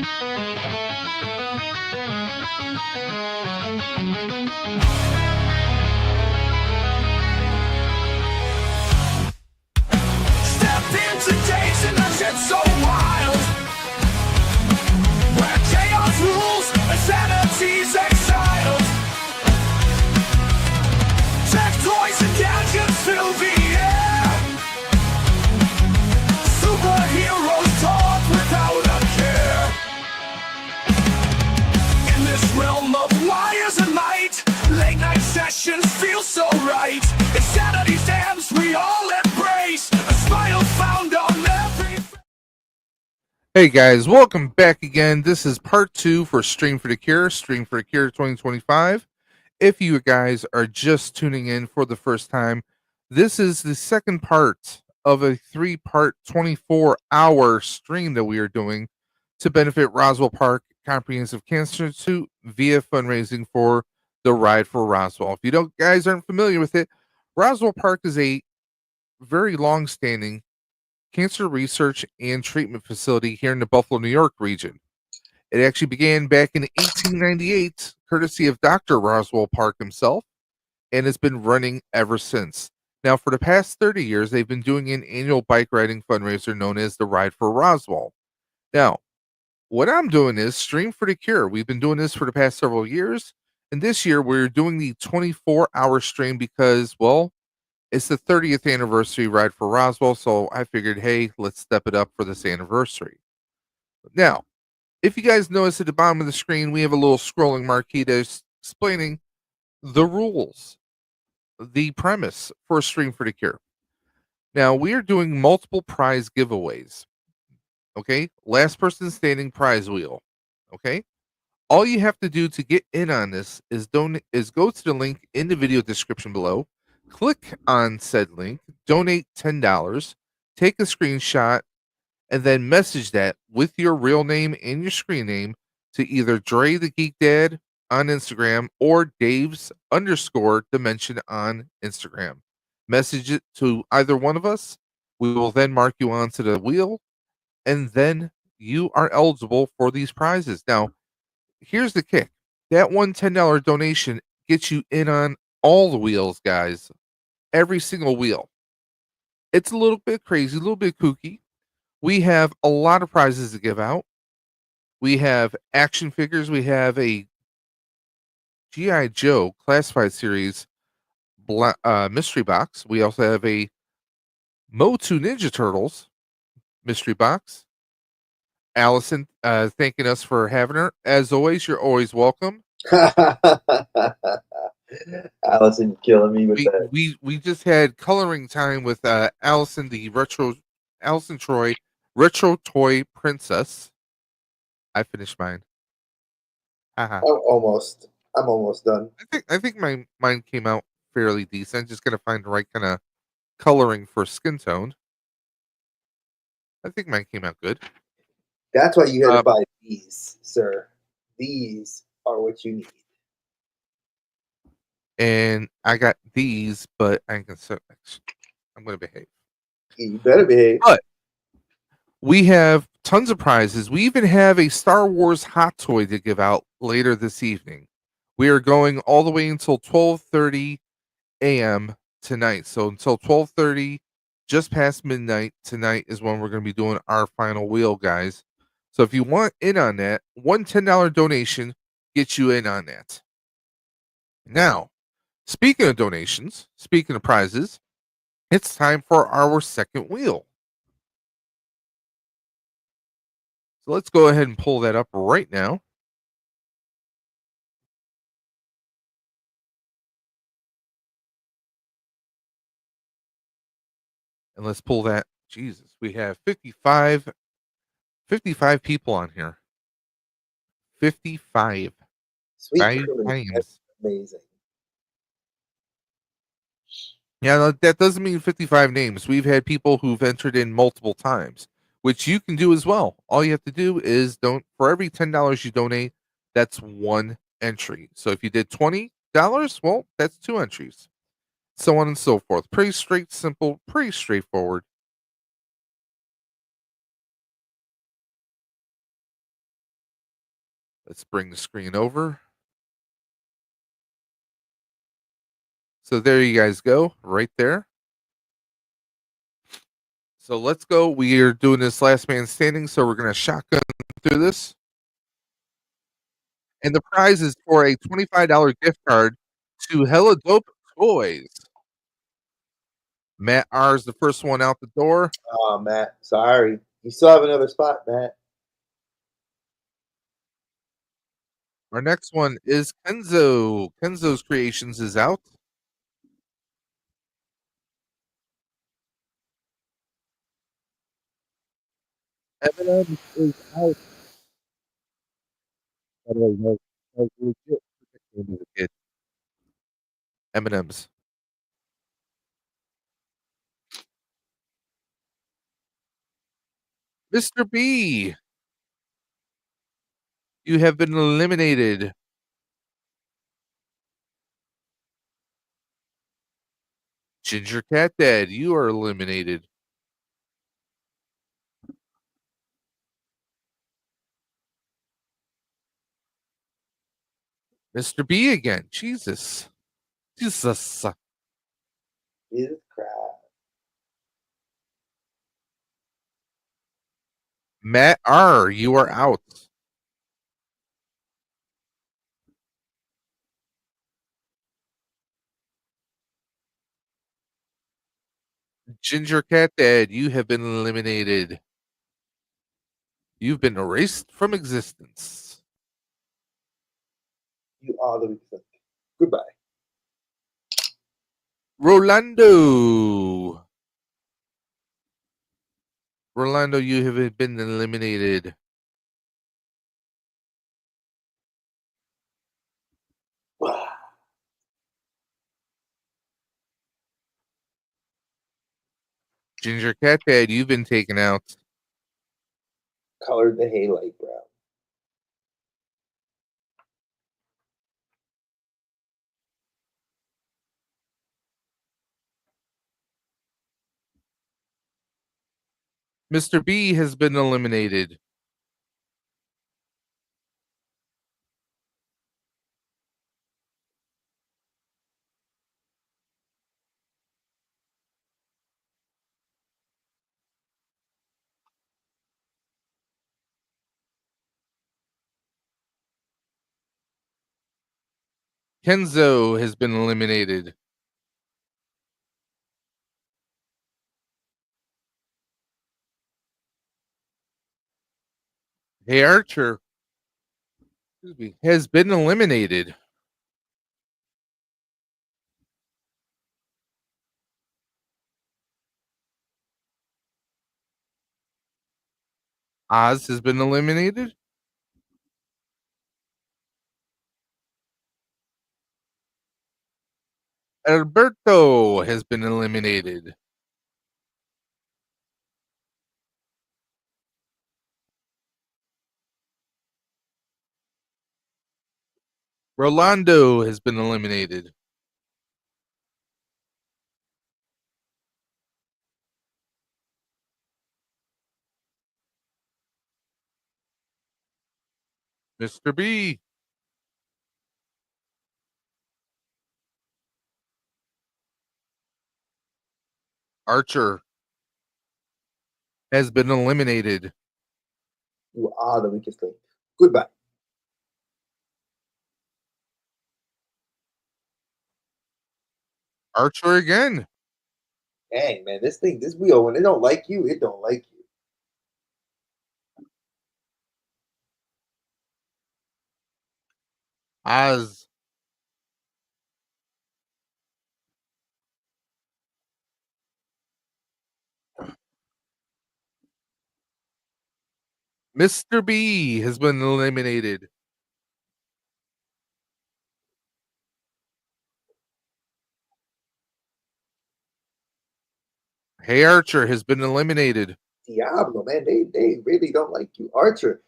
Stepped into days and that shit's so wild, where chaos rules and sanity's exiled. Tech toys and gadgets fill the air. Superheroes talk without a care. In this realm of wires and light, late night sessions feel so right. Insanity's dams we all embrace. A smile found on every. Hey guys, welcome back again. This is part 2 for Stream for the Cure 2025. If you guys are just tuning in for the first time, this is the second part of a 3-part 24-hour stream that we are doing to benefit Roswell Park Comprehensive Cancer Institute via fundraising for the Ride for Roswell. If you guys aren't familiar with it, Roswell Park is a very long-standing cancer research and treatment facility here in the Buffalo, New York region. It actually began back in 1898, courtesy of Dr. Roswell Park himself, and has been running ever since. Now, for the past 30 years, they've been doing an annual bike riding fundraiser known as the Ride for Roswell. Now, what I'm doing is Stream for the Cure. We've been doing this for the past several years, and this year we're doing the 24-hour stream because, well, it's the 30th anniversary Ride for Roswell, so I figured, hey, let's step it up for this anniversary. Now, if you guys notice at the bottom of the screen, we have a little scrolling marquee that's explaining the rules, the premise for Stream for the Cure. Now, we are doing multiple prize giveaways. Okay? Last person standing prize wheel. Okay? All you have to do to get in on this is go to the link in the video description below. Click on said link, donate $10, take a screenshot, and then message that with your real name and your screen name to either Dre the Geek Dad on Instagram or Dave's_dimension on Instagram. Message it to either one of us. We will then mark you onto the wheel, and then you are eligible for these prizes. Now, here's the kick. That one $10 donation gets you in on all the wheels, guys. Every single wheel. It's a little bit crazy, a little bit kooky. We have a lot of prizes to give out. We have action figures. We have a G.I. Joe Classified Series mystery box. We also have a MOTU Ninja Turtles mystery box. Allison thanking us for having her. As always, you're always welcome. Allison killing me with that. We just had coloring time with Allison, Allison Troy, Retro Toy Princess. I finished mine. I'm almost done. I think mine came out fairly decent. Just gotta find the right kind of coloring for skin tone. I think mine came out good. That's why you had to buy these, sir. These are what you need. And I got these, but I'm going to behave. You better behave. But we have tons of prizes. We even have a Star Wars hot toy to give out later this evening. We are going all the way until 12:30 a.m. tonight. So until 12:30, just past midnight tonight is when we're going to be doing our final wheel, guys. So if you want in on that, one $10 donation gets you in on that. Now, speaking of donations, speaking of prizes, it's time for our second wheel. So let's go ahead and pull that up right now. And let's pull that. Jesus, we have 55 people on here. 55. Sweet. 5 times. That's amazing. Yeah, that doesn't mean 55 names. We've had people who've entered in multiple times, which you can do as well. All you have to do is for every $10 you donate, that's one entry. So if you did $20, well, that's 2 entries. So on and so forth. Pretty simple, pretty straightforward. Let's bring the screen over. So there you guys go, right there. So let's go. We are doing this last man standing, so we're going to shotgun through this. And the prize is for a $25 gift card to HELLADOPE Toys. Matt R is the first one out the door. Oh, Matt, sorry. You still have another spot, Matt. Our next one is Kenzo. Kenzo's Creations is out. Eminem is out. By the way, no legit name of a kid. M&M's. Mr. B, you have been eliminated. Ginger Cat Dad, you are eliminated. Mr. B again. Jesus. Jesus. Jesus Christ. Matt R, you are out. Ginger Cat Dad, you have been eliminated. You've been erased from existence. You are the weakest. Goodbye. Rolando. Rolando, you have been eliminated. Ginger Cat Dad, you've been taken out. Colored the hay light brown. Mr. B has been eliminated. Kenzo has been eliminated. Hey Archer, excuse me, has been eliminated. Oz has been eliminated. Alberto has been eliminated. Rolando has been eliminated. Mr. B. Archer has been eliminated. You are the weakest link. Goodbye. Archer again. Dang, man, this wheel, when it don't like you, it don't like you. Oz. Mr. B has been eliminated. Hey Archer has been eliminated. Diablo, man, they really don't like you. Archer.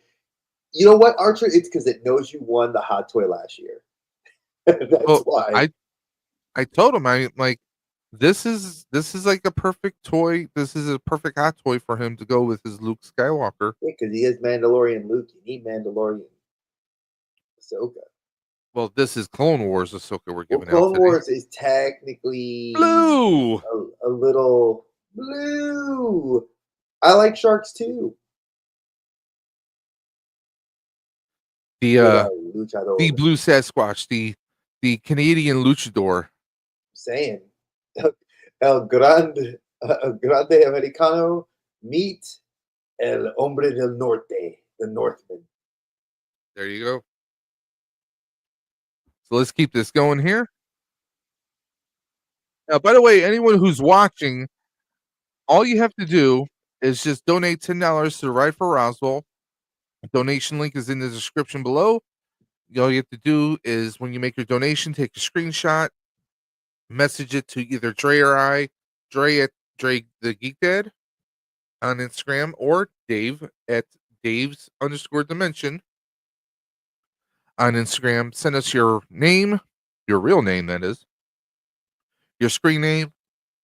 You know what, Archer? It's because it knows you won the hot toy last year. That's why. I told him I like this is like a perfect toy. This is a perfect hot toy for him to go with his Luke Skywalker. Because he is Mandalorian Luke. You need Mandalorian. Ahsoka. Well, this is Clone Wars Ahsoka we're Well, giving out Clone today. Wars is technically Blue. a little blue. I like sharks too. The Luchador. blue Sasquatch, the Canadian luchador. Saying el grande americano meet el hombre del norte, the Northman. There you go. So let's keep this going here. Now, by the way, anyone who's watching, all you have to do is just donate $10 to the Ride for Roswell. Donation link is in the description below. All you have to do is when you make your donation, take a screenshot, message it to either Dre or I, Dre at Dre the Geek Dad on Instagram, or Dave at Dave's_dimension on Instagram. Send us your name, your real name, that is, your screen name,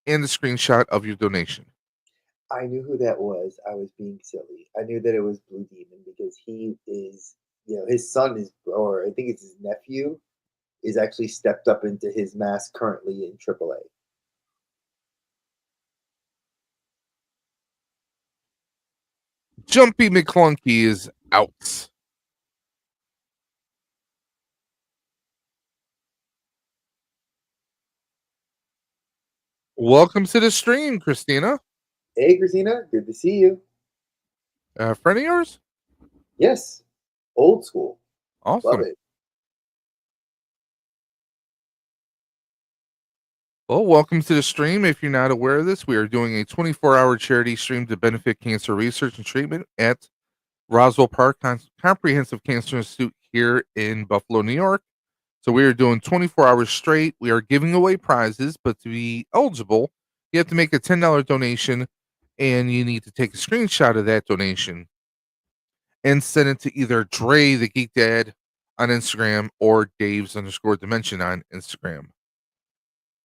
and the screenshot of your donation. I knew who that was. I was being silly. I knew that it was Blue Demon because he is, his son is, or I think it's his nephew, is actually stepped up into his mask currently in AAA. Jumpy McClunky is out. Welcome to the stream, Christina. Hey, Christina, good to see you. Friend of yours? Yes, old school. Awesome. Love it. Well, welcome to the stream. If you're not aware of this, we are doing a 24-hour charity stream to benefit cancer research and treatment at Roswell Park Comprehensive Cancer Institute here in Buffalo, New York. So we are doing 24 hours straight. We are giving away prizes, but to be eligible, you have to make a $10 donation, and you need to take a screenshot of that donation and send it to either Dre the Geek Dad on Instagram or Dave's_dimension on Instagram.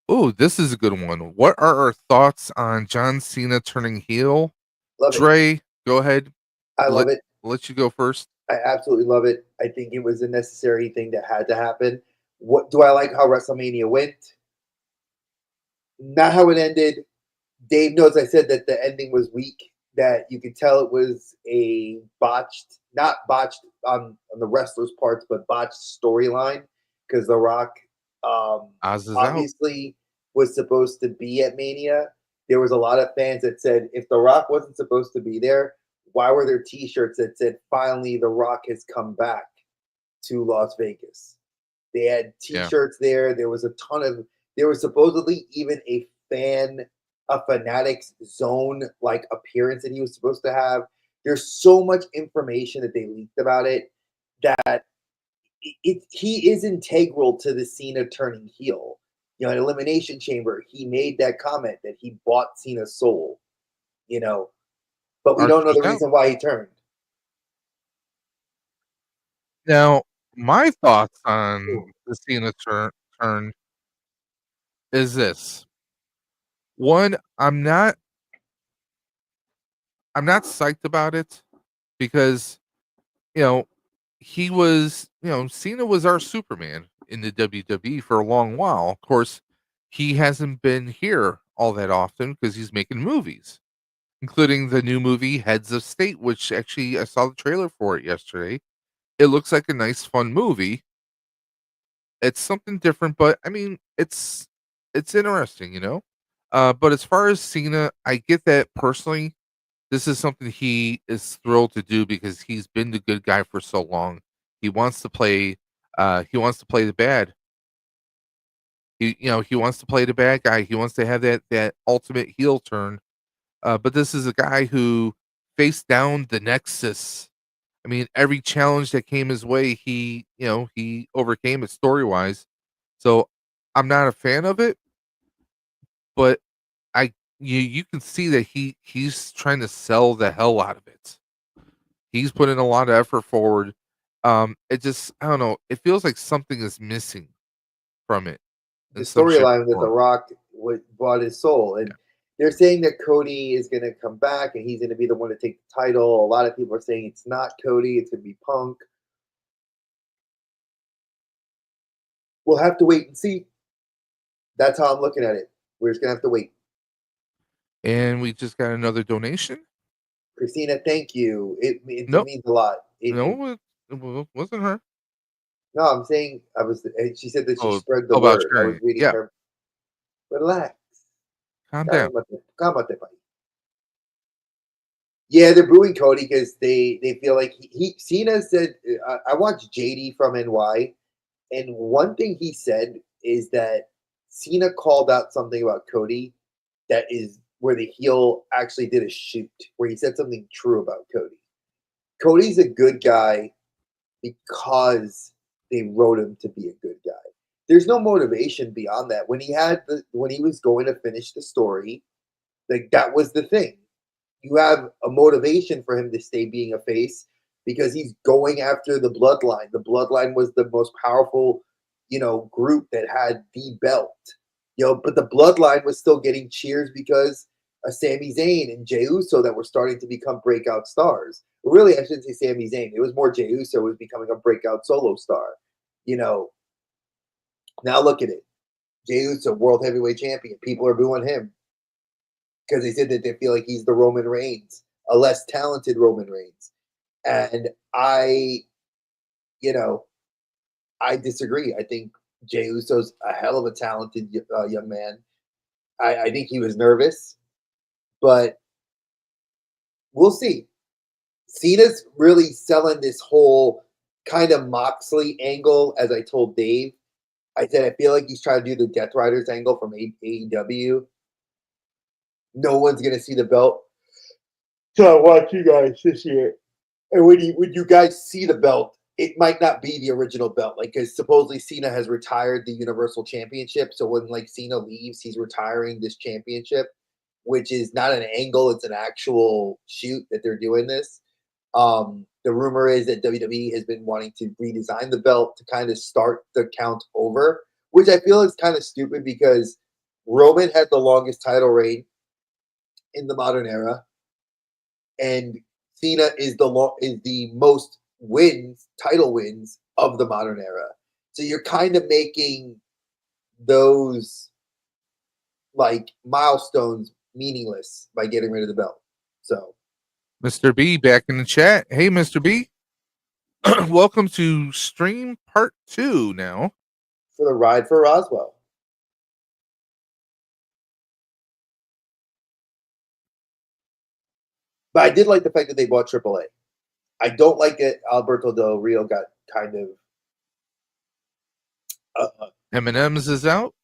Oh, this is a good one. What are our thoughts on John Cena turning heel? Love it. Dre, go ahead. I love it. Let you go first. I absolutely love it. I think it was a necessary thing that had to happen. What do I like how WrestleMania went? Not how it ended. Dave knows I said that the ending was weak, that you could tell it was a botched, not botched on the wrestlers' parts, but botched storyline because The Rock Oz is out. obviously was supposed to be at Mania. There was a lot of fans that said if The Rock wasn't supposed to be there, why were there T-shirts that said finally The Rock has come back to Las Vegas? They had T-shirts there. There was a ton of. There was supposedly even a fanatics zone like appearance that he was supposed to have. There's so much information that they leaked about it that he is integral to the Cena turning heel. In Elimination Chamber, he made that comment that he bought Cena's soul. But we don't know the reason why he turned. Now, my thoughts on the Cena turn is this. One, I'm not psyched about it because he was, Cena was our Superman in the WWE for a long while. Of course, he hasn't been here all that often because he's making movies, including the new movie Heads of State, which actually I saw the trailer for it yesterday. It looks like a nice, fun movie. It's something different, but I mean, it's interesting, But as far as Cena, I get that personally. This is something he is thrilled to do because he's been the good guy for so long. He wants to play. He wants to play the bad. He wants to play the bad guy. He wants to have that ultimate heel turn. But this is a guy who faced down the Nexus. I mean, every challenge that came his way, he overcame it story wise. So I'm not a fan of it, but you can see that he's trying to sell the hell out of it. He's putting a lot of effort forward. It just, I don't know. It feels like something is missing from it. The storyline that The Rock bought his soul, and they're saying that Cody is going to come back and he's going to be the one to take the title. A lot of people are saying it's not Cody; it's going to be Punk. We'll have to wait and see. That's how I'm looking at it. We're just gonna have to wait. And we just got another donation. Christina, thank you. It Nope, means a lot. it wasn't her. No, I'm saying I was. She said that she Oh, spread the about word. I was sharing. reading Yeah, her. Relax. calm down. Cálmate, cálmate, buddy. Yeah, they're booing Cody because they feel like Cena said. I watched JD from NY, and one thing he said is that Cena called out something about Cody that is where the heel actually did a shoot where he said something true about Cody. Cody's a good guy because they wrote him to be a good guy. There's no motivation beyond that. When he was going to finish the story, like that was the thing. You have a motivation for him to stay being a face because he's going after the bloodline. The bloodline was the most powerful, group that had the belt. But the bloodline was still getting cheers because of Sami Zayn and Jey Uso that were starting to become breakout stars. Really, I shouldn't say Sami Zayn. It was more Jey Uso was becoming a breakout solo star. You know, now look at it. Jey Uso, world heavyweight champion. People are booing him because they said that they feel like he's the Roman Reigns, a less talented Roman Reigns. And I disagree. I think Jey Uso's a hell of a talented young man. I think he was nervous, but we'll see. Cena's really selling this whole kind of Moxley angle, as I told Dave. I said I feel like he's trying to do the Death Riders angle from AEW. No one's gonna see the belt. So I watch you guys this year. And when you guys see the belt, it might not be the original belt. Like, because supposedly Cena has retired the Universal Championship. So when Cena leaves, he's retiring this championship, which is not an angle; it's an actual shoot that they're doing this. The rumor is that WWE has been wanting to redesign the belt to kind of start the count over, which I feel is kind of stupid because Roman had the longest title reign in the modern era, and Cena is the most title wins of the modern era. So you're kind of making those milestones meaningless by getting rid of the belt. So Mr. B back in the chat. Hey, Mr. B. Welcome to stream part 2 now. for the ride for Roswell. But I did like the fact that they bought AAA. I don't like that Alberto Del Rio got kind of M&M's is out.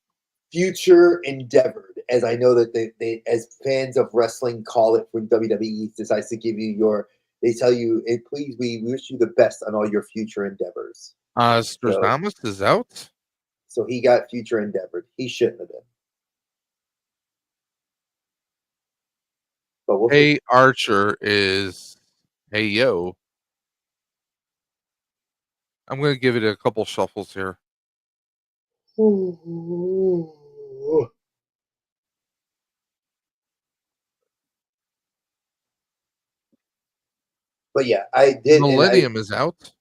future endeavored, as I know that they as fans of wrestling call it when WWE decides to give you they tell you, please, we wish you the best on all your future endeavors. Stradamus is out. So he got future endeavored. He shouldn't have been. But we'll see. Hey, Archer is hey yo. I'm going to give it a couple shuffles here. But yeah, I did. Millennium is out.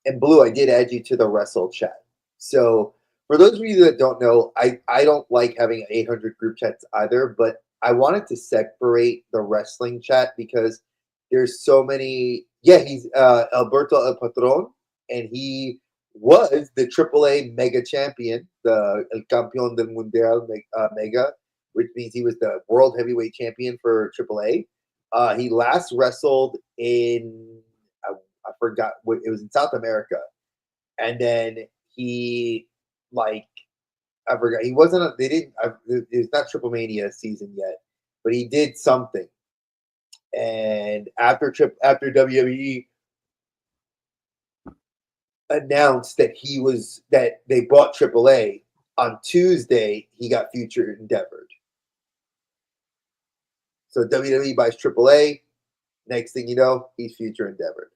And Blue, I did add you to the Wrestle chat. So for those of you that don't know, I don't like having 800 group chats either, but I wanted to separate the wrestling chat because there's so many. Yeah, he's Alberto El Patron, and he was the AAA Mega Champion, the El Campeón del Mundial Mega, which means he was the World Heavyweight Champion for AAA. He last wrestled in I forgot what it was in South America, and then he I forgot he wasn't. They didn't. It was not Triple Mania season yet, but he did something. And after WWE announced that they bought AAA on Tuesday, he got future endeavored. So WWE buys AAA. Next thing you know, he's future endeavored.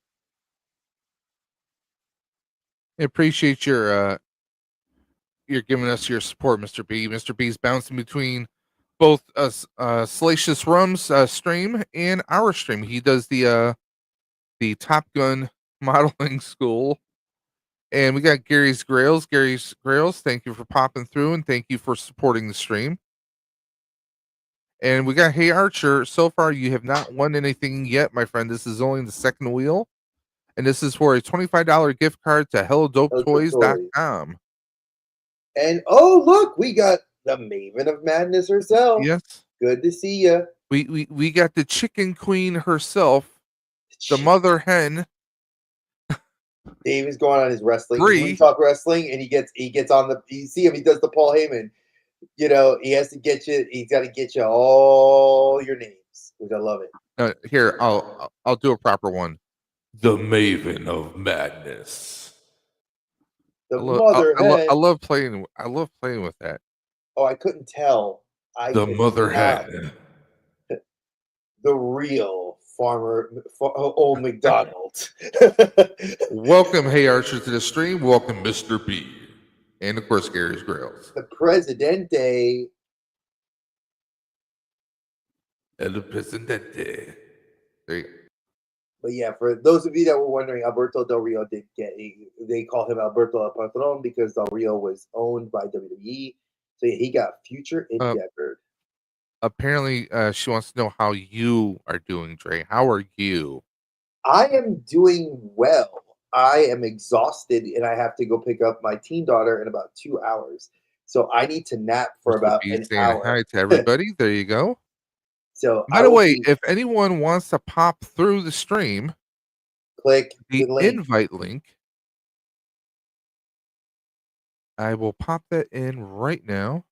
I appreciate your you're giving us your support, Mr. B. Mr. B's bouncing between both Salacious Rum's stream and our stream. He does the Top Gun modeling school And we got Gary's Grails. Gary's Grails, thank you for popping through and thank you for supporting the stream. And we got Hey Archer. So far, you have not won anything yet, my friend. This is only the second wheel. And this is for a $25 gift card to HELLADOPE TOYS.com. And oh, look, we got the Maven of Madness herself. Yes. Good to see you. We got the chicken queen herself, the mother hen. Dave is going on his wrestling. Bree. We talk wrestling, and he gets on the. You see him. He does the Paul Heyman. You know, he has to get you. He's got to get you all your names, which I love it. Here, I'll do a proper one. The Maven of Madness. The mother hen. I love playing with that. Oh, I couldn't tell. The mother hen. The real farmer, old McDonald. Welcome, Hey Archer, to the stream. Welcome, Mr. B. And of course, Gary's Grails. The Presidente. El Presidente. There you go. But yeah, for those of you that were wondering, Alberto Del Rio did they call him Alberto El Patron because Del Rio was owned by WWE. So yeah, he got future endeavored. Apparently, she wants to know how you are doing, Dre. How are you? I am doing well. I am exhausted, and I have to go pick up my teen daughter in about 2 hours. So I need to nap for about an hour. Hi to everybody. There you go. So by the way, if anyone wants to pop through the stream, click the invite link. I will pop that in right now.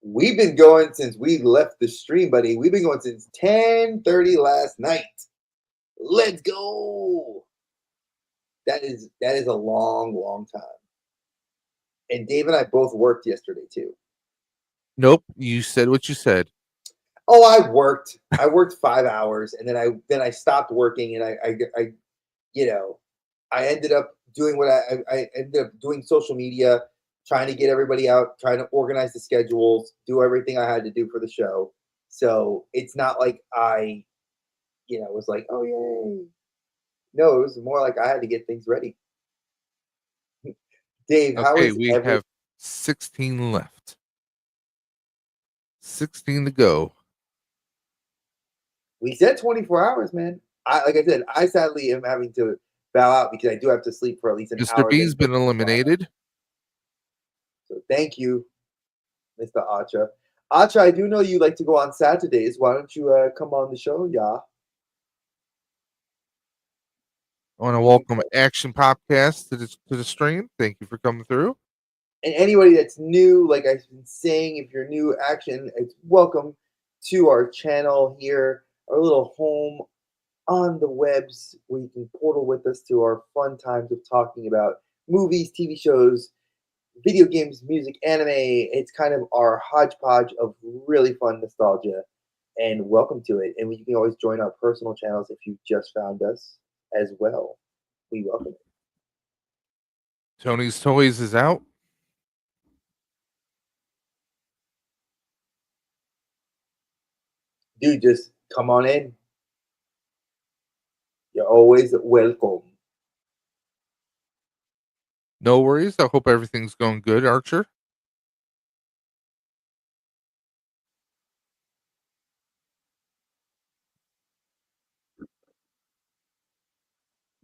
We've been going since we left the stream, buddy. We've been going since 10:30 last night. Let's go. That is a long time. And Dave and I both worked yesterday too. Nope, you said what you said. Oh, I worked 5 hours, and then I stopped working, and I you know, I ended up doing what I ended up doing social media, trying to get everybody out, trying to organize the schedules, do everything I had to do for the show. So it's not like I, was like, oh yay. No, it was more like I had to get things ready. Dave, how is we have 16 left. 16 to go. We said 24 hours, man. Like I said, I sadly am having to bow out because I do have to sleep for at least an hour. Mr. B's been eliminated. So thank you, Mr. Acha. Acha, I do know you like to go on Saturdays. Why don't you come on the show, yeah? I want to welcome Action Popcast to the stream. Thank you for coming through. And anybody that's new, like I've been saying, if you're new, Action, it's welcome to our channel here, our little home on the webs where you can portal with us to our fun times of talking about movies, TV shows, video games, music, anime. It's kind of our hodgepodge of really fun nostalgia. And welcome to it. And you can always join our personal channels if you just found us as well. We welcome it. Tony's Toys is out. Dude, just come on in. You're always welcome. No worries. I hope everything's going good, Archer.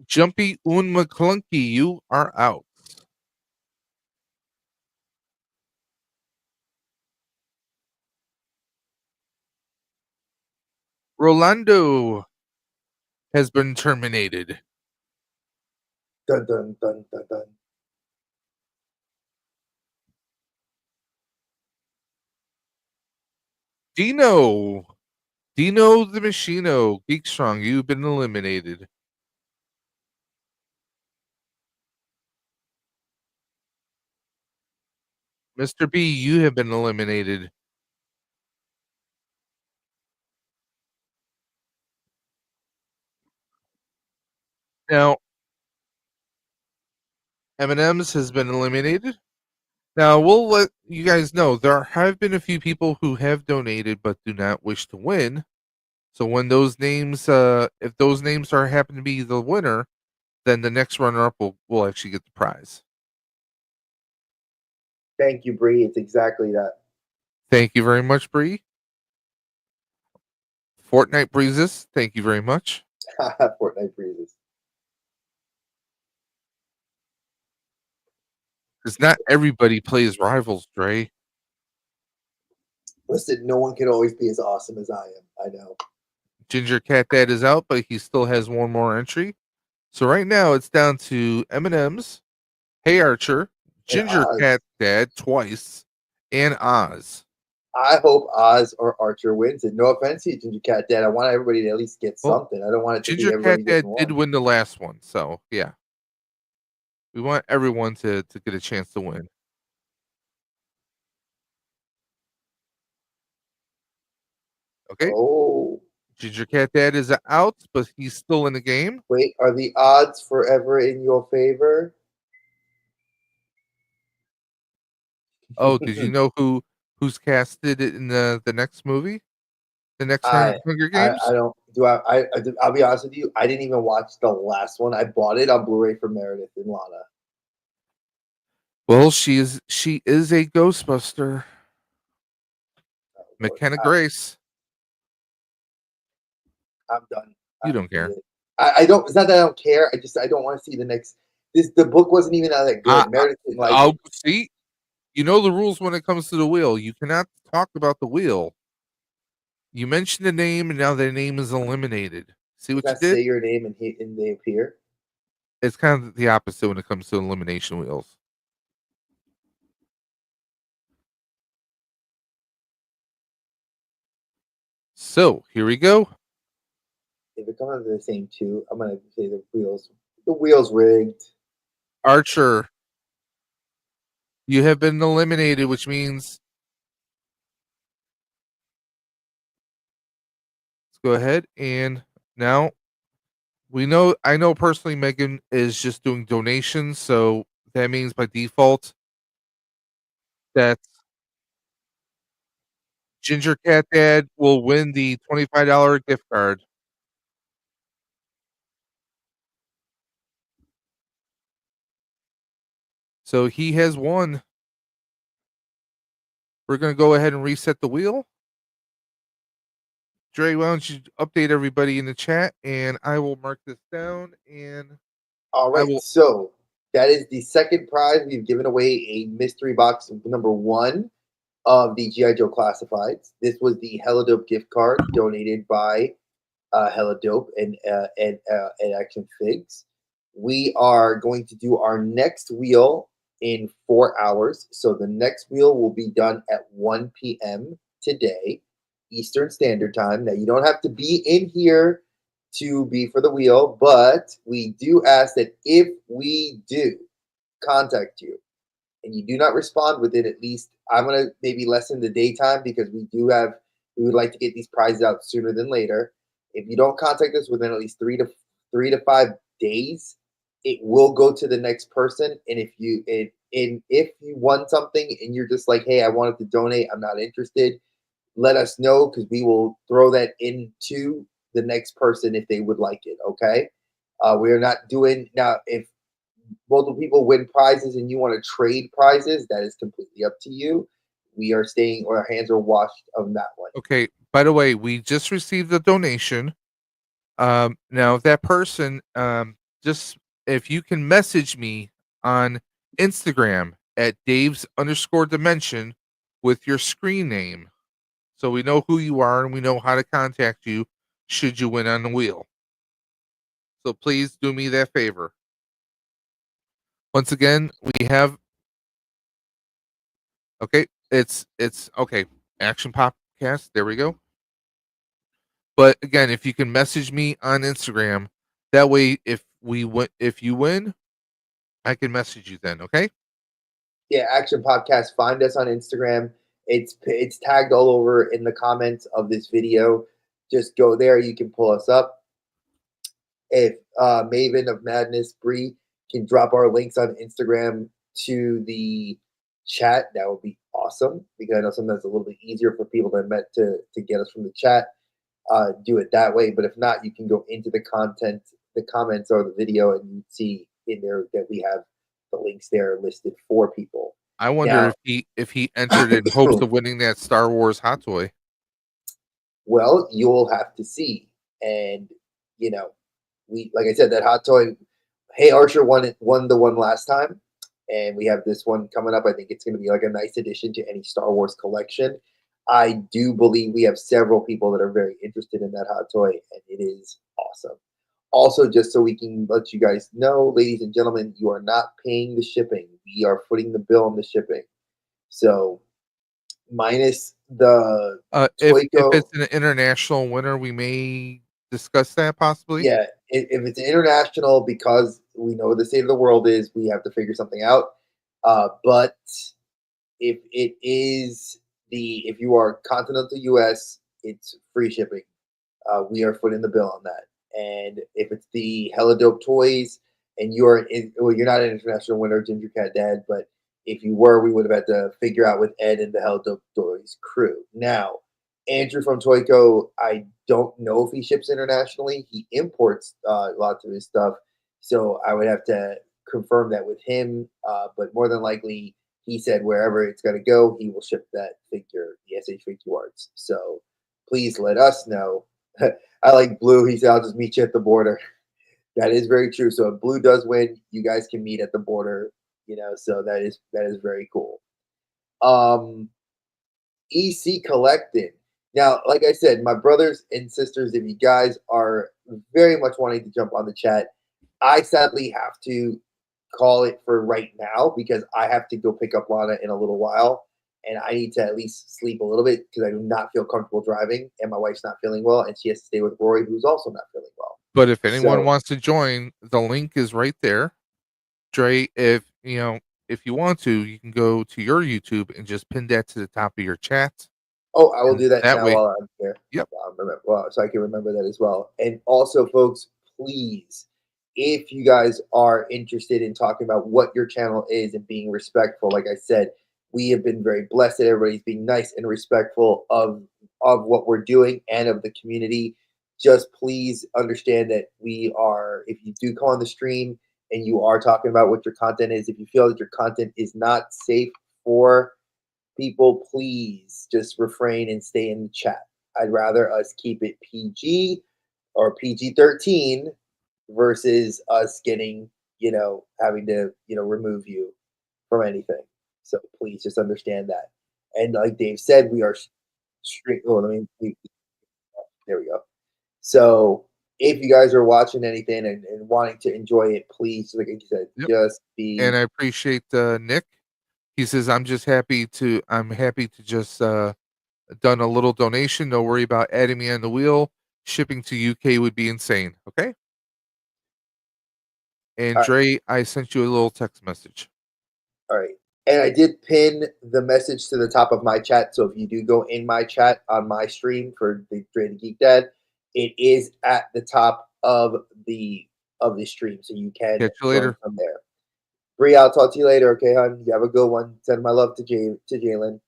Jumpy Un McClunky, you are out. Rolando has been terminated. Dun, dun, dun, dun, dun. Dino the Machino, Geek Strong, you've been eliminated. Mr. B, you have been eliminated. Now, M&M's has been eliminated. Now, we'll let you guys know there have been a few people who have donated but do not wish to win. So when those names, if those names happen to be the winner, then the next runner-up will actually get the prize. Thank you, Bree. It's exactly that. Thank you very much, Bree. Fortnite Breezes, thank you very much. Fortnite Breezes. Because not everybody plays Rivals, Dre. Listen, no one can always be as awesome as I am. I know. Ginger Cat Dad is out, but he still has one more entry. So right now it's down to M&M's, Hey Archer, And Ginger Oz. Cat Dad twice, and Oz. I hope Oz or Archer wins. And no offense to you, Ginger Cat Dad. I want everybody to at least get Well, something. I don't want it to be Ginger Cat everybody Dad getting did one. win the last one, so yeah. We want everyone to get a chance to win. Okay. Oh, Ginger Cat Dad is out, but he's still in the game. wait. Are the odds forever in your favor? Oh, did you know who's casted in the next movie? The next I Hunger Games? don't do I'll be honest with you. I didn't even watch the last one. I bought it on Blu-ray for Meredith and Lana. Well, she is a Ghostbuster. Oh, Lord. McKenna Grace. I'm done. You don't care. I don't. It's not that I don't care. I don't want to see the next. The book wasn't even that good. Meredith didn't like I'll it. see. You know the rules when it comes to the wheel. You cannot talk about the wheel. You mentioned the name, and now the name is eliminated. See what you Not say did? your name and they appear. It's kind of the opposite when it comes to elimination wheels. So here we go. If it comes out to the same two, I'm gonna say the wheels rigged. Archer, you have been eliminated, which means let's go ahead and now I know personally Megan is just doing donations, so that means by default that's Ginger Cat Dad will win the $25 gift card. So he has won. We're going to go ahead and reset the wheel. Dre, why don't you update everybody in the chat and I will mark this down and All I right, will. so that is the second prize. We've given away a mystery box number 1 of the GI Joe Classifieds. This was the HELLADOPE gift card donated by HELLADOPE and Action Figs. We are going to do our next wheel in 4 hours. So the next wheel will be done at 1 p.m. today, Eastern Standard Time. Now, you don't have to be in here to be for the wheel, but we do ask that if we do contact you and you do not respond within at least, I'm going to maybe lessen the daytime because we would like to get these prizes out sooner than later. If you don't contact us within at least 3 to 5 days, it will go to the next person. And if you won something and you're just like, hey, I wanted to donate, I'm not interested, let us know because we will throw that into the next person if they would like it. Okay. We are not doing now. If multiple people win prizes and you want to trade prizes, that is completely up to you. We are staying, or our hands are washed on that one. Okay. By the way, we just received a donation. Now if that person, just if you can message me on Instagram at Dave's_dimension with your screen name, so we know who you are and we know how to contact you should you win on the wheel. So please do me that favor. Once again, we have okay, it's okay. Action Popcast, there we go. But again, if you can message me on Instagram, that way if you win, I can message you then, okay? Yeah, Action Podcast. Find us on Instagram. It's tagged all over in the comments of this video. Just go there. You can pull us up. If Maven of Madness, Bree, can drop our links on Instagram to the chat, that would be awesome because I know sometimes it's a little bit easier for people to get us from the chat. Do it that way. But if not, you can go into the content the comments or the video, and you'd see in there that we have the links there listed for people. I wonder Now, if he entered in hopes of winning that Star Wars hot toy. well, you'll have to see. And you know, we like I said, that hot toy. Hey Archer won the one last time, and we have this one coming up. I think it's going to be like a nice addition to any Star Wars collection. I do believe we have several people that are very interested in that hot toy, and it is awesome. Also, just so we can let you guys know, ladies and gentlemen, you are not paying the shipping. We are footing the bill on the shipping. So minus the If TOYCO. it's an international winner, we may discuss that possibly. Yeah, if it's international, because we know what the state of the world is, we have to figure something out. But if it is if you are continental U.S., it's free shipping. We are footing the bill on that. And if it's the HELLADOPE Toys, and well, you're not an international winner, Ginger Cat Dad, but if you were, we would have had to figure out with Ed and the HELLADOPE Toys crew. Now, Andrew from TOYCO, I don't know if he ships internationally. He imports lots of his stuff, so I would have to confirm that with him. But more than likely, he said wherever it's going to go, he will ship that figure, the SH FIGUARTS. So please let us know. I like Blue. He said, I'll just meet you at the border. That is very true. So if Blue does win, you guys can meet at the border, so that is very cool. EC Collecting. Now, like I said, my brothers and sisters, if you guys are very much wanting to jump on the chat, I sadly have to call it for right now because I have to go pick up Lana in a little while, and I need to at least sleep a little bit because I do not feel comfortable driving, and my wife's not feeling well, and she has to stay with Rory, who's also not feeling well. But if anyone So, wants to join, the link is right there. Dre, if you want to, you can go to your YouTube and just pin that to the top of your chat. oh, I will And do that that now way, while I'm here. yep. Well, so I can remember that as well. And also, folks, please, if you guys are interested in talking about what your channel is and being respectful, like I said, we have been very blessed that everybody's being nice and respectful of what we're doing and of the community. Just please understand that we are, if you do come on the stream and you are talking about what your content is, if you feel that your content is not safe for people, please just refrain and stay in the chat. I'd rather us keep it PG or PG-13 versus us getting, having to, remove you from anything. So please just understand that. And like Dave said, we are straight. Oh, there we go. So if you guys are watching anything and wanting to enjoy it, please, like you said, Yep. just be. And I appreciate Nick. He says, I'm happy to just done a little donation. No worry about adding me on the wheel. Shipping to UK would be insane. Okay. And All right. Dre, I sent you a little text message. All right. And I did pin the message to the top of my chat. So if you do go in my chat on my stream for the Dre the Geek Dad, it is at the top of the stream. So you can Catch you later from there. Bree, I'll talk to you later. Okay, hon. You have a good one. Send my love to Jalen.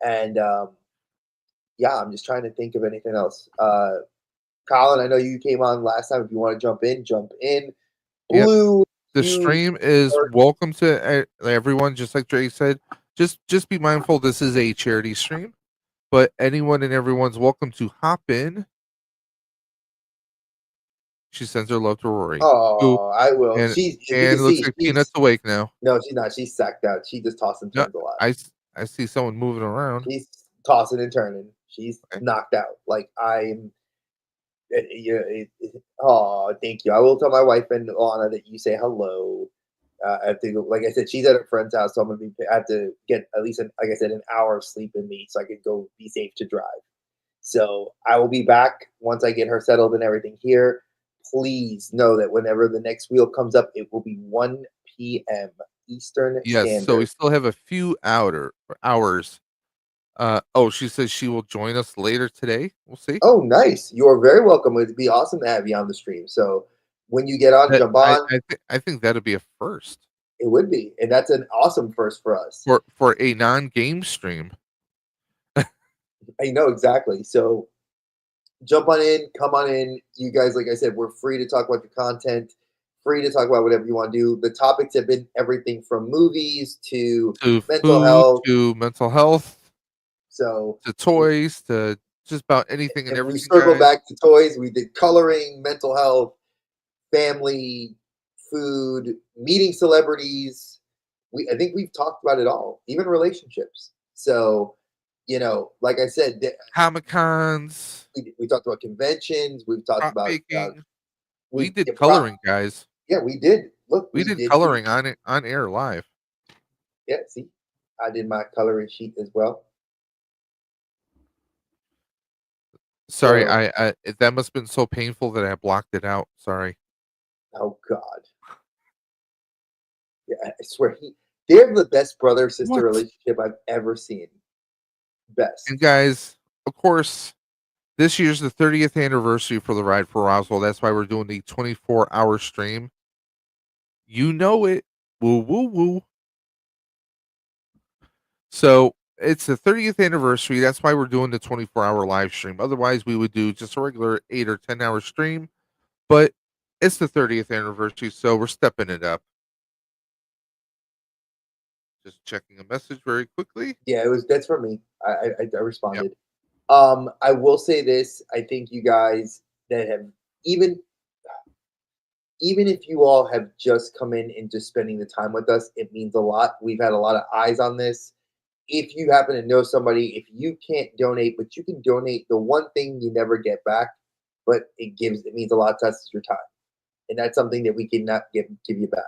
And yeah, I'm just trying to think of anything else. Colin, I know you came on last time. If you want to jump in, jump in. Blue. Yep. The stream is welcome to everyone, just like Dre said. Just be mindful this is a charity stream, but anyone and everyone's welcome to hop in. She sends her love to Rory. Oh, I will. And it looks like Peanut's awake now. No, she's not. She's sacked out. She just tossing and turns a lot. I see someone moving around. She's tossing and turning. She's knocked out. Like I'm. Oh, thank you. I will tell my wife and Lana that you say hello. I have to go, like I said, she's at a friend's house, so I have to get at least, like I said, an hour of sleep in me so I could go be safe to drive. So I will be back once I get her settled and everything here. Please know that whenever the next wheel comes up, it will be 1 p.m. Eastern Standard. So we still have a few hours. She says she will join us later today. We'll see. Oh, nice. You are very welcome. It'd be awesome to have you on the stream. So when you get on, jump on. I think that'd be a first. It would be. And that's an awesome first for us. For a non-game stream. I know, exactly. So jump on in, come on in. You guys, like I said, we're free to talk about your content, free to talk about whatever you want to do. The topics have been everything from movies to To mental food, health. to mental health, So to toys, to just about anything and if we everything, circle guys. back to toys, we did coloring, mental health, family, food, meeting celebrities. I think we've talked about it all, even relationships. So, like I said, Comic Cons, we talked about conventions. We've talked prop about making. We we did yeah, coloring, guys. yeah, we did. Look, We we did did. coloring on it on air live. Yeah, see, I did my coloring sheet as well. Sorry, So, that must have been so painful that I blocked it out. Sorry. oh God, yeah, I swear they have the best brother sister What? relationship I've ever seen. Best. And guys, of course, this year's the 30th anniversary for the Ride for Roswell. That's why we're doing the 24-hour stream. You know it. Woo woo woo. So it's the 30th anniversary. That's why we're doing the 24-hour live stream. Otherwise, we would do just a regular 8 or 10-hour stream. But it's the 30th anniversary, so we're stepping it up. Just checking a message very quickly. Yeah, that's for me. I Yep. responded. I will say this. I think you guys that have even even if you all have just come in and just spending the time with us, it means a lot. We've had a lot of eyes on this. If you happen to know somebody, if you can't donate, but you can donate, the one thing you never get back, but it means a lot to us is your time. And that's something that we cannot give you back.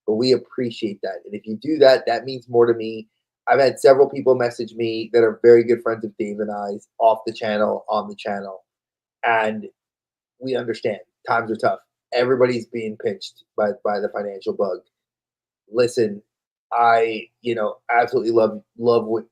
But we appreciate that. And if you do that, that means more to me. I've had several people message me that are very good friends of Dave and I's off the channel, on the channel. And we understand times are tough. Everybody's being pinched by the financial bug. Listen, I absolutely love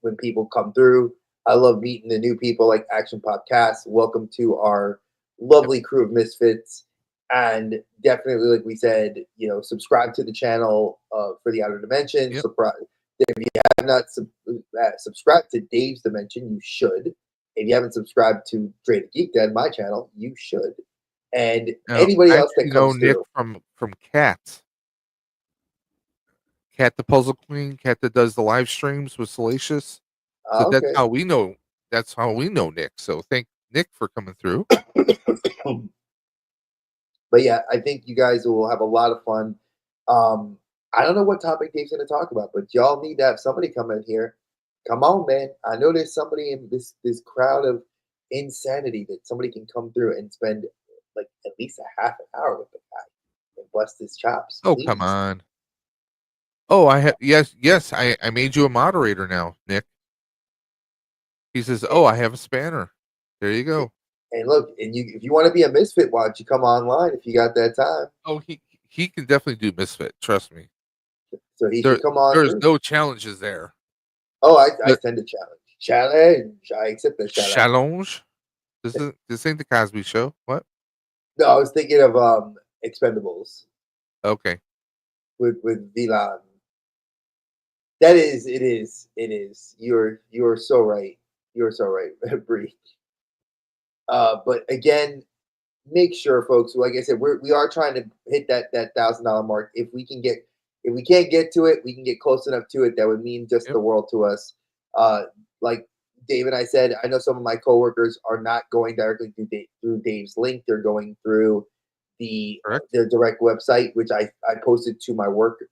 when people come through. I love meeting the new people like Action Podcast. Welcome to our Yep. lovely crew of misfits, and definitely, like we said, subscribe to the channel for the Outer Dimension. Yep. If you have not subscribed to Dave's Dimension, you should. If you haven't subscribed to Dre the Geek Dad, my channel, you should. And Now, anybody I else that actually know comes Nick through. from Cat. Cat the Puzzle Queen, Cat that does the live streams with Salacious. So that's Okay. how we know. That's how we know Nick. So thank Nick for coming through. But yeah, I think you guys will have a lot of fun. I don't know what topic Dave's going to talk about, but y'all need to have somebody come in here. Come on, man. I know there's somebody in this crowd of insanity that somebody can come through and spend like at least a half an hour with the guy and bust his chops, Oh, come please. on. Oh, I have yes. I made you a moderator now, Nick. He says, "Oh, I have a spanner." There you go. And look, and if you want to be a misfit, why don't you come online if you got that time? Oh, he can definitely do Misfit. Trust me. So he should come on There's through. no challenges there. Oh, I But send a challenge. Challenge. I accept the challenge. challenge. This ain't the Cosby Show. What? No, I was thinking of Expendables Okay. with Vilan. That is, it is. You're so right. You're so right, Bree. But again, make sure, folks. Like I said, we are trying to hit that $1,000 mark. If we can't get to it, we can get close enough to it. That would mean just Yep. the world to us. Like Dave and I said, I know some of my coworkers are not going directly through Dave's link. They're going through Correct. their direct website, which I posted to my work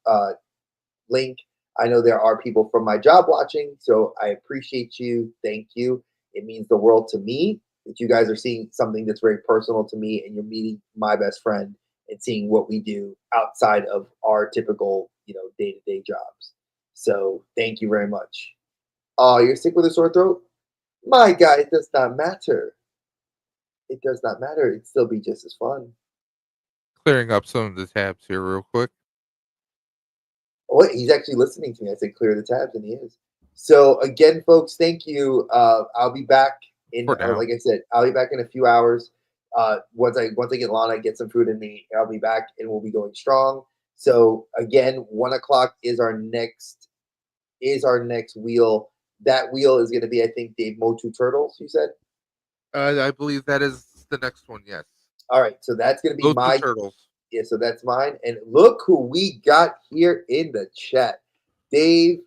link. I know there are people from my job watching, so I appreciate you. Thank you. It means the world to me that you guys are seeing something that's very personal to me, and you're meeting my best friend and seeing what we do outside of our typical, day-to-day jobs. So thank you very much. Oh, you're sick with a sore throat? My guy, it does not matter. It does not matter. It'd still be just as fun. Clearing up some of the tabs here real quick. Oh, he's actually listening to me. I said clear the tabs, and he is. So again, folks, thank you. I'll be back in, For now. like I said, I'll be back in a few hours. Once I get Lana, get some food in me, I'll be back, and we'll be going strong. So again, 1 o'clock is our next wheel. That wheel is going to be, I think, Dave MOTU Turtles. You said. I believe that is the next one. Yes. All right, so that's gonna be Those two my turtles. yeah. So that's mine. And look who we got here in the chat, Dave.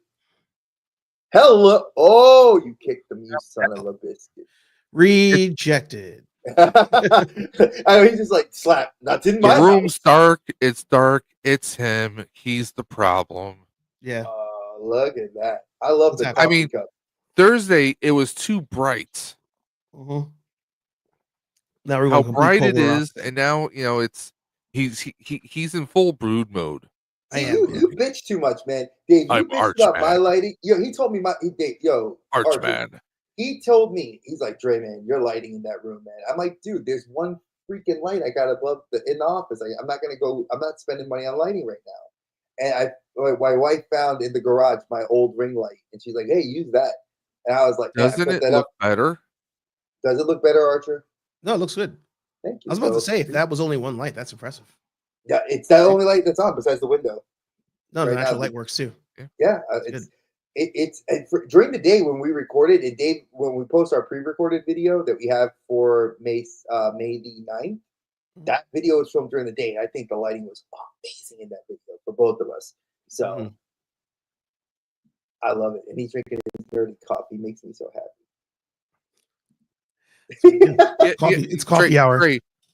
Hello. Oh, you kicked them, you son of a biscuit. Rejected. I know he's just like slap. Not in The my room's house. dark. It's dark. It's him. He's the problem. Yeah. Look at that. I love What's the happening? coffee I mean, cup. Thursday it was too bright. Mm-hmm. Now we're How going complete bright it polar is, opposite. and now it's he's in full brood mode. I See, am. you bitch too much, man. Dave, you I'm bitch about my Archman. lighting. Yo, he told me Dave, Archer, Archman. he told me, he's like, Dre, man, your lighting in that room, man. I'm like, dude, there's one freaking light I got above in the office. I'm not spending money on lighting right now. And my wife found in the garage my old ring light, and she's like, hey, use that. And I was like, man, I Doesn't put it that look up. better? Does it look better, Archer? No, it looks good. Thank you. I was about to So, say, if that was only one light, that's impressive. yeah, it's the only light that's on besides the window. No, Right the natural now, light works too. yeah, Good. during the day when we recorded it, Dave, when we post our pre-recorded video that we have for May the 9th, that video was filmed during the day. And I think the lighting was amazing in that video for both of us. So I love it. And he's drinking his dirty coffee. Makes me so happy. Coffee. It's coffee hour.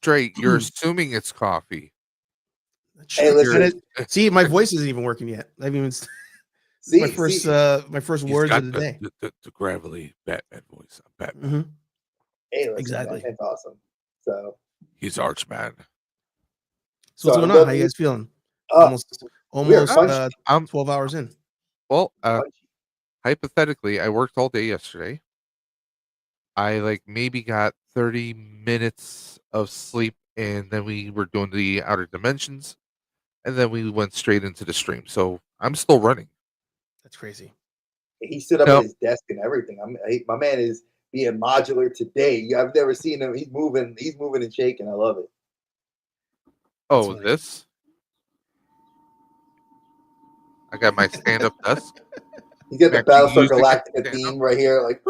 Dre, you're assuming it's coffee. Hey, listen. See, my voice isn't even working yet. I haven't even. My first words got of the day. The gravelly Batman voice. Batman. Hey, listen, exactly. Batman's awesome. So he's Archman. So what's going on? How you guys feeling? Almost 12 hours in. Well, hypothetically, I worked all day yesterday. I maybe got 30 minutes of sleep, and then we were doing the outer dimensions, and then we went straight into the stream. So I'm still running. That's crazy. He stood up at his desk and everything. My man is being modular today. I've never seen him. He's moving and shaking. I love it. Oh, this? I got my stand-up desk. He's got the Battlestar Galactica theme right here, like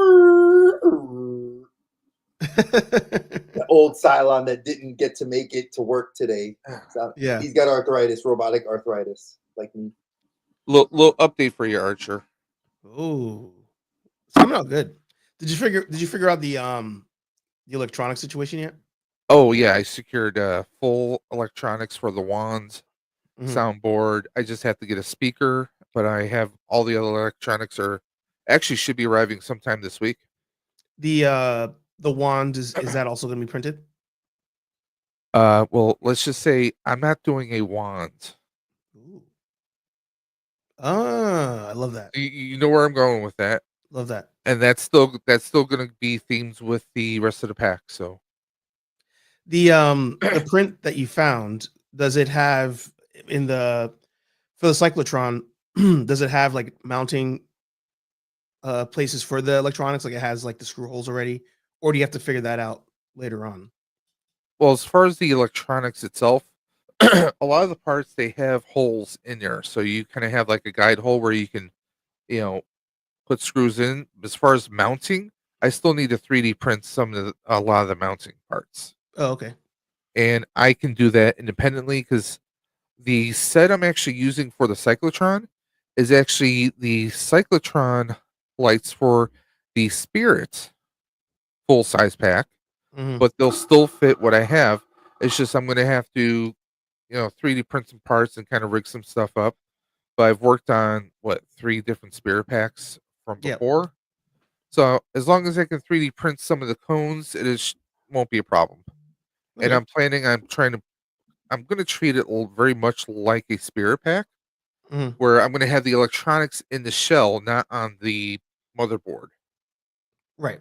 the old Cylon that didn't get to make it to work today. So yeah, he's got arthritis, robotic arthritis, like me. Little update for you, Archer. Oh, it's coming out good. Did you figure out the electronic situation yet? Oh yeah, I secured full electronics for the wands, soundboard. I just have to get a speaker, but I have all the other electronics should be arriving sometime this week. The wand is that also going to be printed? Well, let's just say I'm not doing a wand. Ooh. I love that. You know where I'm going with that. Love that. And that's still going to be themes with the rest of the pack. So the print that you found, does it have for the cyclotron? Does it have like mounting places for the electronics? Like it has like the screw holes already, or do you have to figure that out later on? Well, as far as the electronics itself, a lot of the parts they have holes in there, so you kind of have like a guide hole where you can, put screws in. As far as mounting, I still need to 3D print a lot of the mounting parts. Oh, okay. And I can do that independently because the set I'm actually using for the cyclotron is actually the cyclotron lights for the Spirit full size pack, but they'll still fit what I have. It's just I'm going to have to, 3D print some parts and kind of rig some stuff up. But I've worked on 3 different Spirit packs from before. Yep. So as long as I can 3D print some of the cones, won't be a problem. Okay. And I'm going to treat it very much like a Spirit pack, where I'm going to have the electronics in the shell, not on the motherboard. Right.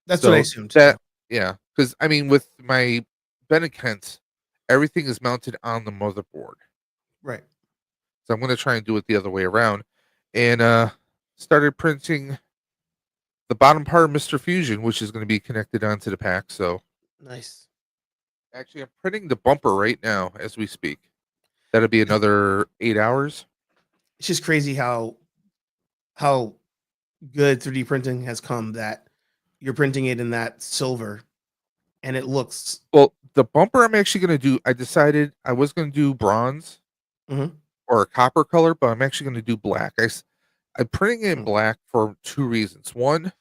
That's what I assumed. Yeah, because I mean, with my Benekent, everything is mounted on the motherboard. Right. So I'm going to try and do it the other way around, and started printing the bottom part of Mr. Fusion, which is going to be connected onto the pack. So nice. Actually, I'm printing the bumper right now as we speak. That'll be another 8 hours. It's just crazy how good 3D printing has come, that you're printing it in that silver and it looks. Well, the bumper I'm actually gonna do. I decided I was gonna do bronze Mhm. or a copper color, but I'm actually gonna do black. I'm printing it in Mm. black for 2 reasons. One,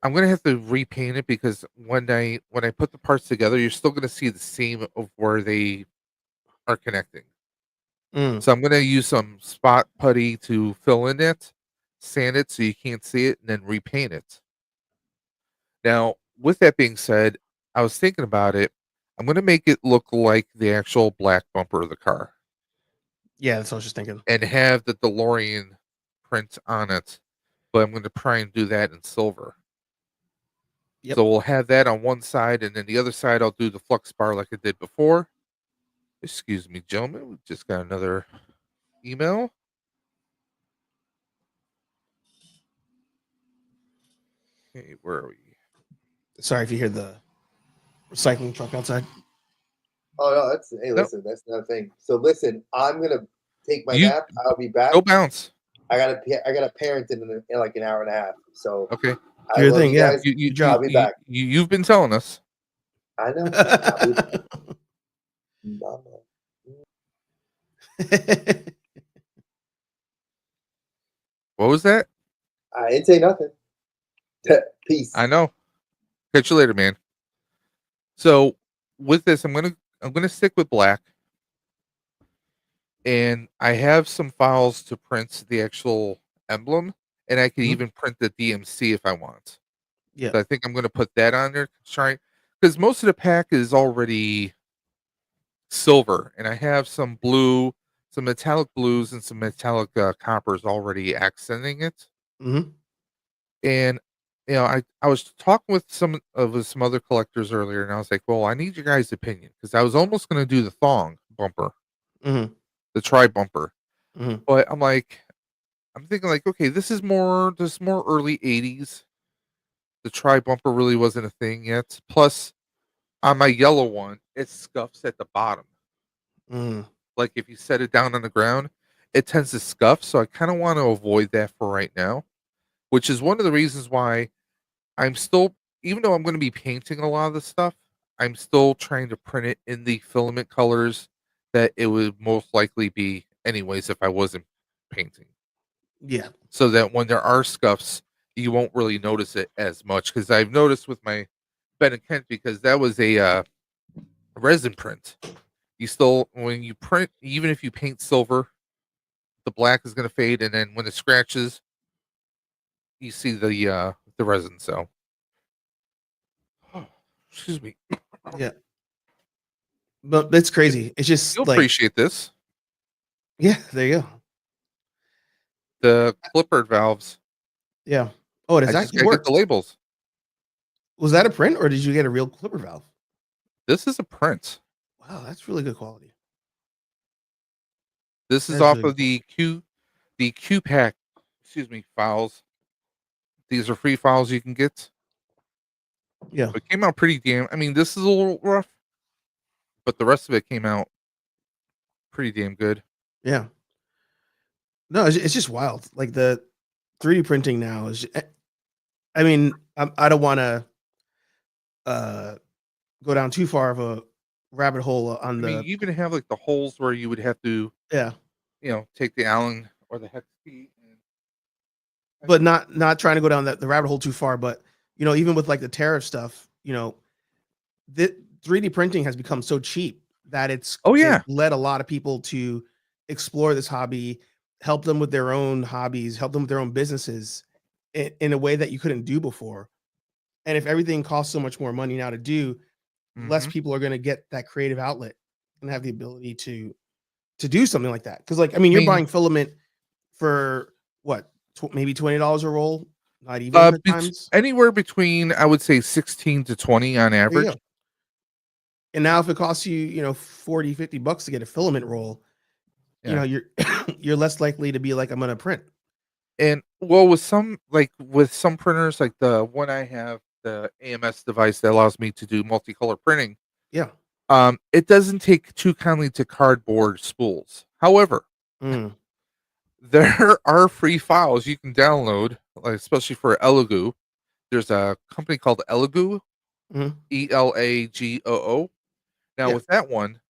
I'm gonna have to repaint it because when I put the parts together, you're still gonna see the seam of where they are connecting. Mm. So I'm gonna use some spot putty to fill in it, sand it so you can't see it, and then repaint it. Now, with that being said, I was thinking about it. I'm gonna make it look like the actual black bumper of the car Yeah, that's what I was just thinking. and have the DeLorean print on it, but I'm gonna try and do that in silver. Yep. So we'll have that on one side, and then the other side I'll do the flux bar like I did before. Excuse me, gentlemen. We just got another email. Okay, where are we? Sorry if you hear the recycling truck outside. Oh no, hey, No, listen, that's not a thing. So listen, I'm gonna take my you nap. I'll be back. go bounce. I got a parent in like an hour and a half. So Okay. I Do your love thing, you yeah. guys. You Good job. I'll be back. you've been telling us. I know. I'll be back. Mama. What was that? I didn't say nothing. Peace. I know. Catch you later, man. So with this, I'm gonna stick with black, and I have some files to print the actual emblem, and I can Mhm. even print the DMC if I want. Yeah. So I think I'm gonna put that on there. Try because most of the pack is already silver, and I have some blue, some metallic blues, and some metallic coppers already accenting it. Mhm. And I was talking with some other collectors earlier, and I was like, "Well, I need your guys' opinion because I was almost going to do the thong bumper, Mhm. the tri bumper, Mhm. but I'm thinking like, okay, this is more early '80s. The tri bumper really wasn't a thing yet. Plus, on my yellow one, it scuffs at the bottom. Mm. Like if you set it down on the ground, it tends to scuff. So I kind of want to avoid that for right now, which is one of the reasons why I'm still, even though I'm going to be painting a lot of the stuff, I'm still trying to print it in the filament colors that it would most likely be anyways if I wasn't painting. Yeah. So that when there are scuffs, you won't really notice it as much. Because I've noticed with my Ben and Kent, because that was a resin print. You still, when you print, even if you paint silver, the black is going to fade, and then when it scratches, you see the resin. So, excuse me. Yeah. But that's crazy. It's You'll just like, appreciate this. yeah, there you go. The clipper valves. Yeah. Oh, it I has just actually gotta get the worked. labels. Was that a print or did you get a real clipper valve? This is a print. Wow, that's really good quality. This is That's off really of good quality. the Q pack. Excuse me, files. These are free files you can get. Yeah. It came out pretty damn. I mean, this is a little rough, but the rest of it came out pretty damn good. Yeah. No, it's just wild. Like the 3D printing now is. I mean, I don't want to uh, go down too far of a rabbit hole on I mean, the. you even have like the holes where you would have to, Yeah, take the Allen or the hex key. And but not trying to go down the rabbit hole too far. But even with like the tariff stuff, the 3D printing has become so cheap that oh it yeah, led a lot of people to explore this hobby, help them with their own hobbies, help them with their own businesses in a way that you couldn't do before. And if everything costs so much more money now to do, less hmm people are going to get that creative outlet and have the ability to do something like that. Because, like, I mean, I you're mean, buying filament for what, maybe $20 a roll, not even at times. anywhere between I would say 16 to 20 on There you average. go. And now if it costs you, 40, $50 to get a filament roll, Yeah. you're you're less likely to be like, I'm gonna print. And well, with some printers, like the one I have, the AMS device that allows me to do multicolor printing, Yeah. it doesn't take too kindly to cardboard spools. However, Mm. there are free files you can download, like especially for Elegoo. There's a company called Elegoo Mhm. ELAGOO. Now Yeah. with that one,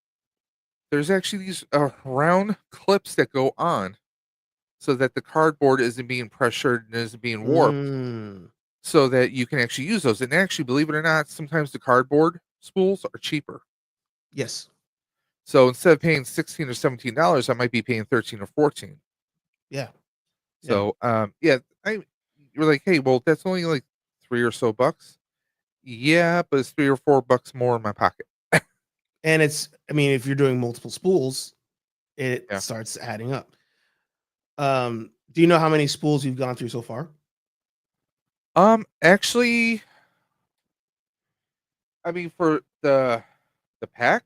there's actually these round clips that go on so that the cardboard isn't being pressured and isn't being warped, Mm. so that you can actually use those. And actually, believe it or not, sometimes the cardboard spools are cheaper. Yes. So instead of paying $16 or $17, I might be paying 13 or 14. Yeah. Yeah. So yeah, you're like, hey, well, that's only like 3 or so bucks. Yeah, but it's 3 or 4 bucks more in my pocket. And it's, I mean, if you're doing multiple spools, it Yeah. starts adding up. Do you know how many spools you've gone through so far? Actually, I mean, for the pack,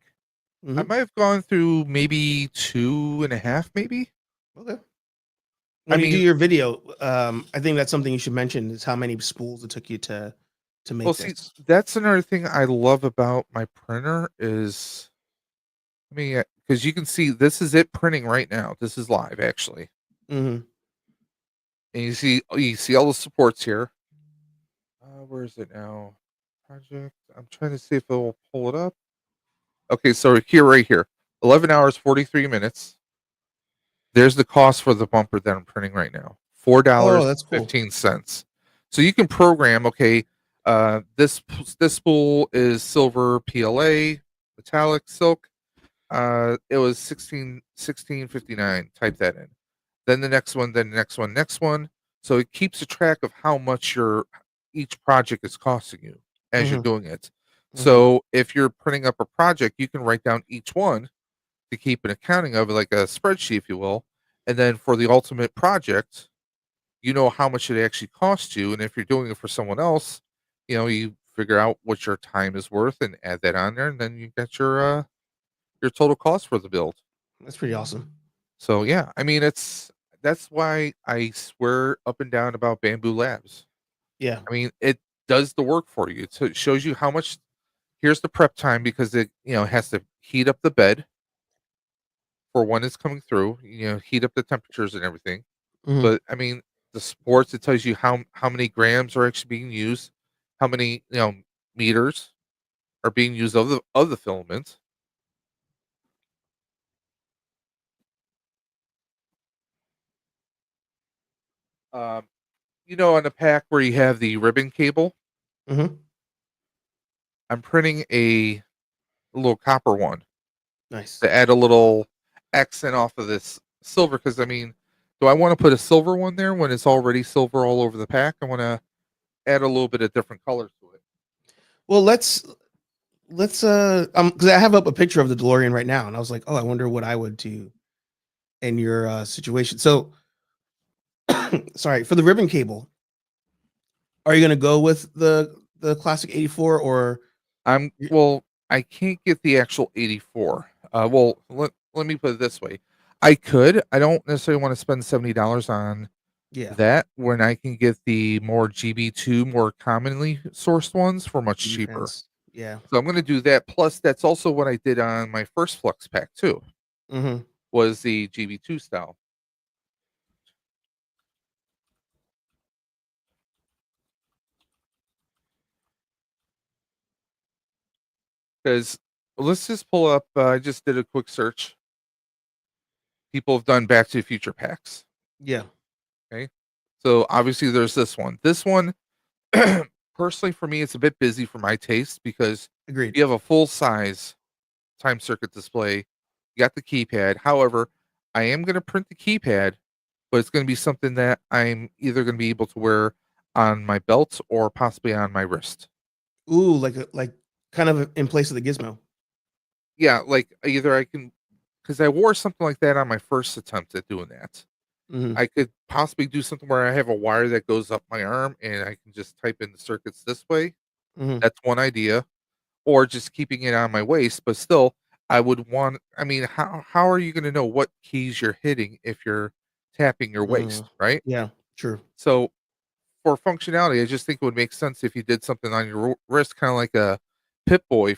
I Mhm. might have gone through maybe 2.5, maybe. Okay. I When you do mean, your video, I think that's something you should mention is how many spools it took you to well, make see, this. that's another thing I love about my printer is, I mean, because you can see this is it printing right now. This is live actually, Mhm. and you see all the supports here. Where is it now? Project. I'm trying to see if it will pull it up. Okay, so here, right here, 11 hours 43 minutes. There's the cost for the bumper that I'm printing right now. four Oh, dollars that's cool. 15 So you can program. Okay, this spool is silver PLA metallic silk. It was 1659. Type that in. Then the next one. Then the next one. Next one. So it keeps a track of how much your each project is costing you as you're Mhm. doing it. Mhm. So if you're printing up a project, you can write down each one to keep an accounting of it, like a spreadsheet, if you will. And then for the ultimate project, you know how much it actually costs you. And if you're doing it for someone else, you figure out what your time is worth and add that on there, and then you get your total cost for the build. That's pretty awesome. So yeah, I mean that's why I swear up and down about Bamboo Labs. Yeah. I mean, it does the work for you. It shows you how much. Here's the prep time because it has to heat up the bed for when it's coming through. Heat up the temperatures and everything. Mhm. But I mean, the sports, it tells you how many grams are actually being used, how many meters are being used of the filament. Um, on the pack where you have the ribbon cable, Mhm. I'm printing a little copper one Nice. to add a little accent off of this silver. Because I mean, do I want to put a silver one there when it's already silver all over the pack? I want to add a little bit of different colors to it. Well, let's because I have up a picture of the DeLorean right now, and I was like, oh, I wonder what I would do in your situation. So, sorry for the ribbon cable. Are you gonna go with the classic 84 or? Well, I can't get the actual 84. Well, let me put it this way. I could. I don't necessarily want to spend $70 on Yeah, that when I can get the more GB2, more commonly sourced ones for much GB cheaper. fans. Yeah. So I'm going to do that. Plus, that's also what I did on my first Flux pack too, Mhm. was the GB2 style. Because let's just pull up. I just did a quick search. People have done Back to the Future packs. Yeah. Okay, so obviously there's this one. This one, personally for me, it's a bit busy for my taste because Agreed. you have a full size time circuit display. You got the keypad. However, I am going to print the keypad, but it's going to be something that I'm either going to be able to wear on my belt or possibly on my wrist. Ooh, like kind of in place of the gizmo. Yeah, like either I can, because I wore something like that on my first attempt at doing that. Mhm. I could possibly do something where I have a wire that goes up my arm and I can just type in the circuits this way. Mhm. That's one idea. Or just keeping it on my waist, but still, I would want. I mean, how are you going to know what keys you're hitting if you're tapping your waist, Mm. right? Yeah. True. So for functionality, I just think it would make sense if you did something on your wrist, kind of like a Pip Boy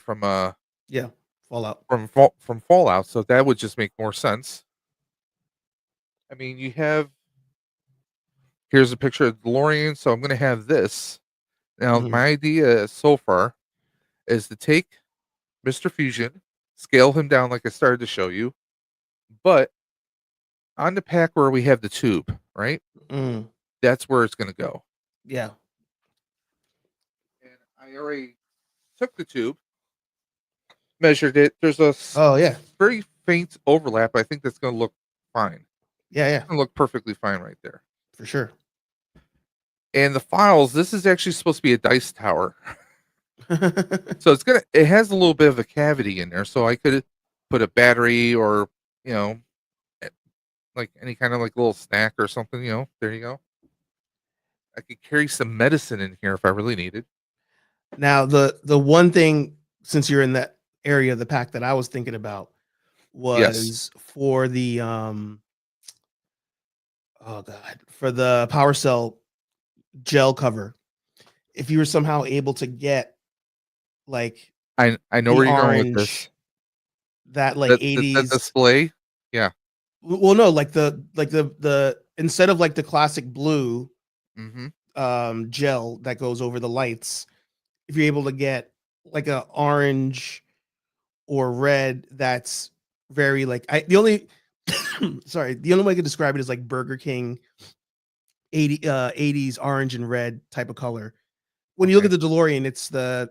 Yeah. Fallout. from Fallout. So that would just make more sense. I mean, here's a picture of DeLorean, so I'm going to have this. Now, Mhm. my idea so far is to take Mr. Fusion, scale him down like I started to show you, but on the pack where we have the tube, right? Mm, That's where it's going to go. yeah. And I already took the tube, measured it. There's a Oh yeah. very faint overlap. I think that's going to look fine. Yeah, It's going to look perfectly fine right there. for sure. And the files, this is actually supposed to be a dice tower. So it has a little bit of a cavity in there. So I could put a battery or, like any kind of like little snack or something, there you go. I could carry some medicine in here if I really needed. Now, the one thing, since you're in that area of the pack, that I was thinking about was for the oh god, for the power cell gel cover. If you were somehow able to get like I know the where you're going with this. orange, that like The 80s, display. Yeah. well, no, like the instead of like the classic blue Mm-hmm. gel that goes over the lights, if you're able to get like a orange or red that's very like the only sorry, the only way I could describe it is like Burger King 80s orange and red type of color. When you look Okay. at the DeLorean, it's the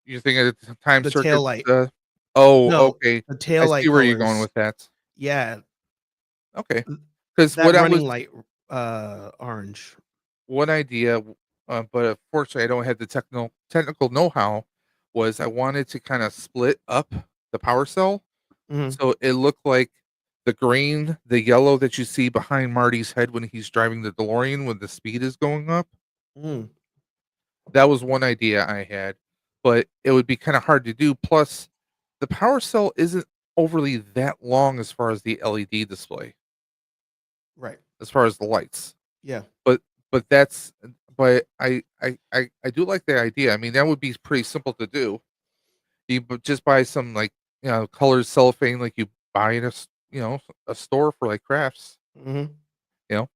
You're thinking of the time the circuit. tail light. Oh, No, okay. the I tail light see where you're going colors. with that. Yeah, Okay. Because that running light orange. one idea, but unfortunately I don't have the technical know-how, was I wanted to kind of split up the power cell Mhm. so it looked like the green, the yellow that you see behind Marty's head when he's driving the DeLorean when the speed is going up. Mm, That was one idea I had, but it would be kind of hard to do. Plus, the power cell isn't overly that long as far as the LED display, right. as far as the lights. Yeah. But that's but I do like the idea. I mean, that would be pretty simple to do. Just buy some like colored cellophane like you buy in a store for like crafts. Hmm. You know,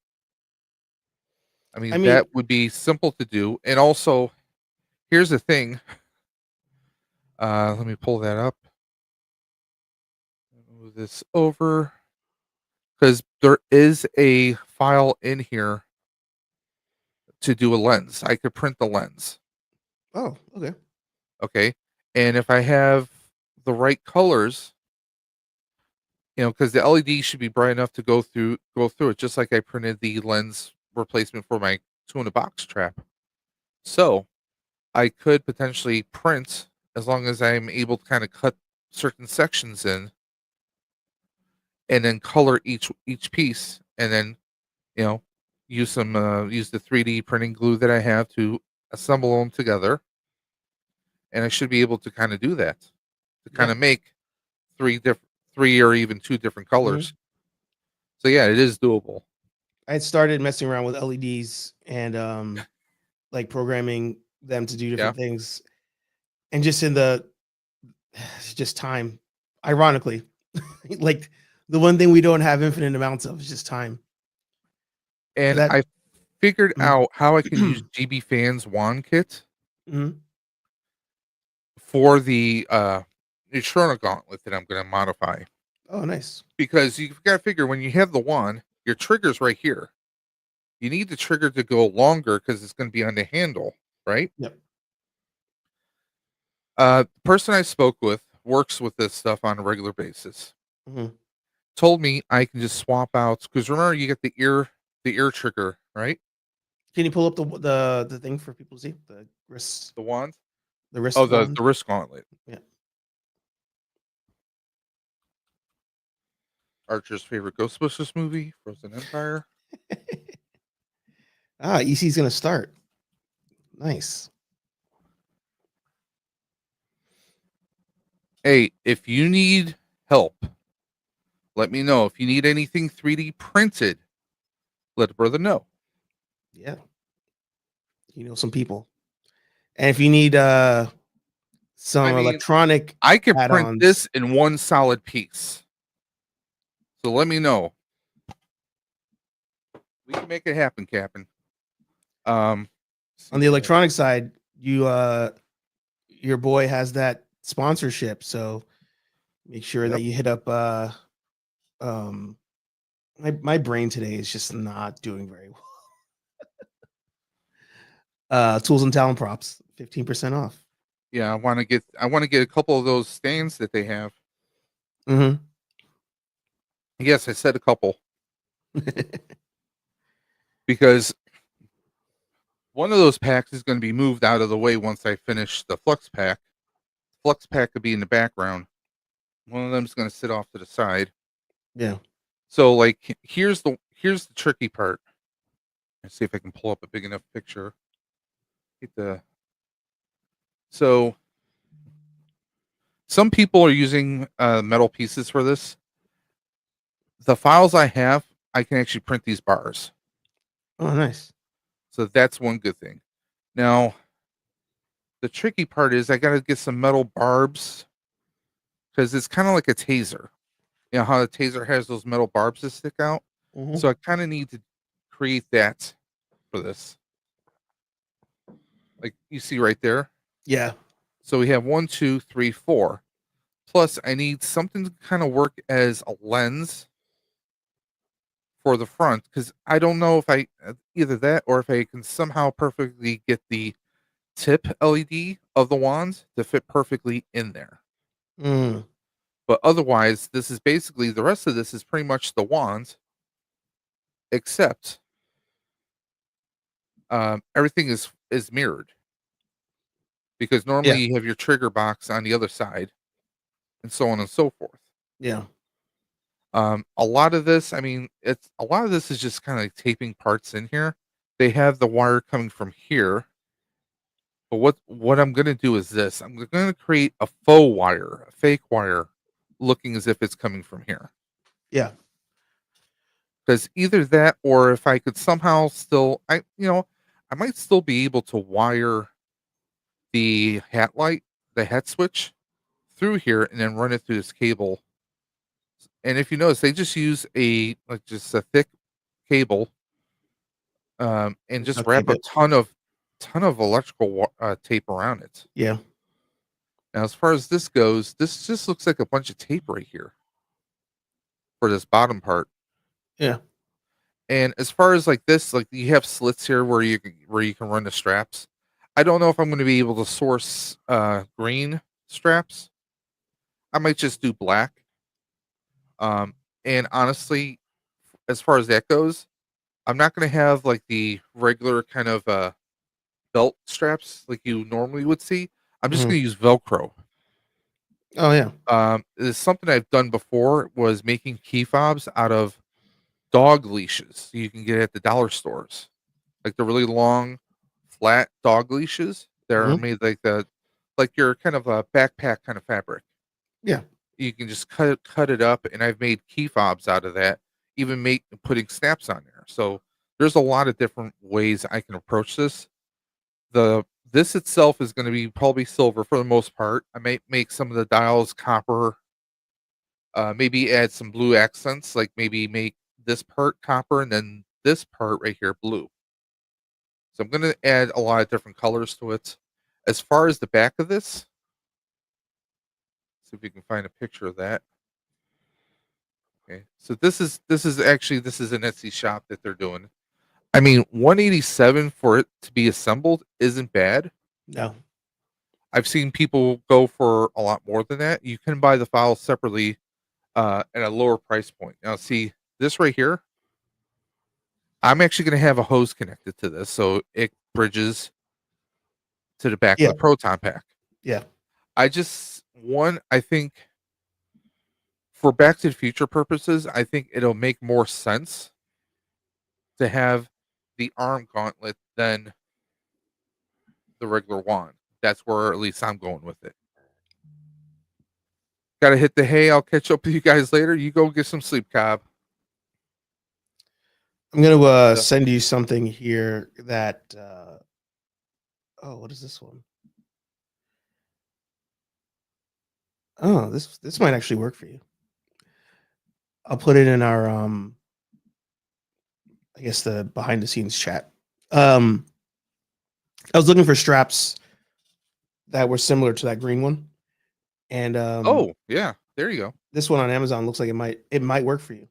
I I mean mean, that would be simple to do. And also, here's the thing. Let me pull that up. Move this over because there is a file in here to do a lens. I could print the lens. oh, okay. Okay. And if I have the right colors, because the LED should be bright enough to go through it, just like I printed the lens replacement for my two in a box trap. So I could potentially print as long as I'm able to kind of cut certain sections in and then color each piece and then you know use the 3D printing glue that I have to assemble them together, and I should be able to kind of do that to kind Yeah. of make three or even two different Mhm. colors. So yeah, it is doable. I had started messing around with LEDs and like programming them to do Yeah. different things, and just in the it's just time. Ironically, like the one thing we don't have infinite amounts of is just time. And That I figured Mhm. out how I can use GB Fans wand kit Mhm. for the Neutrona gauntlet that I'm going to modify, Oh, nice. because you've got to figure when you have the wand, your trigger's right here. You need the trigger to go longer because it's going to be on the handle, right? Yep. The person I spoke with works with this stuff on a regular basis. Mhm. Told me I can just swap out because remember you get the ear trigger, right? Can you pull up the thing for people to see the wrist The wand. the wrist Oh, wand? the wrist gauntlet. Yeah. Archer's favorite Ghostbusters movie, Frozen Empire. EC's gonna start. Nice. Hey, if you need help, let me know. If you need anything 3D printed, let a brother know. Yeah. You know some people. And if you need some I mean, electronic I could print add-ons, this in one solid piece. So let me know. We can make it happen, Captain. on the electronic side, you your boy has that sponsorship, so make sure that you hit up my brain today is just not doing very well. Tools and talent props, 15% off. Yeah, I want to get a couple of those stands that they have. Mm-hmm. Yes, I said a couple because one of those packs is going to be moved out of the way once I finish the flux pack. Flux pack could be in the background. One of them's going to sit off to the side. Yeah. So like here's the tricky part. Let's see if I can pull up a big enough picture. So some people are using metal pieces for this. The files I have, I can actually print these bars. Oh, nice. So that's one good thing. Now, the tricky part is I got to get some metal barbs because it's kind of like a taser. You know how the taser has those metal barbs that stick out? Mhm. So I kind of need to create that for this. Like you see right there. Yeah. So we have 1, 2, 3, 4. Plus, I need something to kind of work as a lens for the front because I don't know if I either that or if I can somehow perfectly get the tip LED of the wands to fit perfectly in there. Mm. But otherwise, this is basically the rest of this is pretty much the wands, except everything is mirrored because normally Yeah. you have your trigger box on the other side, and so on and so forth. Yeah. A lot of this, I mean, it's a lot of this is just kind of like taping parts in here. They have the wire coming from here, but what I'm gonna do is this: I'm gonna create a faux wire, a fake wire, looking as if it's coming from here. Yeah. Because either that, or if I could somehow still, I might still be able to wire the hat light, the hat switch, through here, and then run it through this cable. And if you notice, they just use just a thick cable, and just Duct wrap tape a it. ton of electrical tape around it. Yeah. Now, as far as this goes, this just looks like a bunch of tape right here for this bottom part. Yeah. And as far as like this, like you have slits here where you can run the straps. I don't know if I'm going to be able to source green straps. I might just do black. And honestly, as far as that goes, I'm not going to have like the regular kind of belt straps like you normally would see. I'm just Mhm. going to use Velcro. Oh yeah. It's something I've done before was making key fobs out of dog leashes you can get at the dollar stores, like the really long, flat dog leashes. They're Mhm. made like your kind of a backpack kind of fabric. Yeah. You can just cut it up, and I've made key fobs out of that. Even make putting snaps on there. So there's a lot of different ways I can approach this. This itself is going to be probably silver for the most part. I might make some of the dials copper. Maybe add some blue accents, like maybe make this part copper and then this part right here blue. So I'm going to add a lot of different colors to it. As far as the back of this, see if we can find a picture of that. Okay, so this is an Etsy shop that they're doing. I mean, 187 for it to be assembled isn't bad. No. I've seen people go for a lot more than that. You can buy the files separately at a lower price point. Now, see this right here. I'm actually going to have a hose connected to this, so it bridges to the back of Yeah. the proton pack. Yeah. I think for Back to the Future purposes, I think it'll make more sense to have the arm gauntlet than the regular wand. That's where at least I'm going with it. Got to hit the hay. I'll catch up with you guys later. You go get some sleep, Cobb. I'm gonna Yeah. send you something here that oh, what is this one? Oh, this might actually work for you. I'll put it in our I guess the behind the scenes chat. I was looking for straps that were similar to that green one, and Oh, yeah. There you go. this one on Amazon looks like it might work for you.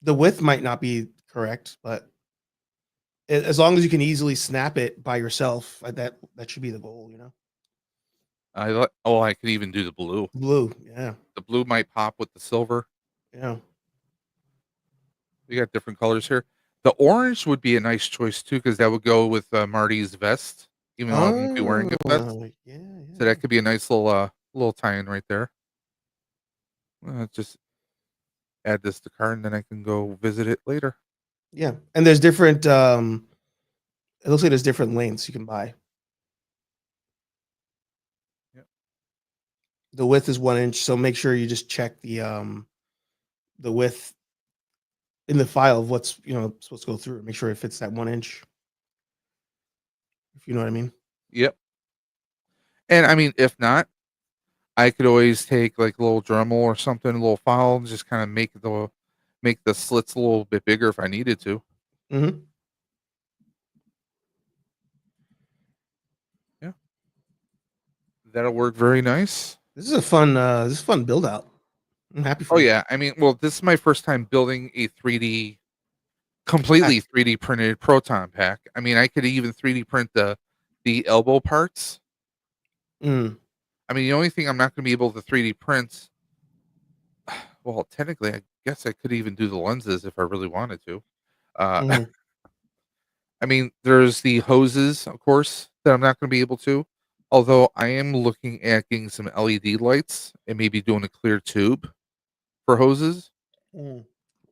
The width might not be correct, but as long as you can easily snap it by yourself, that should be the goal, you know. I could even do the blue. Blue, yeah, The blue might pop with the silver. yeah. We got different colors here. The orange would be a nice choice too, because that would go with Marty's vest, even though I won't be wearing a vest. Yeah, So that could be a nice little tie-in right there. Just add this to cart, and then I can go visit it later. yeah. And there's different. It looks like there's different lengths you can buy. Yep. The width is 1 inch, so make sure you just check the width in the file of what's supposed to go through. Make sure it fits that 1 inch. If you know what I mean. Yep. And I mean, if not, I could always take like a little Dremel or something, a little file, and just kind of make the slits a little bit bigger if I needed to. Mm-hmm. Yeah, that'll work very nice. This is a fun build out. I'm happy for Oh you. yeah, I mean, well, this is my first time building a completely 3D printed proton pack. I mean, I could even 3D print the elbow parts. Mm. I mean, the only thing I'm not going to be able to 3D print, well, technically, I guess I could even do the lenses if I really wanted to. Mhm. I mean, there's the hoses, of course, that I'm not going to be able to. Although I am looking at getting some LED lights and maybe doing a clear tube for hoses. Mm.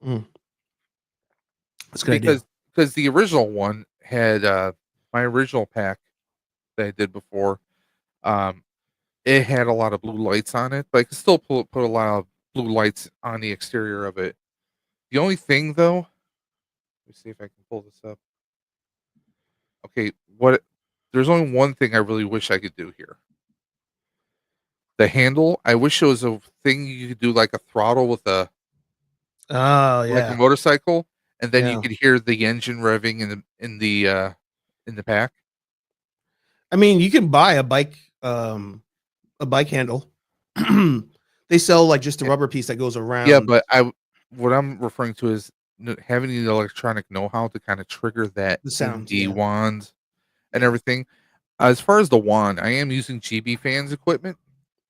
Mm. That's a good idea. Because the original one had my original pack that I did before. Um, it had a lot of blue lights on it, but I could still put a lot of blue lights on the exterior of it. The only thing, though, let me see if I can pull this up. Okay, there's only one thing I really wish I could do here. The handle, I wish it was a thing you could do like a throttle with Oh like a yeah, motorcycle, and then you yeah. could hear the engine revving in the pack. I mean, you can buy a bike handle. They sell like just a Eh, rubber piece that goes Yeah, around but what I'm referring to is having the electronic know-how to kind of trigger that the in sound. the Yeah, wand and yeah. everything. As far as the wand, I am using GB fans equipment.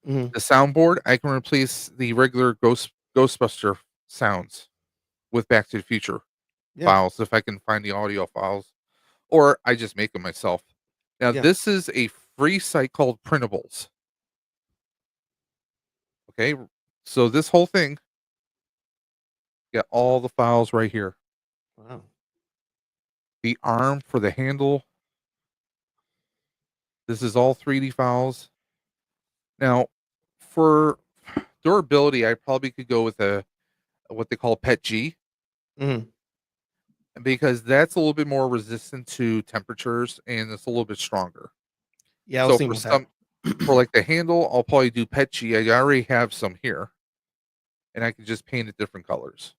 Mhm. The soundboard, I can replace the regular Ghostbuster sounds with Back to the Future Yeah, files if I can find the audio files, or I just make them myself. Now, yeah. this is a free site called Printables. Okay, so this whole thing, got all the files right here. Wow. The arm for the handle. This is all 3D files. Now, for durability, I probably could go with a what they call PET G Mhm. because that's a little bit more resistant to temperatures and it's a little bit stronger. Yeah, I was So thinking about for that. like the handle, I'll probably do PET G. I already have some here, and I can just paint it different colors.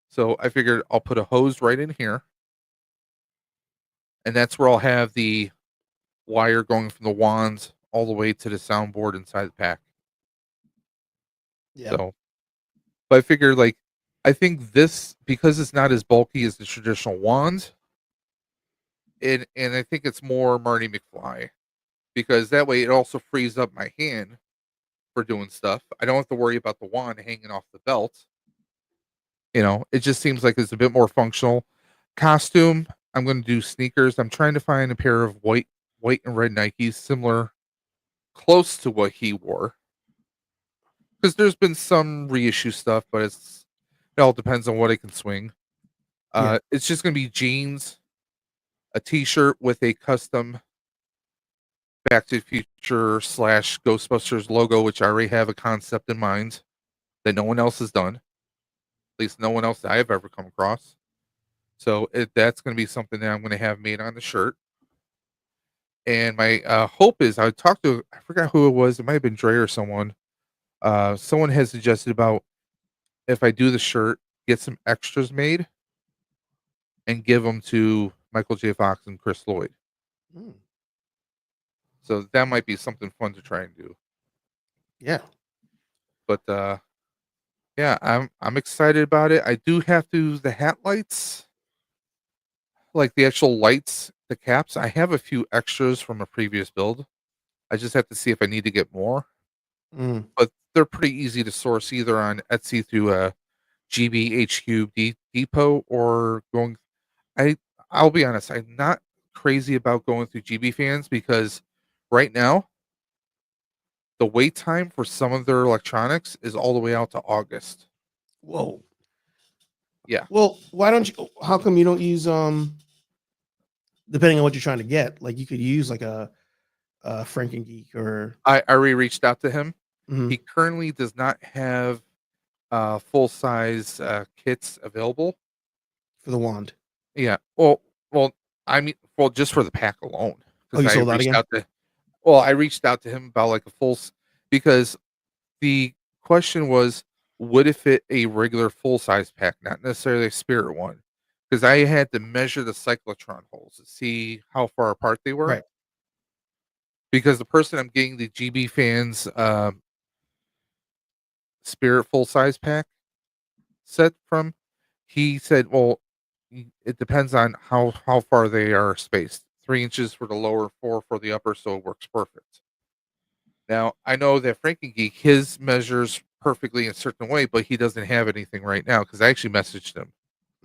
So I figured I'll put a hose right in here, and that's where I'll have the wire going from the wands all the way to the soundboard inside the pack. Yeah, So, but I figured like I think this because it's not as bulky as the traditional wands, and I think it's more Marty McFly because that way it also frees up my hand for doing stuff. I don't have to worry about the wand hanging off the belt. It just seems like it's a bit more functional. Costume, I'm going to do sneakers. I'm trying to find a pair of white and red Nikes similar, close to what he wore. Because there's been some reissue stuff, but it all depends on what I can swing. yeah, It's just going to be jeans, a T-shirt with a custom Back to the Future slash Ghostbusters logo, which I already have a concept in mind that no one else has done. At least no one else that I've ever come across. So that's going to be something that I'm going to have made on the shirt. And my hope is I talked to I forgot who it was. It might have been Dre or someone. Someone has suggested about if I do the shirt, get some extras made and give them to Michael J. Fox and Chris Lloyd. Mm. So that might be something fun to try and do. Yeah. But yeah, I'm excited about it. I do have to the hat lights, like the actual lights, the caps. I have a few extras from a previous build. I just have to see if I need to get more. Mm. But they're pretty easy to source either on Etsy through a GBHQ depot or going. I I'll be honest, I'm not crazy about going through GB fans because right now the wait time for some of their electronics is all the way out to August. Whoa. Yeah, Well, why don't you? How come you don't use depending on what you're trying to get? Like you could use like a Franken Geek or I already reached out to him. Mhm. He currently does not have full size kits available. for the wand. Yeah. Well, I mean, well, just for the pack alone, Oh, because you I sold out reached again? out to. Well, I reached out to him about like a because the question was, would it fit a regular full size pack, not necessarily a spirit one? Because I had to measure the cyclotron holes to see how far apart they were. Right. Because the person I'm getting the GB fans spirit full size pack set from, he said, well, it depends on how far they are spaced. 3 inches for the lower, 4 for the upper, so it works perfect. Now I know that Frankengeek his measures perfectly in a certain way, but he doesn't have anything right now because I actually messaged him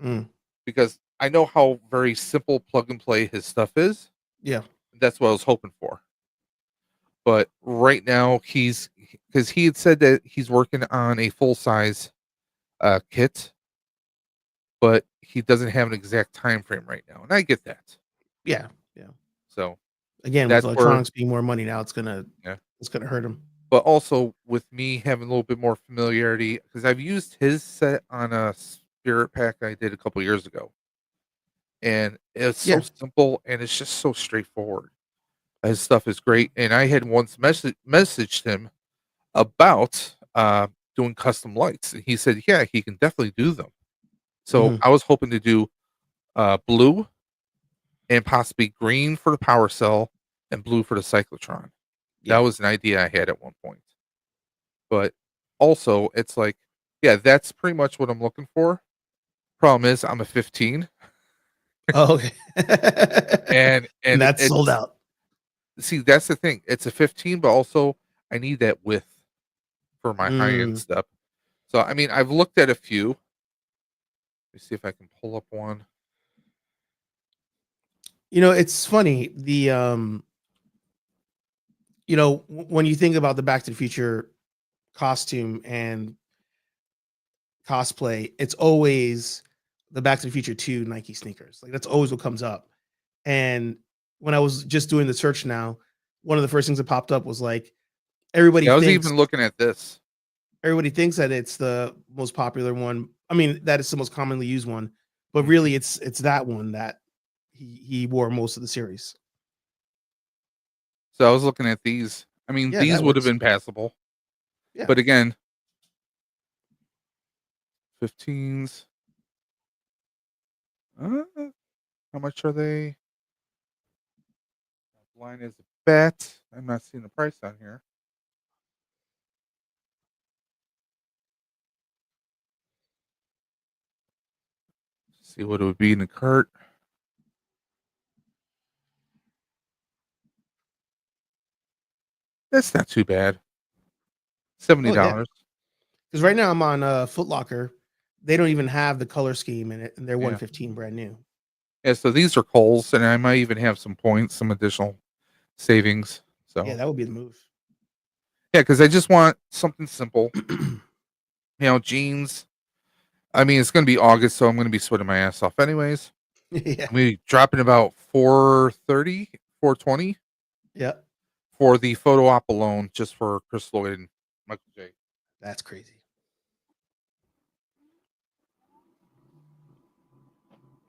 Mm. because I know how very simple plug and play his stuff is. Yeah. That's what I was hoping for. But right now he's because he had said that he's working on a full size kit, but he doesn't have an exact time frame right now, and I get that. Yeah. Yeah. So Again, with that's where, electronics being more money now, yeah. it's gonna hurt them. But also with me having a little bit more familiarity, because I've used his set on a spirit pack I did a couple years ago, and it's so Yeah. simple and it's just so straightforward. His stuff is great, and I had once messaged him about doing custom lights, and he said, "Yeah, he can definitely do them." So Mhm. I was hoping to do blue and possibly green for the power cell and blue for the cyclotron. That Yeah. was an idea I had at one point. But also, it's like, yeah, that's pretty much what I'm looking for. Problem is, I'm a 15, Oh, okay. And and that's sold it's out. see, that's the thing. It's a 15, but also I need that width for my high end Mm. stuff. So, I mean, I've looked at a few. Let me see if I can pull up one. You know, it's funny. When you think about the Back to the Future costume and cosplay, it's always the Back to the Future 2 Nike sneakers. Like that's always what comes up. And when I was just doing the search now, one of the first things that popped up was like everybody Yeah, I was thinks even looking at this. everybody thinks that it's the most popular one. I mean, that is the most commonly used one, but Mhm. really it's that one that he wore most of the series. So I was looking at these. I mean, Yeah, these that would have works. been passable. Yeah. But again, 15s. Uh, how much are they? Line is a bet. I'm not seeing the price on here. See what it would be in the cart. That's not too bad. Oh yeah. $70. Because right now I'm on Foot Locker. They don't even have the color scheme in it, and they're Yeah. 115 brand new. Yeah, so these are Kohl's, and I might even have some points, some additional savings. Yeah, So that would be the move. yeah, because I just want something simple. Jeans. I mean, it's gonna be August, so I'm gonna be sweating my ass off anyways. Yeah. I'm gonna be dropping about 430, 420 Yeah. for the photo op alone, just for Chris Lloyd and Michael J. That's crazy.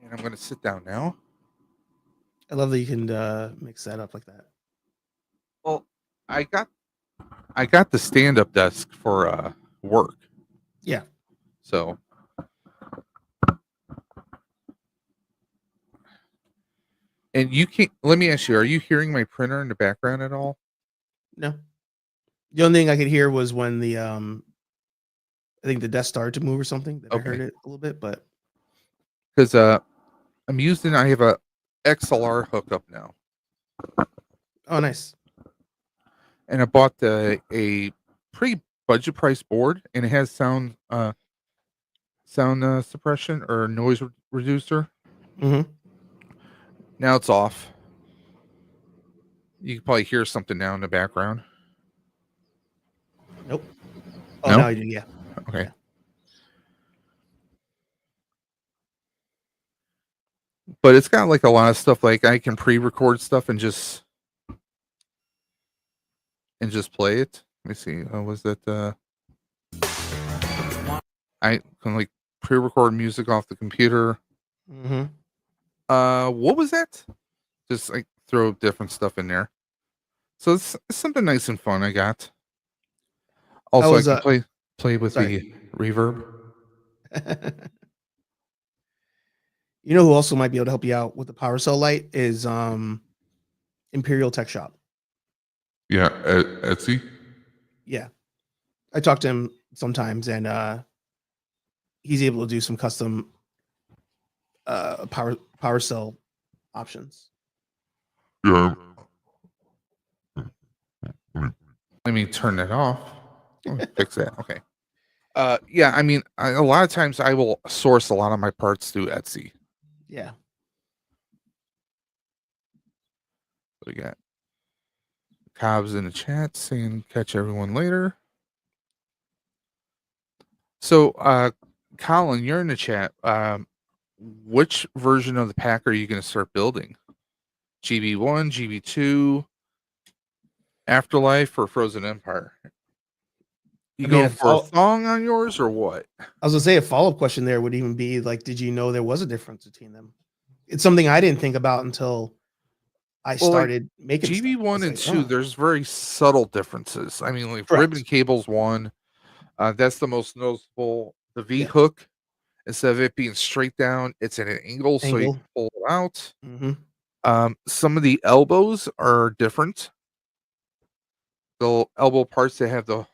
And I'm gonna sit down now. I love that you can mix that up like that. Well, I got the stand up desk for work. Yeah. So And you can't. Let me ask you: are you hearing my printer in the background at all? No. The only thing I could hear was when the I think the desk started to move or something. That I heard Okay. it a little bit, but Because I'm using. I have a XLR hookup now, oh, nice. and I bought a pretty budget price board, and it has sound suppression or noise reducer. Mm-hmm. Now it's off. You can probably hear something now in the background. Nope. Oh, No? now I do. Yeah. Okay. Yeah. But it's got like a lot of stuff. Like I can pre-record stuff and just play it. Let me see. Was that I can like pre-record music off the computer. Mm-hmm. What was that? Just like throw different stuff in there. So it's something nice and fun I got. I Also, I was can play with sorry. the reverb. You know who also might be able to help you out with the power cell light is Imperial Tech Shop. Yeah, Etsy. Yeah. I talk to him sometimes, and he's able to do some custom power cell options. Yeah. Let me turn that off. Let me fix that. Okay. Yeah, I mean, a lot of times I will source a lot of my parts through Etsy. Yeah. We got Cobbs in the chat saying catch everyone later. So, Colin, you're in the chat. Which version of the pack are you going to start building? GB1, GB2, Afterlife, or Frozen Empire? You I mean, going for a thong on yours or what? I was gonna say a follow-up question there would even be like, did you know there was a difference between them? It's something I didn't think about until I Well, like, started making stuff. I GB1 was and like, 2, oh, there's very subtle differences. I mean, like ribbon correct. cables 1, that's the most noticeable. The V Yeah. hook, instead of it being straight down, it's at an angle, so you Angle. can pull it out. Mm-hmm. Some of the elbows are different. The elbow parts that have the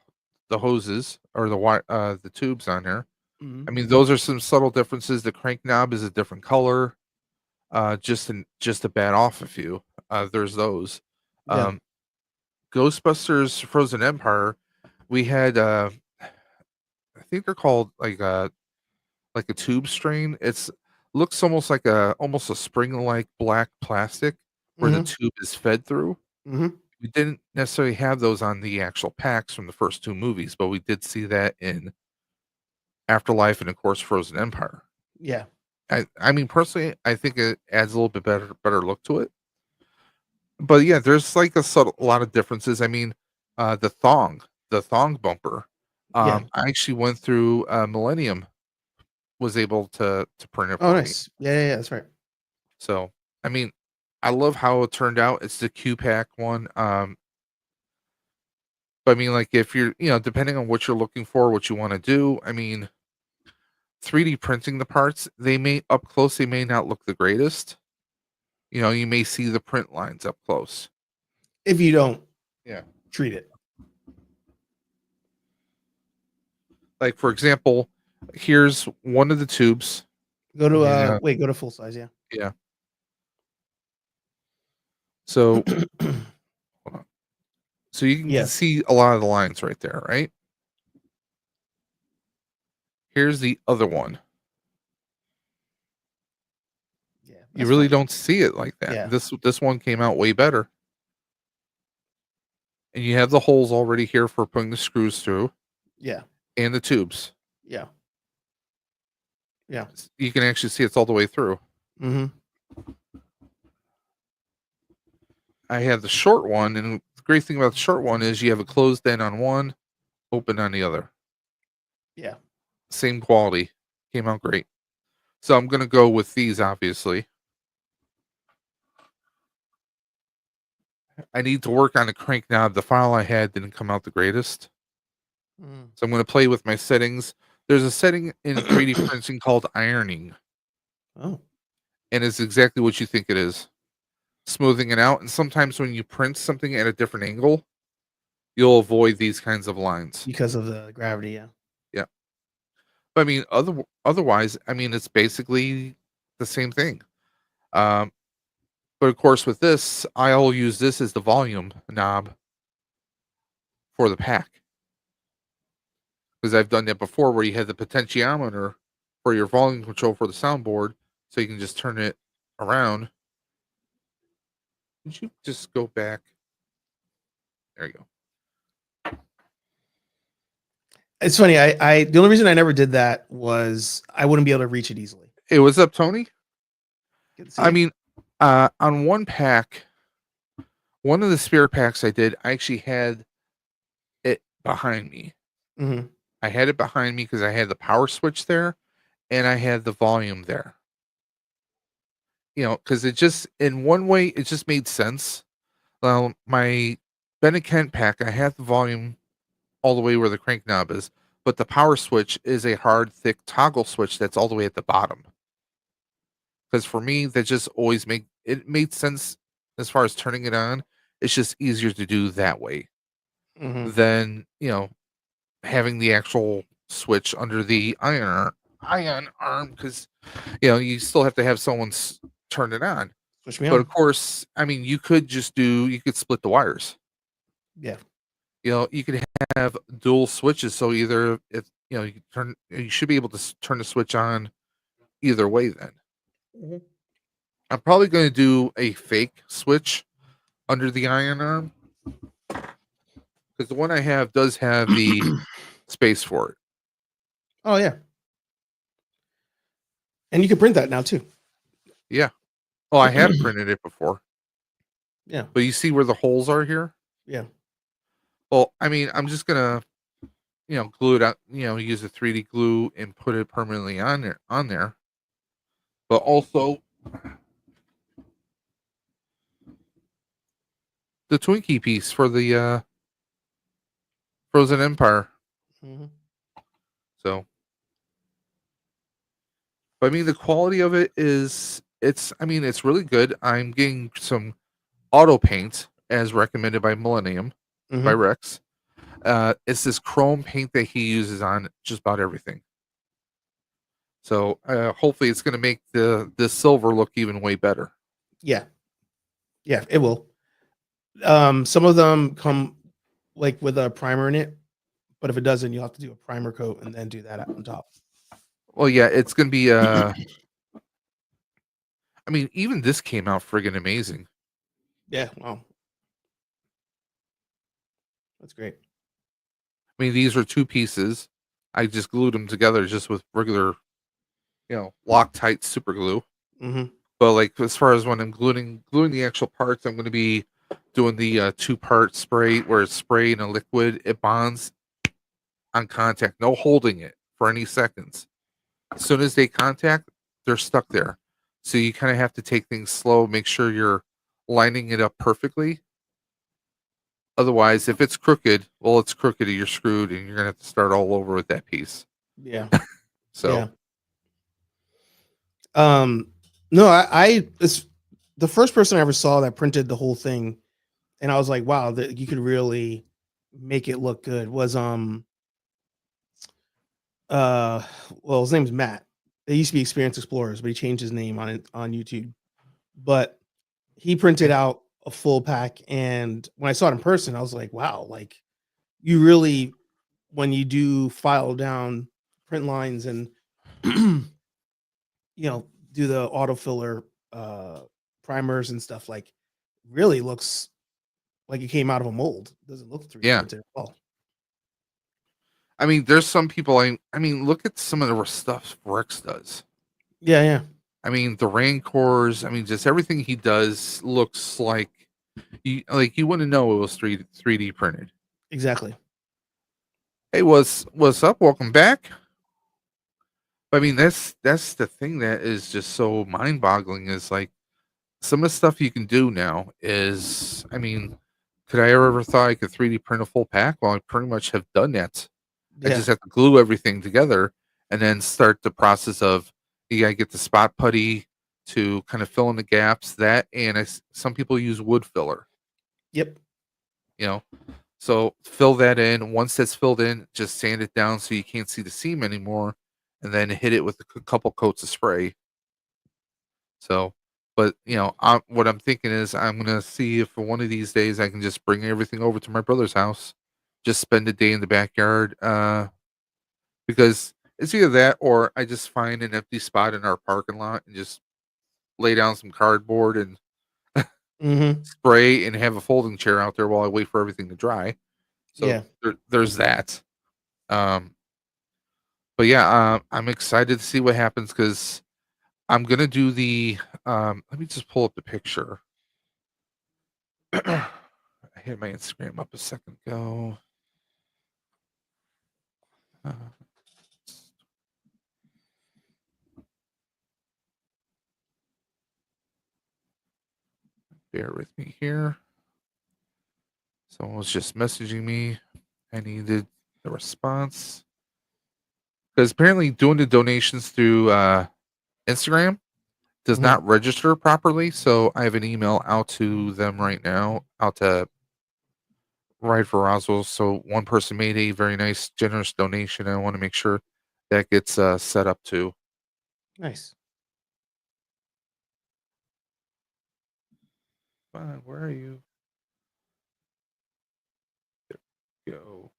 hoses or the tubes on there. Mm-hmm. I mean, those are some subtle differences. The crank knob is a different color. Just to bat off a few. There's those. Yeah. Ghostbusters Frozen Empire, we had I think they're called like a tube strain. It's looks almost like almost a spring-like black plastic where the Mm-hmm. tube is fed through. Mm-hmm. We didn't necessarily have those on the actual packs from the first two movies, but we did see that in Afterlife and of course Frozen Empire. Yeah. I mean personally, I think it adds a little bit better look to it. But yeah, there's like a lot of differences. I mean, the thong bumper. Yeah. I actually went through Millennium, was able to print it Oh, for me. nice. Yeah. That's right. So I mean, I love how it turned out. It's the Q pack one. But I mean, like if you're, depending on what you're looking for, what you want to do, I mean, 3D printing the parts, they may up close, they may not look the greatest. You may see the print lines up close. If you don't Yeah. treat it. Like for example, here's one of the tubes. Go to Yeah. go to full size, yeah. Yeah. So hold on. So you can Yes. see a lot of the lines right there, right? Here's the other one. Yeah. You that's really fine. don't see it like that. Yeah. This one came out way better. And you have the holes already here for putting the screws through Yeah. and the tubes. Yeah. Yeah. You can actually see it's all the way through. Mm-hmm. I have the short one, and the great thing about the short one is you have a closed end on one, open on the other. Yeah. Same quality. Came out great. So I'm going to go with these, obviously. I need to work on the crank knob. The file I had didn't come out the greatest. Mm. So I'm going to play with my settings. There's a setting in 3D printing called ironing. Oh. And it's exactly what you think it is. smoothing it out. And sometimes when you print something at a different angle, you'll avoid these kinds of lines. because of the gravity. Yeah. Yeah. But I mean, otherwise, I mean, it's basically the same thing. But of course, with this, I'll use this as the volume knob for the pack. Because I've done that before where you had the potentiometer for your volume control for the soundboard. So you can just turn it around. Would you just go back? There you go. It's funny. I the only reason I never did that was I wouldn't be able to reach it easily. Hey, what's up, Tony? Good to see I you. mean, on one pack, one of the spirit packs I did, I actually had it behind me. Mhm. I had it behind me because I had the power switch there and I had the volume there. You know, because it just, in one way, it just made sense. Well, my Ben & Kent pack, I have the volume all the way where the crank knob is, but the power switch is a hard, thick toggle switch that's all the way at the bottom. Because for me, that just always made sense as far as turning it on. It's just easier to do that way Mhm. than, you know, having the actual switch under the ion arm, because you know you still have to have someone turn it on. Switch me But on. of course, I mean, you could split the wires. Yeah. You know, you could have dual switches. So either if you know you should be able to turn the switch on either way. Then Mhm. I'm probably going to do a fake switch under the iron arm because the one I have does have the space for it. Oh yeah. And you can print that now too. Yeah. Oh, I have printed it before. Yeah. But you see where the holes are here? Yeah. Well, I mean, I'm just gonna, you know, glue it out, you know, use a 3D glue and put it permanently on there. But also the Twinkie piece for the Frozen Empire. Mhm. So, but I mean, the quality of it is, I mean, it's really good. I'm getting some auto paint as recommended by Millennium by Mhm. Rex. It's this chrome paint that he uses on just about everything. So hopefully it's going to make the silver look even way better. Yeah. Yeah, it will. Some of them come like with a primer in it, but if it doesn't, you'll have to do a primer coat and then do that on top. Well, yeah, it's going to be. I mean, even this came out friggin' amazing. Yeah. Wow. That's great. I mean, these are two pieces. I just glued them together just with regular, you know, Loctite super glue. Mhm. But like as far as when I'm gluing the actual parts, I'm going to be doing the 2-part spray where it's spray in a liquid. It bonds on contact, no holding it for any seconds. As soon as they contact, they're stuck there. So you kind of have to take things slow, make sure you're lining it up perfectly. Otherwise, if it's crooked, well, it's crooked, you're screwed, and you're gonna have to start all over with that piece. Yeah. So Yeah. No, I it's the first person I ever saw that printed the whole thing, and I was like, wow, that you could really make it look good. Was well, his name's Matt. They used to be Experience Explorers, but he changed his name on it on YouTube. But he printed out a full pack, and when I saw it in person, I was like, wow, like you really, when you do file down print lines and you know, do the auto filler primers and stuff, like really looks like it came out of a mold. Doesn't look 3D yeah, printed at all. I mean, there's some people. I mean, look at some of the stuff Rex does. Yeah, yeah, I mean, the Rancors. I mean, just everything he does looks like you wouldn't know it was 3D printed. exactly. Hey, what's up? Welcome back. I mean, that's the thing that is just so mind-boggling is like some of the stuff you can do now is, I mean, could I ever thought I could 3D print a full pack? Well, I pretty much have done that. I Yeah, just have to glue everything together and then start the process of you gotta get the spot putty to kind of fill in the gaps. That and some people use wood filler. Yep. You know, so fill that in. Once that's filled in, just sand it down so you can't see the seam anymore, and then hit it with a couple coats of spray. So, but what I'm thinking is I'm gonna see if for one of these days I can just bring everything over to my brother's house, just spend a day in the backyard, because it's either that or I just find an empty spot in our parking lot and just lay down some cardboard and Mm-hmm. spray and have a folding chair out there while I wait for everything to dry. So Yeah. there's that. But yeah, I'm excited to see what happens because I'm gonna do the. Let me just pull up the picture. I had my Instagram up a second ago. Bear with me here. Someone was just messaging me. I needed the response because apparently doing the donations through Instagram does Mhm. not register properly. So I have an email out to them right now, out to Ride for Roswell. So one person made a very nice, generous donation. And I want to make sure that gets set up too. Nice. Fine, where are you? There we go.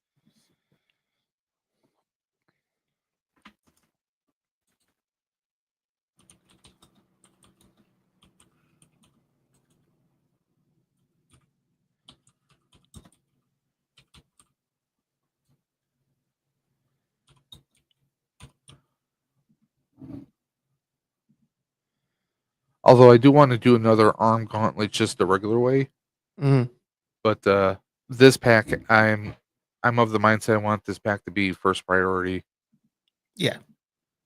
Although I do want to do another arm gauntlet just the regular way. Mm-hmm. But this pack, I'm of the mindset I want this pack to be first priority Yeah. That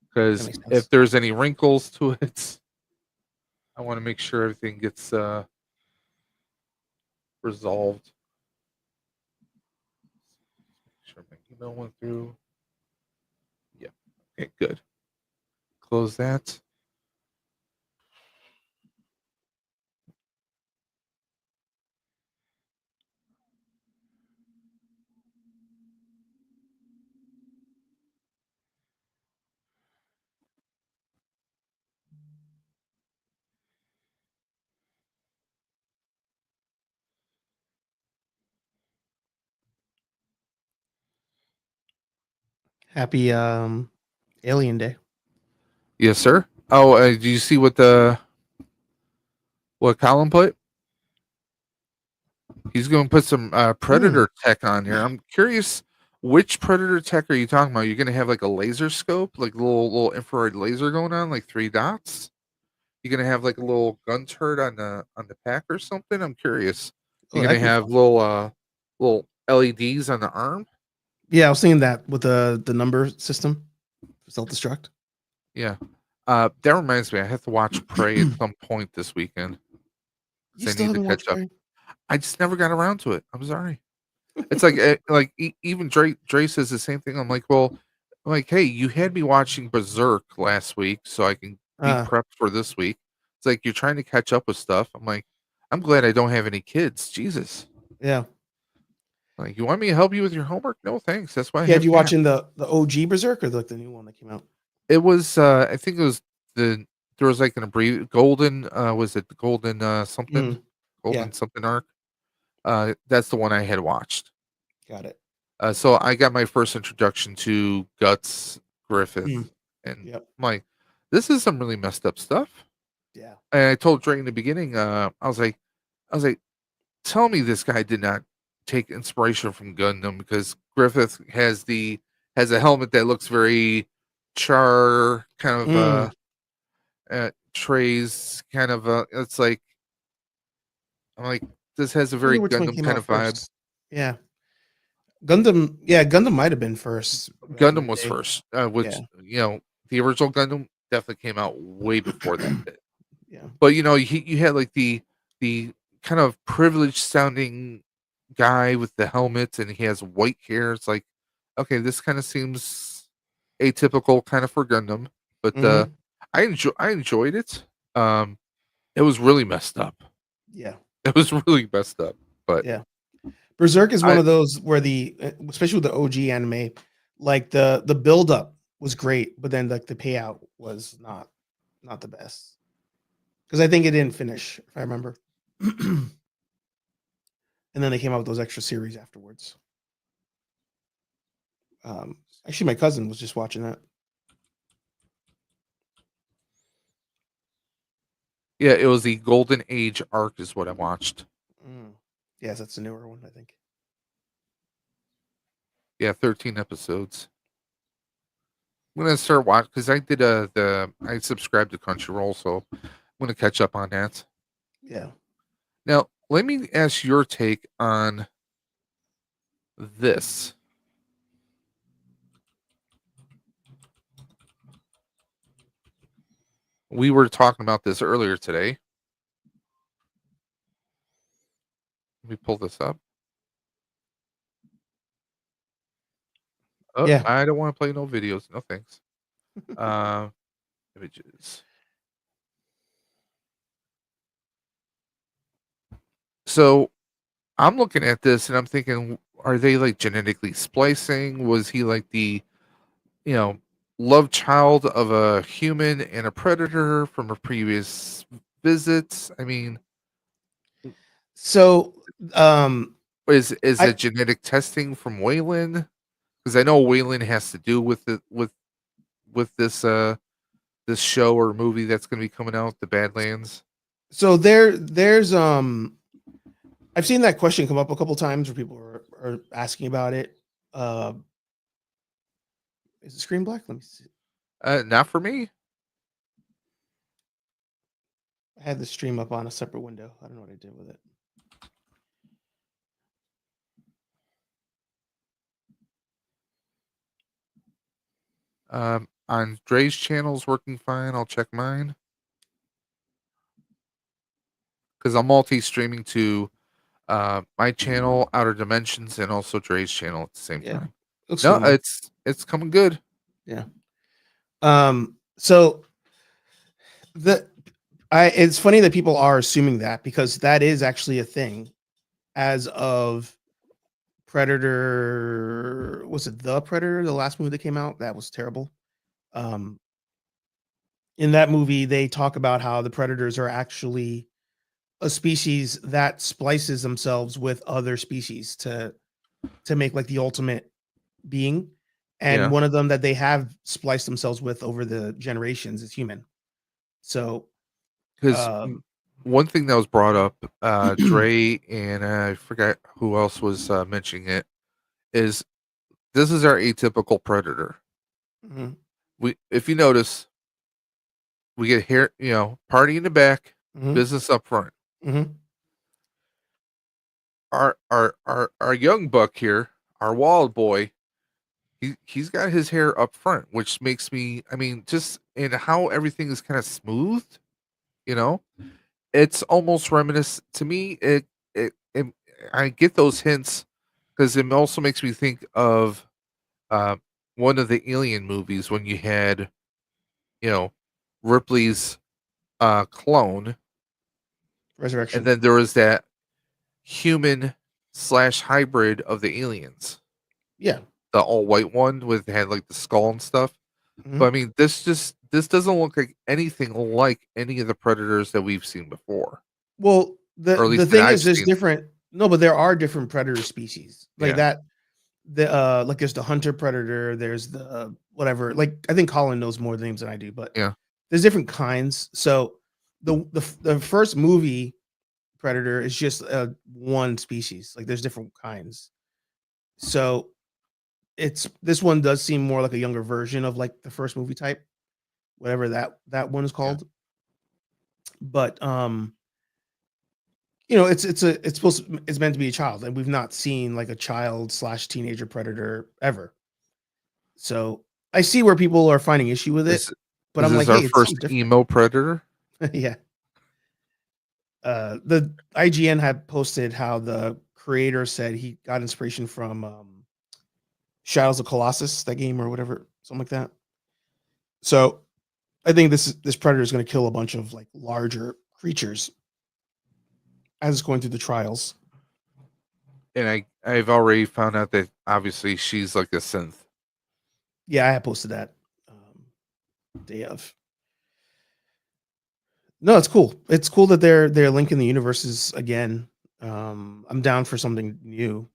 because makes sense. if there's any wrinkles to it, I want to make sure everything gets resolved. Make sure my email went through. Yeah. Okay, good. Close that. Happy Alien Day. Yes, sir. Oh, do you see what Colin put? He's going to put some Predator tech on here. I'm curious, which Predator tech are you talking about? You're going to have like a laser scope, like little infrared laser going on, like 3 dots. You're going to have like a little gun turret on the pack or something. I'm curious. Oh, You're going that'd to be have fun. little LEDs on the arm. Yeah, I was thinking that with the number system, self destruct. Yeah. That reminds me, I have to watch Prey at some point this weekend. You 'Cause I still need to haven't watched catch up. Prey? I just never got around to it. I'm sorry. It's like even Dre says the same thing. I'm like, well, I'm like, hey, you had me watching Berserk last week, so I can be Uh, prepped for this week. It's like you're trying to catch up with stuff. I'm like, I'm glad I don't have any kids. Jesus, yeah. like you want me to help you with your homework? No, thanks. That's why I Yeah, have you cats. watching the OG Berserk or the new one that came out? It was I think it was there was like an abbreviated golden was it the golden something Mm, yeah, golden something arc? That's the one I had watched. got it. So I got my first introduction to Guts Mm, Griffith, and yep. I'm like, this is some really messed up stuff. Yeah. And I told Dre in the beginning, I was like, tell me this guy did not take inspiration from Gundam because Griffith has a helmet that looks very char kind of Mm, trays kind of it's like I'm like this has a I wonder very which one Gundam came kind out of vibe. first. Yeah. Gundam. Yeah, Gundam might have been first back in Gundam the was day. first, Yeah. which the original Gundam definitely came out way before that did. Yeah. But you had like the kind of privileged sounding guy with the helmet, and he has white hair. It's like, okay, this kind of seems atypical, kind of for Gundam, but Mm-hmm. I enjoyed it. It was really messed up. Yeah. It was really messed up. But Yeah. Berserk is one I of those where especially with the OG anime, like the build up was great, but then like the payout was not the best. Because I think it didn't finish, if I remember. And then they came out with those extra series afterwards. Actually, my cousin was just watching that. yeah, it was the Golden Age arc is what I watched. Yes, that's the newer one, I think. Yeah, 13 episodes. I'm gonna start watching because I did I subscribed to Crunchyroll, so I'm gonna catch up on that. Yeah. Now, let me ask your take on this. We were talking about this earlier today. Let me pull this up. Oh, Yeah. I don't want to play no videos. No thanks. Images. So I'm looking at this and I'm thinking, are they like genetically splicing? Was he like the, you know, love child of a human and a predator from a previous visits? I mean, So is I it genetic testing from Wayland? Because I know Wayland has to do with it with this show or movie that's going to be coming out, The Badlands. so there's I've seen that question come up a couple times where people are asking about it. Uh is the screen black? Let me see. Not for me. I had the stream up on a separate window. I don't know what I did with it. On Dre's channel's working fine. I'll check mine because I'm multi-streaming to my channel, Outer Dimensions, and also Dre's channel at the same Yeah. time. Looks No, good on mine. it's coming good. Yeah. So it's funny that people are assuming that because that is actually a thing as of Predator. Was it The Predator, the last movie that came out? That was terrible. Um, in that movie, they talk about how the predators are actually a species that splices themselves with other species to make like the ultimate being. And Yeah, one of them that they have spliced themselves with over the generations is human. So because um one thing that was brought up, Dre and I forgot who else was mentioning it, is this is our atypical predator. mhm, If you notice, we get here, party in the back, mhm, business up front. mhm. Our young buck here, our wild boy, he's got his hair up front, which makes me, I mean, just in how everything is kind of smoothed, you know, it's almost reminiscent to me. It I get those hints because it also makes me think of uh, one of the Alien movies when you had, you know, Ripley's clone, and Resurrection. then there was that human slash hybrid of the aliens, Yeah. the all white one with had like the skull and stuff. But I Mhm. mean, this doesn't look like anything like any of the predators that we've seen before, Well, or at the least that thing I've is there's seen. different no, but there are different predator species. Like Yeah, that like there's the hunter predator, there's the whatever. Like I think Colin knows more names than I do, but yeah, there's different kinds. So the first movie predator is just one species. Like there's different kinds. So it's this one does seem more like a younger version of like the first movie type, whatever that one is yeah. called. But it's supposed to, it's meant to be a child, and we've not seen like a child slash teenager predator ever. So I see where people are finding issue with it, Is but is I'm this like, our hey, it's first something different. emo predator? Yeah. The IGN had posted how the creator said he got inspiration from Shadows of Colossus, that game or whatever, something like that. So I think this predator is going to kill a bunch of like larger creatures as it's going through the trials. And I've already found out that obviously she's like a synth. Yeah, I have posted that day of. No, it's cool. It's cool that they're linking the universes again. I'm down for something new,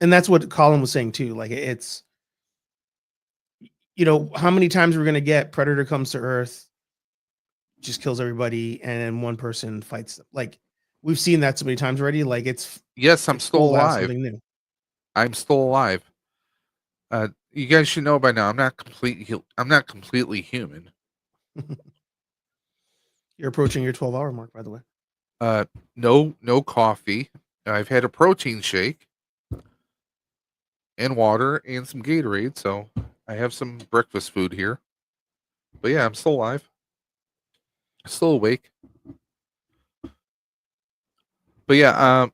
and that's what Colin was saying too. Like it's, how many times we're gonna get Predator comes to Earth, just kills everybody, and then one person fights them. Like we've seen that so many times already. Like Yes, I'm it's still cool to have alive. something new. I'm still alive. You guys should know by now. I'm not completely human. You're approaching your 12-hour mark, by the way. No coffee. I've had a protein shake and water and some Gatorade, so I have some breakfast food here. But yeah, I'm still alive. Still awake. But yeah,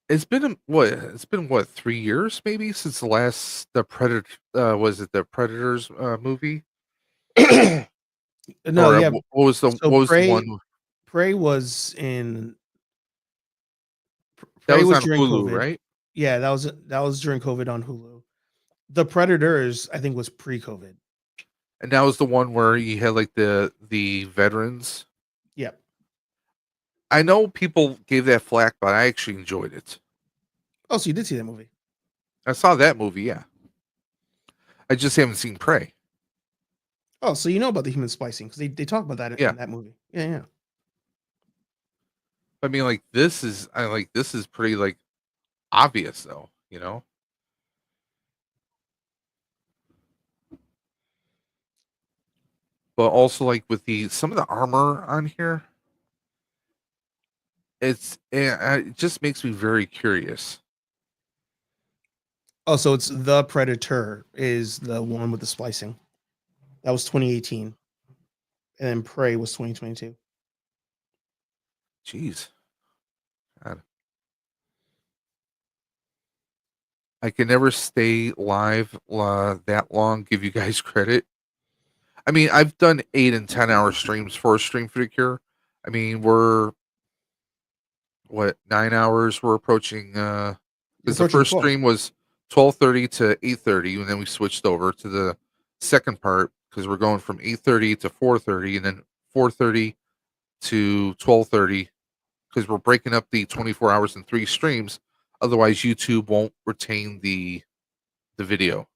it's been what? It's been what, 3 years maybe since the last Predator was it the Predators movie? No, Or yeah. what was the So what was the one Prey was in. that Prey was was on during Hulu, COVID. right? Yeah, that was during COVID on Hulu. The Predators, I think, was pre-COVID. And that was the one where you had like the veterans. Yep. I know people gave that flack, but I actually enjoyed it. Oh, so you did see that movie? I saw that movie, yeah. I just haven't seen Prey. Oh, so you know about the human splicing because they talk about that Yeah. in that movie. Yeah, yeah. I mean, like this is pretty like obvious though, you know. But also like with some of the armor on here, it just makes me very curious. Oh, so it's the Predator is the one with the splicing. That was 2018, and then Prey was 2022. Jeez. God. I can never stay live that long. Give you guys credit. I mean, I've done 8 and 10 hour streams for Stream for the Cure. I mean, we're what 9 hours? We're approaching. You're Because the approaching first 12. stream was 12:30 to 8:30, and then we switched over to the second part because we're going from 8:30 to 4:30, and then 4:30 to 12:30 because we're breaking up the 24 hours in 3 streams. Otherwise, YouTube won't retain the video.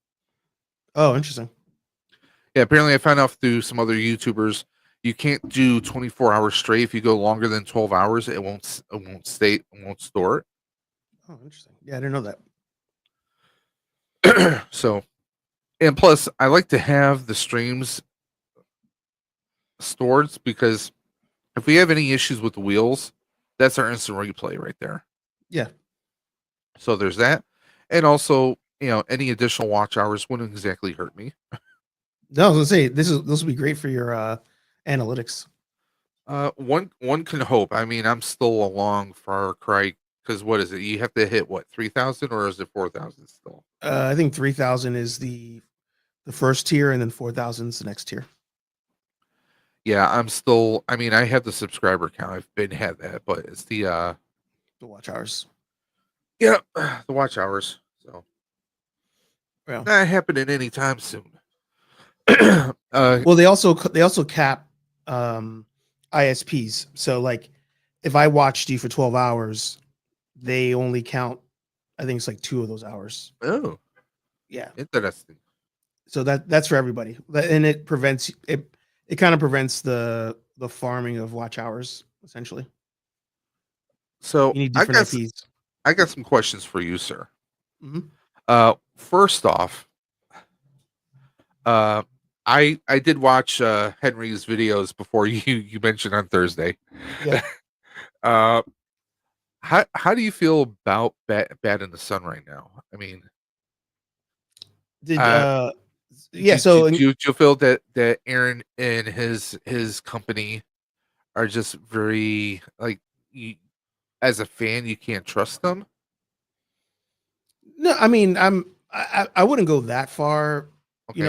Oh, interesting. Yeah, apparently I found out through some other YouTubers you can't do 24 hours straight. If you go longer than 12 hours, it won't store it. Oh, interesting. Yeah, I didn't know So, and plus, I like to have the streams stored because if we have any issues with the wheels, that's our instant replay right there. Yeah. So there's that, and also any additional watch hours wouldn't exactly hurt me. No, I was gonna say this will be great for your analytics. One can hope. I mean, I'm still a long far cry because what is it? You have to hit what 3,000 or is it 4,000 still? I think 3,000 is the first tier, and then 4,000 is the next tier. Yeah, I'm still. I mean, I have the subscriber count. I've had that, but it's the watch hours. Yeah, the watch hours. So Yeah. not happening anytime soon. Well, they also cap ISPs. So like, if I watched you for 12 hours, they only count. I think it's like 2 of those hours. Oh, yeah, interesting. So that's for everybody, and it prevents it. It kind of prevents the farming of watch hours essentially. So you need different IPs. I got some questions for you, sir. Mm-hmm. First off, I did watch Henry's videos before you mentioned on Thursday. Yeah. How do you feel about Bad in the Sun right now? I mean, So do you feel that Aaron and his company are just very like as a fan you can't trust them? No, I mean I wouldn't go that far. Okay.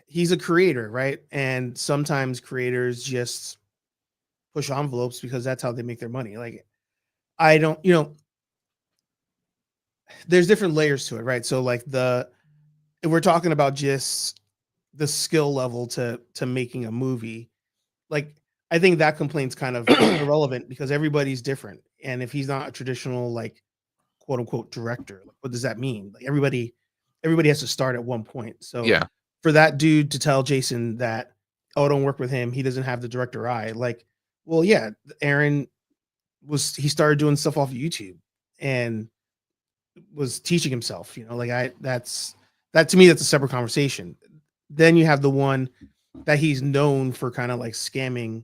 he's a creator, right? And sometimes creators just push envelopes because that's how they make their money. Like, I don't, there's different layers to it, right? So like if we're talking about just the skill level to making a movie, like I think that complaint's kind of irrelevant because everybody's different. And if he's not a traditional like quote unquote director, like what does that mean? Like everybody has to start at one point. So Yeah. for that dude to tell Jason that, oh, don't work with him, he doesn't have the director eye, like, well, yeah, Aaron he started doing stuff off of YouTube and was teaching himself, like that to me, that's a separate conversation. Then you have the one that he's known for kind of like scamming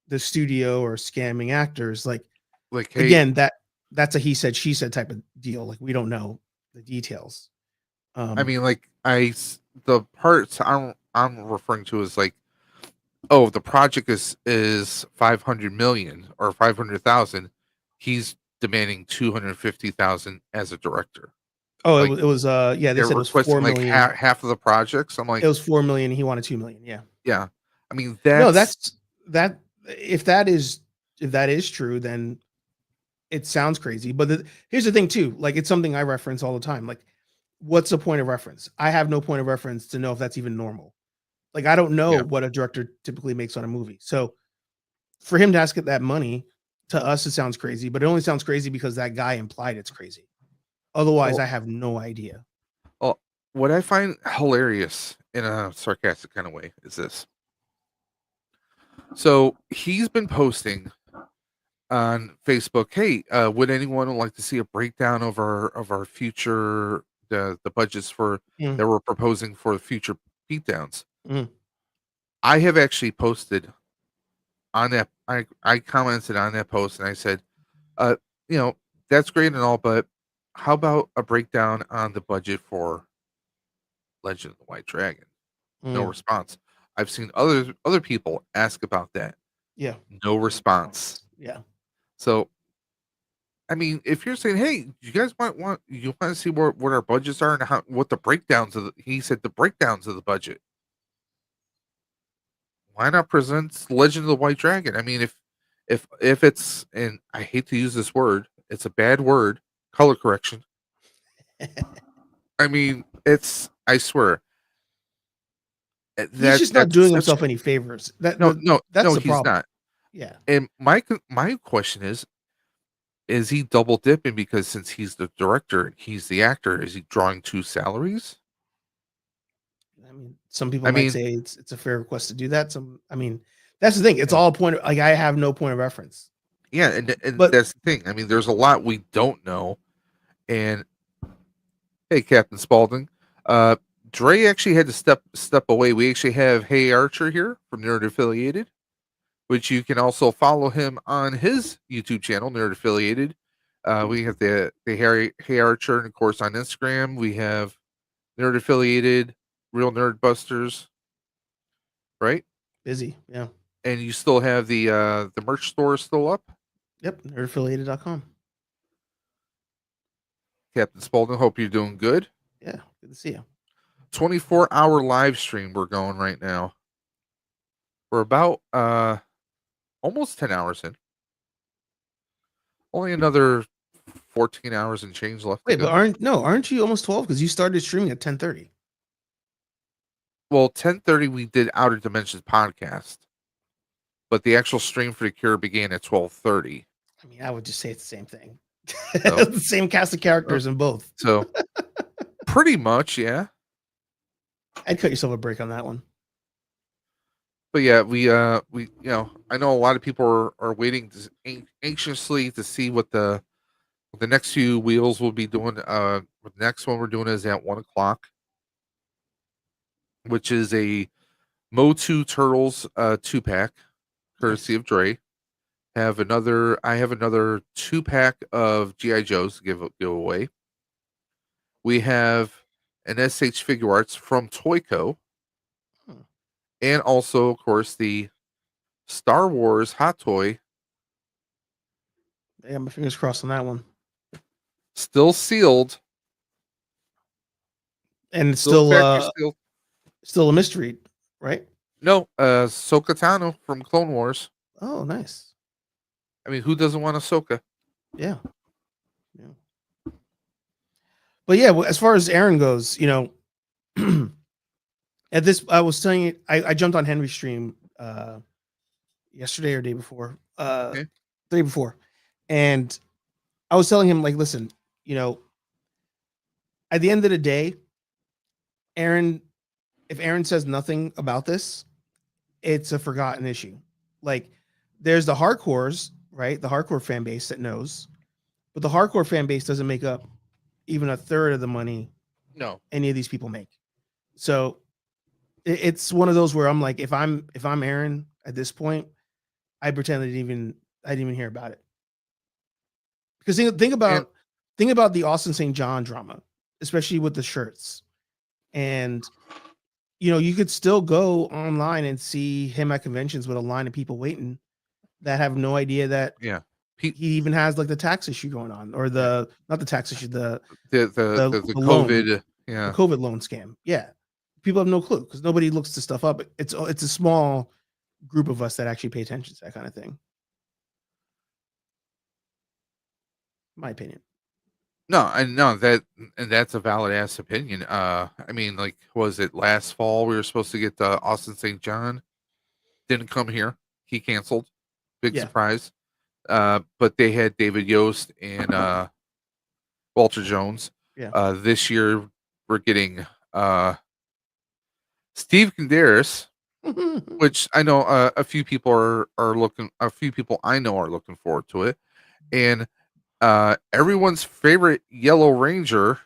the studio or scamming actors. Like, Like, hey, again, that's a he said, she said type of deal. Like, we don't know the details. I mean, like the parts I'm referring to is like, oh, the project is 500 million or 500,000. He's demanding 250,000 as a director. Oh, Like, it was yeah, they they're said it was requesting 4 like million. half of the projects. I'm like, It was 4 million. He wanted 2 million. Yeah. yeah. I mean, No, that's that if that is true, then it sounds crazy. But here's the thing too, like it's something I reference all the time. Like, what's the point of reference? I have no point of reference to know if that's even normal. Like, I don't know yeah. what a director typically makes on a movie. So for him to ask it that money, to us it sounds crazy, but it only sounds crazy because that guy implied it's crazy. Otherwise, Well, I have no idea. well, what I find hilarious in a sarcastic kind of way is this. So he's been posting on Facebook, hey, would anyone like to see a breakdown of our future the budgets for Mm, that we're proposing for future beatdowns? mm. I have actually posted on that. I commented on that post and I said, uh, you know, that's great and all, but how about a breakdown on the budget for Legend of the White Dragon? No Mm. response. I've seen other people ask about that. Yeah. No response. Yeah. So I mean, if you're saying, "Hey, you guys want you want to see what our budgets are and how what the breakdowns of he said the breakdowns of the budget. Why not present Legend of the White Dragon? I mean, if it's and I hate to use this word, it's a bad word, color correction. I mean, it's I swear He's just not that's doing such himself any favors. no That's the he's problem. not. Yeah. And my question is he double dipping because since he's the director, he's the actor, is he drawing two salaries? I mean, some people I might mean, say it's a fair request to do that. I mean, that's the thing. It's yeah, all a point. Like, I have no point of reference. yeah, and But that's the thing. I mean, there's a lot we don't know. And hey, Captain Spaulding, uh, Dre actually had to step away. We actually have Hey Archer here from Nerd Affiliated, which you can also follow him on his YouTube channel, Nerd Affiliated. We have the Harry Hey Archer, and of course on Instagram we have Nerd Affiliated, Real Nerd Busters, right? busy. Yeah. And you still have the merch store still up. Yep. Nerdaffiliated.com. Captain Spaulding, hope you're doing good. Yeah. Good to see you. 24-hour live stream we're going right now. We're about almost 10 hours in. Only another 14 hours and change left to Wait, but go. aren't you almost 12? Because you started streaming at 10:30. Well, 10:30 we did Outer Dimensions podcast, but the actual stream for the Cure began at 12:30. I mean, I would just say it's the same thing. So, The same cast of characters in both. so pretty much, yeah. I'd cut yourself a break on that one. But yeah, we I know a lot of people are waiting anxiously to see what the next few wheels will be doing. The next one we're doing is at 1:00, which is a MOTU Turtles 2-pack, courtesy Nice. of Dre. I have another 2-pack of GI Joes to give away. We have an SH Figuarts from TOYCO, Hmm. and also, of course, the Star Wars Hot Toy, I got my fingers crossed on that one. still sealed, And it's still still factory sealed. Still a mystery, right? No, Ahsoka Tano from Clone Wars. Oh, nice. I mean, who doesn't want Ahsoka? Yeah. Yeah. But yeah, as far as Aaron goes, you know, at this, I was telling you, I jumped on Henry's stream yesterday or day before, Okay. the day before, and I was telling him, like, listen, you know, at the end of the day, Aaron, if Aaron says nothing about this, it's a forgotten issue. Like, there's the hardcores, right? The hardcore fan base that knows, but the hardcore fan base doesn't make up even a third of the money No. any of these people make. So it's one of those where I'm like, if I'm Aaron at this point, I pretend I didn't even hear about it. Because think about the Austin St. John drama, especially with the shirts. And you know, you could still go online and see him at conventions with a line of people waiting that have no idea that Yeah. he even has like the tax issue going on, or the not the tax issue, the loan, COVID. the Yeah. COVID loan scam. Yeah. People have no clue because nobody looks this stuff up. It's a small group of us that actually pay attention to that kind of thing. My opinion. No, I know that, and that's a valid ass opinion. I mean, like, was it last fall we were supposed to get Austin St. John? Didn't come here. He canceled. Big Yeah. surprise. But they had David Yost and Walter Jones. Yeah. This year we're getting Steve Candaris, which I know a few people are looking. A few people I know are looking forward to it, and everyone's favorite Yellow Ranger,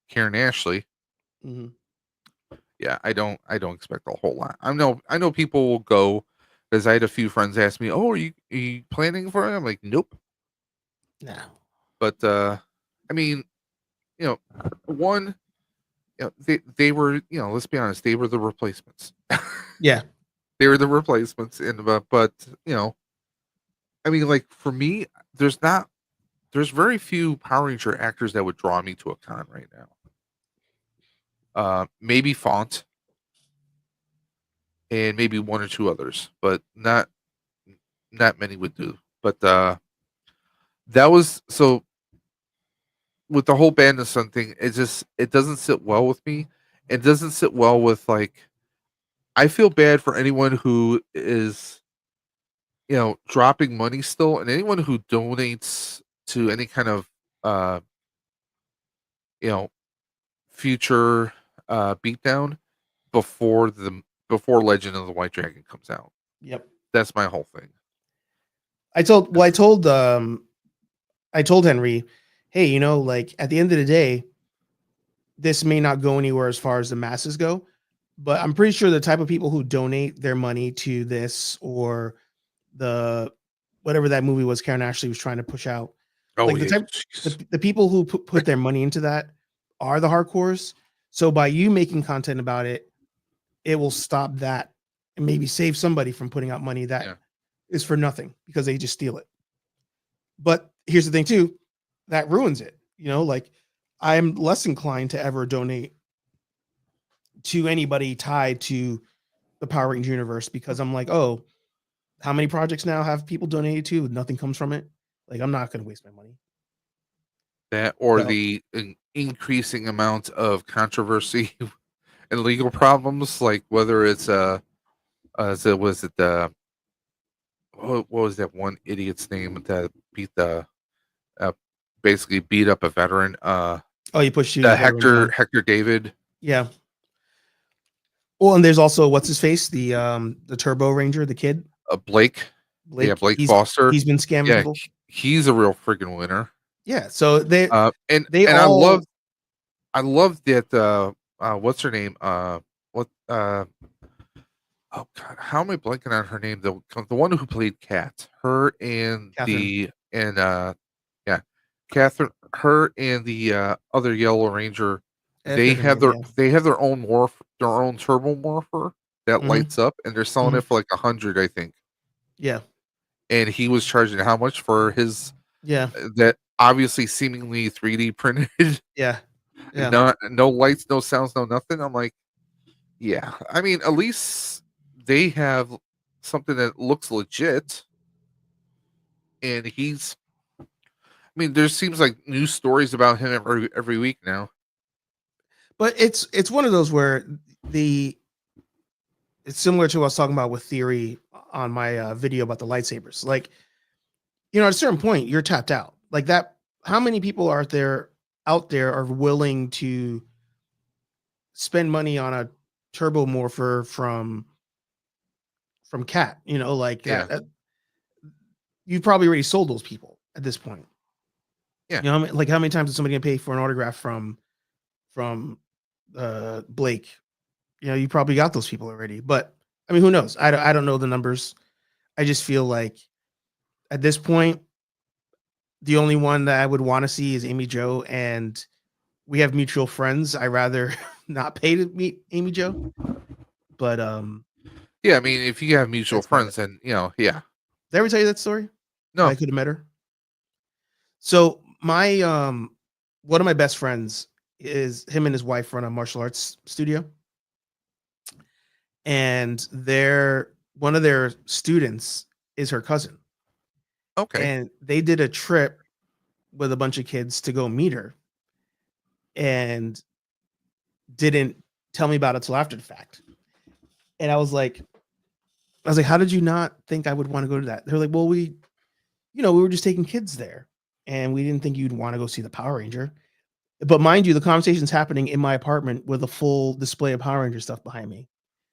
Karen Ashley. Mhm. Yeah, I don't expect a whole lot. I know people will go, because I had a few friends ask me, "Oh, are you planning for it?" I'm like, "Nope." No. But I mean, you know, one, you know, they were, you know, let's be honest, they were the replacements. Yeah. They were the replacements, and but you know, I mean, like, for me, there's very few Power Ranger actors that would draw me to a con right now. Maybe Font, and maybe one or two others, but not many would do. But that was so, with the whole Band of Sun thing, it doesn't sit well with me. It doesn't sit well with, like, I feel bad for anyone who is, you know, dropping money still, and anyone who donates to any kind of uh you know, future beatdown before Legend of the White Dragon comes out. Yep. That's my whole thing. I told Henry, hey, you know, like, at the end of the day, this may not go anywhere as far as the masses go, but I'm pretty sure the type of people who donate their money to this, or the whatever that movie was Karen Ashley was trying to push out, Oh like, yeah, the people who put their money into that are the hardcores. So by you making content about it, it will stop that and maybe save somebody from putting out money that is for nothing because they just steal it. But here's the thing too, that ruins it. You know, like, I'm less inclined to ever donate to anybody tied to the Power Rangers universe, because I'm like, oh, how many projects now have people donated to? Nothing comes from it. Like, I'm not going to waste my money. that, or So, the increasing amount of controversy and legal problems, like whether it's so was it the what was that one idiot's name that uh basically beat up a veteran, oh, you push you the veteran down. Hector David. Yeah. Well, and there's also what's his face, the Turbo Ranger, the kid Blake. Blake. Yeah, Blake Foster. He's been scamming Yeah, people. he's a real freaking winner. Yeah. So And they I all love that what's her name? What oh god, how am I blanking on her name? The one who played Kat. Her and Catherine. yeah, Catherine, her and the other Yellow Ranger, I forget her name, yeah. they have their own turbo morpher that Mhm. lights up, and they're selling it for like 100, I think. Yeah. And he was charging how much for his Yeah. that obviously seemingly 3D printed Yeah. Yeah. No lights, no sounds, no nothing. I'm like, yeah. I mean, at least they have something that looks legit, and he's. I mean, there seems like news stories about him every week now. But it's one of those where the it's similar to what I was talking about with Theory on my video about the lightsabers. Like, at a certain point, you're tapped out. Like that, how many people are out there are willing to spend money on a turbo morpher from Cat? Like Yeah. that you've probably already sold those people at this point. Yeah. Like how many times is somebody gonna pay for an autograph from Blake? You probably got those people already. But I mean, who knows? I don't know the numbers. I just feel like at this point, the only one that I would want to see is Amy Jo, and we have mutual friends. I rather not pay to meet Amy Jo. But Yeah, I mean, if you have mutual That's about friends, then yeah. did I ever tell you that story? No. I could have met her. So my one of my best friends is him and his wife run a martial arts studio, and one of their students is her cousin, Okay. and they did a trip with a bunch of kids to go meet her, and didn't tell me about it till after the fact. And I was like, how did you not think I would want to go to that? They're like, well, we were just taking kids there, and we didn't think you'd want to go see the Power Ranger. But mind you, the conversation's happening in my apartment with a full display of Power Ranger stuff behind me.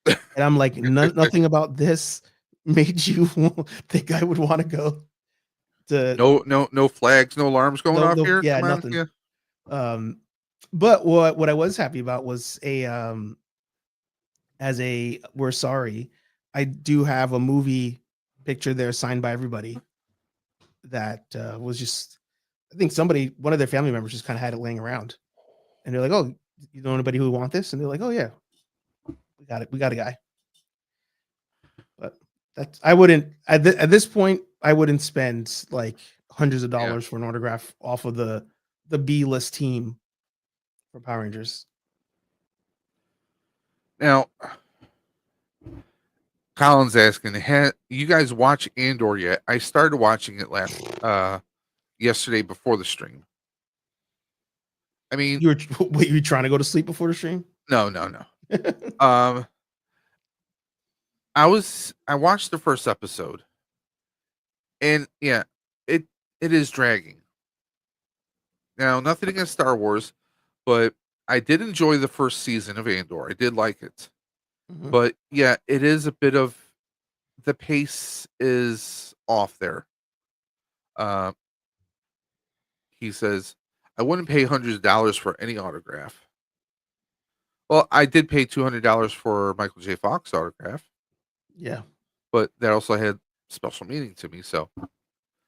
And I'm like, nothing about this made you think I would want to go to No flags, no alarms going off here. yeah, Come on, nothing. yeah. But what I was happy about was we're sorry, I do have a movie picture there signed by everybody that was just, I think one of their family members just kind of had it laying around, and they're like, oh, you know anybody who would want this? And they're like, oh yeah, we got a guy. But I wouldn't at this point, I wouldn't spend like hundreds of dollars for an autograph off of the B-list team for Power Rangers. Now, Colin's asking, you guys watch Andor yet? I started watching it yesterday before the stream. I mean, You were trying to go to sleep before the stream? No. I watched the first episode, and yeah, it is dragging. Now, nothing against Star Wars, but I did enjoy the first season of Andor. I did like it. Mhm. But yeah, it is a bit of, the pace is off there. He says, I wouldn't pay hundreds of dollars for any autograph. Well, I did pay $200 for Michael J. Fox autograph, Yeah. but that also had special meaning to me. So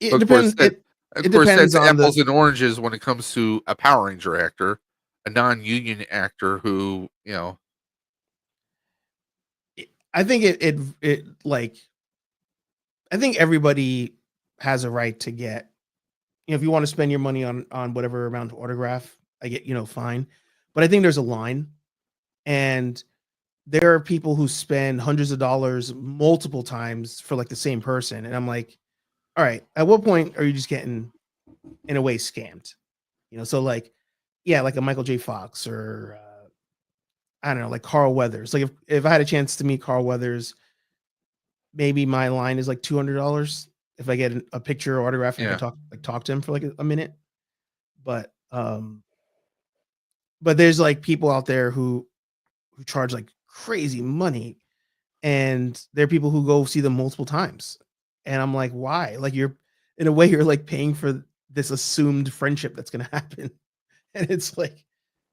It of course, depends. of It course, depends that's on apples and oranges when it comes to a Power Ranger actor, a non-union actor who, I think it like, I think everybody has a right to get, if you want to spend your money on whatever amount of autograph, I get, fine. But I think there's a line, and there are people who spend hundreds of dollars multiple times for like the same person. And I'm like, all right, at what point are you just getting, in a way, scammed? So like, yeah, like a Michael J. Fox, or I don't know, like Carl Weathers. Like if I had a chance to meet Carl Weathers, maybe my line is like $200 if I get a picture or autograph and I can talk to him for like a minute. But there's like people out there who charge like crazy money, and there are people who go see them multiple times. And I'm like, why? Like, you're, in a way, you're like paying for this assumed friendship that's going to happen. And it's like,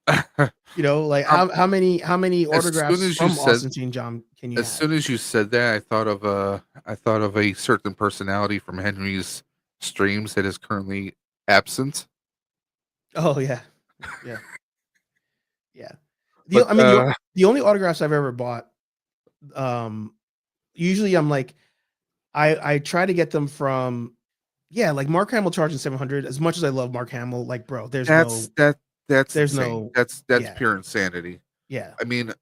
like how many autographs from Austin St. John can you have? As soon as you said that, I thought of a certain personality from Henry's streams that is currently absent. Oh yeah. The only autographs I've ever bought, usually I'm like, I try to get them from, like Mark Hamill charging $700. As much as I love Mark Hamill, like, bro, there's That's There's insane. no That's yeah. pure insanity. Yeah. I mean,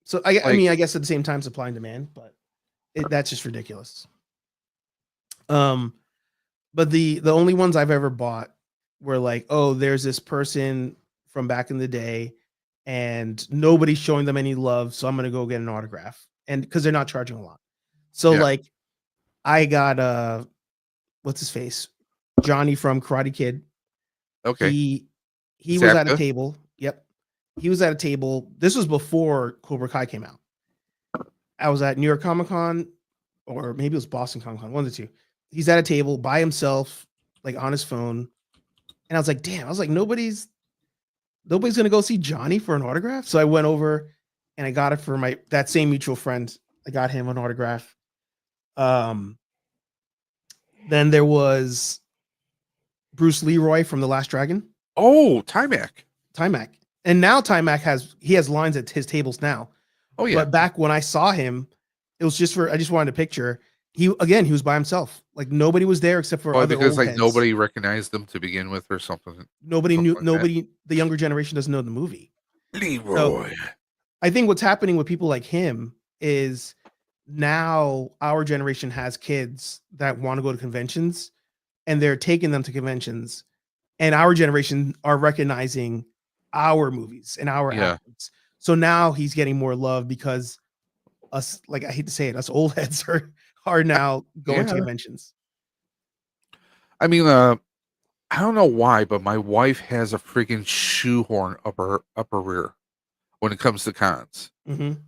So I like, mean, I guess at the same time, supply and demand, but that's just ridiculous. But the only ones I've ever bought were like, oh, there's this person from back in the day, and nobody's showing them any love, so I'm gonna go get an autograph, and because they're not charging a lot. So Yeah. like, I got what's his face, Johnny from Karate Kid. okay. He was at a Zapka? table. Yep, he was at a table. This was before Cobra Kai came out. I was at New York Comic Con, or maybe it was Boston Comic Con, one of the two. He's at a table by himself, like on his phone. And I was like, damn, I was like, nobody's gonna go see Johnny for an autograph. So I went over and I got it for that same mutual friend. I got him an autograph. Then there was Bruce Leroy from The Last Dragon, Oh, Timac. Timac. And now Timac has lines at his tables now. Oh yeah. But back when I saw him, it was just I just wanted a picture. He was by himself. Like nobody was there except for Well, other because old like heads. nobody recognized them to begin with, or something. Nobody something knew. like that. Nobody. The younger generation doesn't know the movie. Leroy. So I think what's happening with people like him is now our generation has kids that want to go to conventions, and they're taking them to conventions, and our generation are recognizing our movies and our Yeah. actors. So now he's getting more love because us, like, I hate to say it, us old heads are now going to Yeah. conventions. I mean, I don't know why, but my wife has a freaking shoehorn up her rear when it comes to cons. Mm-hmm.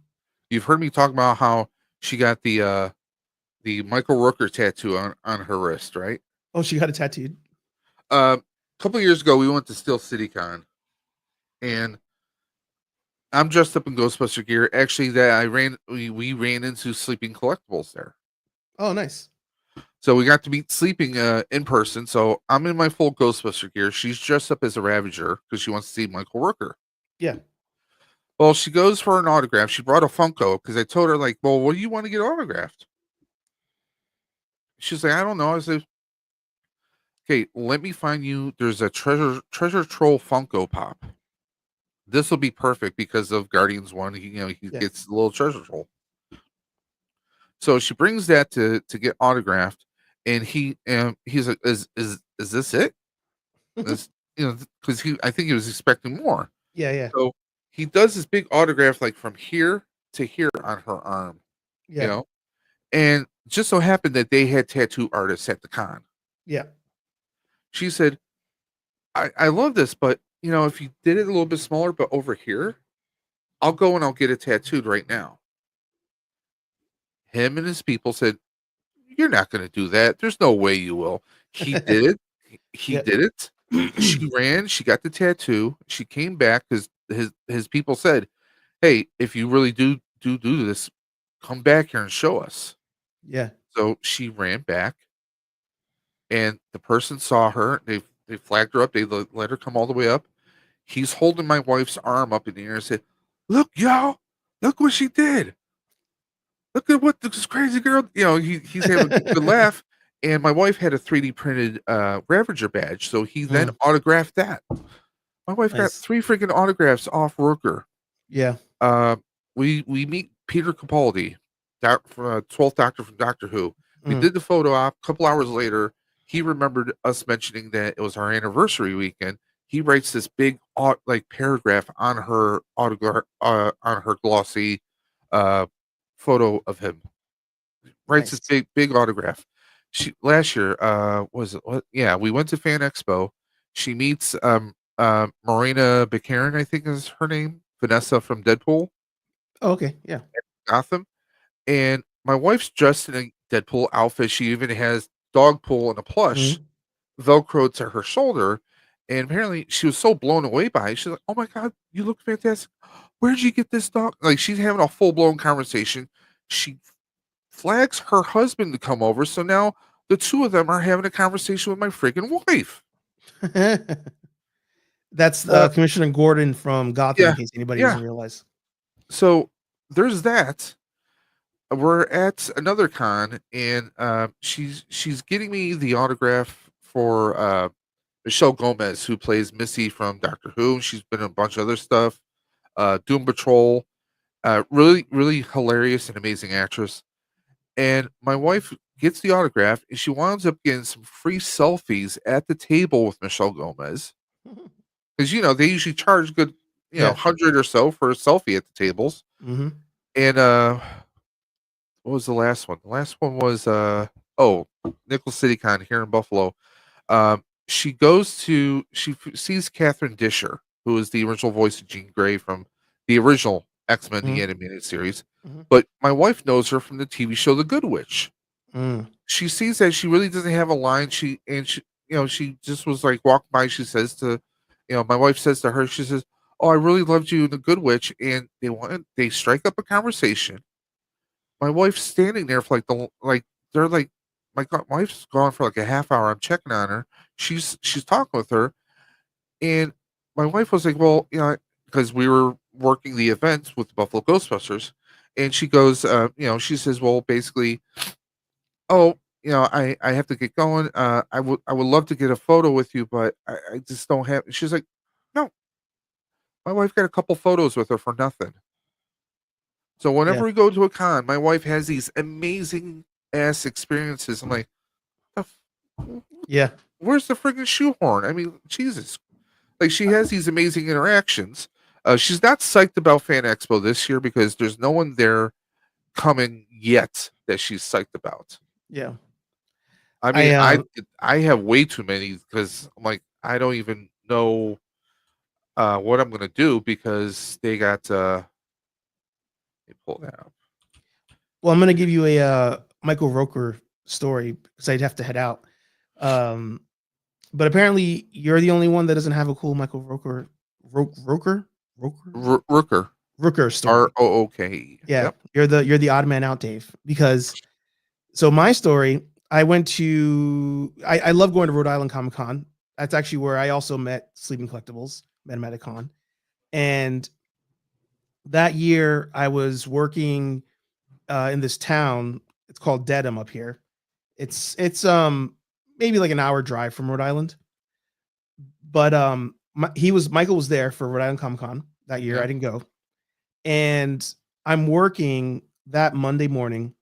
You've heard me talk about how she got the Michael Rooker tattoo on her wrist, right? Oh, she got it tattooed. A couple years ago, we went to Steel City Con, and I'm dressed up in Ghostbuster gear. Actually, we ran into Sleeping Collectibles there, Oh, nice. so we got to meet Sleeping in person. So I'm in my full Ghostbuster gear. She's dressed up as a Ravager because she wants to see Michael Rooker. Yeah. Well, she goes for an autograph. She brought a Funko because I told her, like, well, what do you want to get autographed? She's like, I don't know. I said, okay, let me find you. There's a treasure troll Funko Pop. This will be perfect because of Guardians 1. He Yeah. gets a little treasure troll. So she brings that to get autographed, and he's like, is this it? This, because I think he was expecting more. Yeah. So he does this big autograph like from here to here on her arm, Yeah. and just so happened that they had tattoo artists at the con. Yeah. She said, I love this, but if you did it a little bit smaller, but over here, I'll go and I'll get it tattooed right now. Him and his people said, you're not going to do that. There's no way you will. He did it. He Yep. did it. She ran. She got the tattoo. She came back because his people said, hey, if you really do this, come back here and show us. Yeah. So she ran back, and the person saw her. They flagged her up. They let her come all the way up. He's holding my wife's arm up in the air and said, look, y'all, look what she did. Look at what this crazy girl, he's having a good laugh. And my wife had a 3D printed Ravager badge. So he then autographed that. My wife got Nice. 3 freaking autographs off Rooker. Yeah. We meet Peter Capaldi, 12th Doctor from Doctor Who. We Mhm. did the photo op. A couple hours later, he remembered us mentioning that it was our anniversary weekend. He writes this big paragraph on her autograph on her glossy photo of him. Writes Nice. this big autograph. She last year was it what? Yeah, we went to Fan Expo. She meets Marina Baccarin, I think is her name, Vanessa from Deadpool, Oh, okay. Yeah. Gotham. And my wife's dressed in a Deadpool outfit. She even has Dogpool and a plush Mhm. velcroed to her shoulder. And apparently she was so blown away by it. She's like, oh my God, you look fantastic. Where'd you get this dog? Like, she's having a full blown conversation. She flags her husband to come over. So now the two of them are having a conversation with my freaking wife. That's Commissioner Gordon from Gotham, Yeah, in case anybody yeah. doesn't realize. So there's that. We're at another con, and she's getting me the autograph for Michelle Gomez, who plays Missy from Doctor Who. She's been in a bunch of other stuff. Doom Patrol. Really, really hilarious and amazing actress. And my wife gets the autograph, and she winds up getting some free selfies at the table with Michelle Gomez. Because they usually charge good, Yeah. 100 or so for a selfie at the tables. Mm-hmm. And what was the last one? The last one was Nickel City Con here in Buffalo. She sees Catherine Disher, who is the original voice of Jean Grey from the original X-Men the animated series. But my wife knows her from the TV show The Good Witch. She sees that she really doesn't have a line. She just was like walking by. She says to, my wife says to her, she says, "Oh, I really loved you in The Good Witch," and they strike up a conversation. My wife's standing there for they're like, my wife's gone for like a half hour. I'm checking on her. She's talking with her, and my wife was like, "Well, because we were working the events with the Buffalo Ghostbusters," and she goes, she says, "Well, basically, oh, I have to get going. I would love to get a photo with you, but I just don't have." She's like, "No, my wife got a couple photos with her for nothing." So whenever we go to a con, my wife has these amazing ass experiences. I'm like, Yeah. where's the friggin' shoehorn? I mean, Jesus. Like, she has these amazing interactions. She's not psyched about Fan Expo this year because there's no one there coming yet that she's psyched about. Yeah. I mean, I have way too many because I'm like, I don't even know what I'm gonna do because they got let me pull that up. Well, I'm gonna give you a Michael Roker story because I'd have to head out. But apparently you're the only one that doesn't have a cool Michael Roker Rooker story. ROOK. Yeah, Yep. you're the odd man out, Dave. Because so my story, I love going to Rhode Island Comic Con. That's actually where I also met Sleeping Collectibles, met him at a con. And that year I was working in this town. It's called Dedham up here. It's maybe like an hour drive from Rhode Island. But Michael was there for Rhode Island Comic Con that year. Yeah. I didn't go. And I'm working that Monday morning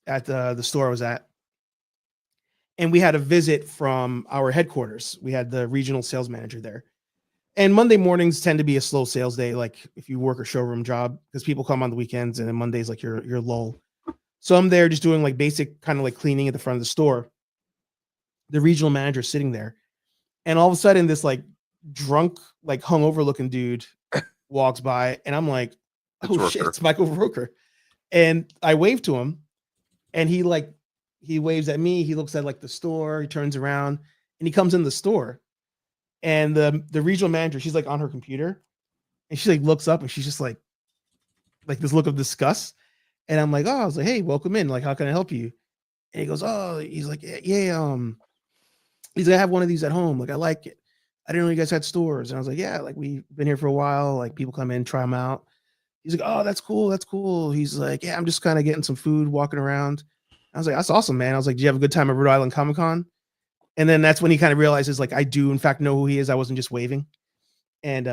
at the store I was at. And we had a visit from our headquarters. We had the regional sales manager there. And Monday mornings tend to be a slow sales day, like if you work a showroom job, because people come on the weekends and then Monday's like your lull. So I'm there just doing like basic kind of like cleaning at the front of the store. The regional manager sitting there. And all of a sudden this like drunk, like hungover looking dude walks by and I'm like, oh shit, it's Michael Roker. And I wave to him and he waves at me. He looks at like the store, he turns around and he comes in the store. And the regional manager, she's like on her computer and she like looks up and she's just like this look of disgust. And I'm like, oh, I was like, hey, welcome in. Like, how can I help you? And he goes, oh, he's like, yeah, he's like, I have one of these at home. Like, I like it. I didn't know you guys had stores. And I was like, yeah, like we've been here for a while. Like people come in, try them out. He's like, oh, that's cool. That's cool. He's like, yeah, I'm just kind of getting some food, walking around. I was like, that's awesome, man. I was like, do you have a good time at Rhode Island Comic Con? And then that's when he kind of realizes, like, I do in fact know who he is. I wasn't just waving. And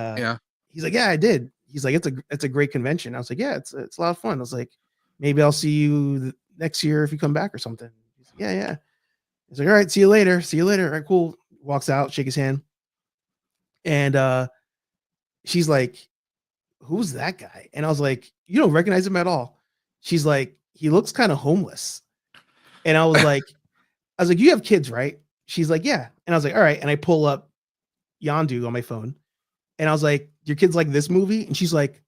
he's like, yeah, I did. He's like, it's a great convention. I was like, yeah, it's a lot of fun. I was like, maybe I'll see you next year if you come back or something. He's like, yeah. He's like, all right, see you later. All right, cool. Walks out, shake his hand. And she's like, who's that guy? And I was like, you don't recognize him at all. She's like, he looks kind of homeless. And I was like, you have kids, right? She's like, yeah. And I was like, all right. And I pull up Yondu on my phone. And I was like, your kid's like this movie? And she's like,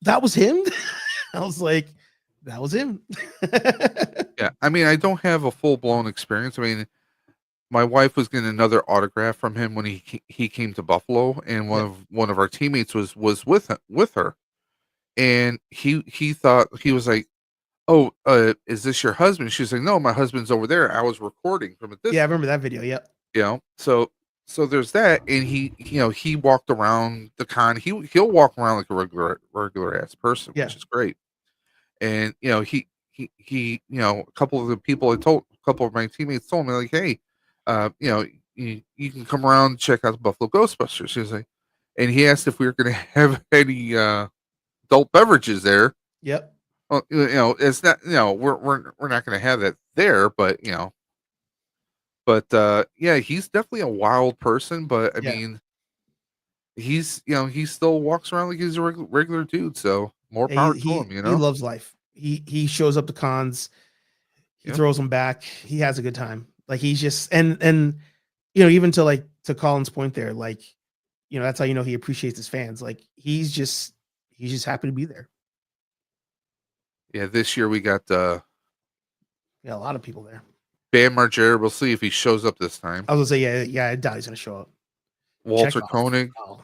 that was him? I was like, that was him. Yeah. I mean, I don't have a full-blown experience. I mean, my wife was getting another autograph from him when he came to Buffalo, and one of our teammates was with her. And he thought, he was like, oh, is this your husband? She's like, no, my husband's over there. I was recording from a distance. Yeah, I remember that video. Yep. So there's that, and he walked around the con. He'll walk around like a regular ass person, which is great. And he a couple of the people a couple of my teammates told me like, hey, you can come around and check out the Buffalo Ghostbusters. He was like, and he asked if we were going to have any adult beverages there. Yep. Well, it's not, we're not going to have that there, but yeah, he's definitely a wild person. But I Yeah. mean, he's he still walks around like he's a regular dude. So more Yeah, power to him. he loves life. He shows up to cons. He Yeah. throws them back. He has a good time. Like he's just and even to Colin's point there, like that's how he appreciates his fans. Like he's just happy to be there. Yeah, this year we got Yeah, a lot of people there. Bam Margera. We'll see if he shows up this time. I was gonna say yeah, I doubt he's gonna show up. Walter Chekhov. Koenig. Wow.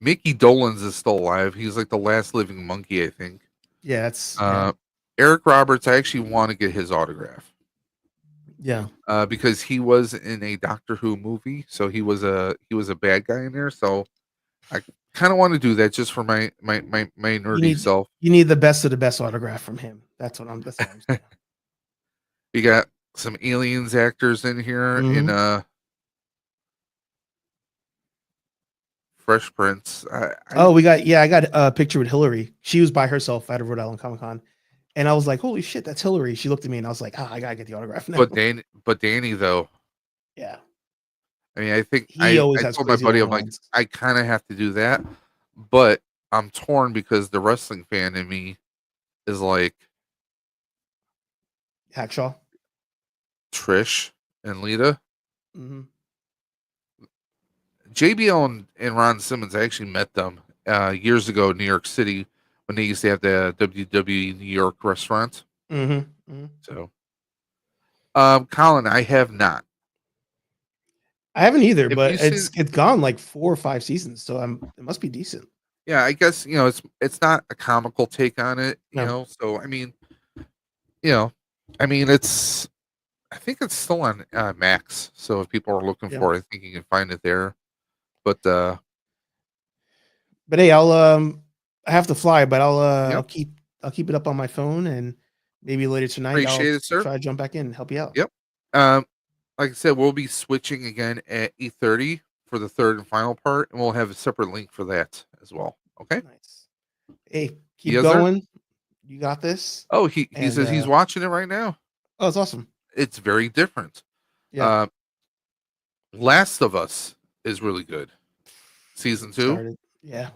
Mickey Dolenz is still alive. He's like the last living monkey, I think. Yeah, that's Eric Roberts. I actually want to get his autograph. yeah. Because he was in a Doctor Who movie, so he was a bad guy in there. So I kind of want to do that just for my nerdy self. You need the best of the best autograph from him. That's what I'm saying. We got some Aliens actors in here in Fresh Prince. I got a picture with Hillary. She was by herself at a Rhode Island Comic Con, and I was like, "Holy shit, that's Hillary!" She looked at me, and I was like, "I gotta get the autograph now." But Danny though, yeah, I mean, I think he always I has told my crazy buddy, long I'm like, lines. I kind of have to do that, but I'm torn because the wrestling fan in me is like Hackshaw, Trish and Lita. mm-hmm. JBL and Ron Simmons, I actually met them years ago in New York City when they used to have the WWE New York restaurant. Mm-hmm. Mm-hmm. So, Colin, I have not. I haven't either, Have but you it's seen- gone like 4 or 5 seasons, so it must be decent. Yeah, I guess it's not a comical take on it, No. So I mean, it's I think it's still on Max. So if people are looking Yeah. for it, I think you can find it there. But hey, I have to fly, but Yep. I'll keep it up on my phone, and maybe later tonight Appreciate I'll it, sir. try to jump back in and help you out. Yep. Like I said, we'll be switching again at 8:30 for the third and final part, and we'll have a separate link for that as well. Okay. Nice. Hey, keep Yes, sir. going. You got this. Oh, he And, says he's watching it right now. Oh, it's awesome. It's very different. Yeah. Last of Us is really good. Season 2. Started. Yeah.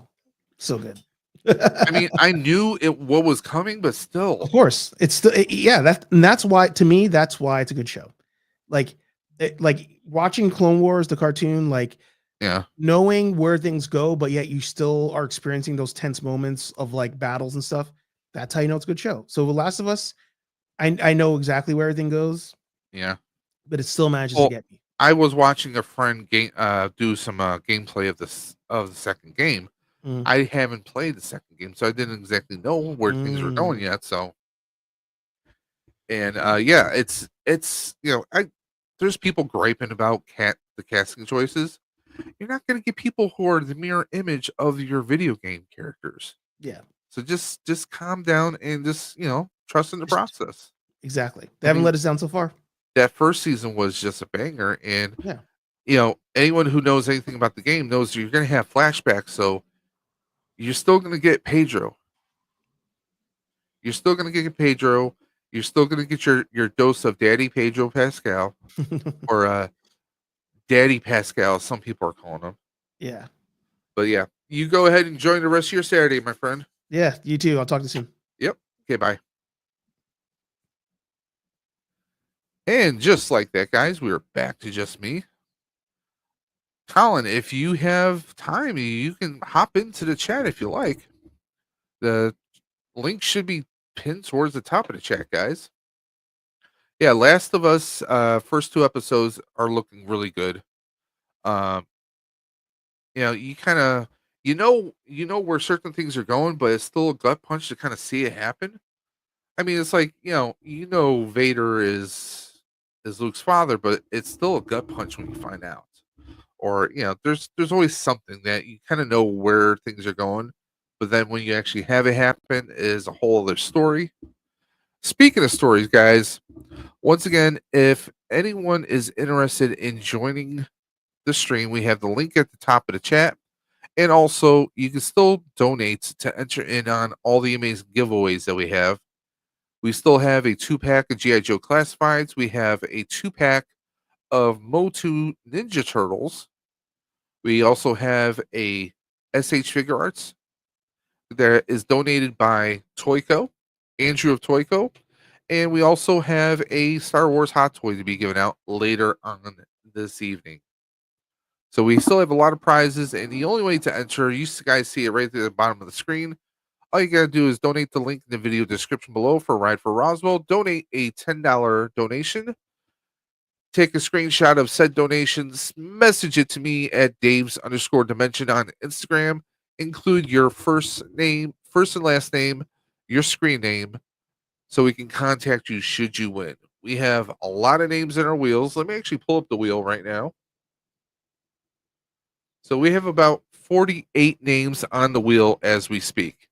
So good. I mean, I knew what was coming, but still. Of course, it's still that's why, to me, that's why it's a good show. Like watching Clone Wars, the cartoon, like Yeah. knowing where things go, but yet you still are experiencing those tense moments of like battles and stuff. That's how you know it's a good show. So The Last of Us, I know exactly where everything goes, Yeah. but it still manages Well, to get me. I was watching a friend do some gameplay of the second game. Mm. I haven't played the second game, so I didn't exactly know where things were going yet. So, and yeah, it's there's people griping about the casting choices. You're not going to get people who are the mirror image of your video game characters. Yeah, So just calm down and just trust in the process. exactly. They haven't let us down so far. That first season was just a banger, and Yeah. anyone who knows anything about the game knows you're going to have flashbacks. So you're still going to get Pedro. You're still going to get Pedro. You're still going to get your dose of Daddy Pedro Pascal, or Daddy Pascal, as some people are calling him. Yeah. But yeah, you go ahead and enjoy the rest of your Saturday, my friend. Yeah, you too. I'll talk to you soon. Yep. Okay, bye. And just like that, guys, we are back to just me. Colin, if you have time, you can hop into the chat if you like. The link should be pinned towards the top of the chat, guys. Yeah, Last of Us first 2 episodes are looking really good. You kind of you know where certain things are going, but it's still a gut punch to kind of see it happen. I mean, it's like, Vader is Luke's father, but it's still a gut punch when you find out. Or, there's always something that you kind of know where things are going, but then when you actually have it happen, it is a whole other story. Speaking of stories, guys, once again, if anyone is interested in joining the stream, we have the link at the top of the chat. And also, you can still donate to enter in on all the amazing giveaways that we have. We still have a 2-pack of G.I. Joe Classifieds. We have a 2-pack of MOTU Ninja Turtles. We also have a SH Figure Arts that is donated by TOYCO, Andrew of TOYCO. And we also have a Star Wars hot toy to be given out later on this evening. So we still have a lot of prizes, and the only way to enter, you guys see it right at the bottom of the screen. All you gotta do is donate the link in the video description below for Ride for Roswell. Donate a $10 donation. Take a screenshot of said donations, message it to me at Dave's_dimension on Instagram. Include your first name, first and last name, your screen name, so we can contact you should you win. We have a lot of names in our wheels. Let me actually pull up the wheel right now. So we have about 48 names on the wheel as we speak.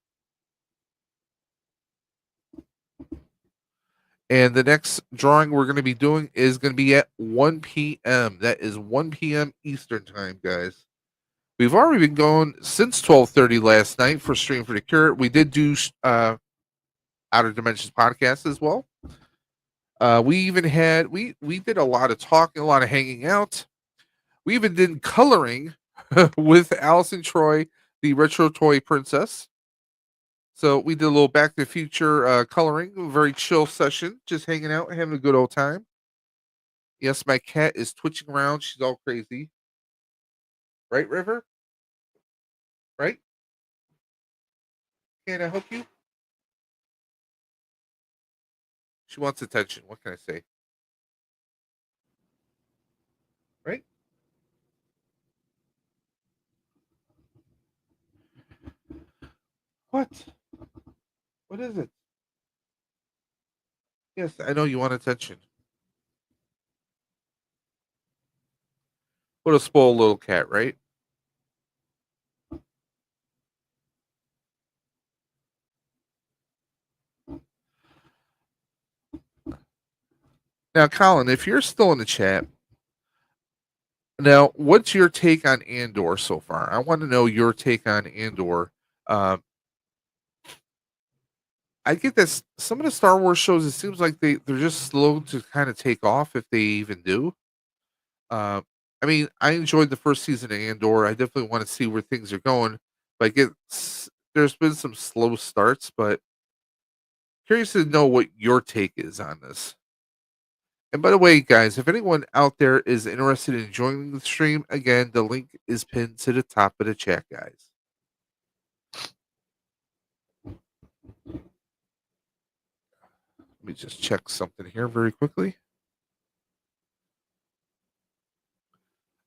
And the next drawing we're going to be doing is going to be at 1 p.m. That is 1 p.m. Eastern time, guys. We've already been going since 12:30 last night for Stream for the Cure. We did do Outer Dimensions podcast as well. We even had we did a lot of talking, a lot of hanging out. We even did coloring with Allison Troy, the retro toy princess. So we did a little Back to the Future coloring, a very chill session, just hanging out, having a good old time. Yes, my cat is twitching around. She's all crazy. Right, River? Right? Can I help you? She wants attention. What can I say? Right? What? What is it? Yes, I know you want attention. What a spoiled little cat, right? Now, Colin, if you're still in the chat, now what's your take on Andor so far? I want to know your take on Andor. Um, I get that some of the Star Wars shows, it seems like they're just slow to kind of take off if they even do. Uh, I mean, I enjoyed the first season of Andor. I definitely want to see where things are going. But there's been some slow starts, but curious to know what your take is on this. And by the way, guys, if anyone out there is interested in joining the stream, again, the link is pinned to the top of the chat, guys. Let me just check something here very quickly.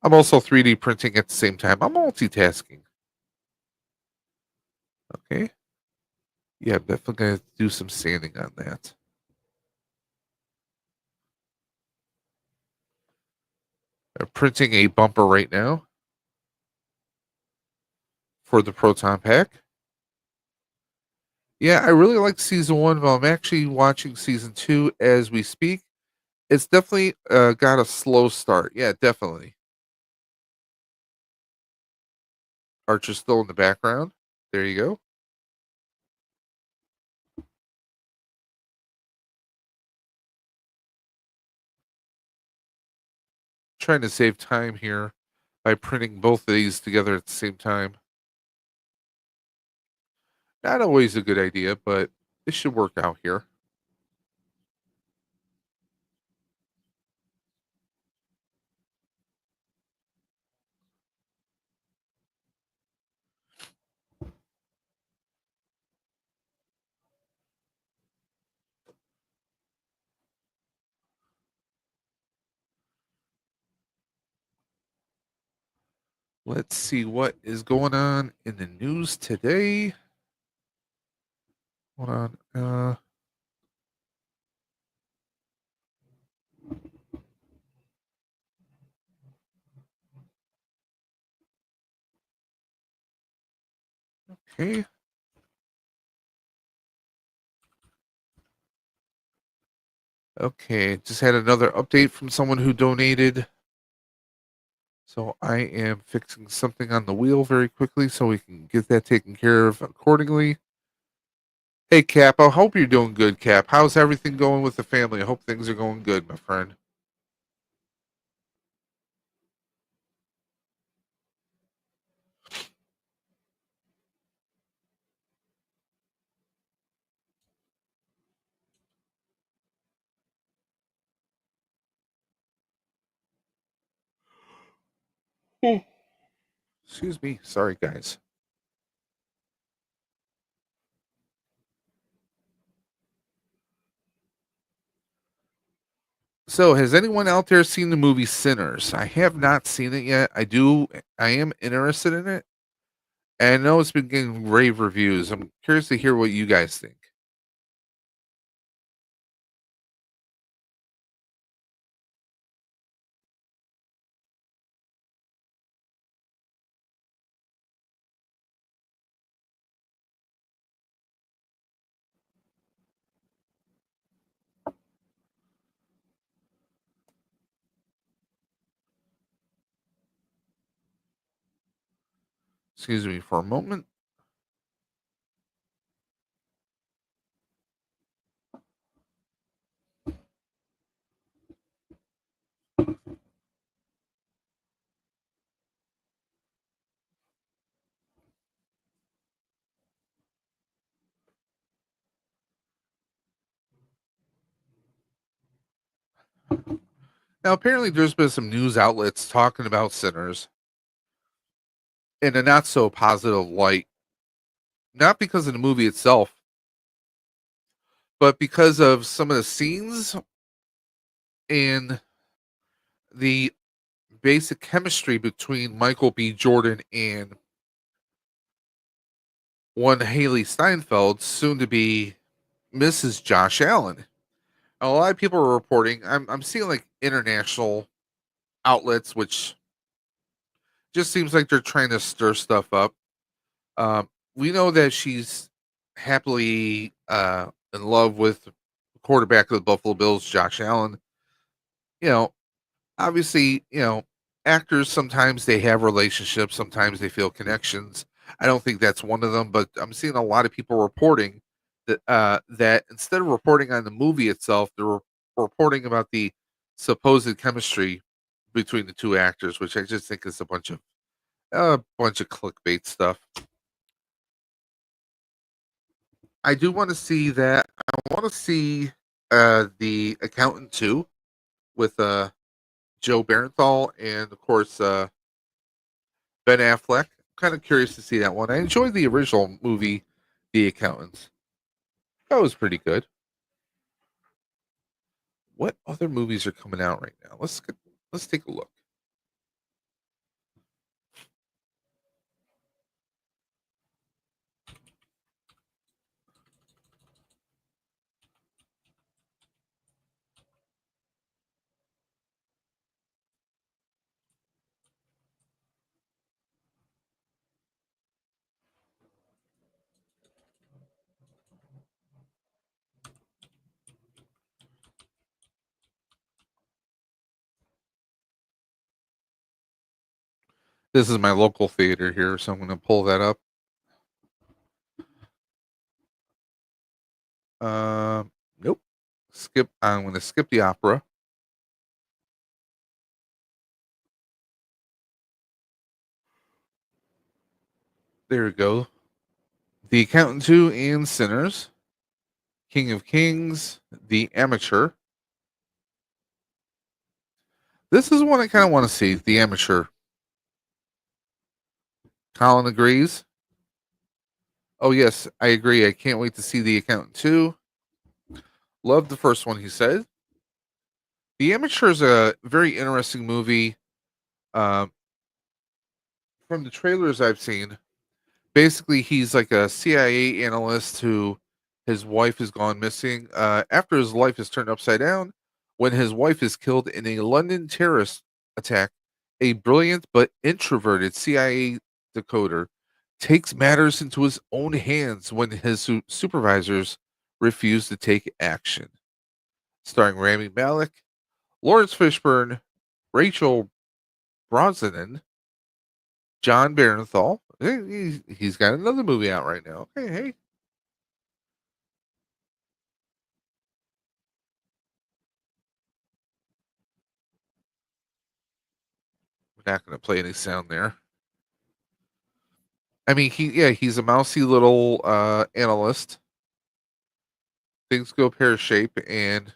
I'm also 3D printing at the same time. I'm multitasking. Okay. Yeah, I'm definitely going to do some sanding on that. I'm printing a bumper right now for the Proton Pack. Yeah, I really like season 1, but I'm actually watching season 2 as we speak. It's definitely got a slow start. Yeah, definitely. Archer's still in the background. There you go. Trying to save time here by printing both of these together at the same time. Not always a good idea, but it should work out here. Let's see what is going on in the news today. Hold on. Okay. Okay, just had another update from someone who donated. So I am fixing something on the wheel very quickly so we can get that taken care of accordingly. Hey, Cap, I hope you're doing good, Cap. How's everything going with the family? I hope things are going good, my friend. Excuse me. Sorry, guys. So, has anyone out there seen the movie Sinners? I have not seen it yet. I am interested in it. And I know it's been getting rave reviews. I'm curious to hear what you guys think. Excuse me for a moment. Now, apparently, there's been some news outlets talking about Sinners in a not so positive light. Not because of the movie itself, but because of some of the scenes and the basic chemistry between Michael B. Jordan and one Haley Steinfeld, soon to be Mrs. Josh Allen. A lot of people are reporting. I'm seeing like international outlets, which just seems like they're trying to stir stuff up. We know that she's happily in love with the quarterback of the Buffalo Bills, Josh Allen. You know, obviously, actors sometimes they have relationships, sometimes they feel connections. I don't think that's one of them, but I'm seeing a lot of people reporting that instead of reporting on the movie itself, they're reporting about the supposed chemistry between the two actors, which I just think is a bunch of clickbait stuff. I do want to see that. I want to see the Accountant too with Joe Barenthal and of course Ben Affleck. Kind of curious to see that one. I enjoyed the original movie, The Accountants. That was pretty good. What other movies are coming out right now? Let's take a look. This is my local theater here, so I'm going to pull that up. Nope. Skip. I'm going to skip the opera. There we go. The Accountant 2 and Sinners. King of Kings. The Amateur. This is one I kind of want to see. The Amateur. Colin agrees. Oh, yes, I agree. I can't wait to see The Accountant 2. Love the first one, he said. The Amateur is a very interesting movie. Um, from the trailers I've seen, basically he's like a CIA analyst who his wife has gone missing. After his life is turned upside down, when his wife is killed in a London terrorist attack, a brilliant but introverted CIA decoder takes matters into his own hands when his supervisors refuse to take action. starring Rami Malek, Lawrence Fishburne, Rachel Brosnahan, John Barenthal. He's got another movie out right now. Hey. We're not going to play any sound there. I mean, he's a mousy little analyst. Things go pear shape, and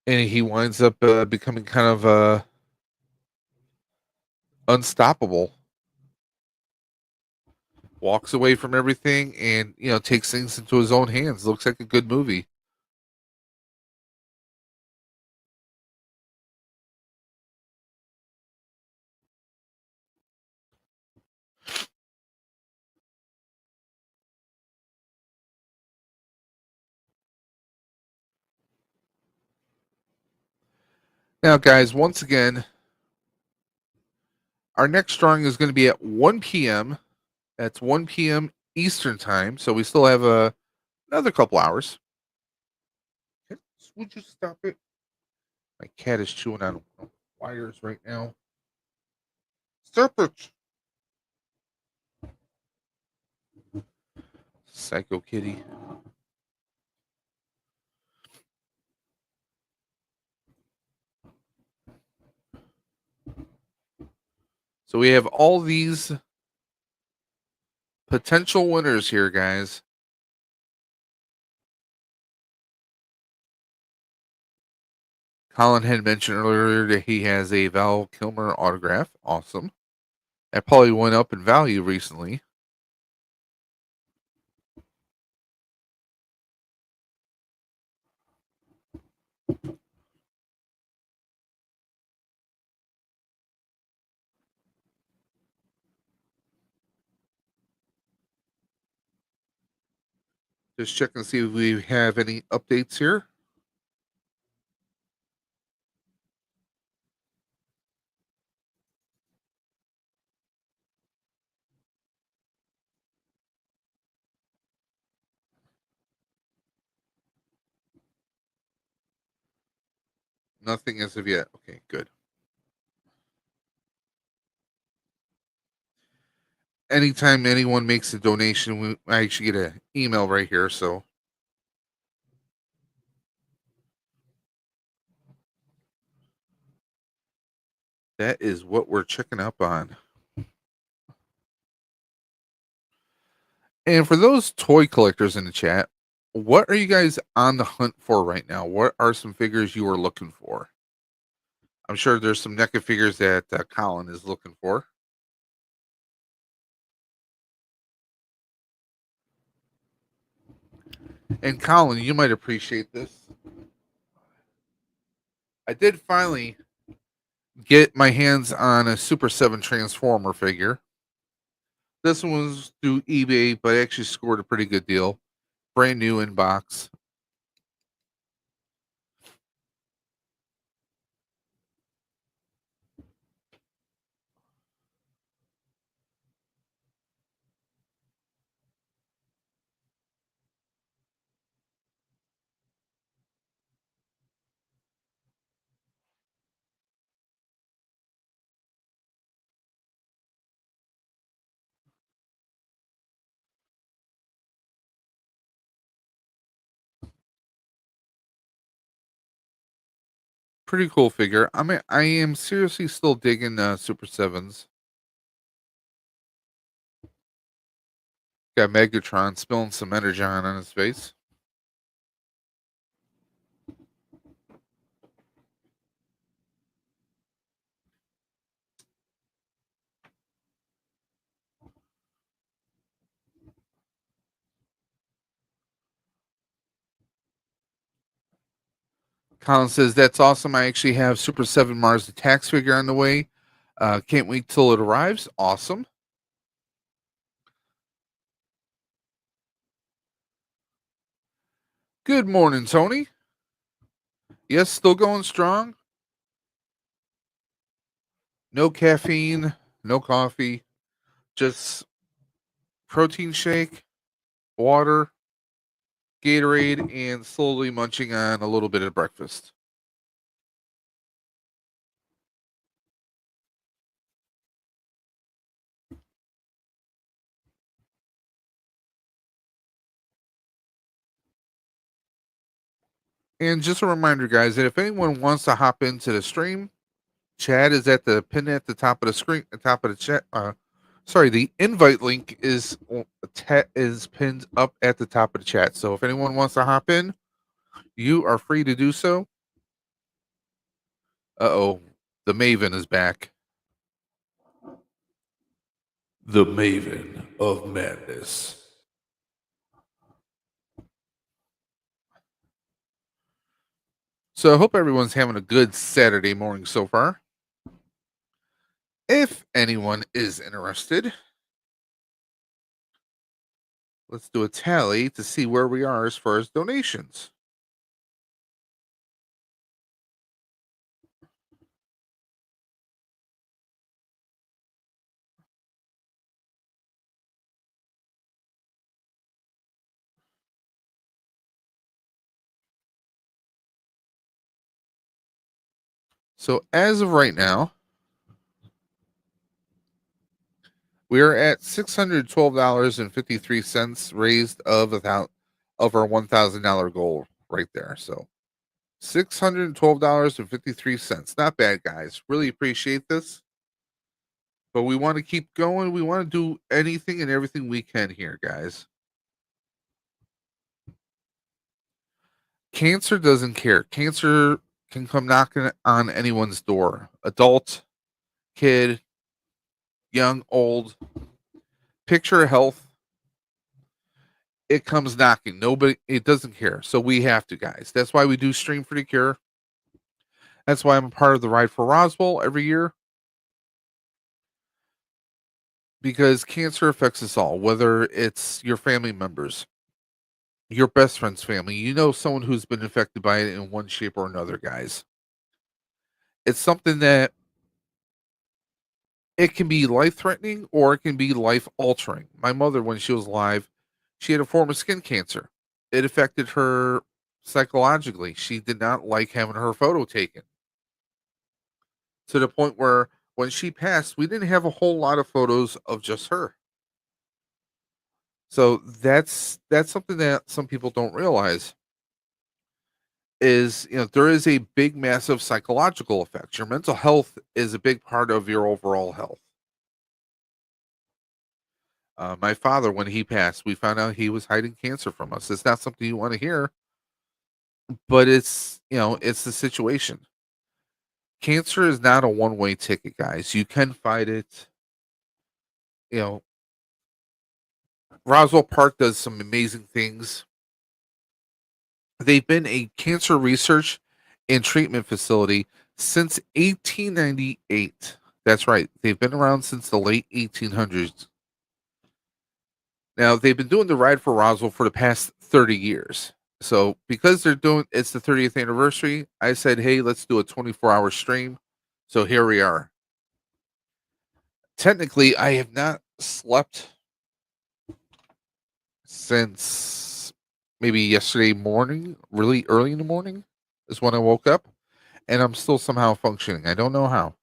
he winds up becoming kind of unstoppable. Walks away from everything, and takes things into his own hands. Looks like a good movie. Now, guys, once again, our next drawing is going to be at 1 p.m. That's 1 p.m. Eastern time, so we still have another couple hours. Would you stop it? My cat is chewing on wires right now. Stop it! Psycho kitty. So we have all these potential winners here, guys. Colin had mentioned earlier that he has a Val Kilmer autograph. Awesome. That probably went up in value recently. Just check and see if we have any updates here. Nothing as of yet. Okay, good. Anytime anyone makes a donation, I actually get an email right here. So that is what we're checking up on. And for those toy collectors in the chat, what are you guys on the hunt for right now? What are some figures you are looking for? I'm sure there's some NECA figures that Colin is looking for. And Colin, you might appreciate this. I did finally get my hands on a Super 7 Transformer figure. This one was through eBay, but I actually scored a pretty good deal. Brand new in box. Pretty cool figure. I am seriously still digging Super 7s. Got Megatron spilling some energon on his face. Colin says, that's awesome. I actually have Super 7 Mars Attacks figure on the way. Can't wait till it arrives. Awesome. Good morning, Tony. Yes, still going strong. No caffeine, no coffee, just protein shake, water, Gatorade, and slowly munching on a little bit of breakfast. And just a reminder, guys, that if anyone wants to hop into the stream, Chad is at the pin at the top of the screen, the top of the chat. Sorry, the invite link is pinned up at the top of the chat. So if anyone wants to hop in, you are free to do so. Uh-oh, the Maven is back. The Maven of Madness. So I hope everyone's having a good Saturday morning so far. If anyone is interested, let's do a tally to see where we are as far as donations. So as of right now, we are at $612.53 raised of our $1,000 goal right there. So $612.53. Not bad, guys. Really appreciate this. But we want to keep going. We want to do anything and everything we can here, guys. Cancer doesn't care. Cancer can come knocking on anyone's door. Adult, kid, young, old. Picture health. It comes knocking. Nobody, it doesn't care. So we have to, guys. That's why we do Stream for the Cure. That's why I'm a part of the Ride for Roswell every year. Because cancer affects us all, whether it's your family members, your best friend's family. You know someone who's been affected by it in one shape or another, guys. It's something that it can be life-threatening or it can be life-altering. My mother, when she was alive, she had a form of skin cancer. It affected her psychologically. She did not like having her photo taken. To the point where when she passed, we didn't have a whole lot of photos of just her. So that's something that some people don't realize is, there is a big massive psychological effect. Your mental health is a big part of your overall health. My father, when he passed, we found out he was hiding cancer from us. It's not something you want to hear, but it's the situation. Cancer is not a one-way ticket, guys. You can fight it. Roswell Park does some amazing things. They've been a cancer research and treatment facility since 1898. That's right. They've been around since the late 1800s. Now, they've been doing the Ride for Roswell for the past 30 years. So, because it's the 30th anniversary, I said, hey, let's do a 24-hour stream. So, here we are. Technically, I have not slept since maybe yesterday morning, really early in the morning is when I woke up, and I'm still somehow functioning. I don't know how.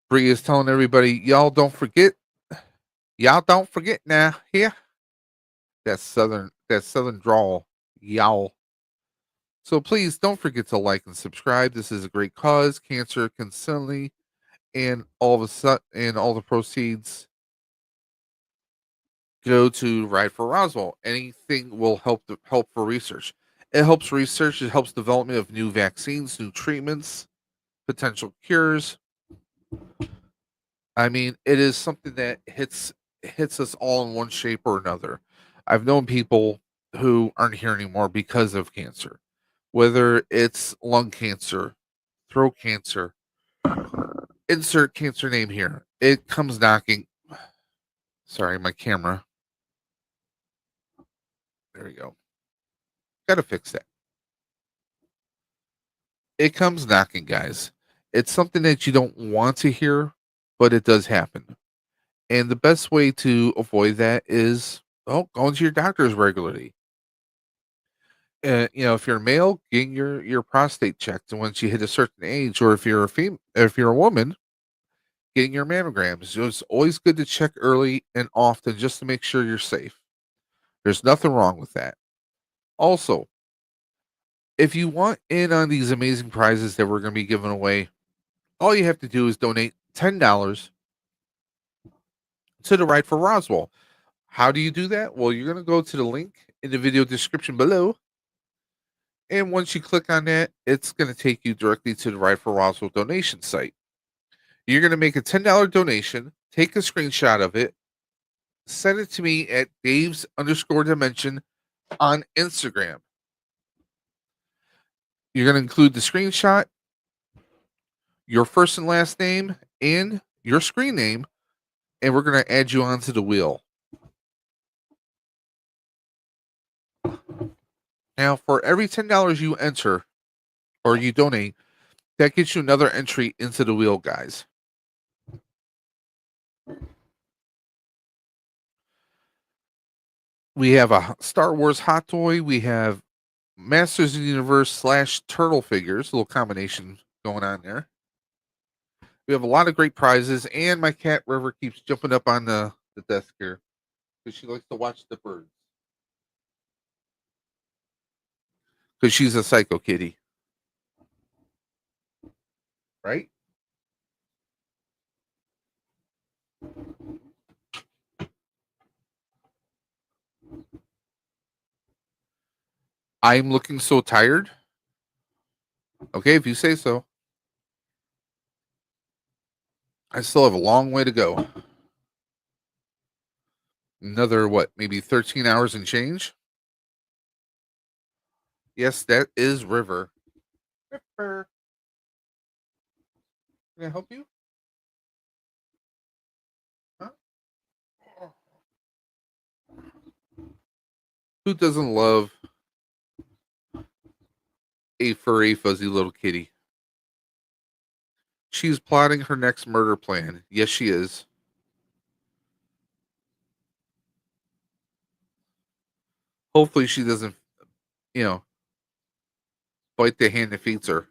Bree is telling everybody, y'all don't forget now. Here, that southern drawl, y'all. So please don't forget to like and subscribe. This is a great cause, cancer constantly, and all the proceeds go to Ride for Roswell. Anything will help for research. It helps research. It helps development of new vaccines, new treatments, potential cures. I mean, it is something that hits us all in one shape or another. I've known people who aren't here anymore because of cancer, whether it's lung cancer, throat cancer, insert cancer name here. It comes knocking. Sorry, my camera. There we go. Gotta fix that. It comes knocking, guys. It's something that you don't want to hear, but it does happen. And the best way to avoid that is, well, going to your doctors regularly. If you're a male, getting your prostate checked once you hit a certain age, or if you're a woman, getting your mammograms. It's always good to check early and often just to make sure you're safe. There's nothing wrong with that. Also, if you want in on these amazing prizes that we're going to be giving away, all you have to do is donate $10 to the Ride for Roswell. How do you do that? Well, you're going to go to the link in the video description below. And once you click on that, it's going to take you directly to the Ride for Roswell donation site. You're going to make a $10 donation, take a screenshot of it, send it to me at Dave's_dimension on Instagram. You're going to include the screenshot, your first and last name, and your screen name, and we're going to add you onto the wheel. Now, for every $10 you enter or you donate, that gets you another entry into the wheel, guys. We have a Star Wars hot toy. We have Masters of the Universe / Turtle figures, a little combination going on there. We have a lot of great prizes, and my cat River keeps jumping up on the desk here because she likes to watch the birds. Because she's a psycho kitty. Right? I'm looking so tired. Okay, if you say so. I still have a long way to go. Another, what, maybe 13 hours and change? Yes, that is River. River. Can I help you? Huh? Who doesn't love a furry, fuzzy little kitty? She's plotting her next murder plan. Yes, she is. Hopefully, she doesn't, you know, bite the hand that feeds her.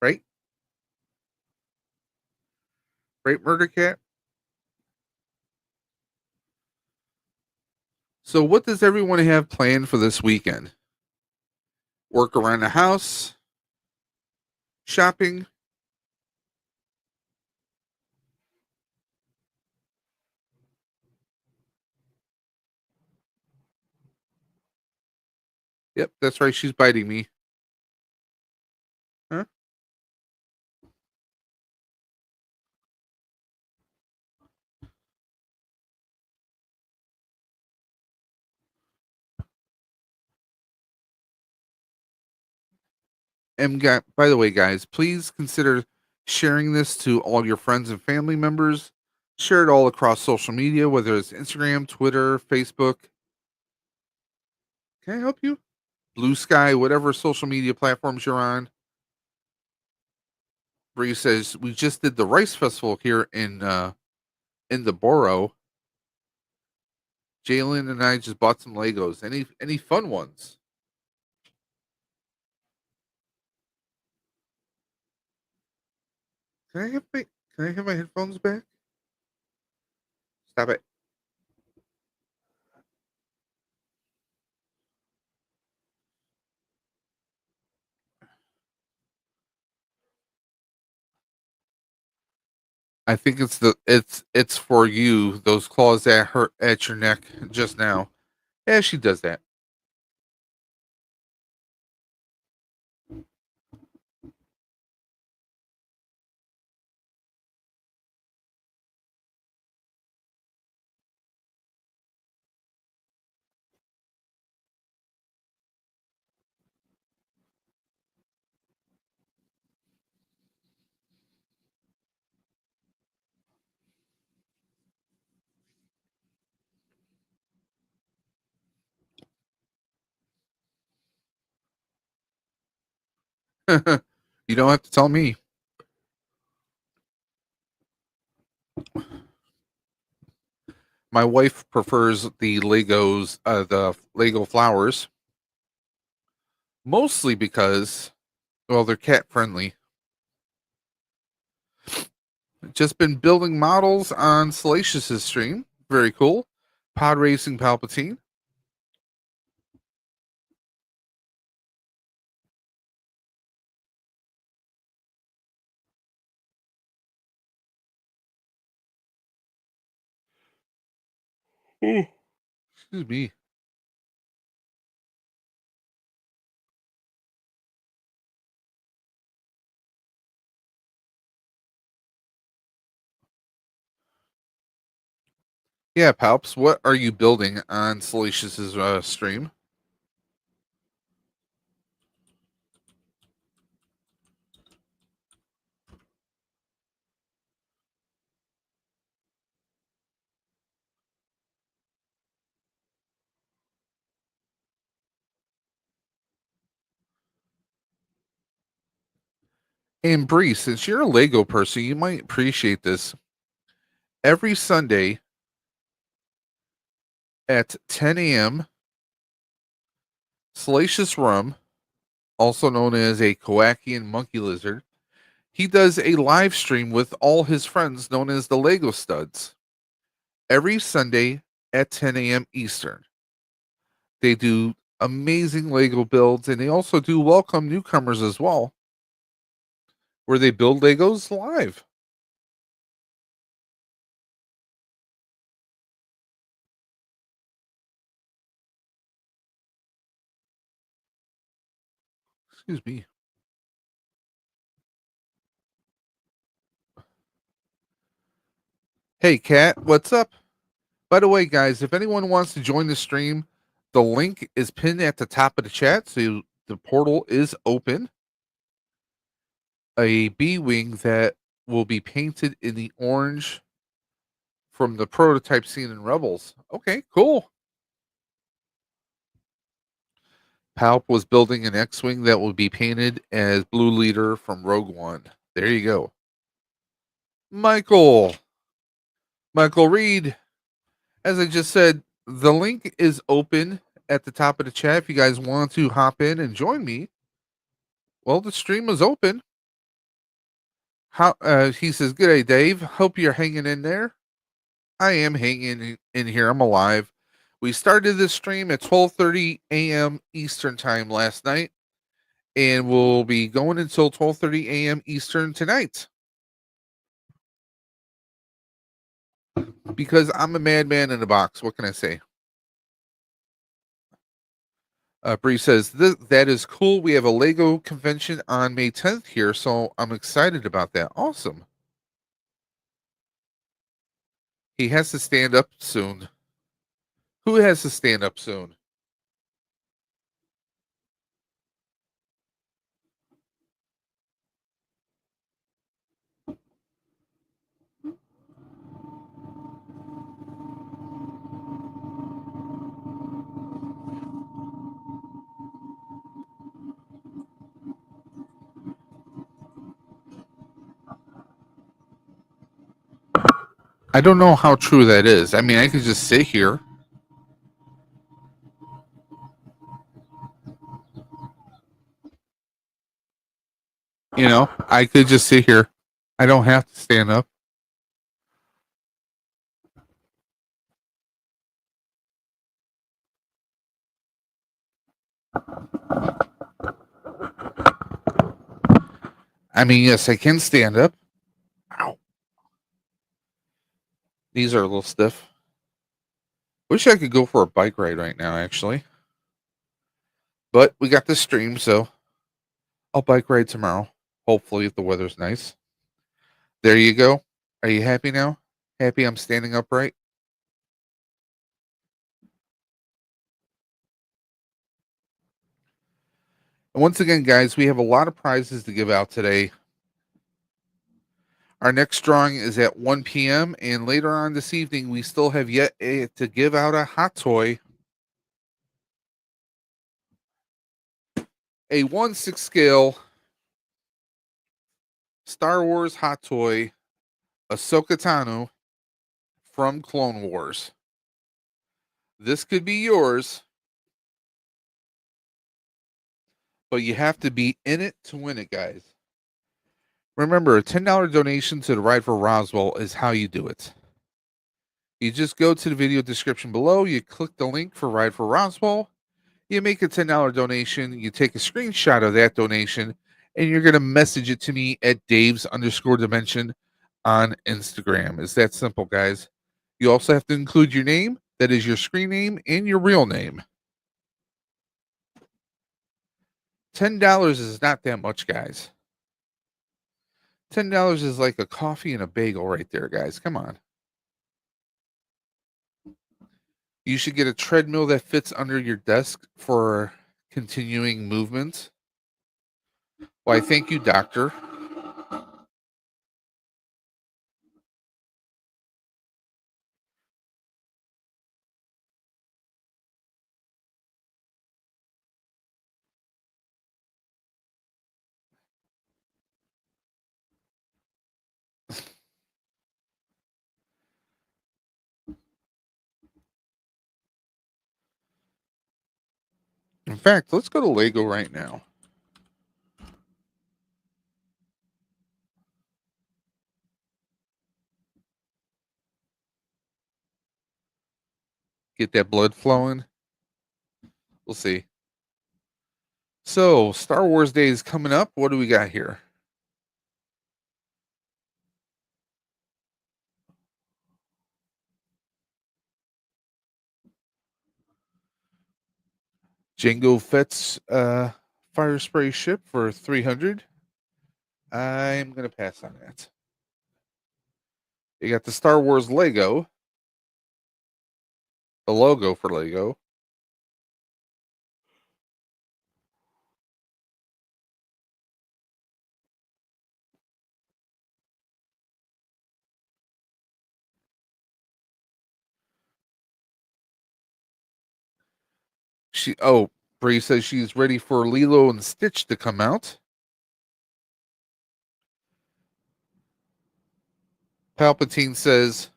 Right? Right, Murder Cat? So, what does everyone have planned for this weekend? Work around the house? Shopping? Yep, that's right. She's biting me. Huh? And by the way, guys, please consider sharing this to all your friends and family members. Share it all across social media, whether it's Instagram, Twitter, Facebook. Can I help you? Blue Sky, whatever social media platforms you're on. Bree says we just did the Rice Festival here in the borough. Jalen and I just bought some Legos. Any fun ones? Can I have my headphones back? Stop it. I think it's for you. Those claws that hurt at your neck just now. Yeah, she does that. You don't have to tell me. My wife prefers the the Lego flowers, mostly because, well, they're cat friendly. Just been building models on Salacious's stream. Very cool. Pod Racing Palpatine. Excuse me. Yeah, Palps, what are you building on Salacious's stream? And Bree, since you're a Lego person, you might appreciate this. Every Sunday at 10 a.m., Salacious Rum, also known as a Kowakian monkey lizard, he does a live stream with all his friends known as the Lego Studs every Sunday at 10 a.m. Eastern. They do amazing Lego builds, and they also do welcome newcomers as well, where they build Legos live. Excuse me. Hey, Kat, what's up? By the way, guys, if anyone wants to join the stream, the link is pinned at the top of the chat, so the portal is open. A B-wing that will be painted in the orange from the prototype scene in Rebels. Okay, cool. Palp was building an X-wing that will be painted as Blue Leader from Rogue One. There you go. Michael Reed, as I just said, the link is open at the top of the chat. If you guys want to hop in and join me, well, the stream is open. How he says, "Good day, Dave. Hope you're hanging in there." I am hanging in here. I'm alive. We started this stream at 12:30 a.m. Eastern time last night, and we'll be going until 12:30 a.m. Eastern tonight. Because I'm a madman in a box. What can I say? Bree says, that is cool. We have a Lego convention on May 10th here, so I'm excited about that. Awesome. He has to stand up soon. Who has to stand up soon? I don't know how true that is. I mean, I could just sit here. You know, I could just sit here. I don't have to stand up. I mean, yes, I can stand up. Ow. These are a little stiff. Wish I could go for a bike ride right now, actually. But we got this stream, so I'll bike ride tomorrow. Hopefully, if the weather's nice. There you go. Are you happy now? Happy I'm standing upright? And once again, guys, we have a lot of prizes to give out today. Our next drawing is at 1 p.m. And later on this evening, we still have yet to give out a hot toy. A 1/6 scale Star Wars hot toy, Ahsoka Tano from Clone Wars. This could be yours, but you have to be in it to win it, guys. Remember, a $10 donation to the Ride for Roswell is how you do it. You just go to the video description below, you click the link for Ride for Roswell, you make a $10 donation, you take a screenshot of that donation, and you're going to message it to me at Dave's_dimension on Instagram. It's that simple, guys. You also have to include your name, that is your screen name, and your real name. $10 is not that much, guys. $10 is like a coffee and a bagel right there, guys. Come on. You should get a treadmill that fits under your desk for continuing movement. Why, thank you, doctor. In fact, let's go to Lego right now. Get that blood flowing. We'll see. So, Star Wars Day is coming up. What do we got here? Jango Fett's fire spray ship for 300. I'm going to pass on that. You got the Star Wars Lego. The logo for Lego. Bree says she's ready for Lilo and Stitch to come out. Palpatine says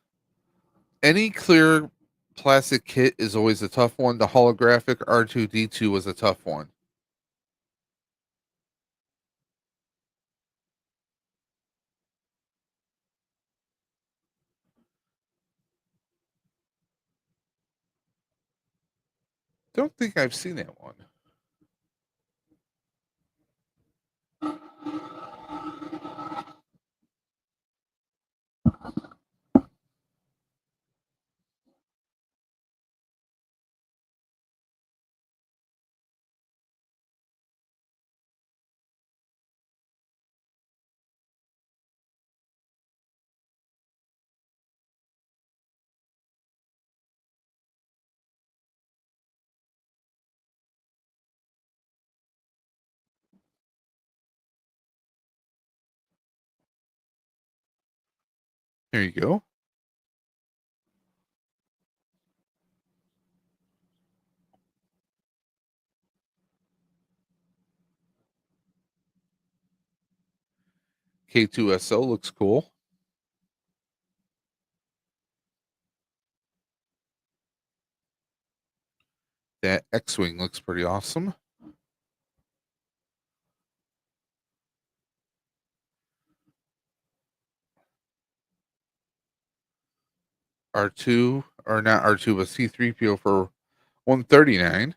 any clear plastic kit is always a tough one. The holographic R2D2 was a tough one. Don't think I've seen that one. Here you go. K2SO looks cool. That X-Wing looks pretty awesome. R2, or not R2, but C3PO for 139.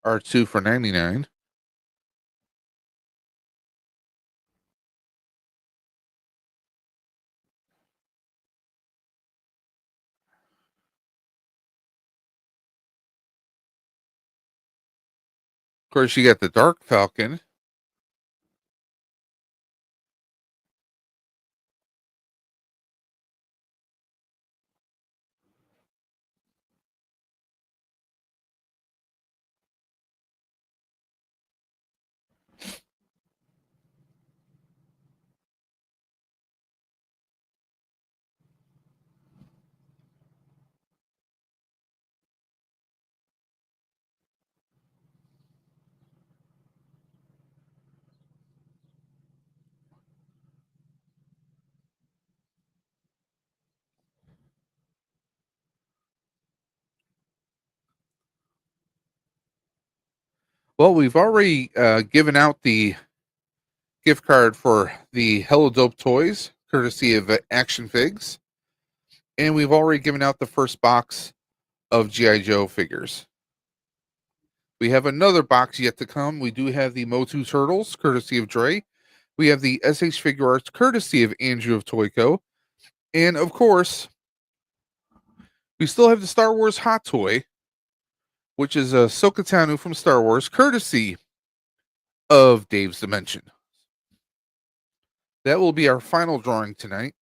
R2 for 99. Of course, you got the Dark Falcon. Well, we've already given out the gift card for the HELLADOPE Toys, courtesy of Action Figs. And we've already given out the first box of G.I. Joe figures. We have another box yet to come. We do have the MOTU Turtles, courtesy of Dre. We have the SH FIGUARTS, courtesy of Andrew of TOYCO. And of course, we still have the Star Wars Hot Toy, which is a Ahsoka Tano from Star Wars, courtesy of Dave's Dimension. That will be our final drawing tonight.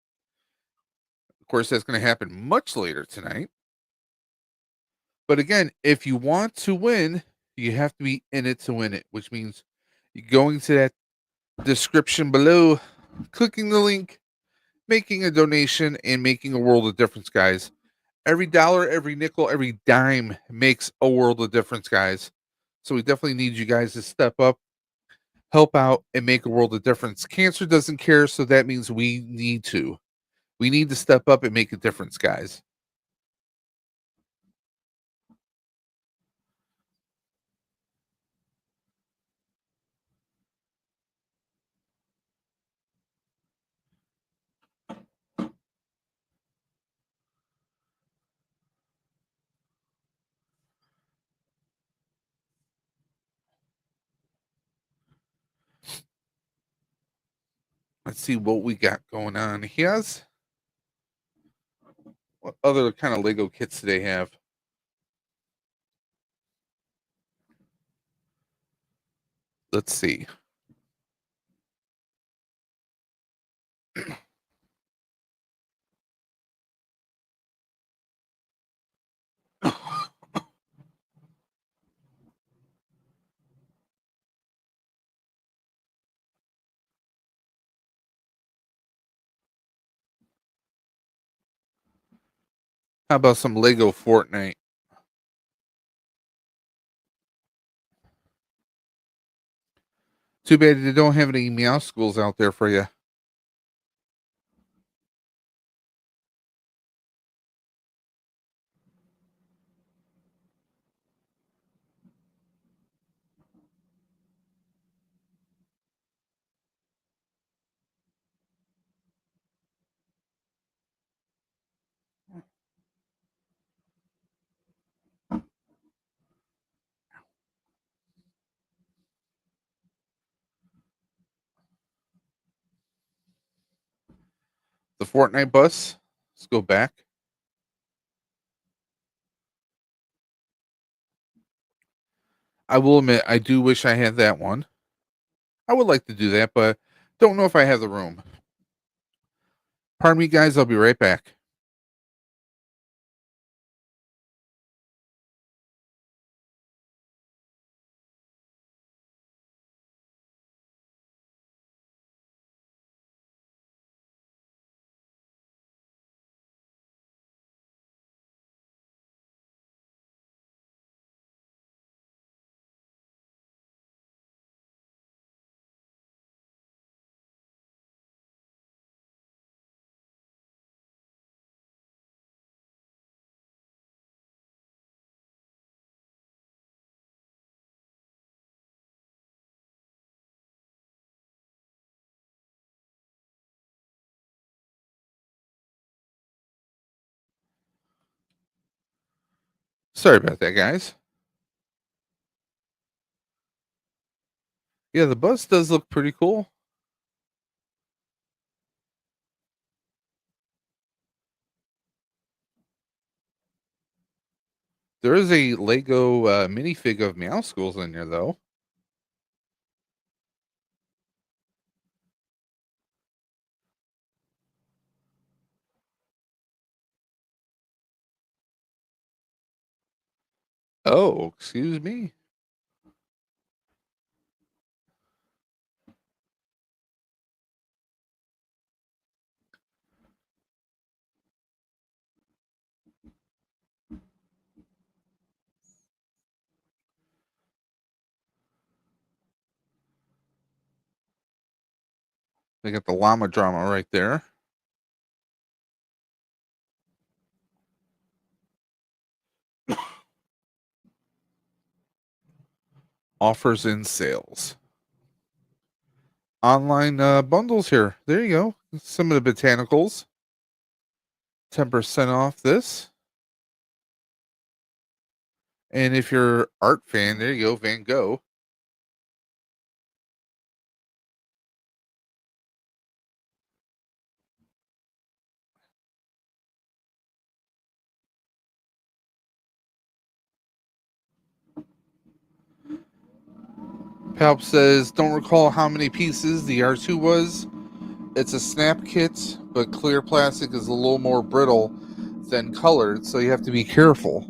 Of course, that's going to happen much later tonight. But again, if you want to win, you have to be in it to win it, which means you're going to that description below, clicking the link, making a donation, and making a world of difference, guys. Every dollar, every nickel, every dime makes a world of difference, guys. So we definitely need you guys to step up, help out, and make a world of difference. Cancer doesn't care, so that means we need to. We need to step up and make a difference, guys. Let's see what we got going on. He has, what other kind of Lego kits do they have? Let's see. How about some Lego Fortnite? Too bad they don't have any Meow Schools out there for you. The Fortnite bus. Let's go back. I will admit, I do wish I had that one. I would like to do that, but don't know if I have the room. Pardon me, guys. I'll be right back. Sorry about that, guys. Yeah, the bus does look pretty cool. There is a Lego minifig of Meow Schools in there, though. Oh, excuse me. They got the llama drama right there. Offers and sales. Online bundles here. There you go. Some of the botanicals. 10% off this. And if you're art fan, there you go, Van Gogh. Palp says, don't recall how many pieces the R2 was. It's a snap kit, but clear plastic is a little more brittle than colored, so you have to be careful.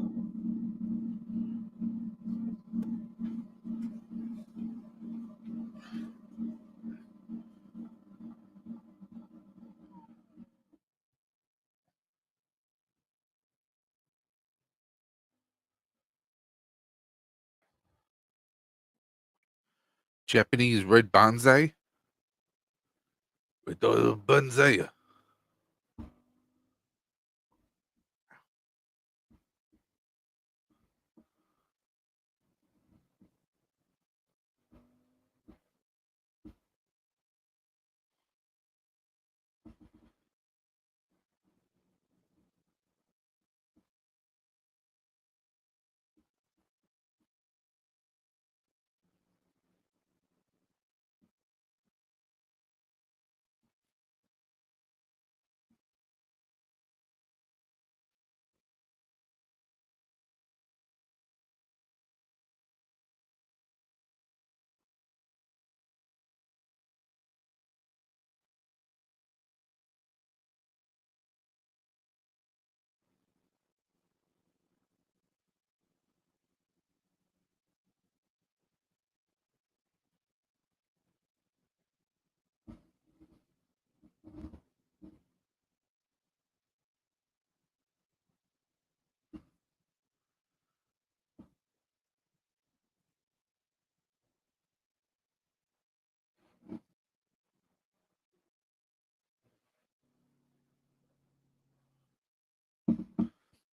Japanese red bonsai. Red bonsai.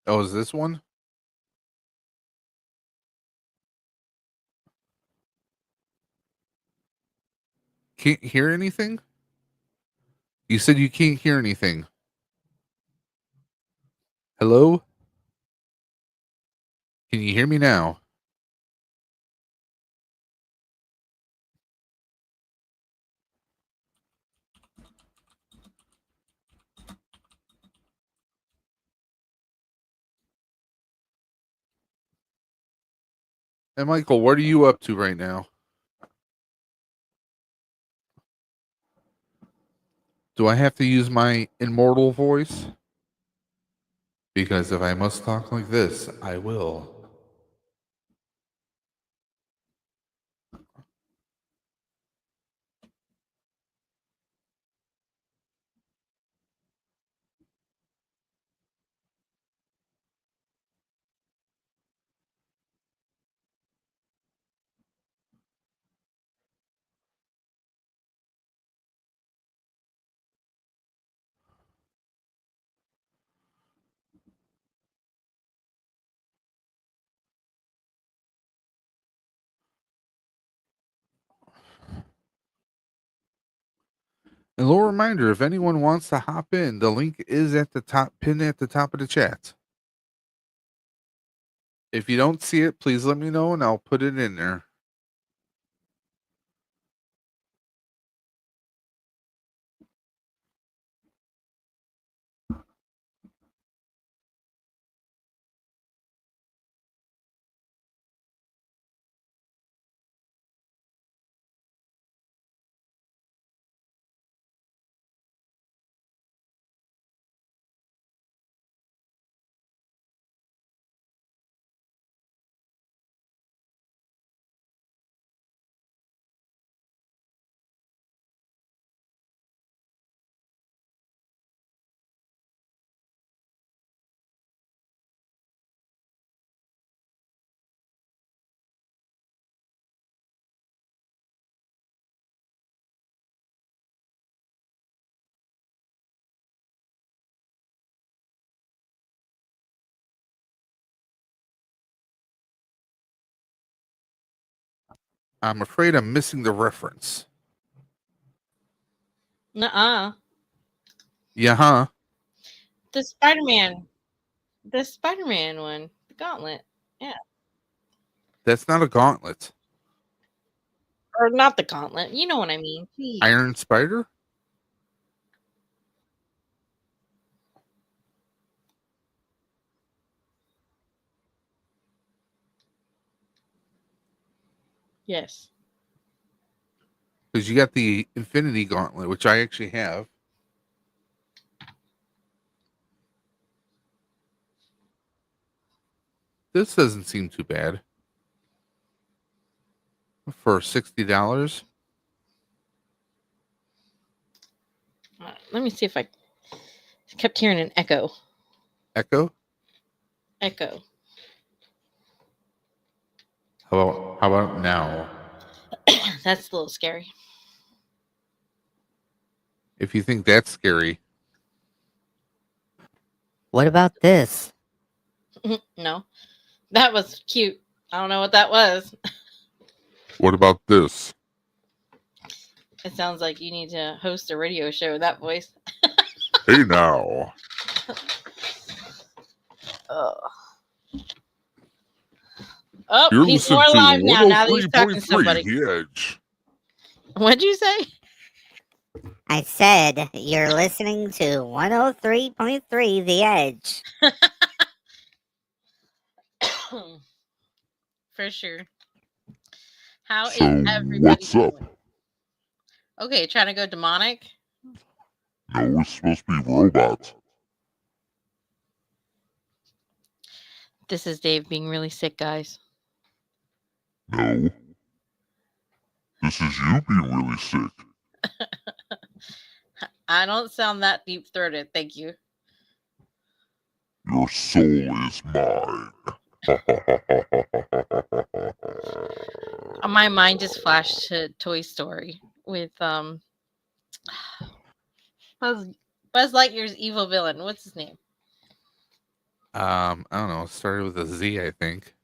Oh, is this one? Can't hear anything? You said you can't hear anything. Hello? Can you hear me now? And Michael, what are you up to right now? Do I have to use my immortal voice? Because if I must talk like this, I will. A little reminder, if anyone wants to hop in, the link is at the top, pinned at the top of the chat. If you don't see it, please let me know and I'll put it in there. I'm afraid I'm missing the reference. Nuh-uh. Yeah, huh? The Spider-Man. The Spider-Man one. The Gauntlet. Yeah. That's not a gauntlet. Or not the Gauntlet. You know what I mean. Jeez. Iron Spider? Yes. Because you got the Infinity Gauntlet, which I actually have. This doesn't seem too bad. For $60. Let me see if I kept hearing an echo. Echo? Echo. How about now? That's a little scary. If you think that's scary. What about this? No. That was cute. I don't know what that was. What about this? It sounds like you need to host a radio show with that voice. Hey now. Oh, he's more alive now that he's talking to somebody. The Edge. What'd you say? I said you're listening to 103.3 The Edge. For sure. How is everybody what's doing? up? Okay, trying to go demonic? No, we're supposed to be robots. This is Dave being really sick, guys. No. This is you being really sick. I don't sound that deep-throated, thank you. Your soul is mine. My mind just flashed to Toy Story with Buzz Lightyear's evil villain. What's his name? I don't know. It started with a Z, I think.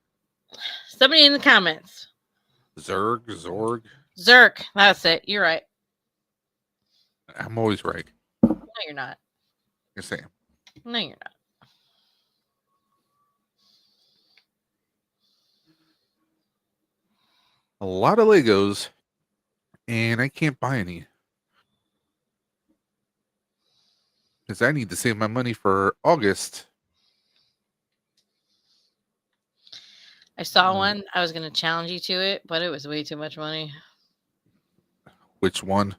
Somebody in the comments. Zorg. Zerk. That's it. You're right. I'm always right. No, you're not. You're saying. No, you're not. A lot of Legos, and I can't buy any. Because I need to save my money for August. I saw one. I was going to challenge you to it, but it was way too much money. Which one?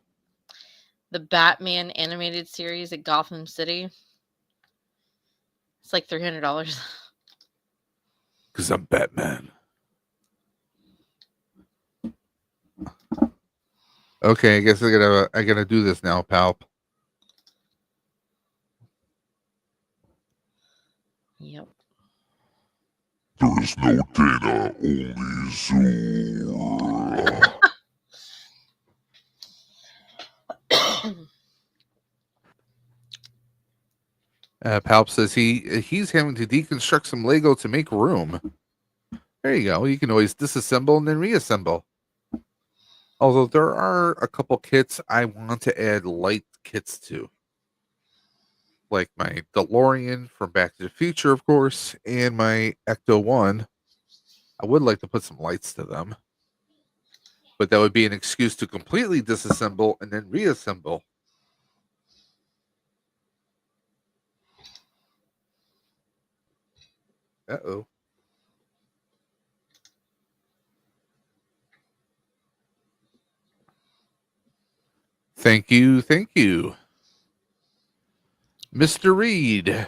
The Batman animated series at Gotham City. It's like $300. Because I'm Batman. Okay, I guess I gotta do this now, pal. Yep. There is no Dana, only Zool. Palp says he's having to deconstruct some Lego to make room. There you go. You can always disassemble and then reassemble. Although there are a couple kits I want to add light kits to. Like my DeLorean from Back to the Future, of course, and my Ecto-1. I would like to put some lights to them. But that would be an excuse to completely disassemble and then reassemble. Uh-oh. Thank you. Mr. Reed.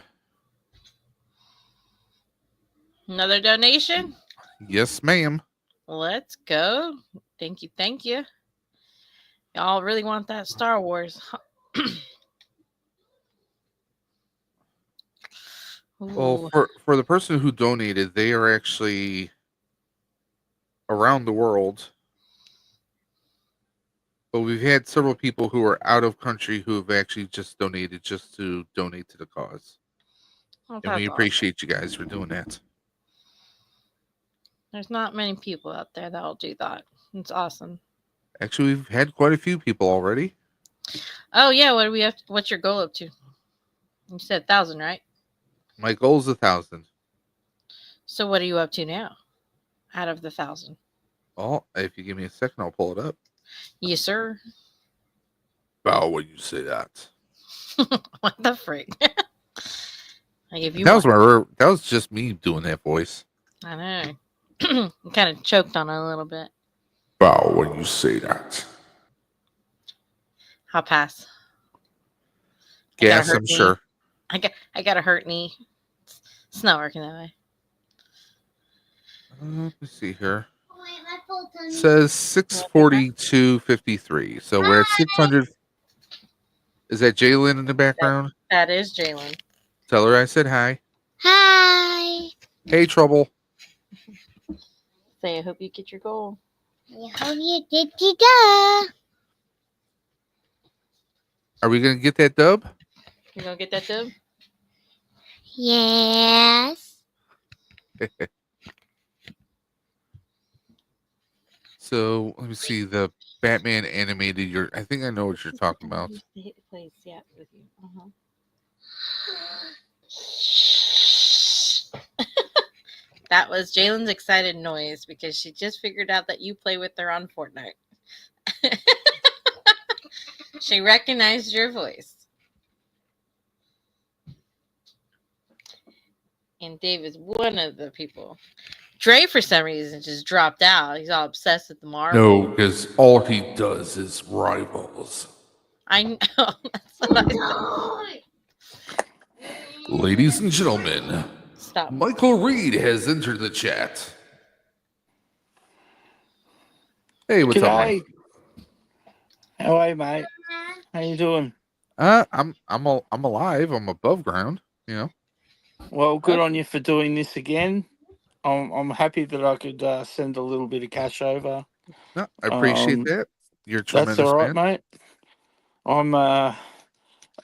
Another donation? Yes, ma'am. Let's go. Thank you. Y'all really want that Star Wars. Well, for the person who donated, they are actually around the world. But we've had several people who are out of country who have actually just donated just to donate to the cause. Oh, And we that's appreciate you guys for doing that. There's not many people out there that'll do that. It's awesome. Actually, we've had quite a few people already. Oh yeah, what do we have? What's your goal up to? You said 1,000, right? My goal is 1,000. So what are you up to now? Out of the 1,000? Oh, if you give me a second, I'll pull it up. Yes, sir. Bow when you say that. What the frick? I give you That was one. that was just me doing that voice. I know. Kind of choked on it a little bit. Bow when you say that. I'll pass. Gas, I'm sure. I got a hurt knee. It's not working that way. Let me see here. It says 642.53. So we're at 600. Is that Jalen in the background? That is Jalen. Tell her I said hi. Hi. Hey, Trouble. Say, I hope you get your goal. I hope you did the dub. Are we going to get that dub? You gonna get that dub? Yes. So let me see the Batman animated. I think I know what you're talking about. Please, yeah, with you. That was Jalen's excited noise because she just figured out that you play with her on Fortnite. She recognized your voice. And Dave is one of the people. Dre, for some reason, just dropped out. He's all obsessed with the Marvel. No, because all he does is rivals. I know. That's what I said. Ladies and gentlemen, Stop. Michael Reed has entered the chat. Hey, what's up, Mike? How are you, mate? How you doing? I'm alive. I'm above ground. You know. Well, good on you for doing this again. I'm happy that I could send a little bit of cash over. No, I appreciate that. You're a That's tremendous all right, man. mate.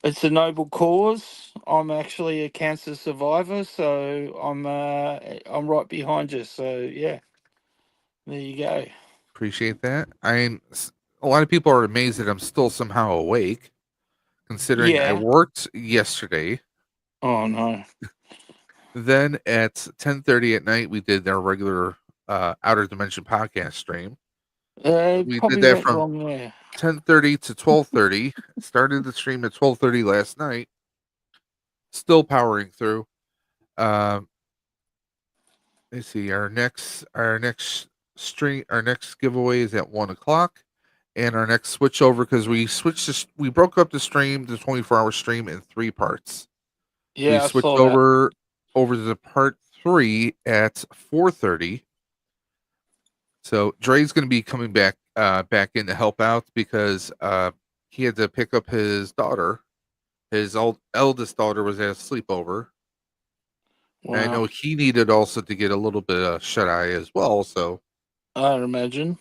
It's a noble cause. I'm actually a cancer survivor, so I'm right behind you. So yeah, there you go. Appreciate that. A lot of people are amazed that I'm still somehow awake, considering I Yeah. worked yesterday. Oh no. Then at 10:30 at night, we did our regular Outer Dimension podcast stream. We Probably did that went from wrong there. 10:30 to 12:30. Started the stream at 12:30 last night. Still powering through. Let's see. Our next stream, our next giveaway is at 1:00, and our next switch over because we broke up the 24-hour stream in 3 parts. Yeah, We I switched saw that. over to the part 3 at 4:30. So Dre's going to be coming back in to help out because he had to pick up his daughter. His eldest daughter was at a sleepover. Wow. And I know he needed also to get a little bit of shut eye as well. So I'd imagine.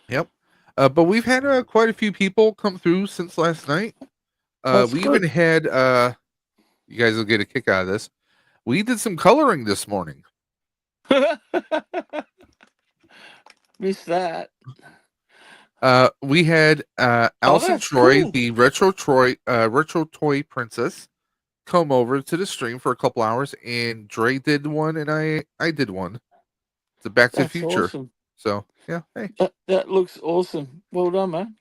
Yep. But we've had quite a few people come through since last night. That's We good. even had you guys will get a kick out of this. We did some coloring this morning. Missed that. We had Allison that's Troy, cool. the retro toy princess, come over to the stream for a couple hours, and Dre did one, and I did one. It's a Back to the That's Future. awesome. So yeah, hey, That looks awesome. Well done, man.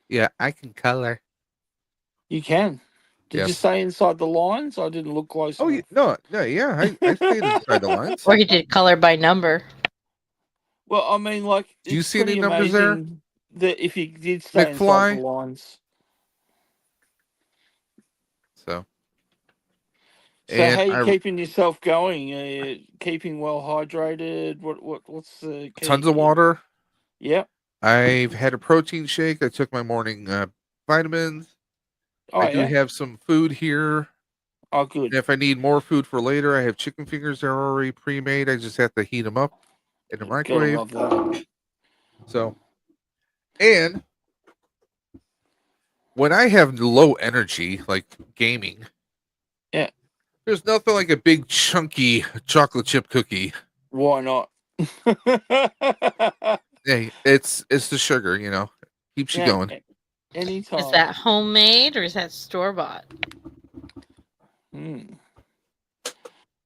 yeah, I can color. You can. Did you Yes. stay inside the lines? I didn't look close Oh enough. yeah, I stayed inside the lines. Or he did color by number. Well, I mean, like, Do you it's see any pretty numbers there? amazing that if you did stay inside the McFly? lines. So So how and are you keeping yourself going? Keeping well hydrated? What's the key? tons of water. Yep. I've had a protein shake. I took my morning vitamins. Oh, I do yeah? have some food here. Oh, good. And if I need more food for later, I have chicken fingers that are already pre-made. I just have to heat them up in the Gotta microwave. love that. So, and when I have low energy, like gaming, Yeah. there's nothing like a big chunky chocolate chip cookie. Why not? Hey, it's the sugar, keeps you Yeah, going. anytime. Is that homemade or is that store bought? Mm.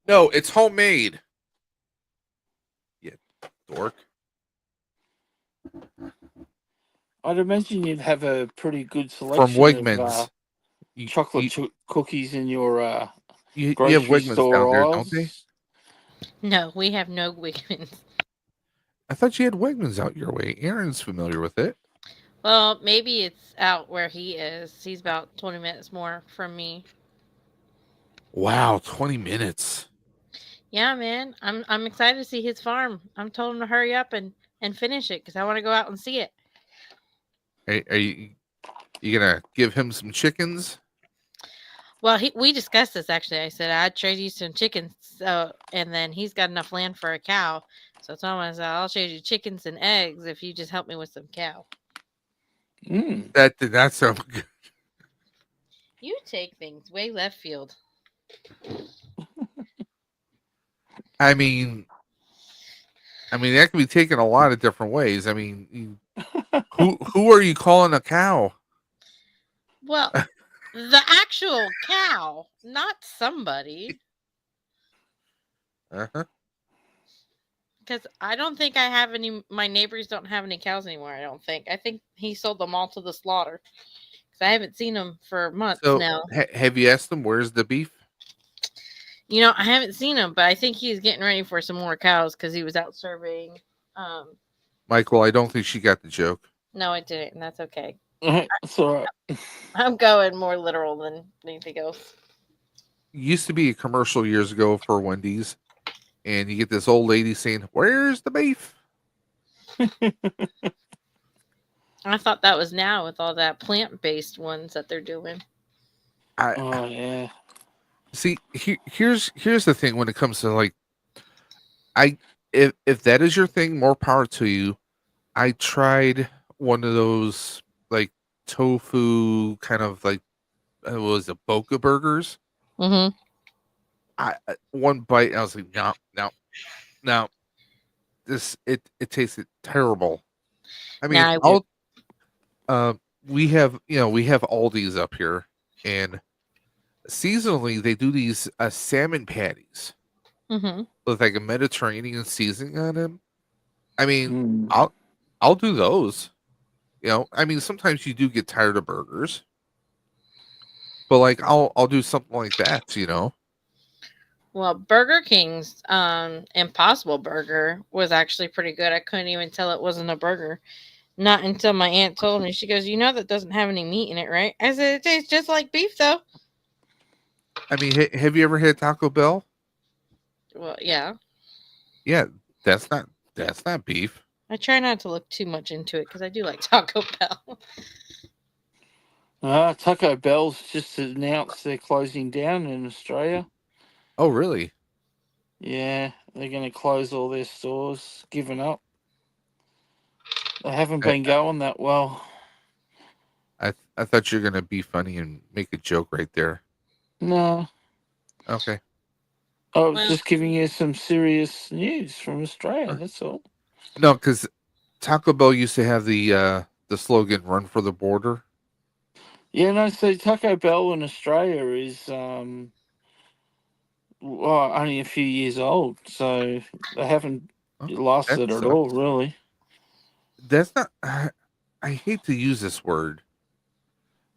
No, it's homemade. Yeah, dork. I'd imagine you'd have a pretty good From selection of Wegmans. You chocolate cookies in your you have grocery Wegmans down store there, don't they? aisles. No, we have no Wiggins. I thought you had Wegmans out your way. Aaron's familiar with it. Well, maybe it's out where he is. He's about 20 minutes more from me. Wow, 20 minutes. Yeah, man. I'm excited to see his farm. I'm told him to hurry up and finish it because I want to go out and see it. Are you gonna give him some chickens? Well, we discussed this actually. I said I'd trade you some chickens, and then he's got enough land for a cow. So I told him, I said, I'll trade you chickens and eggs if you just help me with some cow. Mm. That did not sound good. You take things way left field. I mean, that can be taken a lot of different ways. I mean, who are you calling a cow? Well, the actual cow, not somebody. Uh-huh. Because I don't think I have any. My neighbors don't have any cows anymore. I don't think. I think he sold them all to the slaughter. Because I haven't seen them for months So, now. have you asked him where's the beef? I haven't seen him, but I think he's getting ready for some more cows because he was out surveying. Michael, I don't think she got the joke. No, I didn't, and that's okay. That's all right. I'm going more literal than anything else. Used to be a commercial years ago for Wendy's, and you get this old lady saying, "Where's the beef?" I thought that was now with all that plant-based ones that they're doing. Oh yeah. See, here's the thing when it comes to like, if that is your thing, more power to you. I tried one of those like tofu kind of like it was a boca burgers. Mm-hmm. One bite, I was like, no, this it tasted terrible. I mean, Now we have Aldi's up here, and seasonally they do these salmon patties Mm-hmm. with like a Mediterranean seasoning on them. I mean, Mm. I'll do those. I mean, sometimes you do get tired of burgers, but like I'll do something like that. Well, Burger King's Impossible Burger was actually pretty good. I couldn't even tell it wasn't a burger. Not until my aunt told me. She goes, that doesn't have any meat in it, right? I said, it tastes just like beef, though. I mean, have you ever had Taco Bell? Well, yeah. Yeah, that's not beef. I try not to look too much into it because I do like Taco Bell. Taco Bell's just announced they're closing down in Australia. Oh, really? Yeah, they're going to close all their stores, giving up. They haven't I been going that well. I thought you were gonna be funny and make a joke right there. No, Okay. I was Well- just giving you some serious news from Australia. That's all. No, because Taco Bell used to have the slogan "Run for the border." Yeah, no. So Taco Bell in Australia is only a few years old, so they haven't Oh, lasted that's at all, really. that's not. I hate to use this word,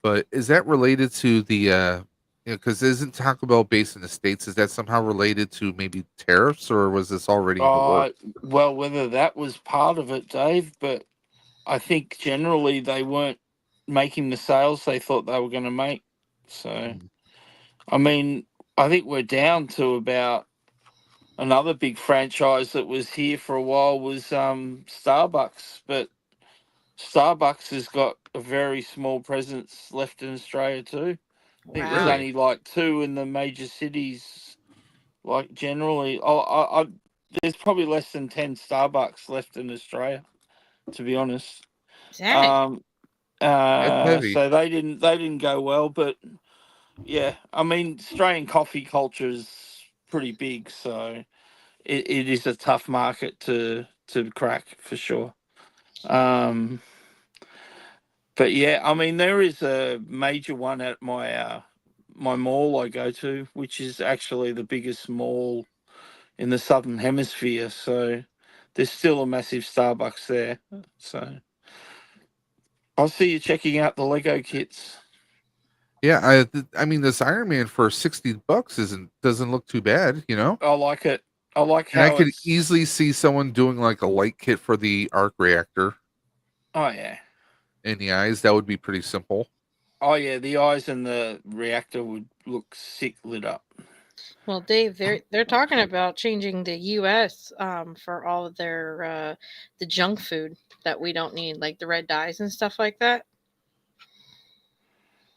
but is that related to the? Because isn't Taco Bell based in the States? Is that somehow related to maybe tariffs, or was this already in the works? Well, whether that was part of it, Dave, but I think generally they weren't making the sales they thought they were going to make. So, I mean, I think we're down to about another big franchise that was here for a while was Starbucks, but Starbucks has got a very small presence left in Australia too. I think there's Really? only like two in the major cities. Like generally, there's probably less than 10 Starbucks left in Australia, to be honest. Dang. That's heavy. So they didn't go well, but yeah, I mean, Australian coffee culture is pretty big, so it is a tough market to crack for sure. Um, but yeah, I mean, there is a major one at my my mall I go to, which is actually the biggest mall in the southern hemisphere. So there's still a massive Starbucks there. So I'll see you checking out the Lego kits. Yeah, I mean this Iron Man for $60 doesn't look too bad, you know. I like it. I like And I how could it's. easily see someone doing like a light kit for the arc reactor Oh yeah. in the eyes. That would be pretty simple. Oh yeah. The eyes and the reactor would look sick lit up. Well, Dave, they're talking about changing the U.S. For all of their the junk food that we don't need, like the red dyes and stuff like that.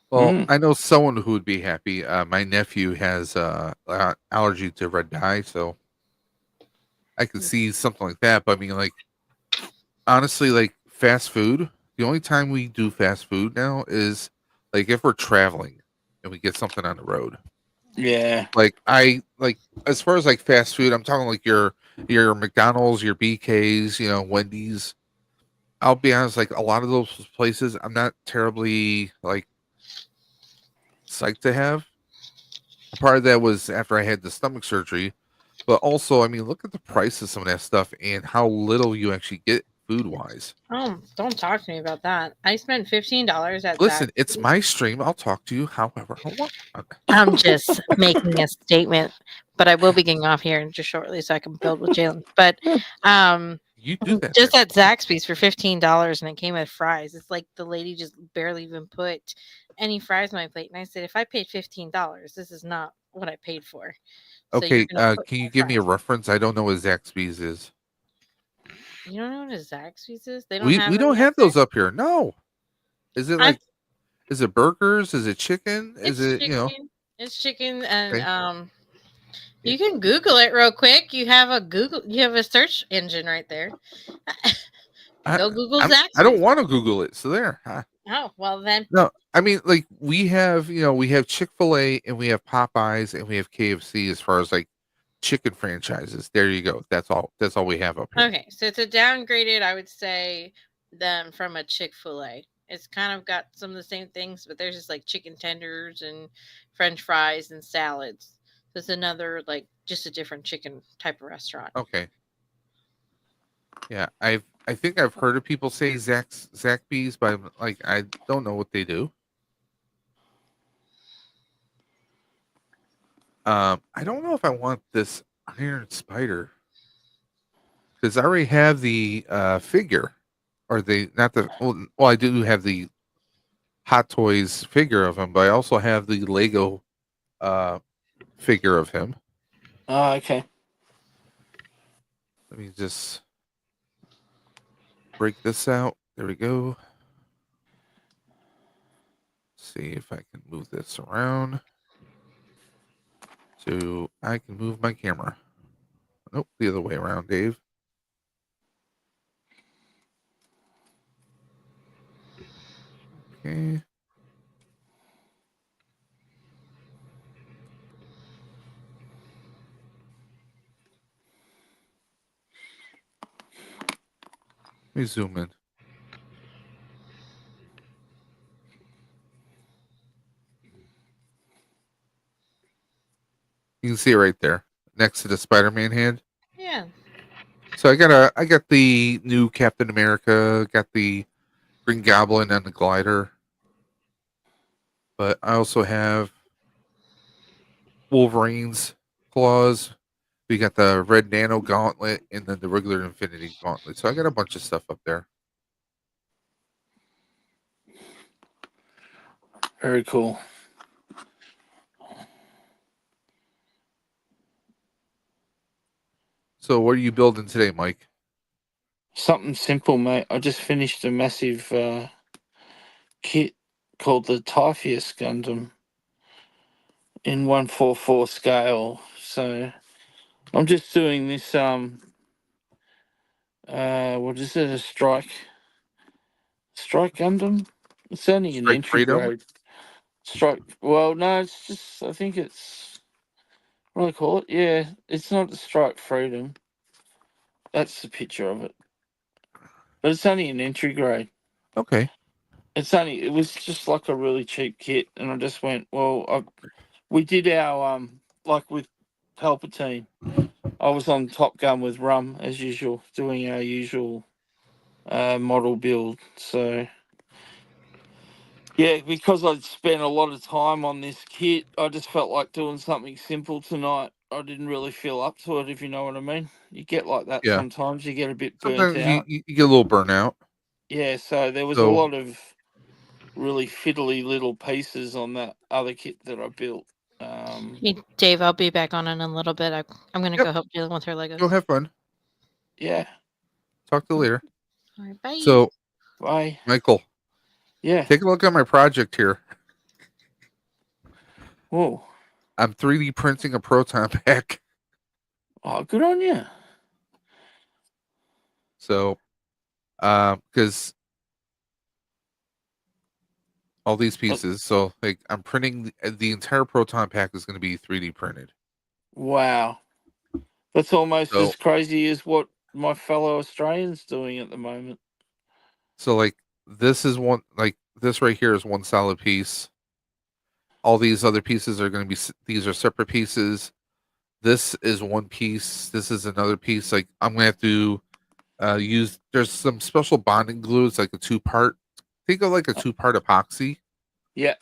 Well, Mm. I know someone who would be happy. My nephew has allergy to red dye, so I could see something like that. But I mean, like honestly, like fast food. The only time we do fast food now is like if we're traveling and we get something on the road. Yeah. Like I like as far as like fast food, I'm talking like your McDonald's, your BKs, you know, Wendy's. I'll be honest, like a lot of those places, I'm not terribly like psyched to have. Part of that was after I had the stomach surgery, but also, I mean, look at the price of some of that stuff and how little you actually get food wise. Oh, don't talk to me about that. I spent $15 at Listen, it's Zaxby's. my stream. I'll talk to you however I want. I'm just making a statement, but I will be getting off here in just shortly so I can build with Jalen. But You do that just then. at Zaxby's for $15, and it came with fries. It's like the lady just barely even put any fries on my plate, and I said, if I paid $15, this is not what I paid for. So you're Okay, gonna put can you more give me a fries. reference? I don't know what Zaxby's is. You don't know what a Zaxby's is? They don't We have any don't up have there. those up here. No. Is it I like is it burgers? Is it chicken? Is It's it, you know, chicken. It's chicken, and okay. you can Google it real quick. You have a search engine right there. I Go Google I don't Zaxby's. want to Google it. So there. Oh, well then. No, I mean, like we have, you know, we have Chick-fil-A and we have Popeyes and we have KFC as far as like chicken franchises. There you go. That's all. That's all we have up here. Okay, so it's a downgraded, I would say, them from a Chick-fil-A. It's kind of got some of the same things, but there's just like chicken tenders and French fries and salads. So it's another like just a different chicken type of restaurant. Okay. Yeah, I think I've heard of people say Zaxby's, but I'm, like I don't know what they do. I don't know if I want this Iron Spider because I already have the figure, or the not the well, I do have the Hot Toys figure of him, but I also have the Lego uh figure of him. Oh, okay. Let me just break this out. There we go. See if I can move this around so I can move my camera. Nope, the other way around, Dave. Okay. Let me zoom in. You can see it right there next to the Spider-Man hand. Yeah. So I got the new Captain America, got the Green Goblin and the glider. But I also have Wolverine's claws. We got the red nano gauntlet and then the regular infinity gauntlet. So I got a bunch of stuff up there. Very cool. So what are you building today, Mike? Something simple, mate. I just finished a massive kit called the Typhoeus Gundam in 144 scale. So I'm just doing this what is it, a strike Gundam? It's only an Strike entry Freedom? grade. Strike, well no, it's just, I think it's, what do I call it? Yeah, it's not the Strike Freedom. That's the picture of it. but it's only an entry grade. Okay. It was just like a really cheap kit, and I just went, well, we did our like with Palpatine. I was on Top Gun with Rum as usual, doing our usual model build. So yeah, because I'd spent a lot of time on this kit, I just felt like doing something simple tonight. I didn't really feel up to it, if you know what I mean. You get like that Yeah. sometimes. You get a bit burnt Sometimes out. you get a little burnout. Yeah, so there was a So lot of really fiddly little pieces on that other kit that I built. Hey, Dave, I'll be back on in a little bit. I'm going to Yep. go help Jalen with her Legos. go have fun. Yeah. Talk to you later. All right, bye. So Bye. Michael, Yeah. take a look at my project here. Whoa. I'm 3D printing a proton pack. Oh, good on you. So, because all these pieces, so like I'm printing the entire proton pack is going to be 3D printed. Wow. That's almost So, as crazy as what my fellow Australians doing at the moment. so like this is one, like this right here is one solid piece. All these other pieces are going to be, these are separate pieces. This is one piece. This is another piece. Like I'm going to have to use, there's some special bonding glue. It's like a two-part, think of like a two-part epoxy. Yeah.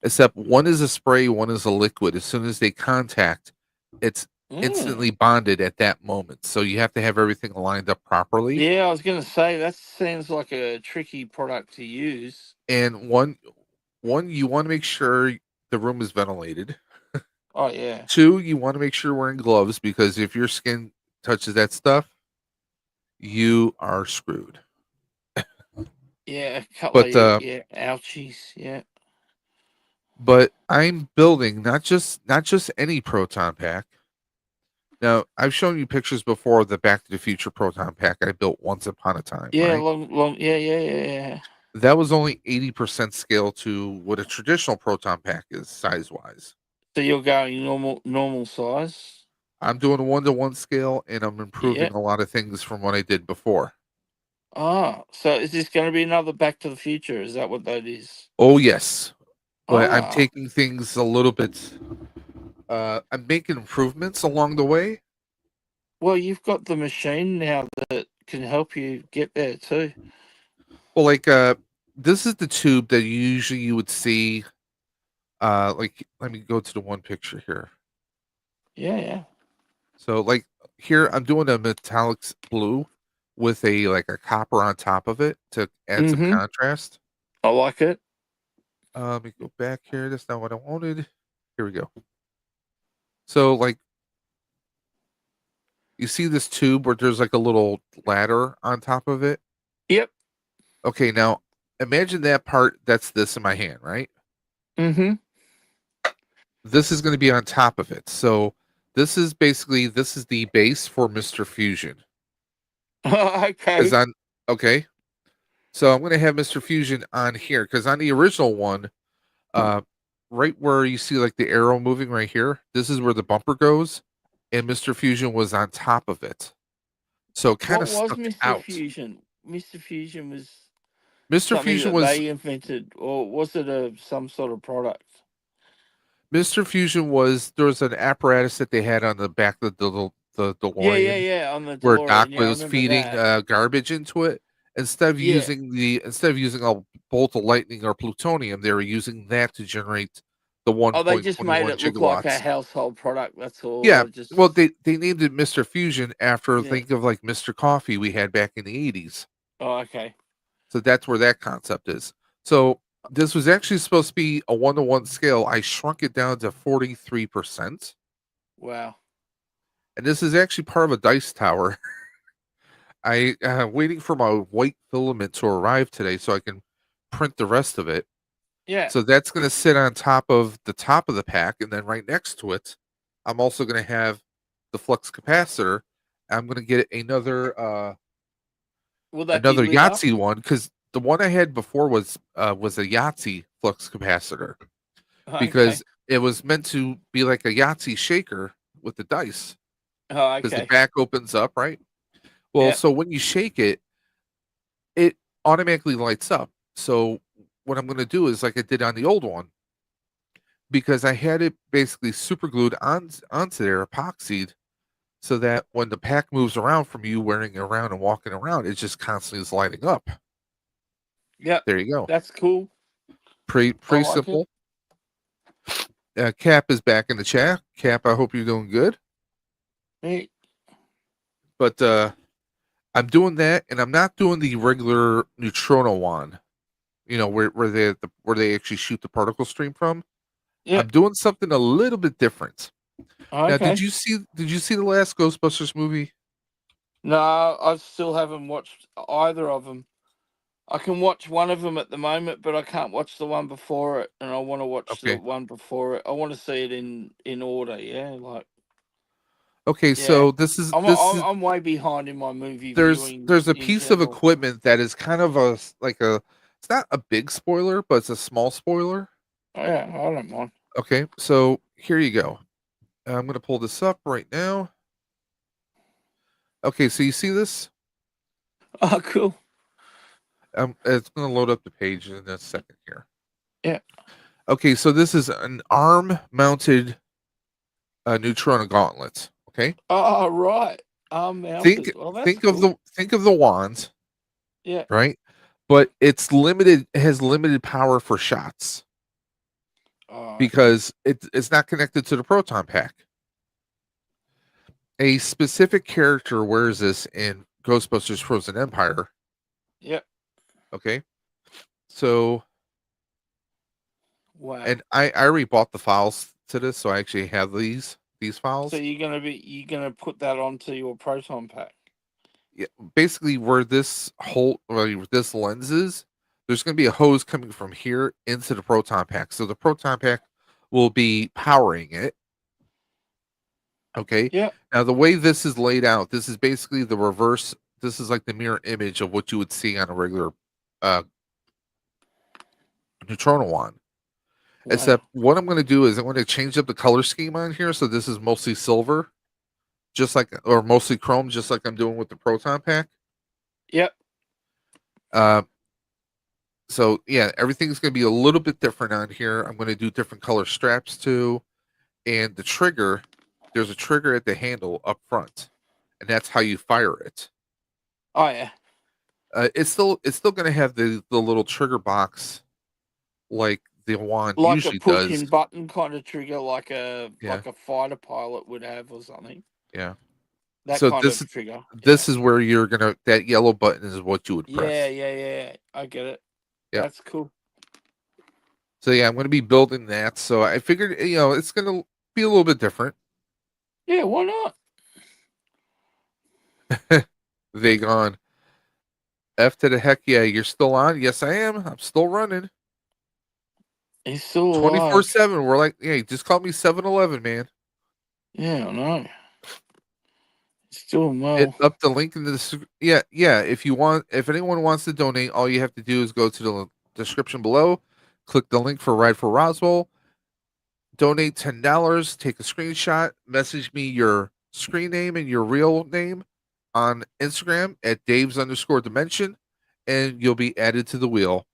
Except one is a spray, one is a liquid. As soon as they contact, it's instantly bonded at that moment. So you have to have everything lined up properly. Yeah, I was going to say that sounds like a tricky product to use. And one you want to make sure the room is ventilated. Oh yeah. 2, you want to make sure wearing gloves because if your skin touches that stuff, you are screwed. Yeah, a couple But of ouchies. Yeah. but I'm building not just any proton pack. Now, I've shown you pictures before of the Back to the Future proton pack I built once upon a time. Yeah, right? long. Yeah. That was only 80% scale to what a traditional proton pack is size wise. So you're going normal size. I'm doing a 1-to-1 scale and I'm improving Yeah. a lot of things from what I did before. Ah, so is this going to be another Back to the Future? Is that what that is? Oh, yes. But I'm Ah. taking things a little bit, I'm making improvements along the way. Well, you've got the machine now that can help you get there too. Well, like, this is the tube that usually you would see. Like, let me go to the one picture here. Yeah. So, like, here I'm doing a metallic blue with a copper on top of it to add some contrast. I like it. Let me go back here. That's not what I wanted. Here we go. So, like, you see this tube where there's like a little ladder on top of it? Yep. Okay, now imagine that part. That's this in my hand, right? Mm-hmm. This is going to be on top of it. So this is the base for Mr. Fusion. Okay. Okay. So I'm going to have Mr. Fusion on here because on the original one, right where you see like the arrow moving right here, this is where the bumper goes, and Mr. Fusion was on top of it. So it kind What of was stuck Mr. out. Fusion? Mr. Fusion was Mr. something Fusion that was they invented, or was it some sort of product? Mr. Fusion was there was an apparatus that they had on the back of the DeLorean Yeah. On the where DeLorean, Doc yeah, I was remember feeding that. garbage into it. Instead of Yeah. using a bolt of lightning or plutonium, they were using that to generate the Oh, they just 1.21 made it look like a gigawatts. household product. That's all. Yeah, I just well, they named it Mr. Fusion after Yeah. think of like Mr. Coffee we had back in the 80s. Oh, okay. So that's where that concept is. So this was actually supposed to be a 1-to-1 scale. I shrunk it down to 43%. Wow. And this is actually part of a dice tower. I waiting for my white filament to arrive today so I can print the rest of it. Yeah. So that's going to sit on top of the pack, and then right next to it, I'm also going to have the flux capacitor. I'm going to get another Will that be lit up? Yahtzee one because the one I had before was a Yahtzee flux capacitor because it was meant to be like a Yahtzee shaker with the dice Oh, because the okay. back opens up, right? Well, Yeah. so when you shake it, it automatically lights up. So what I'm going to do is like I did on the old one, because I had it basically super glued onto there, epoxied, so that when the pack moves around from you wearing it around and walking around, it just constantly is lighting up. Yep. There you go. That's cool. Pretty like it. simple. Cap is back in the chat. Cap, I hope you're doing good. Hey, But I'm doing that, and I'm not doing the regular neutrino wand. You know, where they actually shoot the particle stream from. yeah. I'm doing something a little bit different. Now, Okay. did you see the last Ghostbusters movie? No, I still haven't watched either of them. I can watch one of them at the moment, but I can't watch the one before it, and I want to watch the Okay. one before it. I want to see it in order. Yeah, like Okay, yeah. so this is I'm way behind in my movie viewing. there's a in piece of general. equipment that is kind of it's not a big spoiler, but it's a small spoiler. Oh, yeah, I don't mind. Okay, so here you go. I'm gonna pull this up right now. Okay, so you see this? Oh, cool. It's gonna load up the page in a second here. Yeah. Okay, so this is an arm-mounted neutrino gauntlet. Okay. Oh, right. Think Well, that's think cool. of the wands, Yeah. right? But it's limited. It has limited power for shots Oh, because it's not connected to the proton pack. A specific character wears this in Ghostbusters Frozen Empire. yeah. Okay. So, Wow. and I already bought the files to this, so I actually have these files. So you're gonna put that onto your proton pack. Yeah, basically where this lens is, there's going to be a hose coming from here into the proton pack. So the proton pack will be powering it. Okay. Yeah. Now the way this is laid out, this is basically the reverse. This is like the mirror image of what you would see on a regular neutrino wand. Wow. Except what I'm going to do is I'm going to change up the color scheme on here. So this is mostly silver, or mostly chrome, just like I'm doing with the proton pack. Yep. So yeah, everything's going to be a little bit different on here. I'm going to do different color straps too, and the trigger. There's a trigger at the handle up front, and that's how you fire it. Oh yeah. It's still going to have the little trigger box, like the wand Like usually a push does. and button kind of trigger, like Yeah. a fighter pilot would have or something. Yeah. That So kind this of trigger. This is where you're gonna that yellow button is what you would press. Yeah. I get it. Yeah. That's cool. So yeah, I'm going to be building that. So I figured it's going to be a little bit different. Yeah, why not? They gone. F to the heck yeah, you're still on? Yes, I am. I'm still running. He's still 24/7. We're like, hey, just call me 7-Eleven, man. Yeah, I know. He's doing well. Hit up the link in the yeah. If anyone wants to donate, all you have to do is go to the description below, click the link for Ride for Roswell, donate $10, take a screenshot, message me your screen name and your real name on Instagram at Dave's_dimension, and you'll be added to the wheel.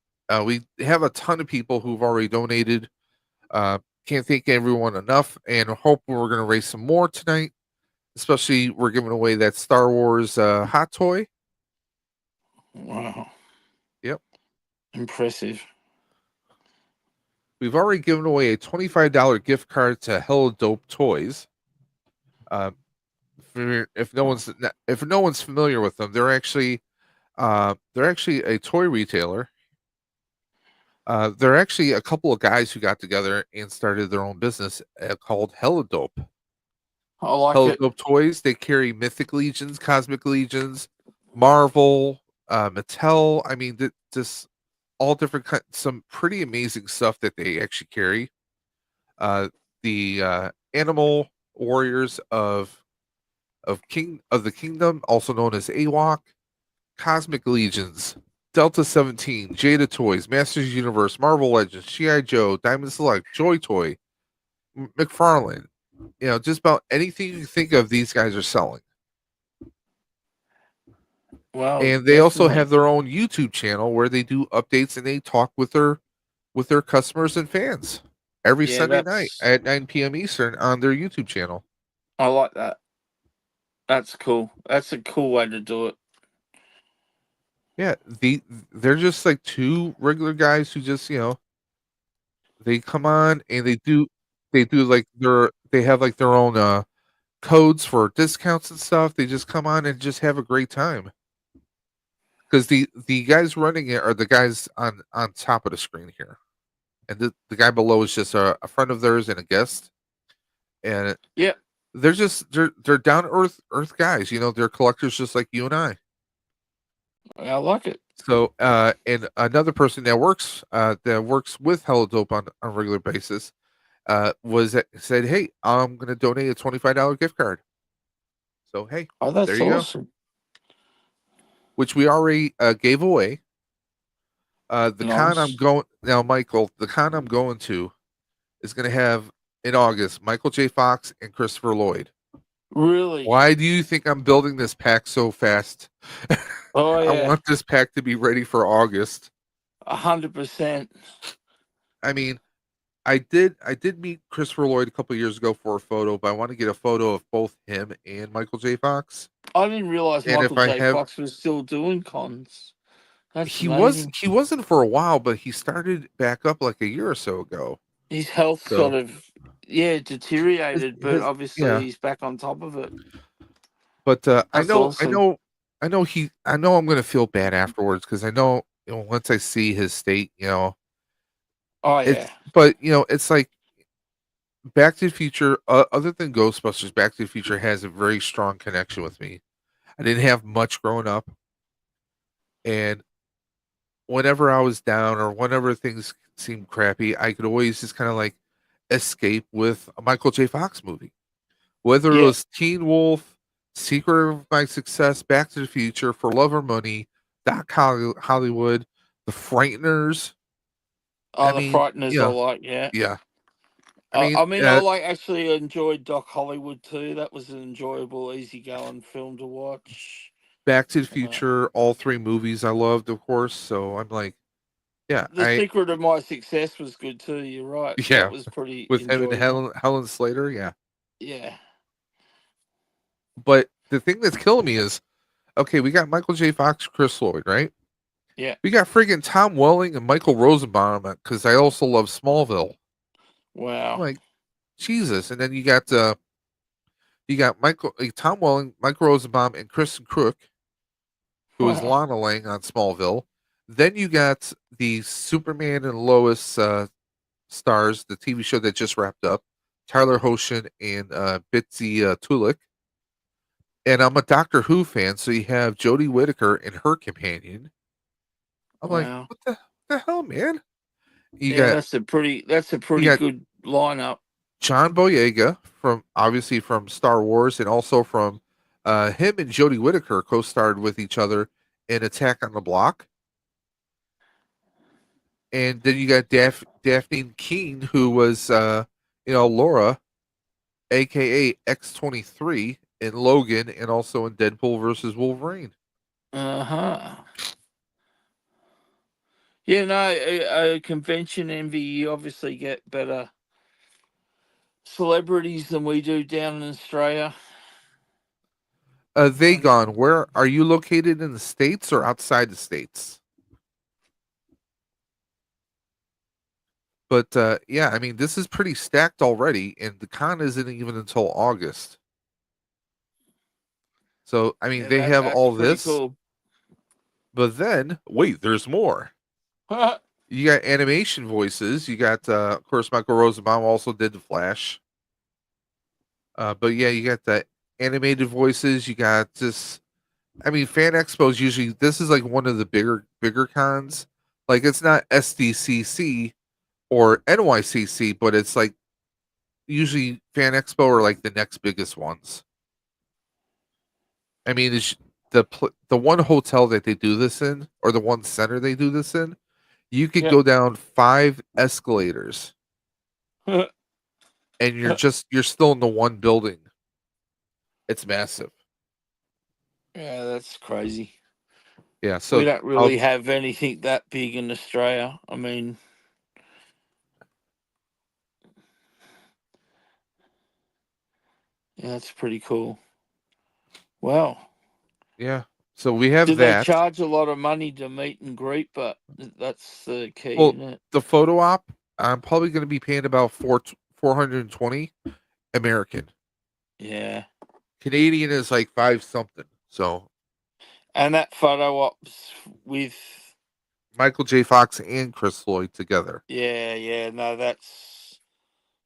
We have a ton of people who've already donated. Can't thank everyone enough, and hope we're going to raise some more tonight. Especially, we're giving away that Star Wars hot toy. Wow. Yep. Impressive. We've already given away a $25 gift card to HELLADOPE Toys. If no one's familiar with them, they're actually a toy retailer. They're actually a couple of guys who got together and started their own business called HELLADOPE. I like it. HELLADOPE Toys. They carry Mythic Legions, Cosmic Legions, Marvel, Mattel. I mean, just all different some pretty amazing stuff that they actually carry. The Animal Warriors of the Kingdom, also known as AWOC, Cosmic Legions, Delta 17, Jada Toys, Masters Universe, Marvel Legends, G.I. Joe, Diamond Select, Joy Toy, McFarlane. Just about anything you think of, these guys are selling. Wow, And they also definitely. have their own YouTube channel where they do updates and they talk with their customers and fans every Yeah, Sunday night that's at 9 p.m. Eastern on their YouTube channel. I like that. That's cool. That's a cool way to do it. Yeah, they're just like two regular guys who just, they come on and they do like they have like their own codes for discounts and stuff. They just come on and just have a great time. Because the guys running it are the guys on top of the screen here. And the guy below is just a friend of theirs and a guest. And Yeah, they're down to earth guys, they're collectors just like you and I. I like it. So and another person that works with HELLADOPE on a regular basis said, "Hey, I'm gonna donate a $25 gift card." So hey, Oh, there that's you go. awesome. Which we already gave away. The con I'm Nice. going now, Michael. The con I'm going to is going to have in August Michael J. Fox and Christopher Lloyd. Really? Why do you think I'm building this pack so fast? Oh I yeah, want this pack to be ready for August. 100%. I mean, I did meet Christopher Lloyd a couple years ago for a photo, but I want to get a photo of both him and Michael J. Fox. I didn't realize And if Michael I J. have Fox was still doing cons. That's he was amazing. he wasn't for a while, but he started back up like a year or so ago. His health So sort of, deteriorated, but his obviously yeah. he's back on top of it. But I That's know, I awesome. know, I know I'm gonna feel bad afterwards because I know, once I see his state, Oh yeah, it's like Back to the Future. Other than Ghostbusters, Back to the Future has a very strong connection with me. I didn't have much growing up, and whenever I was down or whenever things seemed crappy, I could always just kind of like escape with a Michael J. Fox movie. Whether it yeah. was Teen Wolf, Secret of My Success, Back to the Future, For Love or Money, Hollywood, The Frighteners. I Oh, the mean, Frighteners I like. Yeah. yeah. I mean, I mean, I like actually enjoyed Doc Hollywood too. That was an enjoyable, easygoing film to watch. Back to the Uh, Future, all three movies I loved, of course. So I'm like, yeah, the Secret of My Success was good too. You're right. That yeah, was pretty with him and enjoyable. Helen Slater, yeah. Yeah. But the thing that's killing me is, okay, we got Michael J. Fox, Chris Lloyd, right? Yeah. We got friggin' Tom Welling and Michael Rosenbaum because I also love Smallville. I'm Wow. like, Jesus. And then you got Tom Welling, Michael Rosenbaum, and Kristen Crook, who was Wow. Lana Lang on Smallville. Then you got the Superman and Lois stars, the TV show that just wrapped up, Tyler Hoechlin and Bitsy Tulik. And I'm a Doctor Who fan, so you have Jodie Whittaker and her companion. I'm like, Wow. what the hell, man? You Yeah, got that's a pretty you got good lineup. John Boyega from Star Wars, and also from him and Jodie Whittaker co-starred with each other in Attack on the Block. And then you got Daphne Keene, who was Laura, aka X-23 in Logan, and also in Deadpool versus Wolverine. Uh-huh. Yeah, no, a convention envy, you obviously get better celebrities than we do down in Australia. They gone. Where are you located in the States or outside the States? But yeah, I mean, this is pretty stacked already, and the con isn't even until August. So, I mean, Yeah, they have that's all pretty this, cool. but then wait, there's more. You got animation voices. You got, of course, Michael Rosenbaum also did the Flash. But yeah, you got the animated voices. You got this. I mean, Fan Expos usually this is like one of the bigger cons. Like it's not SDCC or NYCC, but it's like usually Fan Expo are like the next biggest ones. I mean, it's the one hotel that they do this in, or the one center they do this in, you could Yeah. go down 5 escalators, and you're still in the one building. It's massive. Yeah, that's crazy. Yeah, we so don't really have anything that big in Australia. I mean, yeah, that's pretty cool. Wow. yeah. So we have Do they that. charge a lot of money to meet and greet? But that's the key, Well, isn't it? the photo op, I'm probably going to be paying about 420 American. Yeah. Canadian is like 5 something. So And that photo ops with, Michael J. Fox and Chris Lloyd together. yeah, no, that's,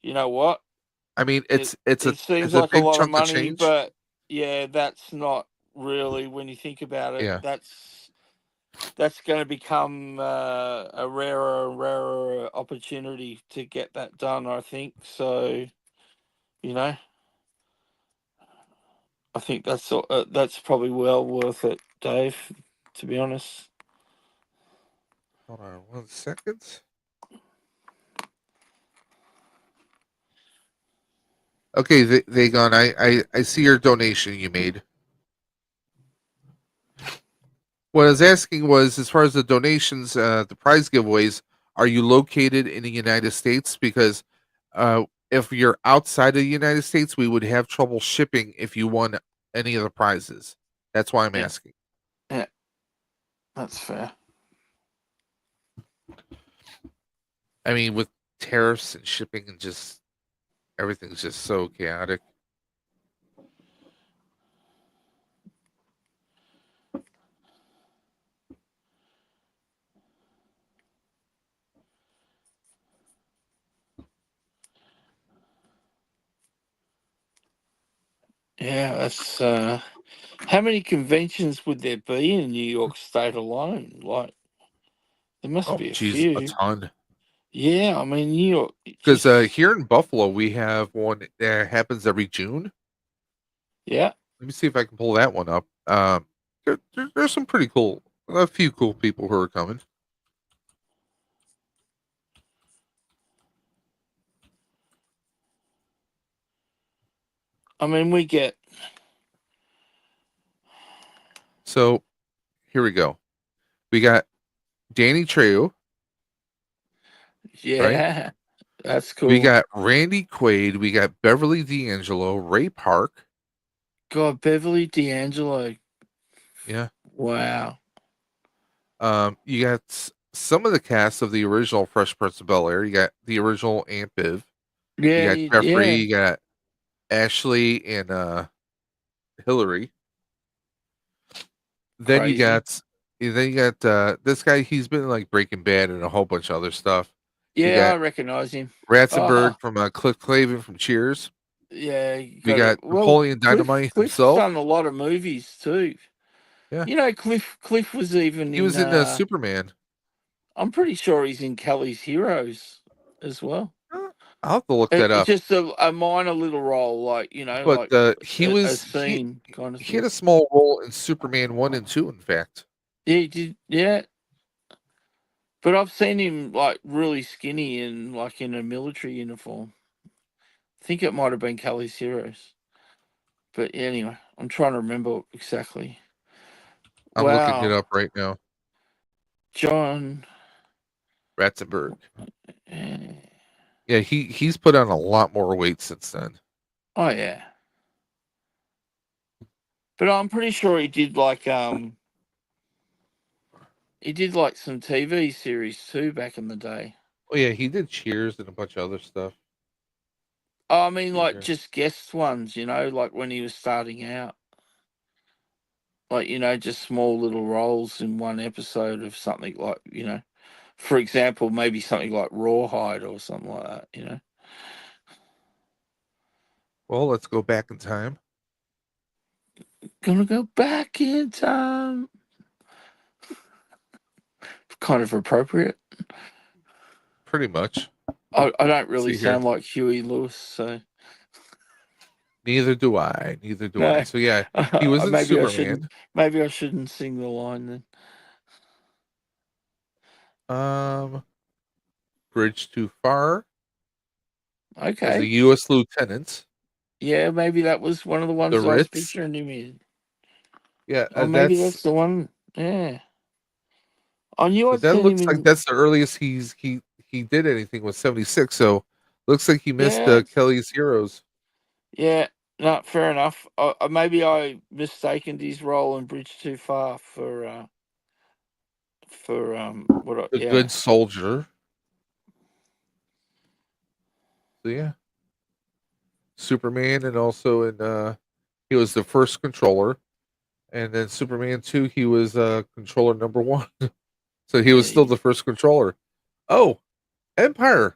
you know what? I mean, It it's seems a like a big lot of chunk of money, change. but yeah, that's not really, when you think about it, Yeah. that's going to become a rarer and rarer opportunity to get that done, I think. So, you know, I think that's probably well worth it, Dave, to be honest. Hold on 1 second. Okay, they gone. I see your donation you made. What I was asking was, as far as the donations, the prize giveaways, are you located in the United States? Because if you're outside of the United States, we would have trouble shipping if you won any of the prizes. That's why I'm Yeah. asking. Yeah, that's fair. I mean, with tariffs and shipping and just everything's just so chaotic. Yeah, that's how many conventions would there be in New York State alone? Like, there must Oh, be a geez, a few. ton. Yeah, I mean, New York, Because just, here in Buffalo, we have one that happens every June. yeah. Let me see if I can pull that one up. There's some pretty cool, a few cool people who are coming. I mean, we get, So here we go. We got Danny Trejo, right? yeah, that's We cool. got Randy Quaid. We got Beverly D'Angelo, Ray Park. God, Beverly D'Angelo. Yeah. Wow. You got some of the cast of the original Fresh Prince of Bel Air. You got the original Aunt Viv. You Yeah, got Jeffrey. yeah, You got Ashley and Hillary. Then you crazy. got this guy. He's been in, like, Breaking Bad and a whole bunch of other stuff. You Yeah, I got recognize him. Ratzenberg Oh, from Cliff Clavin from Cheers. yeah, you We got got it. Well, Napoleon Cliff, Dynamite Cliff's himself. done a lot of movies too. Yeah, You know, Cliff was even he in. was in Superman. I'm pretty sure he's in Kelly's Heroes as well. I'll have to look that It's up. just a minor little role, like, you know, But like a he scene kind of he had thing. a small role in Superman 1 and 2, in fact. Yeah, he did. Yeah, but I've seen him like really skinny and like in a military uniform. I think it might have been Kelly's Heroes. But anyway, I'm trying to remember exactly. I'm looking it Wow, up right now. John. Ratzenberg. eh, Yeah, he's put on a lot more weight since then. Oh yeah, but I'm pretty sure he did like some TV series too back in the day. Oh yeah, he did Cheers and a bunch of other stuff. I mean, See like here. just guest ones, you know, like when he was starting out. Like, you know, just small little roles in one episode of something like, you know, for example, maybe something like Rawhide or something like that, you know. Well, let's go back in time. Gonna go back in time. Kind of appropriate. Pretty much. I don't really See here. sound like Huey Lewis, so Neither do I. Neither do I. no. So yeah, he was in Superman. Maybe I shouldn't sing the line then. Um, Bridge Too Far as a Okay. U.S. lieutenant. Yeah, maybe that was one of the The ones I was Ritz. picturing him in. Yeah, Or maybe that's that's the one. Yeah. I knew So I'd that seen him looks like in. that's the earliest he did anything was 76. So looks like he missed Yeah, Kelly's Heroes. yeah. No, fair enough. Maybe I mistaken his role in Bridge Too Far for what? The Yeah, Good Soldier. So yeah, Superman, and also in he was the first controller, and then Superman 2 he was controller number 1. So he was yeah, still the first controller. Oh, Empire.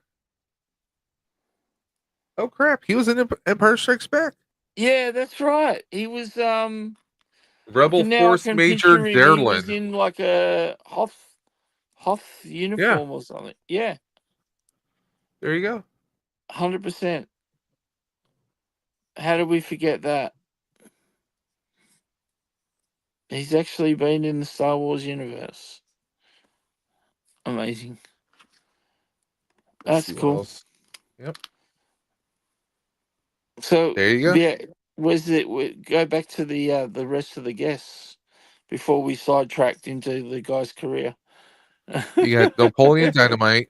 Oh crap, he was in Empire Strikes Back. yeah. That's right. He was. Rebel I Force can Major picture him. He was Derlin. in like a Hoth Yeah, uniform or something. Yeah, there you go. 100%. How did we forget that? He's actually been in the Star Wars universe. Amazing. Let's That's see what cool. else. Yep, So there you go. yeah, where's it? Go back to the rest of the guests before we sidetracked into the guy's career. You got Napoleon Dynamite,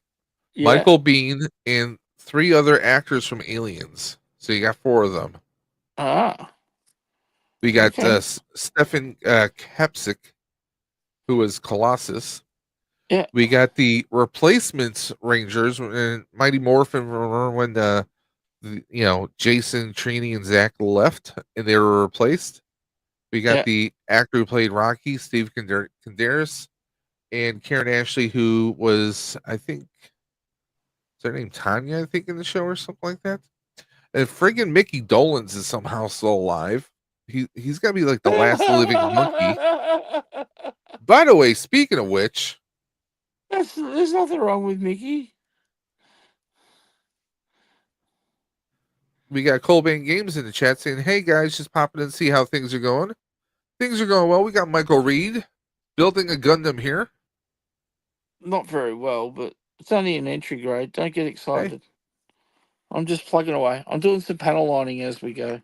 Yeah. Michael Biehn, and 3 other actors from Aliens. So you got 4 of them. Ah. We got Okay. Stefan Kapsik, who was Colossus. Yeah. We got the replacements Rangers and Mighty Morphin. Remember when Jason, Trini, and Zach left and they were replaced? We got Yeah. the actor who played Rocky, Steve Condaris, and Karen Ashley, who was, I think, is her name Tanya, I think, in the show or something like that. And friggin' Mickey Dolenz is somehow still alive. He's got to be like the last living monkey. By the way, speaking of which, There's nothing wrong with Mickey. we got Colbane Games in the chat saying, "Hey guys, just popping in to see how things are going. Things are going well. We got Michael Reed building a Gundam here. Not very well, but it's only an entry grade. Don't get Hey, excited. I'm just plugging away. I'm doing some panel lining as we go.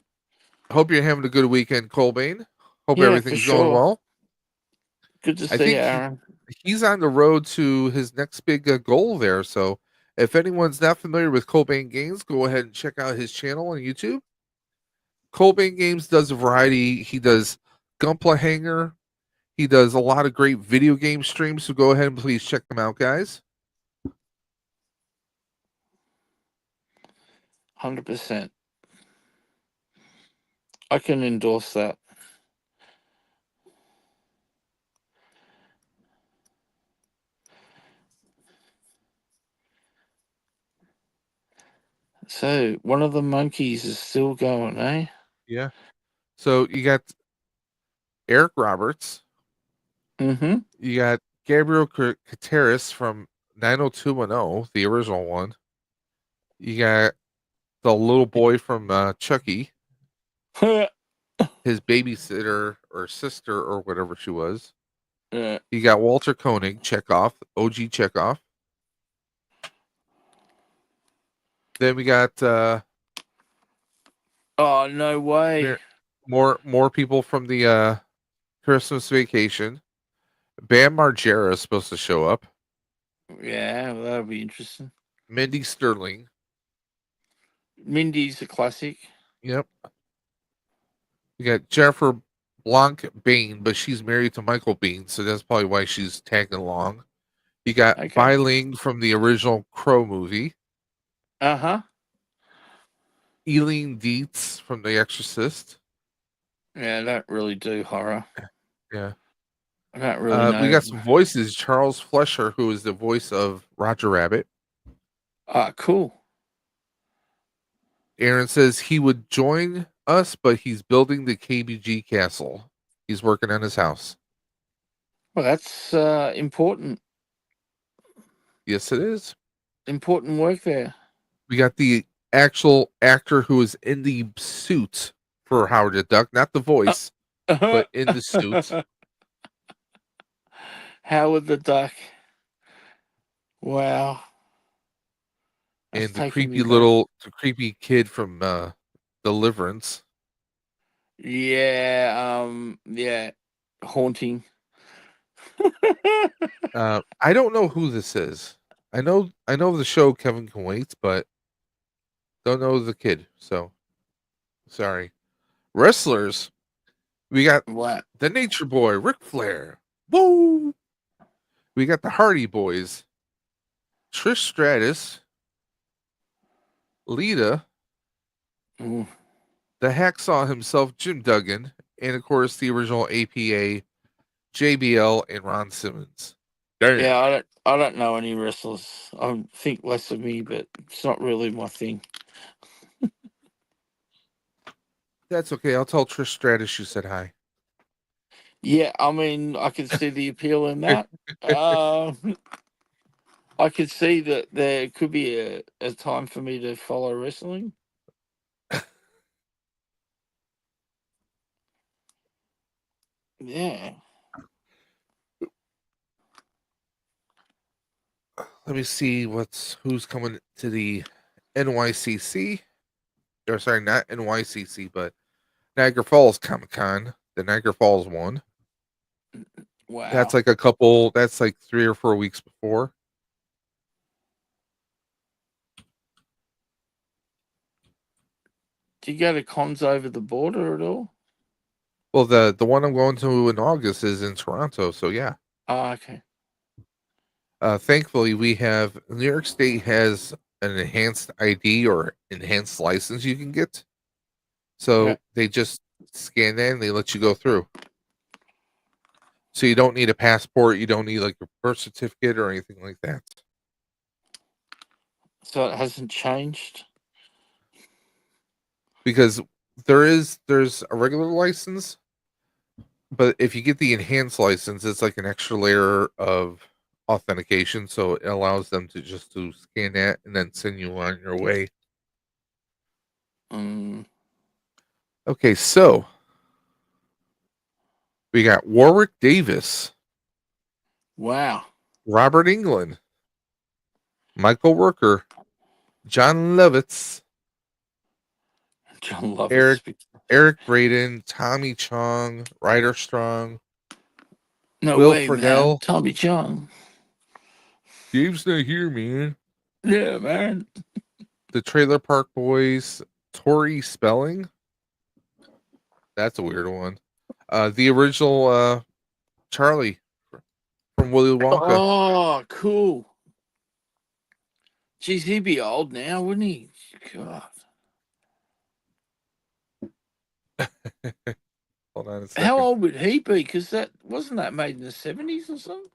hope you're having a good weekend, Colbane. Hope Yeah, for everything's going sure. well. Good to I see you, think Aaron. he's on the road to his next big goal there. So if anyone's not familiar with Colbane Games, go ahead and check out his channel on YouTube. Colbane Games does a variety. He does Gunpla Hanger. He does a lot of great video game streams. So go ahead and please check them out, guys. 100%. I can endorse that. So one of the monkeys is still going, eh? Yeah. So you got Eric Roberts. Mm-hmm. You got Gabriel Kateris from 90210, the original one. You got the little boy from Chucky, his babysitter or sister or whatever she was. Yeah. You got Walter Koenig, Chekhov, OG Chekhov. Then we got Oh, no way. more people from the Christmas Vacation. Bam Margera is supposed to show up. Yeah, well, that'll be interesting. Mindy Sterling. Mindy's a classic. Yep. You got Jennifer Blanc Bain, but she's married to Michael Bain, so that's probably why she's tagging along. You got Okay. Bai Ling from the original Crow movie. Uh-huh. Eileen Dietz from The Exorcist. Yeah, I don't really do horror. Yeah. I don't really know. We got some voices. Charles Flesher, who is the voice of Roger Rabbit. Ah, cool. Aaron says he would join us, but he's building the KBG castle. He's working on his house. Well, that's important. Yes, it is. Important work there. We got the actual actor who is in the suit for Howard the Duck, not the voice, but in the suit. Howard the Duck. Wow. That's And the taking me creepy kid from Deliverance. Yeah, yeah. Haunting. I don't know who this is. I know the show Kevin Can Wait, but don't know the kid. So sorry. Wrestlers. We got Wow. the Nature Boy, Ric Flair. Woo! We got the Hardy Boys, Trish Stratus, Lita, Mm. the Hacksaw himself, Jim Duggan, and of course the original APA, JBL, and Ron Simmons. Damn. Yeah, I don't know any wrestlers. I think less of me, but it's not really my thing. That's okay. I'll tell Trish Stratus you said hi. Yeah, I mean, I can see the appeal in that. I could see that there could be a time for me to follow wrestling. Yeah. Let me see who's coming to the NYCC. Or sorry, not NYCC, but Niagara Falls Comic Con. The Niagara Falls one. Wow. That's like a couple. That's like 3 or 4 weeks before. Do you go to cons over the border at all? Well, the one I'm going to in August is in Toronto. So yeah. Oh, okay. Thankfully, we have New York State has an enhanced ID or enhanced license you can get. So Yeah. they just scan that and they let you go through. So you don't need a passport. You don't need like a birth certificate or anything like that. So it hasn't changed? Because there's a regular license, but if you get the enhanced license, it's like an extra layer of authentication. So it allows them to just to scan that and then send you on your way. Okay, so we got Warwick Davis, Wow. Robert England, Michael Worker, John Lovitz, John Lovitz. Eric Braden, Tommy Chong, Ryder Strong, No Will way, man. Friedle. Tommy Chong. Dave's not here, man. Yeah, man. The Trailer Park Boys, Tori Spelling. That's a weird one. The original Charlie from Willy Wonka. Oh, cool. Geez, he'd be old now, wouldn't he? God. Hold on a second. How old would he be? Because that wasn't that made in the 70s or something?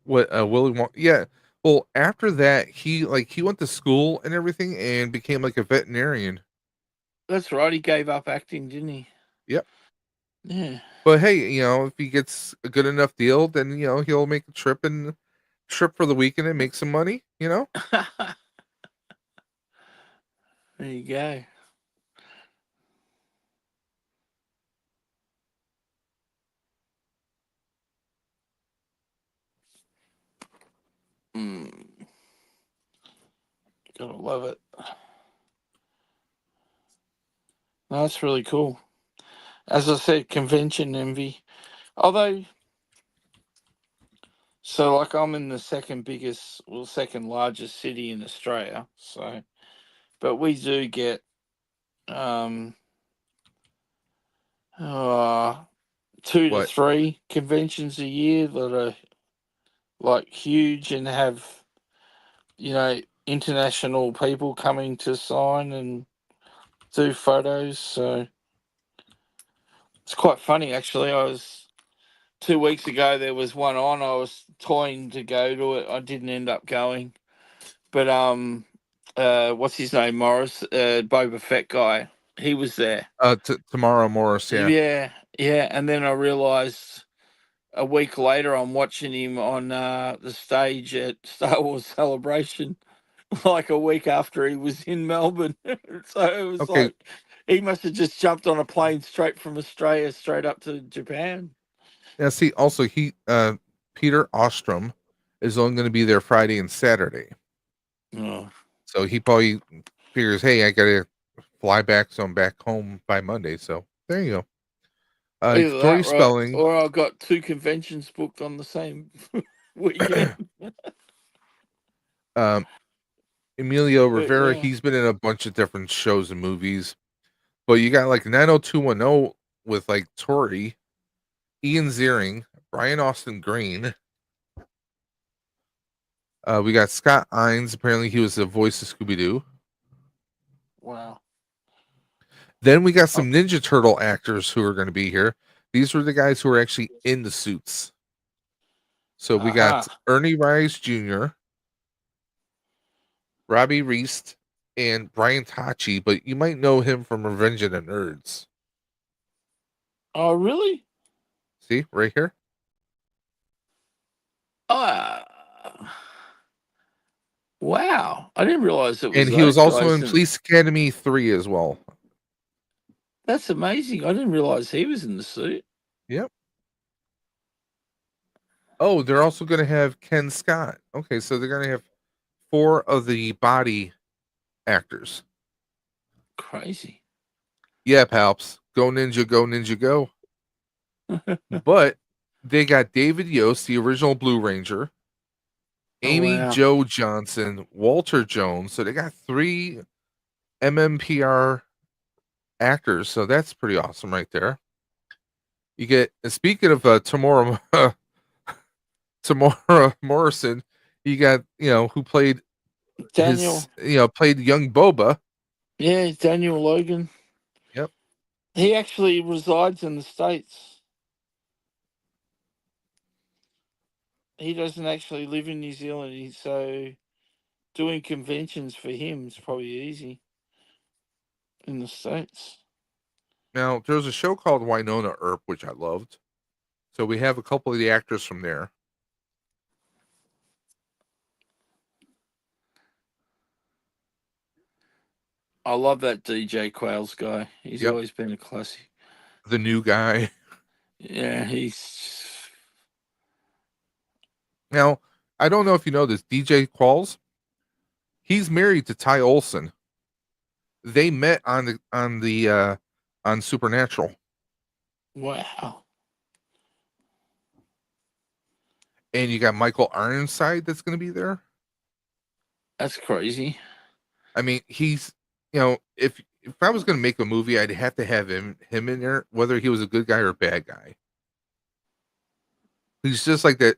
What Willy Wonka? Yeah. Well, after that, he went to school and everything and became like a veterinarian. That's right. He gave up acting, didn't he? Yep. Yeah. But hey, if he gets a good enough deal, then he'll make a trip for the weekend and make some money. There you go. Gotta love it. No, that's really cool. As I said, convention envy. Although, so like I'm in the second largest city in Australia. So, but we do get 2 to 3 conventions a year that are like huge and have international people coming to sign and do photos. So it's quite funny, actually. I was 2 weeks ago. There was one on. I was toying to go to it. I didn't end up going, but what's his name? Morris, Boba Fett guy. He was there. Tomorrow Morris. Yeah. Yeah. And then I realized a week later, I'm watching him on the stage at Star Wars Celebration. Like a week after he was in Melbourne. So it was Okay. like he must have just jumped on a plane straight from Australia straight up to Japan. Yeah. See, also Peter Ostrom is only going to be there Friday and Saturday. Oh. So he probably figures, hey, I got to fly back, so I'm back home by Monday. So there you go. Either Tori that, right? Spelling. Or I've got 2 conventions booked on the same weekend. Emilio But Rivera, yeah. he's been in a bunch of different shows and movies. But you got like 90210 with like Tori, Ian Ziering, Brian Austin Green. We got Scott Ines. Apparently, he was the voice of Scooby Doo. Wow. Then we got some Ninja Turtle actors who are going to be here. These were the guys who were actually in the suits. So we got Ernie Reyes Jr., Robbie Reist, and Brian Tachi, but you might know him from Revenge of the Nerds. Oh, really? See, right here? Wow. I didn't realize it was And he was those also guys in Police Academy 3 as well. That's amazing. I didn't realize he was in the suit. Yep. Oh, they're also going to have Ken Scott. Okay, so they're going to have 4 of the body actors. Crazy. Yeah, Palps. Go Ninja, go. But they got David Yost, the original Blue Ranger, Amy wow. Jo Johnson, Walter Jones. So they got 3 MMPR actors. So that's pretty awesome right there. You get, and speaking of Tamora Morrison, you got, who played Daniel. played young Boba. Yeah, Daniel Logan. Yep. He actually resides in the States. He doesn't actually live in New Zealand, so doing conventions for him is probably easy in the States. Now, there's a show called Winona Earp, which I loved. So we have a couple of the actors from there. I love that DJ Quails guy. He's always been a classic. The new guy. Yeah, he's... Now, I don't know if you know this, DJ Qualls, he's married to Ty Olsson. They met on Supernatural. Wow. And you got Michael Ironside that's going to be there. That's crazy. I mean, he's, if I was going to make a movie, I'd have to have him in there, whether he was a good guy or a bad guy. He's just like the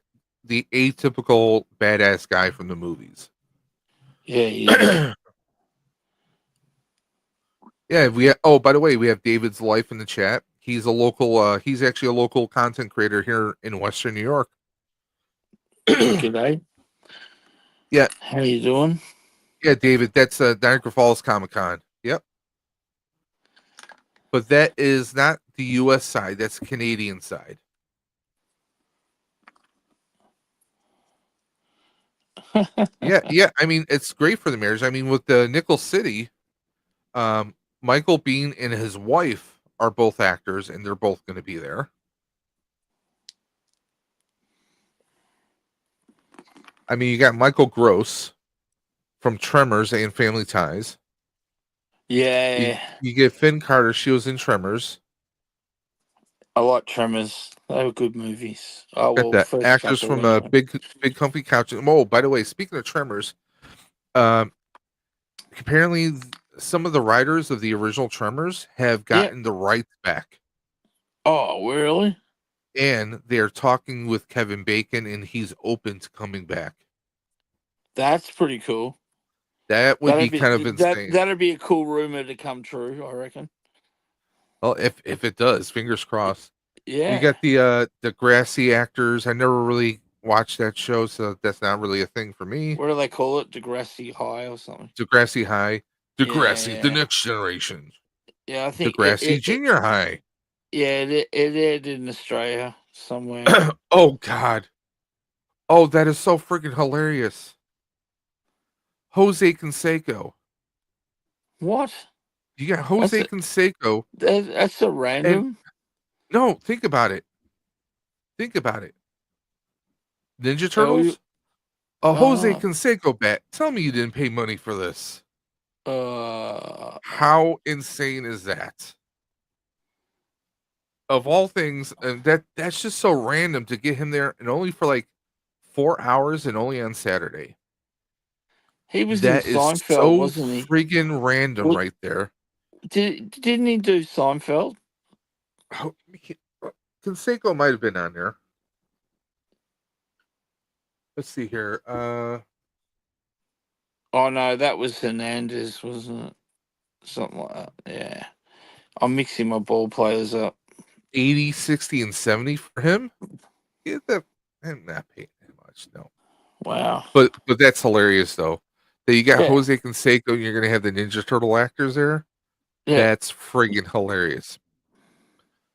atypical badass guy from the movies. Yeah. Yeah, by the way, we have David's Life in the chat. He's a local he's actually a local content creator here in Western New York. G'day. Yeah. How you doing? Yeah, David, that's Niagara Falls Comic-Con. Yep. But that is not the US side, that's the Canadian side. Yeah. I mean, it's great for the marriage. I mean, with the Nickel City, Michael Biehn and his wife are both actors, and they're both going to be there. I mean, you got Michael Gross from Tremors and Family Ties. Yeah. You get Finn Carter. She was in Tremors. I like Tremors. They were good movies. Oh, Got well, that first actors couple from anyway. Big Comfy Couch. Oh, by the way, speaking of Tremors, apparently some of the writers of the original Tremors have gotten the rights back. Oh, really? And they're talking with Kevin Bacon, and he's open to coming back. That's pretty cool. That would be kind of insane. That'd be a cool rumor to come true, I reckon. Well, if it does, fingers crossed. Yeah. You got the grassy actors. I never really watched that show, so that's not really a thing for me. What do they call it? Degrassi High or something? Degrassi High. Degrassi, Yeah. the next generation. Yeah, I think Degrassi Junior High. Yeah, it aired in Australia somewhere. Oh God. Oh, that is so freaking hilarious. Jose Canseco. What? You got Jose Canseco. That's a random. No, think about it. Ninja Turtles? Jose Canseco bat. Tell me you didn't pay money for this. How insane is that? of all things, and that's just so random to get him there, and only for like 4 hours, and only on Saturday. He was in That is Seinfeld, so wasn't he? friggin' random, Well, right there. didn't he do Seinfeld? Oh, Conseco might have been on there. Let's see here. Oh no, that was Hernandez, wasn't it? Something like that. Yeah. I'm mixing my ball players up. 80, 60, and 70 for him. Get that. I'm not paying that much, no. Wow. But that's hilarious though. That you got Yeah. Jose Canseco and you're gonna have the Ninja Turtle actors there. Yeah. That's friggin' hilarious.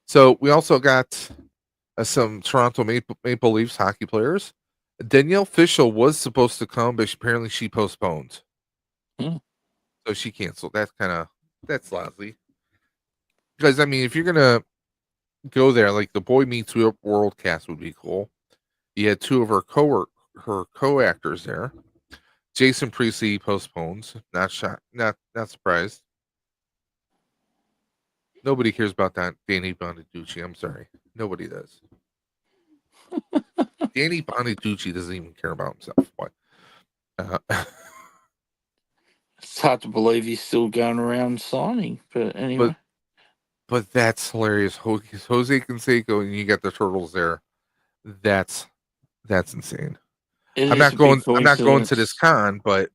So we also got some Toronto Maple Leafs hockey players. Danielle Fishel was supposed to come, but apparently she postponed. Hmm. So she canceled. That's lousy. Because I mean, if you're gonna go there, like the Boy Meets World cast would be cool. You had two of her co-actors there. Jason Priestley postpones. Not shocked. Not surprised. Nobody cares about that Danny Bonaducci. I'm sorry. Nobody does. Danny Bonaducci doesn't even care about himself. What? It's hard to believe he's still going around signing, but anyway. But that's hilarious. Jose Canseco and you got the Turtles there. That's insane. It I'm is not a going. big I'm not going to this coincidence. con, but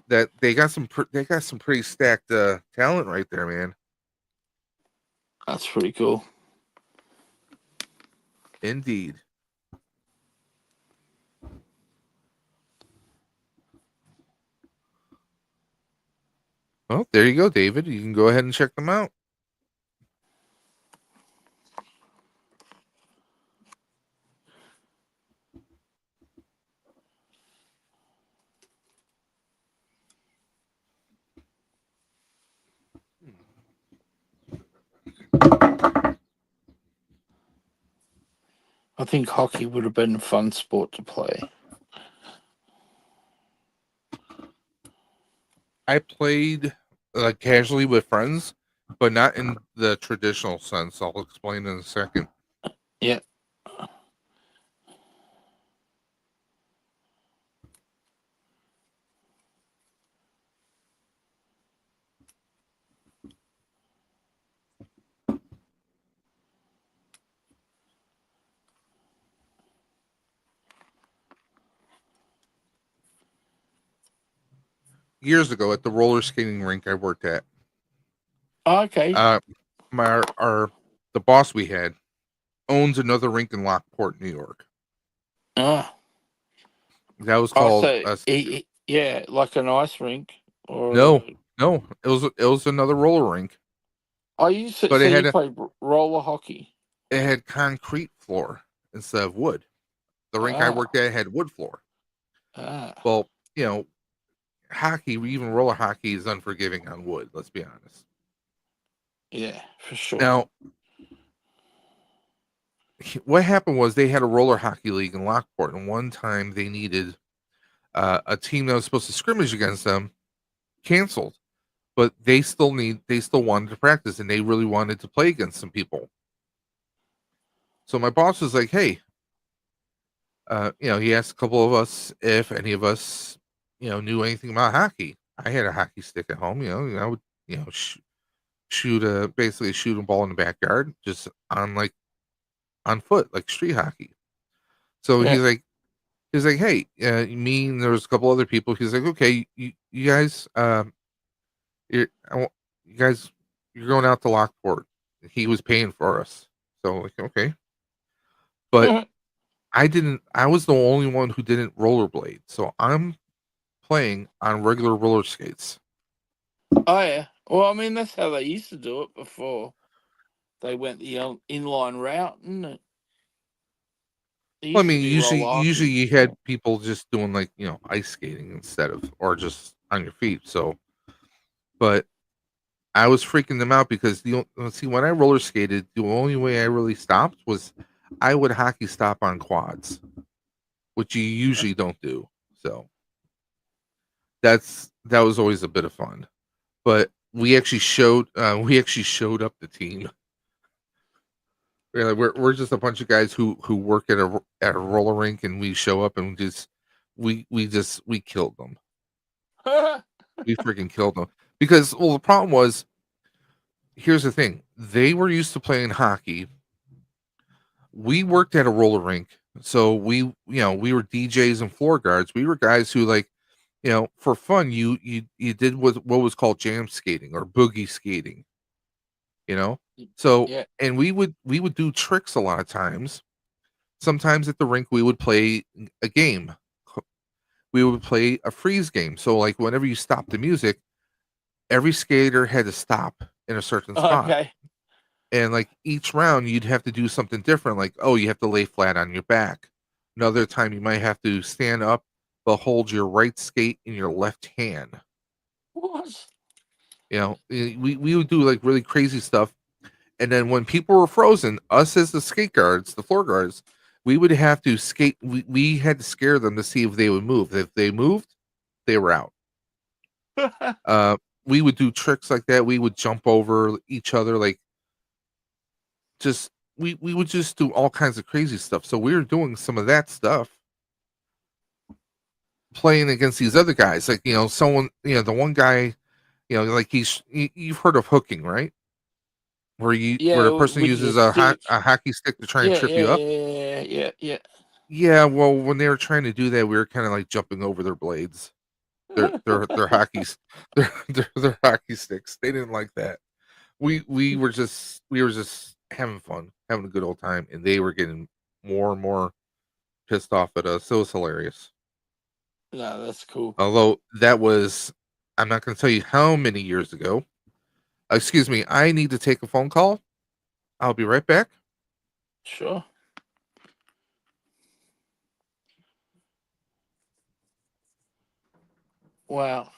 that they got some pretty stacked talent right there, man. That's pretty cool. Indeed. Well, there you go, David. You can go ahead and check them out. I think hockey would have been a fun sport to play. I played casually with friends, but not in the traditional sense. I'll explain in a second. Yeah. Years ago, at the roller skating rink I worked at, Okay. the boss we had owns another rink in Lockport, New York. Ah. That was Oh, called so yeah, like an ice rink or no. It was another roller rink, I used to, but so you played roller hockey. it had concrete floor instead of wood. The rink I worked at had wood floor. Ah. Well, you know, hockey, even roller hockey, is unforgiving on wood. Let's be honest. Yeah, for sure. Now, what happened was they had a roller hockey league in Lockport, and one time they needed a team that was supposed to scrimmage against them canceled, but they still wanted to practice, and they really wanted to play against some people. So my boss was like, "Hey, he asked a couple of us if any of us, knew anything about hockey. I had a hockey stick at home. I would, basically shoot a ball in the backyard, just on foot, like street hockey." So Yeah. he's like, "Hey, me and there was a couple other people." He's like, "Okay, you guys, you guys, you're going out to Lockport." He was paying for us, so like, okay, but I was the only one who didn't rollerblade, so I'm playing on regular roller skates. Oh yeah. Well, I mean that's how they used to do it before they went the inline route, and it Well, I used to mean, be roller usually hockey. you had people just doing like ice skating instead of or just on your feet. So, but I was freaking them out because see when I roller skated, the only way I really stopped was I would hockey stop on quads, which you usually don't do. So that was always a bit of fun. But we actually showed up the team. We're just a bunch of guys who work at a roller rink, and we show up and we killed them. We freaking killed them because the problem was, here's the thing: they were used to playing hockey. We worked at a roller rink, so we were DJs and floor guards. We were guys who, like, for fun, you did what was called jam skating or boogie skating. So Yeah. and we would do tricks a lot of times. Sometimes at the rink we would play a game. We would play a freeze game. So, like, whenever you stop the music, every skater had to stop in a certain spot. Okay. And, like, each round you'd have to do something different. Like, oh, you have to lay flat on your back. Another time you might have to stand up but hold your right skate in your left hand. What? We would do, like, really crazy stuff. And then when people were frozen, us as the skate guards, the floor guards, we would have to skate. We had to scare them to see if they would move. If they moved, they were out. We would do tricks like that. We would jump over each other, like, just we would just do all kinds of crazy stuff. So we were doing some of that stuff, playing against these other guys. Like, someone, the one guy, like, you've heard of hooking, right? Where Yeah, a person with your uses a stick. hockey stick to try and Yeah, trip yeah, you up. yeah. Yeah, well, when they were trying to do that, we were kind of like jumping over their blades. Their hockey's their hockey sticks. They didn't like that. We were just having fun, having a good old time, and they were getting more and more pissed off at us. So it was hilarious. No, that's cool. Although that was, I'm not going to tell you how many years ago. Excuse me, I need to take a phone call. I'll be right back. Sure. Wow.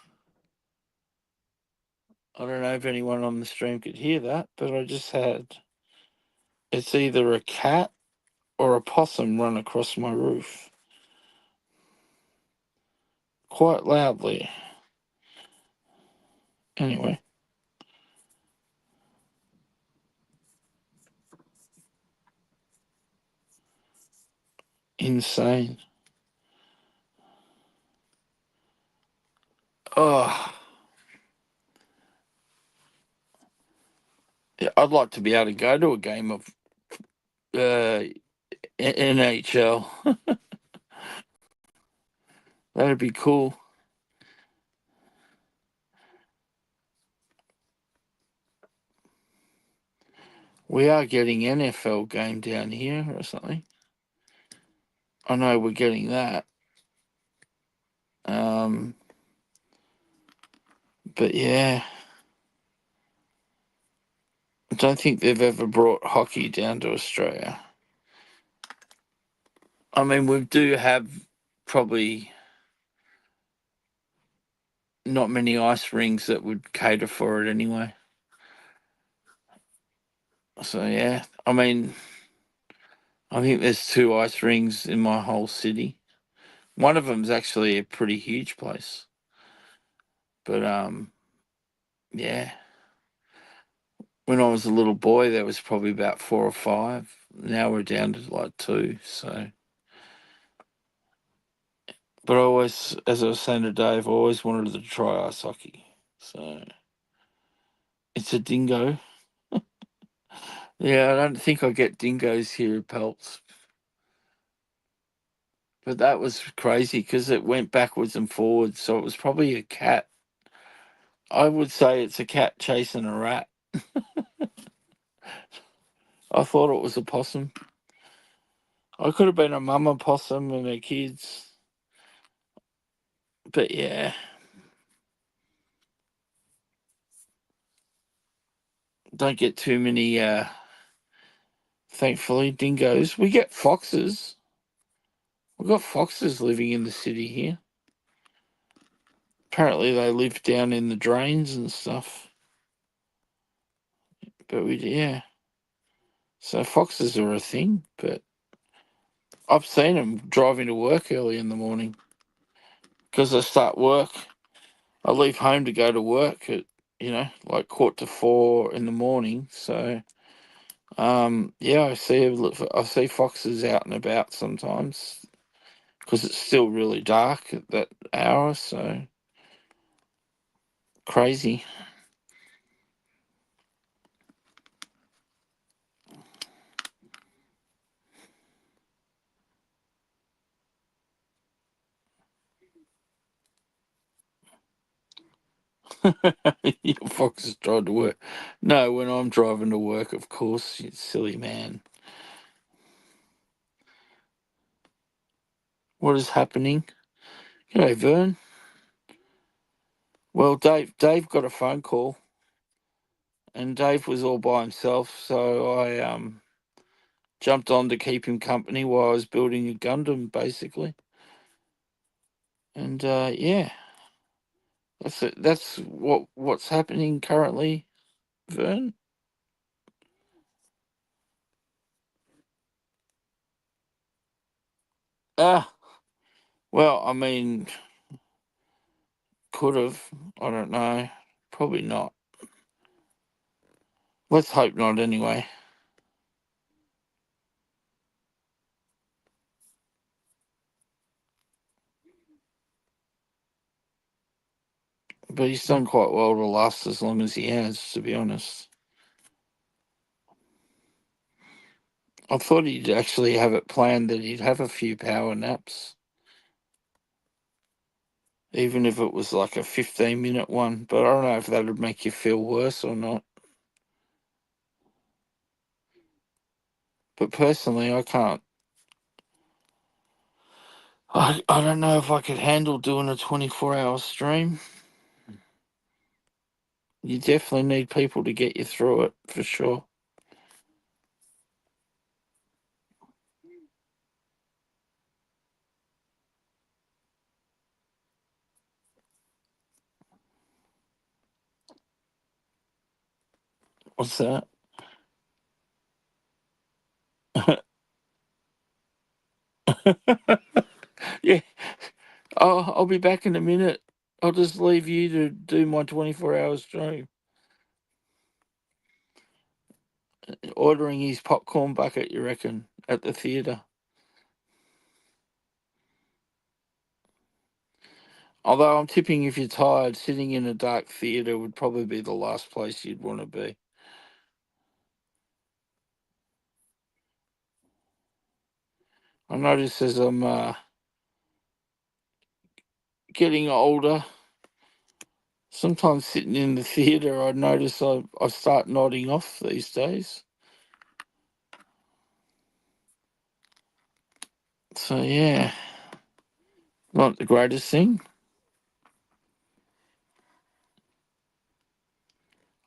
I don't know if anyone on the stream could hear that, but I just had, it's either a cat or a possum run across my roof quite loudly. Anyway. Insane. Oh. Yeah, I'd like to be able to go to a game of NHL. That'd be cool. We are getting NFL game down here or something. I know we're getting that. But yeah, I don't think they've ever brought hockey down to Australia. I mean, we do have probably not many ice rinks that would cater for it anyway. So yeah, I mean, I think there's 2 ice rinks in my whole city. One of them's actually a pretty huge place. But yeah. When I was a little boy, there was probably about 4 or 5. Now we're down to like 2. So, but I always, as I was saying to Dave, I always wanted to try ice hockey. So it's a dingo. Yeah, I don't think I get dingoes here at Pelts. But that was crazy because it went backwards and forwards. So it was probably a cat. I would say it's a cat chasing a rat. I thought it was a possum. I could have been a mama possum and her kids. But yeah. Don't get too many, thankfully, dingoes. We get foxes. We've got foxes living in the city here. Apparently they live down in the drains and stuff. But yeah. So foxes are a thing, but I've seen them driving to work early in the morning. Because I start work. I leave home to go to work at, like 3:45 in the morning. So Yeah, I see foxes out and about sometimes because it's still really dark at that hour. So crazy. Your fox is trying to work. No, when I'm driving to work, of course, you silly man. What is happening? G'day, Vern. Well, Dave got a phone call, and Dave was all by himself, so I jumped on to keep him company while I was building a Gundam, basically. And yeah, that's it. That's what's happening currently, Vern. Ah, well, I mean, could have. I don't know. Probably not. Let's hope not, anyway. But he's done quite well to last as long as he has, to be honest. I thought he'd actually have it planned that he'd have a few power naps, even if it was like a 15-minute one. But I don't know if that would make you feel worse or not. But personally, I can't. I don't know if I could handle doing a 24-hour stream. You definitely need people to get you through it, for sure. What's that? Yeah. I'll be back in a minute. I'll just leave you to do my 24-hour stream. Ordering his popcorn bucket, you reckon, at the theatre? Although I'm tipping if you're tired, sitting in a dark theatre would probably be the last place you'd want to be. I notice as I'm getting older, sometimes sitting in the theatre, I notice I start nodding off these days. So, yeah, not the greatest thing.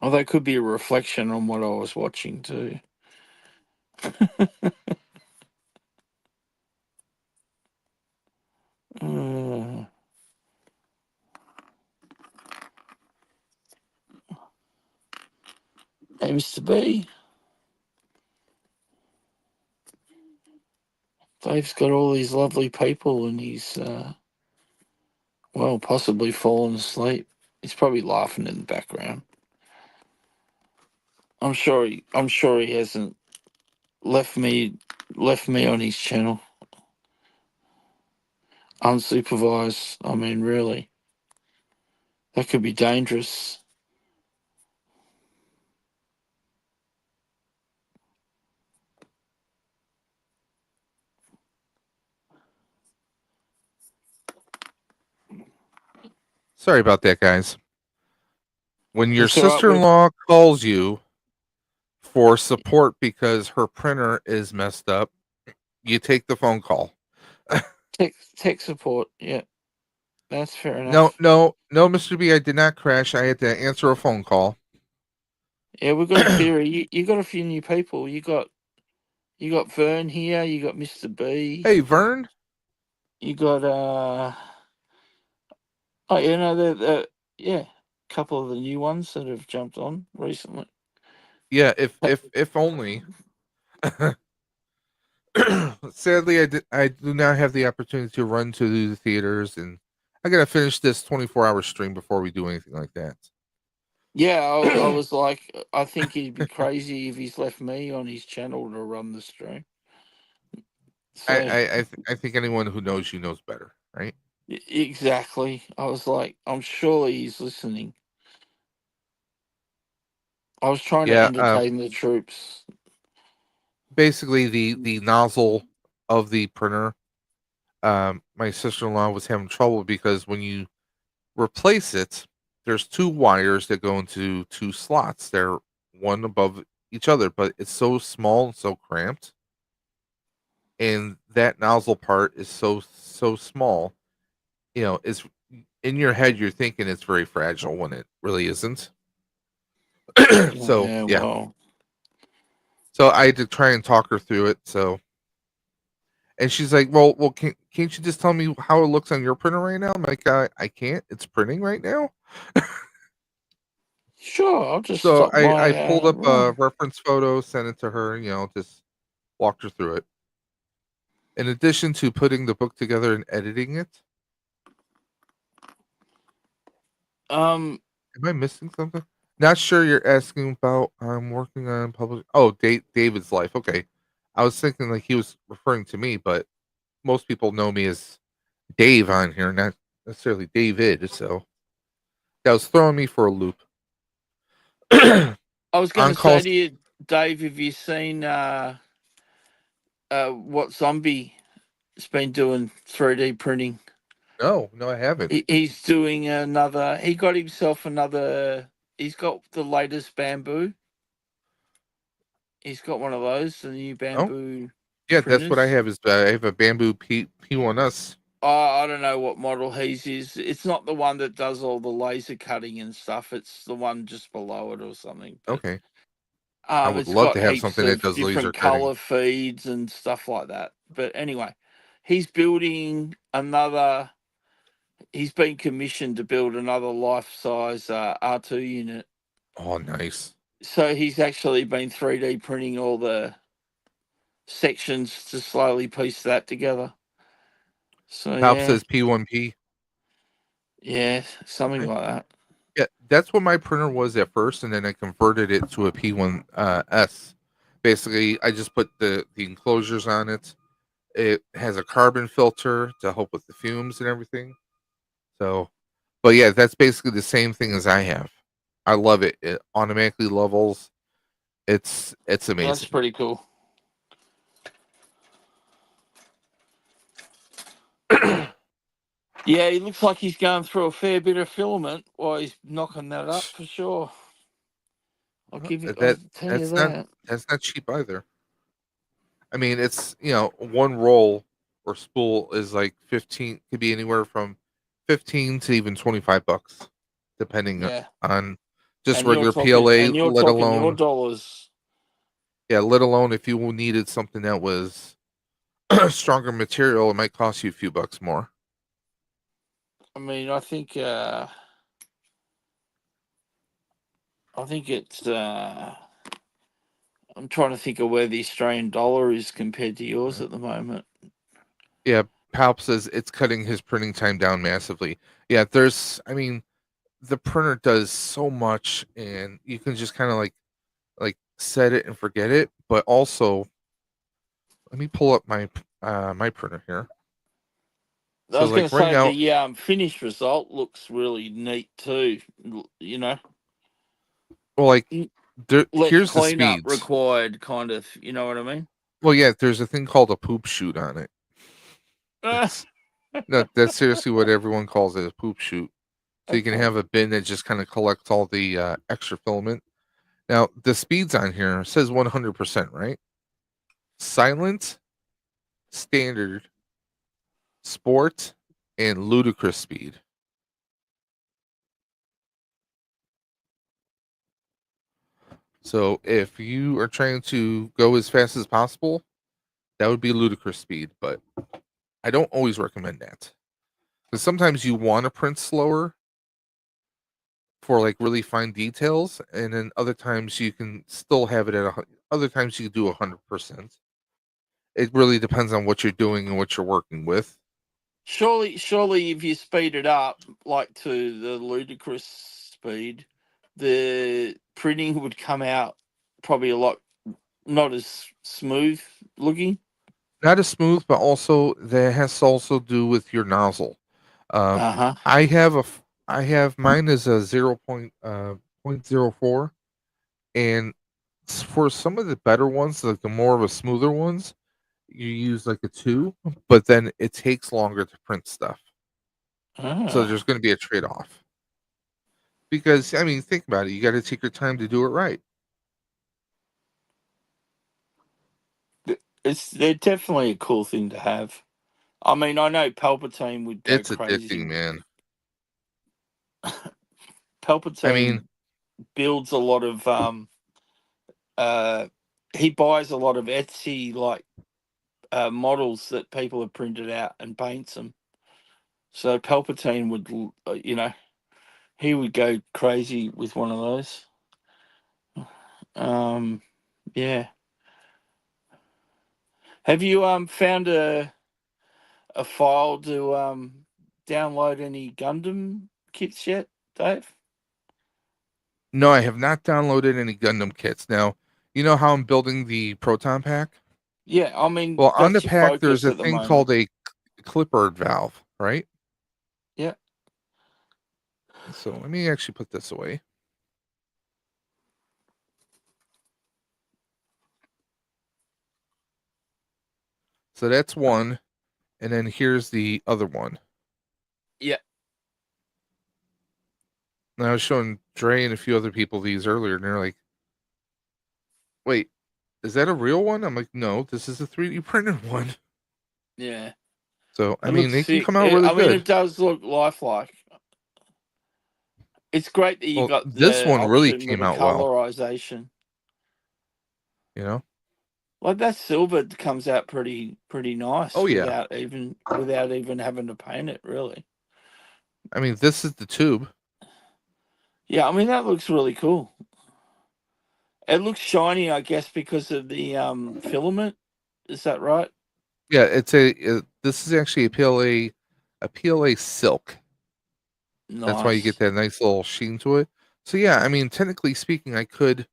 Although it could be a reflection on what I was watching too. Uh, hey, Mr. B. Dave's got all these lovely people and he's, well, possibly fallen asleep. He's probably laughing in the background. I'm sure he hasn't left me on his channel unsupervised. I mean, really, that could be dangerous. Sorry about that, guys. When your That's all right. sister-in-law calls you for support because her printer is messed up, you take the phone call. Tech support. Yeah, that's fair No, enough. no, no, Mr. B, I did not crash. I had to answer a phone call. Yeah, we've got a theory. You got a few new people. You got Vern here. You got Mr. B. Hey, Vern. You got oh, you know the yeah, a couple of the new ones that have jumped on recently. Yeah, if only. Sadly, I do not have the opportunity to run to the theaters, and I gotta finish this 24-hour stream before we do anything like that. Yeah, I was like, I think he'd be crazy if he's left me on his channel to run the stream. So I think anyone who knows you knows better, right? exactly. I was like, I'm sure he's listening. I was trying to Yeah. entertain the troops. Basically, the nozzle of the printer. My sister-in-law was having trouble because when you replace it, there's two wires that go into two slots. They're one above each other, but it's so small and so cramped, and that nozzle part is so small. It's in your head. You're thinking it's very fragile when it really isn't. So Yeah, yeah, well, so I had to try and talk her through it. So, and she's like, "Well, can't you just tell me how it looks on your printer right now?" I'm like, I can't. It's printing right now." sure. I'll just So stop I my pulled up a run. reference photo, sent it to her. Just walked her through it. In addition to putting the book together and editing it, Um, am I missing something? Not sure you're asking about. I'm working on public. Oh, David's life. Okay, I was thinking like he was referring to me, but most people know me as Dave on here, not necessarily David. So that was throwing me for a loop. I was going On to say call. to you, Dave, have you seen what Zombie has been doing 3D printing? No, I haven't. He's doing another. He got himself another. He's got the latest bamboo. He's got one of those, the new Oh, bamboo yeah, that's what I printers. have. Is I have a bamboo P1S. I don't know what model he's is. It's not the one that does all the laser cutting and stuff. It's the one just below it or something. But Okay, I would it's love got to have heaps something that of does laser different cutting. color feeds and stuff like that. But anyway, he's building another. He's been commissioned to build another life-size R2 unit. Oh, nice. So he's actually been 3D printing all the sections to slowly piece that together. So Top yeah, says P1P. yeah, something Okay. like that. Yeah, that's what my printer was at first, and then I converted it to a P1 S. Basically, I just put the enclosures on it. It has a carbon filter to help with the fumes and everything. So, but yeah, that's basically the same thing as I have. I love it. It automatically levels. It's That's amazing. pretty cool. Yeah, he looks like he's going through a fair bit of filament while he's knocking that up for sure. I'll give you. I'll That tell you that's not that. that's not cheap either. I mean, it's one roll or spool is like 15, could be anywhere from 15 to even $25, depending Yeah, on just regular PLA, and you're let talking your alone dollars. let alone if you needed something that was stronger material, it might cost you a few bucks more. I mean, I think it's. I'm trying to think of where the Australian dollar is compared to yours at the moment. Yeah, Palp says it's cutting his printing time down massively. Yeah, I mean, the printer does so much, and you can just kind of like set it and forget it. But also, let me pull up my printer here. I So was going like to right say now, the finished result looks really neat too. You know, well, like less here's the cleanup speeds. required, kind of. You know what I mean? Well, yeah, there's a thing called a poop chute on it. That's no, that's seriously what everyone calls it, a poop chute. So you can Okay. have a bin that just kind of collects all the extra filament. Now the speeds on here says 100%, right? Silent, standard, sport, and ludicrous speed. So if you are trying to go as fast as possible, that would be ludicrous speed, but I don't always recommend that. Because sometimes you want to print slower for like really fine details, and then other times you can still have it at other times you can do 100%. It really depends on what you're doing and what you're working with. Surely, if you speed it up like to the ludicrous speed, the printing would come out probably a lot not as smooth looking. Not as smooth, but also that has to also do with your nozzle. Um, Uh-huh. I have mine is a 0.04, and for some of the better ones, like the more of a smoother ones, you use like a 2, but then it takes longer to print stuff. So there's Ah. going to be a trade off. Because I mean, think about it. You got to take your time to do it right. They're definitely a cool thing to have. I mean, I know Palpatine would go It's addicting, crazy. man. I Palpatine mean, builds a lot of he buys a lot of Etsy like models that people have printed out and paints them. So Palpatine would, he would go crazy with one of those. Yeah. Have you found a file to download any Gundam kits yet, Dave? no, I have not downloaded any Gundam kits. Now, you know how I'm building the proton pack? Yeah, I mean Well, on the that's your pack, there's focus a at the thing called moment. a clipboard valve, right? Yeah. So let me actually put this away. So that's one, and then here's the other one. Yeah. And I was showing Dre and a few other people these earlier, and they're like, "Wait, is that a real one?" I'm like, "No, this is a 3D printed one." Yeah. So I It mean, looks they can sick. come out really I mean, good. it does look lifelike. It's great that you Well, got this the one really option with came the out well. colorization. You know? Like that silver comes out pretty nice Oh yeah. without even having to paint it, really. I mean, this is the tube. Yeah, I mean that looks really cool. It looks shiny, I guess, because of the filament. Is that right? Yeah, this is actually a PLA silk. That's why you get Nice. that nice little sheen to it. So yeah, I mean, technically speaking, I could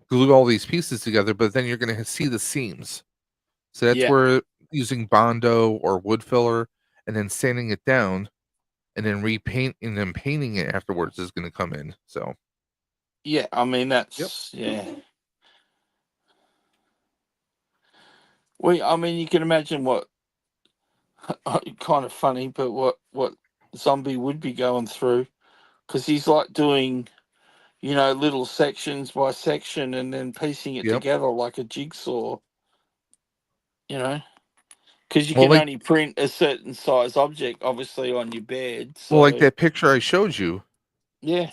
glue all these pieces together, but then you're going to see the seams. So that's Yeah. where using Bondo or wood filler and then sanding it down and then repaint and then painting it afterwards is going to come in. So, Yeah, I mean yep. yeah. Well, I mean, you can imagine what kind of funny, but what Zombie would be going through, because he's like doing, little sections by section and then piecing it Yep. together like a jigsaw. You know, because you Well, can like only print a certain size object, obviously, on your bed. well, like So that picture I showed you yeah,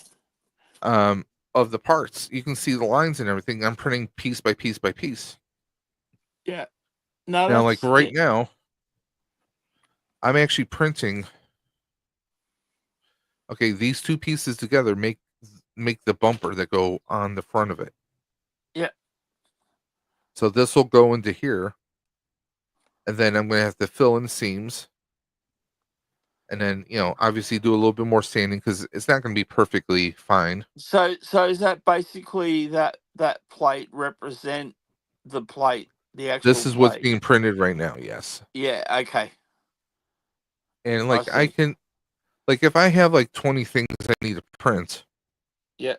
um of the parts. You can see the lines and everything. I'm printing piece by piece by piece. yeah. No, Now, like that's right now, I'm actually printing. Okay, these two pieces together make the bumper that go on the front of it. yeah. So this will go into here, and then I'm going to have to fill in seams, and then obviously do a little bit more sanding because it's not going to be perfectly fine. So is that basically that plate represent the plate, the This actual is what's plate? being printed right now. Yes, Yeah. Okay. and I like I see. can like if I have like 20 things I need to print, Yeah.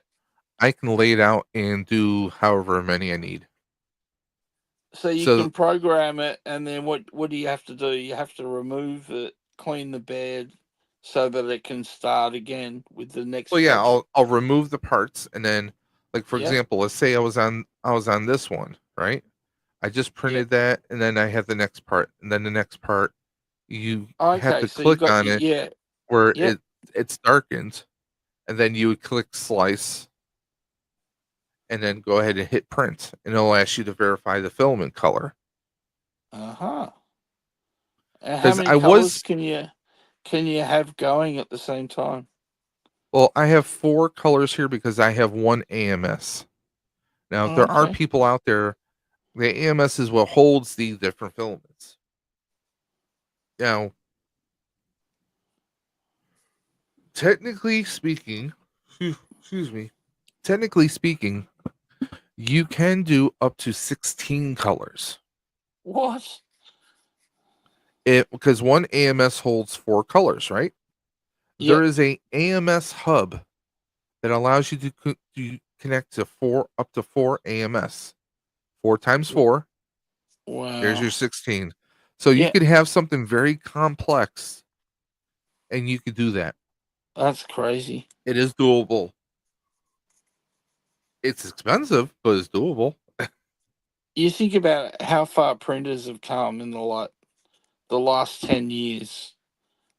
I can lay it out and do however many I need. So you So can program it, and then what do you have to do? You have to remove it, clean the bed, so that it can start again with the next well, yeah, project. I'll remove the parts, and then like for Yeah. example, let's say I was on this one, right? I just Yeah. printed that, and then I have the next part, and then the next part. You have Okay. to So you click got on your it yeah. where Yep. it's darkened, and then you would click slice, and then go ahead and hit print, and it'll ask you to verify the filament color. Uh-huh. And how Because many I colors was can you have going at the same time? well, I have 4 colors here because I have one AMS. Now there are Okay. people out there. The AMS is what holds the different filaments. Now, technically speaking, excuse me, technically speaking, you can do up to 16 colors. What? Because one AMS holds 4 colors, right? Yep. There is a AMS hub that allows you to connect to up to 4 AMS. 4 times 4. Wow. There's your 16. So you Yeah. could have something very complex, and you could do that. That's crazy. It is doable. It's expensive, but it's doable. You think about how far printers have come in the last 10 years.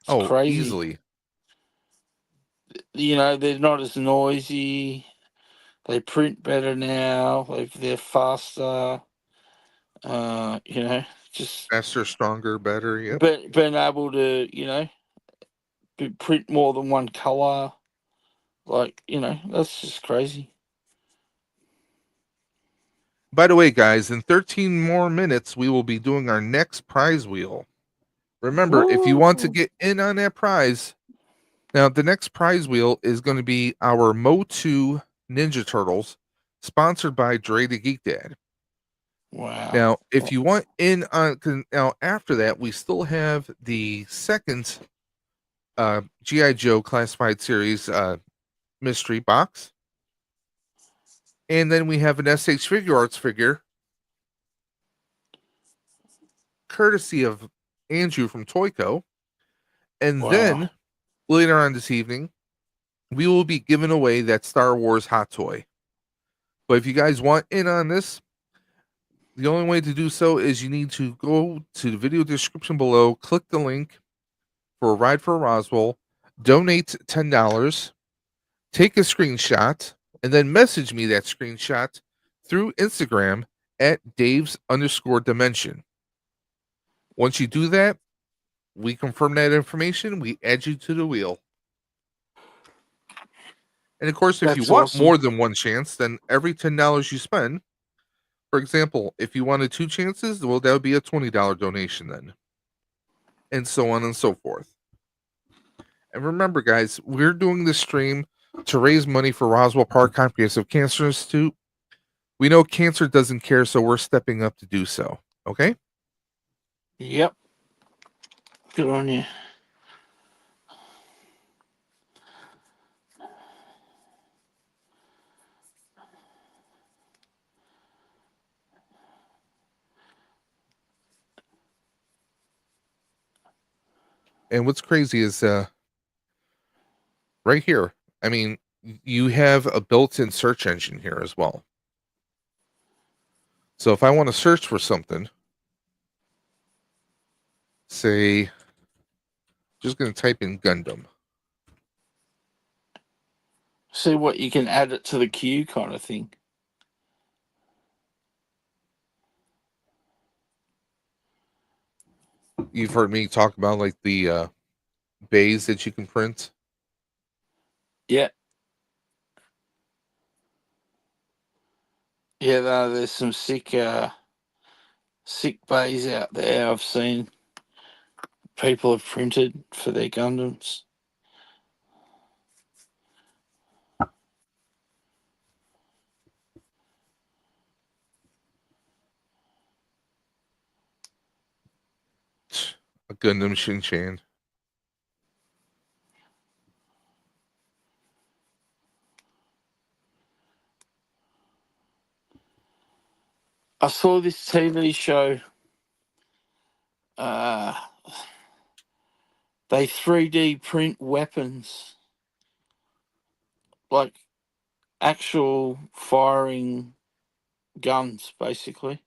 It's crazy. Easily. You know, they're not as noisy. They print better now. They're faster. You know, just Faster, stronger, better. Yep. being able to, you know, print more than one color. Like, you know, that's just crazy. By the way, guys, in 13 more minutes, we will be doing our next prize wheel. Remember, if you want to Woo! get in on that prize, now the next prize wheel is going to be our MOTU Ninja Turtles, sponsored by Dre the Geek Dad. Wow. Now, if you want in on, now after that, we still have the second GI Joe Classified Series mystery box, and then we have an SH FIGUARTS figure, courtesy of Andrew from TOYCO, and Wow. then later on this evening, we will be giving away that Star Wars hot toy. But if you guys want in on this, the only way to do so is you need to go to the video description below, click the link for a ride for Roswell, donate $10, take a screenshot, and then message me that screenshot through Instagram at Dave's_dimension. Once you do that, we confirm that information, we add you to the wheel. And of course, if you That's want awesome. more than one chance, then every $10 you spend, for example, if you wanted 2 chances, well, that would be a $20 donation then. And so on and so forth. And remember, guys, we're doing this stream to raise money for Roswell Park Comprehensive Cancer Institute. We know cancer doesn't care, so we're stepping up to do so. Okay? Yep. Good on you. And what's crazy is right here, I mean, you have a built-in search engine here as well. So if I want to search for something, say, just going to type in Gundam. See what you can add it to the queue kind of thing. You've heard me talk about like the bays that you can print. Yeah. Yeah, there's some sick bays out there I've seen people have printed for their Gundams. A Gundam Shinchan. I saw this TV show. They 3D print weapons, like actual firing guns, basically,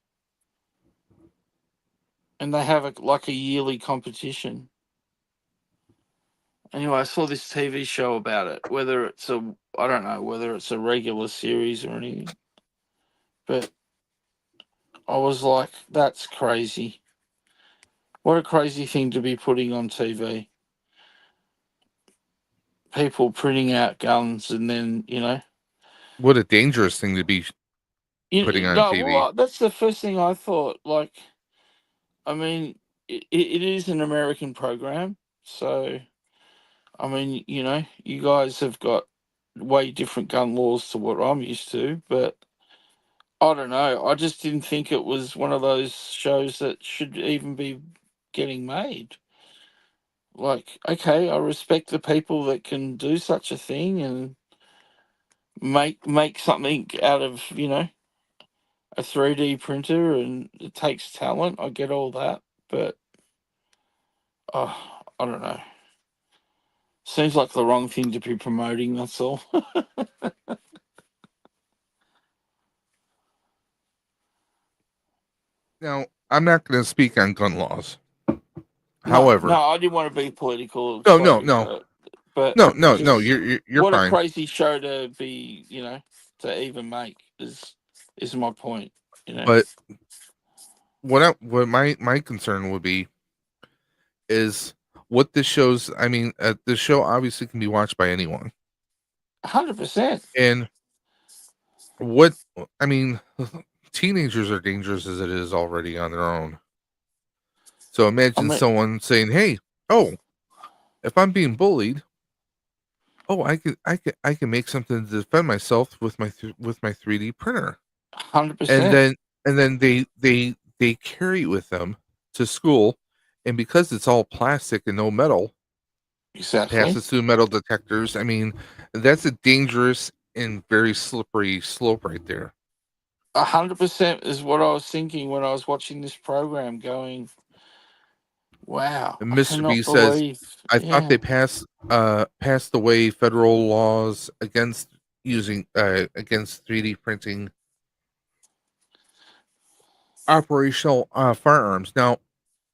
and they have like a yearly competition. Anyway, I saw this TV show about it. Whether it's I don't know whether it's a regular series or anything, but I was like, that's crazy. What a crazy thing to be putting on TV. People printing out guns and then, you know. What a dangerous thing to be putting on TV. Well, that's the first thing I thought. Like, I mean, it is an American program. So, I mean, you know, you guys have got way different gun laws to what I'm used to, but I don't know. I just didn't think it was one of those shows that should even be getting made. Like, okay, I respect the people that can do such a thing and make something out of, a 3D printer, and it takes talent. I get all that, but I don't know. Seems like the wrong thing to be promoting, that's all. Now, I'm not going to speak on gun laws. No, However, I didn't want to be political. no, Sorry, no. but No, just you're what a fine. crazy show to be, to even make is my point. But what my concern would be is what this shows. I mean, this show obviously can be watched by anyone, 100%. and what I mean, teenagers are dangerous as it is already on their own. So imagine someone saying, "Hey, oh, if I'm being bullied, oh, I can make something to defend myself with my 3D printer." 100%. And then they carry it with them to school, and because it's all plastic and no metal, Exactly. passes through metal detectors. I mean, that's a dangerous and very slippery slope right there. 100% is what I was thinking when I was watching this program. Going, wow, And I Mr. B cannot says, believe. "I thought they passed away federal laws against using against 3D printing operational firearms." Now,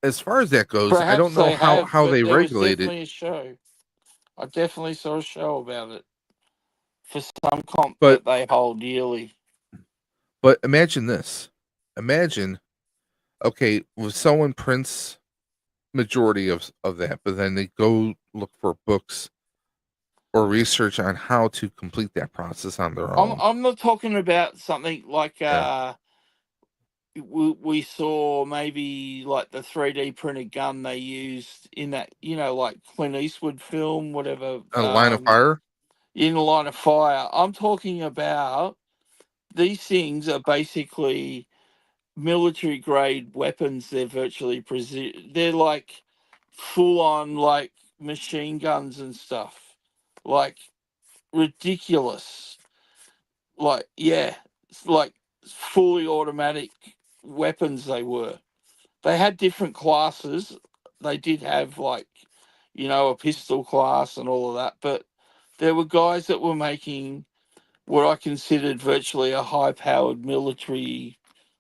as far as that goes, I don't Perhaps know they have, how but they there was regulate it. definitely a show. I definitely saw a show about it for some comp But that they hold yearly. But imagine this. Imagine, okay, if someone prints majority of that, but then they go look for books or research on how to complete that process on their own. I'm not talking about something like Yeah. we saw maybe like the 3D printed gun they used in that, like Clint Eastwood film, whatever, A line of fire? in a line of fire. I'm talking about these things are basically military grade weapons. They're virtually they're like full on like machine guns and stuff, like ridiculous. Like, yeah, it's like fully automatic weapons. They had different classes. They did have like, a pistol class and all of that, but there were guys that were making what I considered virtually a high powered military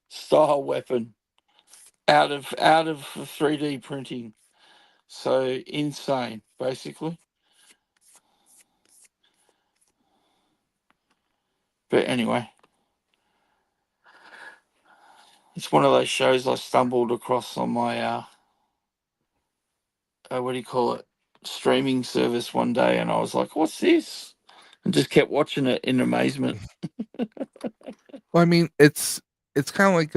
style weapon out of 3D printing. So insane, basically. But anyway, it's one of those shows I stumbled across on my what do you call it, streaming service one day, and I was like, "What's this?" And just kept watching it in amazement. Well, I mean, it's kind of like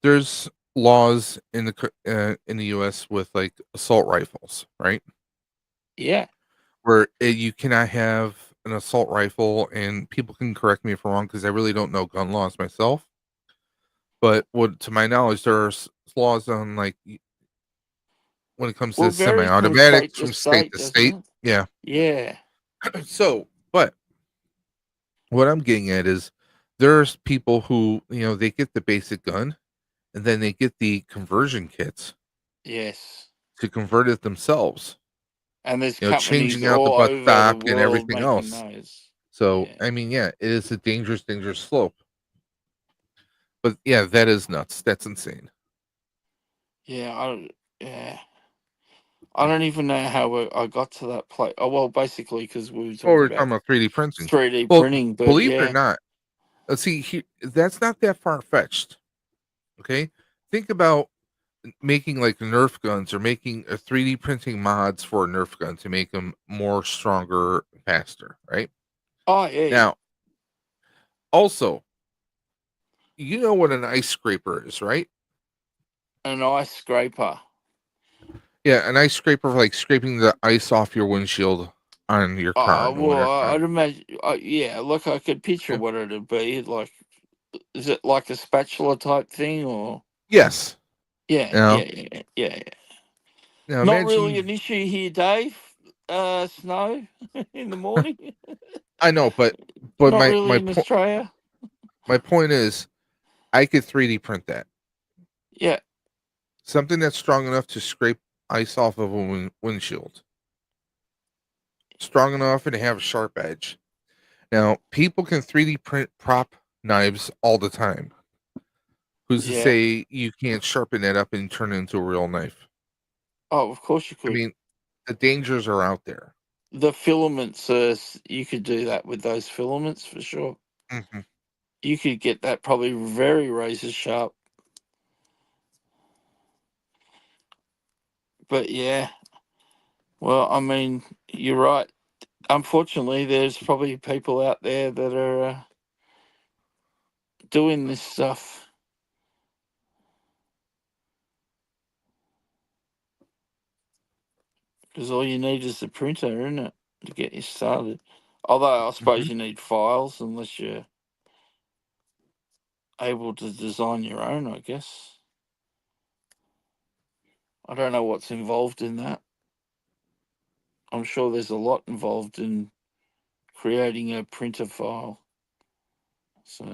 there's laws in the U.S. with like assault rifles, right? Yeah. Where you cannot have an assault rifle, and people can correct me if I'm wrong because I really don't know gun laws myself. But what, to my knowledge, there are laws on like when it comes Well, to it varies from semi-automatics state to from state state, to doesn't state. it? Yeah. Yeah. So, but what I'm getting at is there's people who, they get the basic gun and then they get the conversion kits Yes. to convert it themselves, And there's companies changing out the all butt over the stock and world everything making else. those. So, Yeah. I mean, yeah, it is a dangerous slope. But yeah, that is nuts. That's insane. Yeah. I don't even know how I got to that place. Oh, well, basically because we were Oh, talking we're about talking about 3D printing. 3D Well, printing, but believe it or yeah. not, see, that's not that far fetched. Okay, think about making like Nerf guns or making a 3D printing mods for a Nerf gun to make them more stronger, faster, right? Oh, yeah. Now, also, you know what an ice scraper is, right? An ice scraper. Yeah, an ice scraper for like scraping the ice off your windshield. on your card or Well, whatever. I'd imagine, yeah, like I could picture Yeah. what it'd be. Like, is it like a spatula type thing, or? Yes. Yeah, Now, yeah. now Not really imagine. an issue here, Dave. Snow in the morning. I know, but Not my really in Australia. my point is, I could 3D print that, Yeah, something that's strong enough to scrape ice off of a windshield, strong enough and have a sharp edge. Now, people can 3D print prop knives all the time. Who's to yeah. say you can't sharpen that up and turn it into a real knife? Oh, of course you I could. mean, the dangers are out there. The filaments, you could do that with those filaments for sure. Hmm. You could get that probably very razor sharp. But yeah, well, I mean, you're right. Unfortunately, there's probably people out there that are doing this stuff. Because all you need is the printer, isn't it, to get you started? Although I suppose you need files unless you're able to design your own, I guess. I don't know what's involved in that. I'm sure there's a lot involved in creating a printer file. So,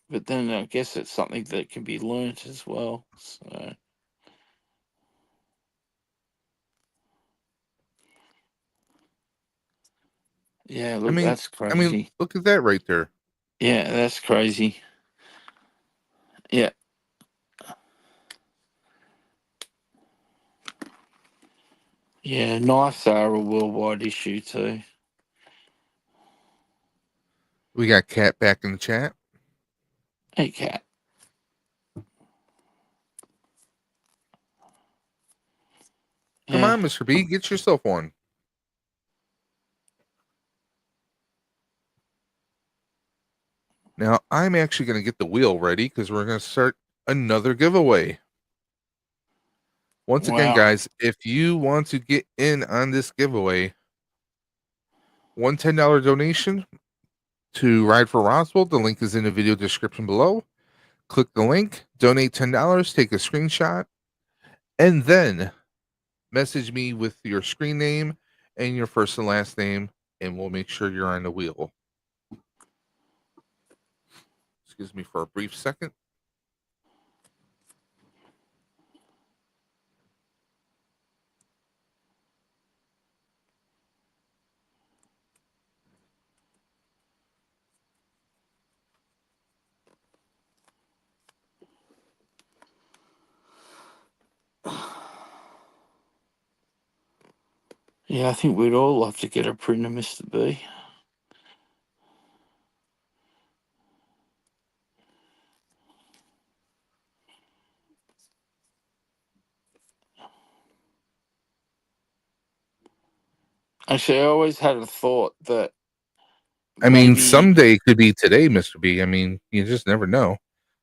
but then I guess it's something that can be learnt as well. So, yeah, I look, mean, that's crazy. look at that right there. Yeah, that's crazy. Yeah. Yeah, knives are a worldwide issue too. We got Cat back in the chat. Hey, cat. Come Yeah. on, Mr. B, get yourself one. Now, I'm actually going to get the wheel ready because we're going to start another giveaway. Once again, Wow. guys, if you want to get in on this giveaway, one $10 donation to Ride for Roswell. The link is in the video description below. Click the link, donate $10, take a screenshot, and then message me with your screen name and your first and last name, and we'll make sure you're on the wheel. Excuse me for a brief second. Yeah, I think we'd all love to get a printer, Mr. B. Actually, I always had a thought that I mean, maybe. someday could be today, Mr. B. I mean, you just never know.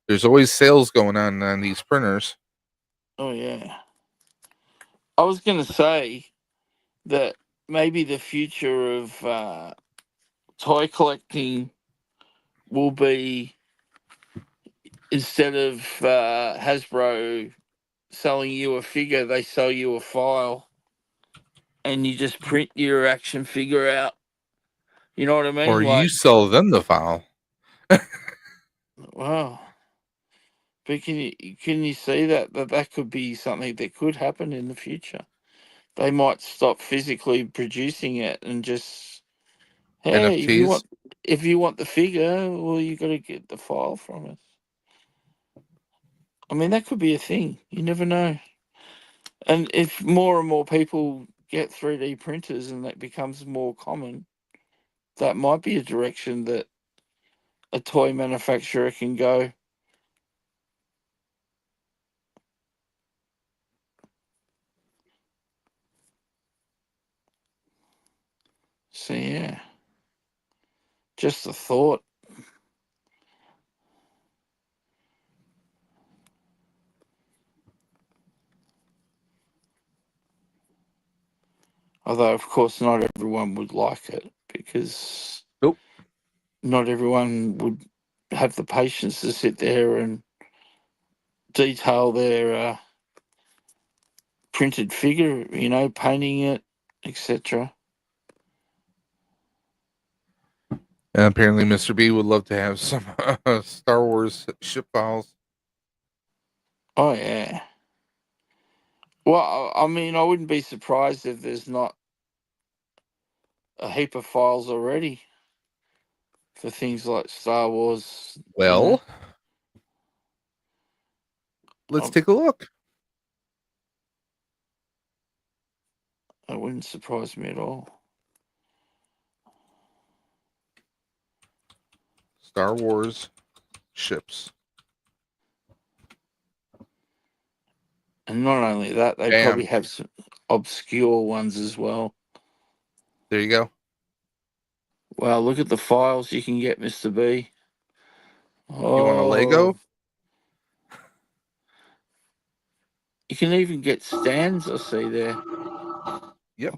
There's always sales going on these printers. Oh, yeah. I was going to say that maybe the future of toy collecting will be, instead of Hasbro selling you a figure, they sell you a file and you just print your action figure out. You know what I mean? Or you Like, sell them the file. wow. But can you see that could be something that could happen in the future? They might stop physically producing it and just, hey, NFTs. if you want the figure, well, you got to get the file from us. I mean, that could be a thing. You never know. And if more and more people get 3D printers and that becomes more common, that might be a direction that a toy manufacturer can go. So yeah, just a thought. Although, of course, not everyone would like it because Nope. not everyone would have the patience to sit there and detail their printed figure, painting it, etc. And apparently, Mr. B would love to have some Star Wars ship files. Oh, yeah. Well, I mean, I wouldn't be surprised if there's not a heap of files already for things like Star Wars. Well, let's Oh. take a look. That wouldn't surprise me at all. Star Wars ships. And not only that, they Bam. probably have some obscure ones as well. There you go. Wow, look at the files you can get, Mr. B. Oh, You want a Lego? You can even get stands, I see there. Yep.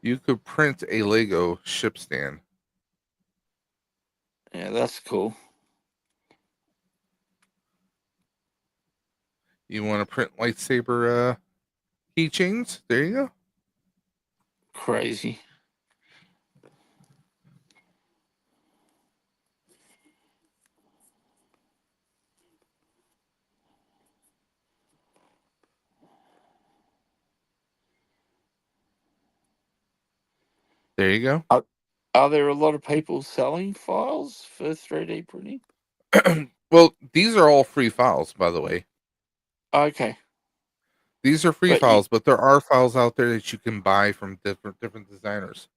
You could print a Lego ship stand. Yeah, that's cool. You want to print lightsaber keychains? There you go. Crazy. There you go. Are there a lot of people selling files for 3D printing? Well, these are all free files, by the way. Okay. These are free But files, but there are files out there that you can buy from different designers.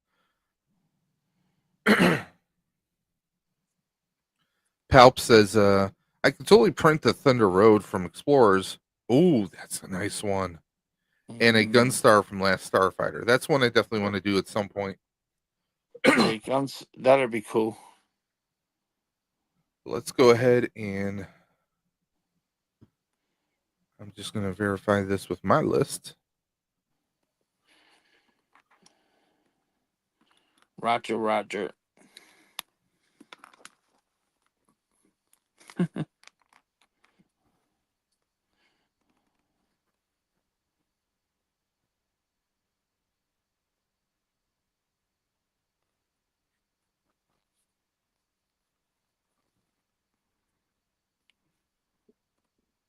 Palp says, I can totally print the Thunder Road from Explorers. Ooh, that's a nice one. And a Gunstar from Last Starfighter. That's one I definitely want to do at some point. Yeah, guns, that'd be cool. Let's go ahead and I'm just going to verify this with my list. Roger, roger.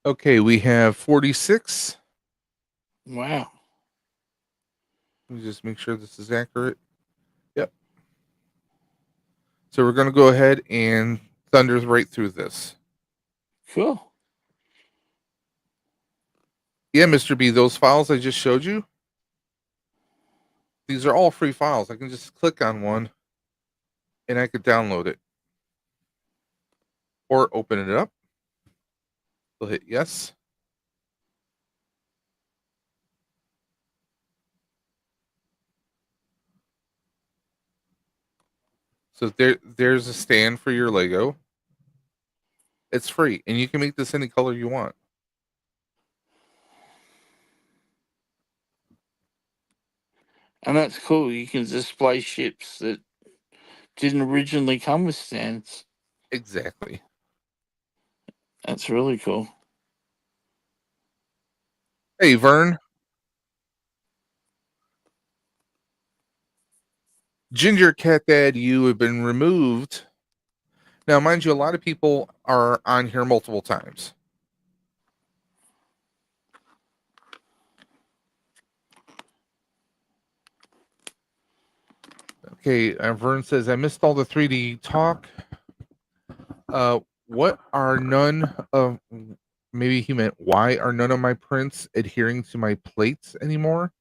Okay, we have 46. Wow. Let me just make sure this is accurate. Yep. So we're going to go ahead and thunder right through this. Cool. Yeah, Mr. B, those files I just showed you, these are all free files. I can just click on one and I could download it or open it up. We'll hit yes. So there's a stand for your Lego. It's free, and you can make this any color you want. And that's cool. You can display ships that didn't originally come with stands. Exactly. That's really cool. Hey, Vern. Ginger Cat Dad, you have been removed. Now, mind you, a lot of people are on here multiple times. Okay, Vern says, I missed all the 3D talk. What are none of, maybe he meant, why are none of my prints adhering to my plates anymore?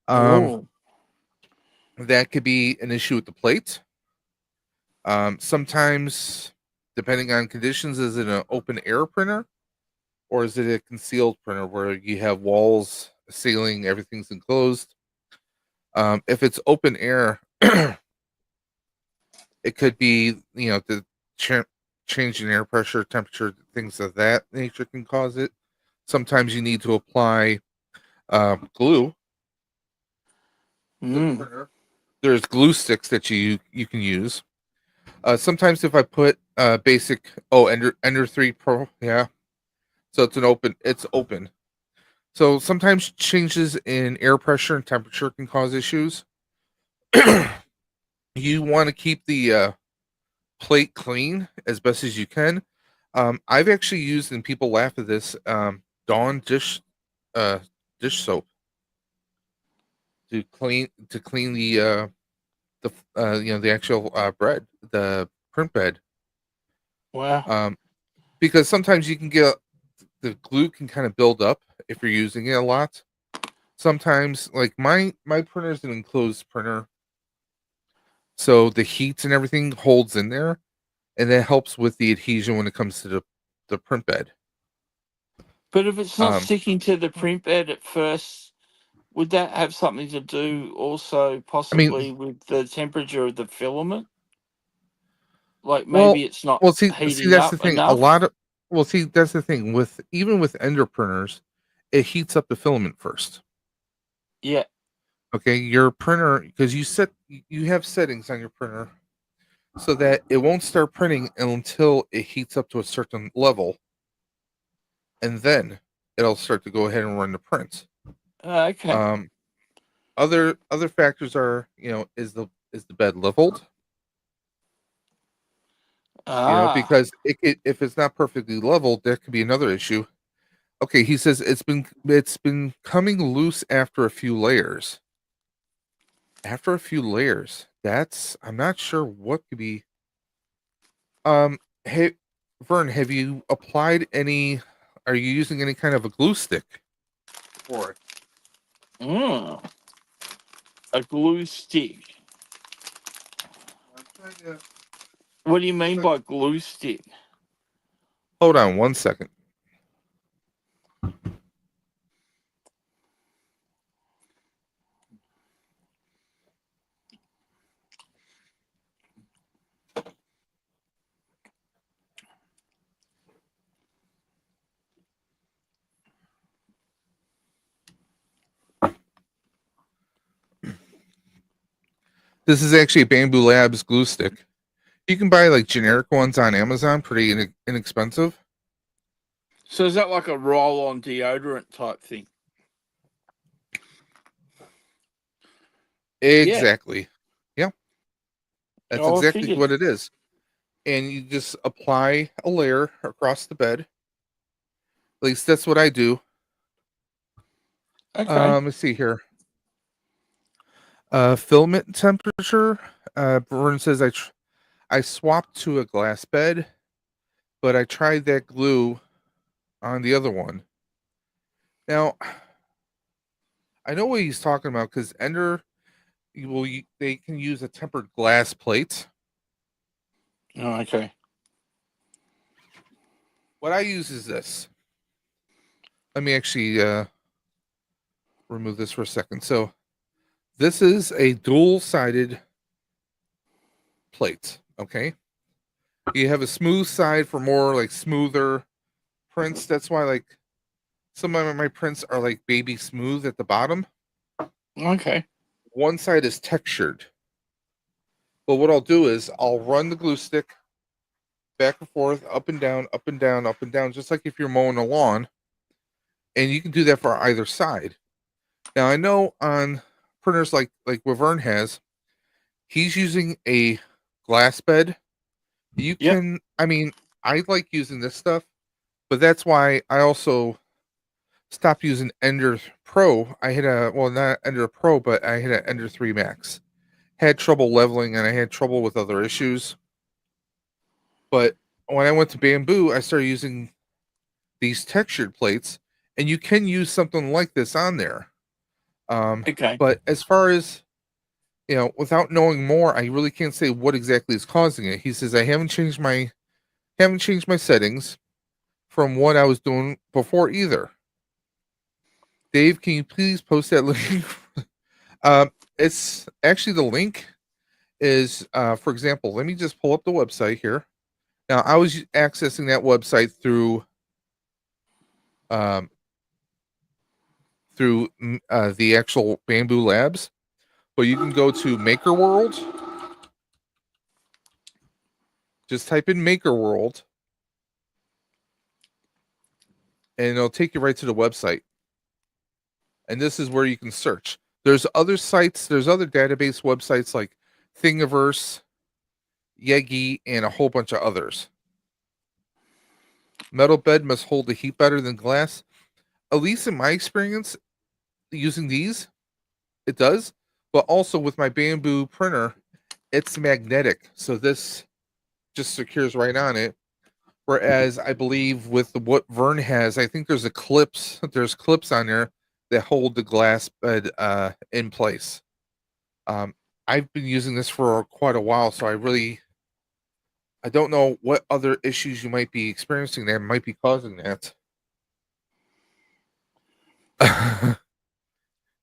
Oh. That could be an issue with the plate. Sometimes, depending on conditions, is it an open air printer or is it a concealed printer where you have walls, ceiling, everything's enclosed? If it's open air, it could be, the change in air pressure, temperature, things of that nature can cause it. Sometimes you need to apply glue Mm. printer. There's glue sticks that you can use. Sometimes if I put basic Ender 3 Pro, yeah. So it's open. So sometimes changes in air pressure and temperature can cause issues. You want to keep the plate clean as best as you can. I've actually used, and people laugh at this, Dawn dish soap to clean the actual bread, the print bed. Wow. Because sometimes you can get the glue can kind of build up if you're using it a lot. Sometimes, like my printer is an enclosed printer, so the heat and everything holds in there, and that helps with the adhesion when it comes to the print bed. But if it's not Um, sticking to the print bed at first, would that have something to do also I mean, possibly with the temperature of the filament? Like well, maybe it's not see, heating that's the up thing. enough? See, that's the thing with even with Ender printers, it heats up the filament first. Yeah. Okay, your printer, because you have settings on your printer so that it won't start printing until it heats up to a certain level, and then it'll start to go ahead and run the print. Okay. Other factors are, is the bed leveled? Ah. Because if it's not perfectly leveled, that could be another issue. Okay, he says it's been coming loose after a few layers. After a few layers, I'm not sure what could be. Hey, Vern, have you applied any? Are you using any kind of a glue stick for it? Mm. A glue stick. I'm trying to What do you mean by glue stick? hold on one second. This is actually a Bamboo Labs glue stick. You can buy like generic ones on Amazon, pretty inexpensive. So is that like a roll-on deodorant type thing? Exactly. Yeah, that's Oh, I exactly figured. what it is. And you just apply a layer across the bed. At least that's what I do. Okay. Let's see here. Filament temperature. Vern says I swapped to a glass bed, but I tried that glue on the other one. Now, I know what he's talking about because Ender, they can use a tempered glass plate. Oh, okay. What I use is this. Let me actually remove this for a second. So this is a dual-sided plate. Okay, you have a smooth side for more like smoother prints. That's why like some of my prints are like baby smooth at the bottom. Okay. One side is textured. But what I'll do is I'll run the glue stick back and forth, up and down, up and down, up and down, just like if you're mowing a lawn. And you can do that for either side. Now I know on printers like what Vern has, he's using a glass bed. You Yep. can, I mean, I like using this stuff, but that's why I also stopped using Ender Pro. I had not Ender Pro, but I had an Ender 3 Max. Had trouble leveling and I had trouble with other issues. But when I went to Bamboo, I started using these textured plates, and you can use something like this on there. Okay. But as far as without knowing more, I really can't say what exactly is causing it. He says I haven't changed my settings from what I was doing before either. Dave, can you please post that link? It's actually the link is, for example, let me just pull up the website here. Now, I was accessing that website through the actual Bamboo Labs, but you can go to Maker World. Just type in Maker World, and it'll take you right to the website. And this is where you can search. There's other sites, there's other database websites like Thingiverse, Yegi, and a whole bunch of others. Metal bed must hold the heat better than glass. At least in my experience using these, it does. But also with my bamboo printer, it's magnetic. So this just secures right on it. Whereas I believe with what Vern has, I think there's clips on there that hold the glass bed in place. I've been using this for quite a while, so I don't know what other issues you might be experiencing that might be causing that.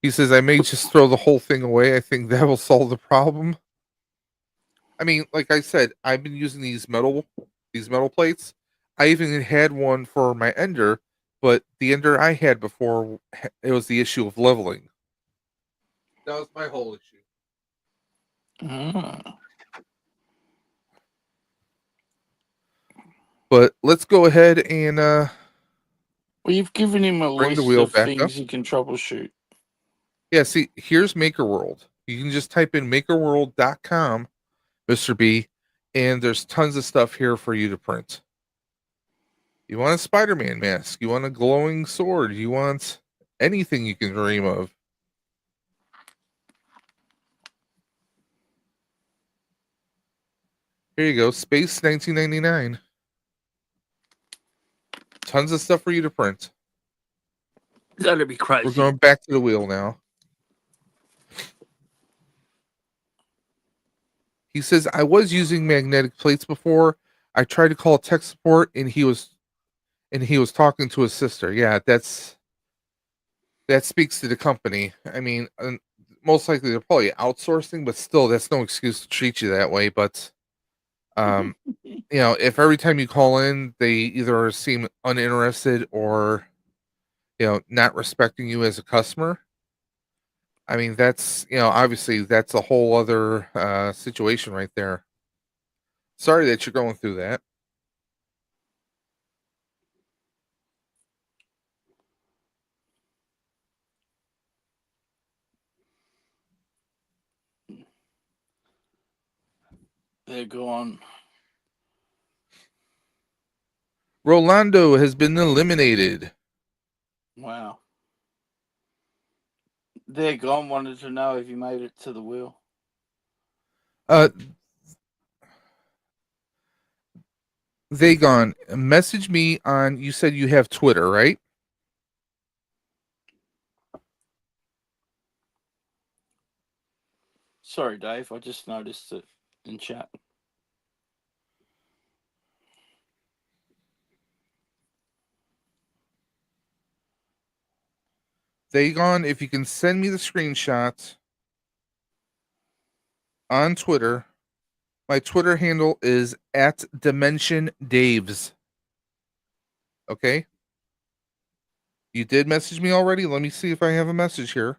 He says, I may just throw the whole thing away. I think that will solve the problem. I mean, like I said, I've been using these metal plates. I even had one for my ender, but the ender I had before, it was the issue of leveling. That was my whole issue. But let's go ahead and Well, you've given him a bring the list wheel of back things up. you can troubleshoot. Yeah, see, here's Maker World. You can just type in makerworld.com, Mr. B, and there's tons of stuff here for you to print. You want a Spider-Man mask, you want a glowing sword, you want anything you can dream of. Here you go, Space 1999. Tons of stuff for you to print. That'd be crazy. We're going back to the wheel now. He says, I was using magnetic plates before. I tried to call tech support and he was talking to his sister. Yeah, that speaks to the company. I mean, most likely they're probably outsourcing, but still that's no excuse to treat you that way. But you know, if every time you call in they either seem uninterested or, you know, not respecting you as a customer, I mean, that's, you know, obviously that's a whole other situation right there. Sorry that you're going through that. They're gone. Rolando has been eliminated. Wow. They're gone. Wanted to know if you made it to the wheel. They gone. Message me on. You said you have Twitter, right? Sorry, Dave. I just noticed it in chat. They gone. If you can send me the screenshots on Twitter, my Twitter handle is @DimensionDaves. Okay. You did message me already. Let me see if I have a message here.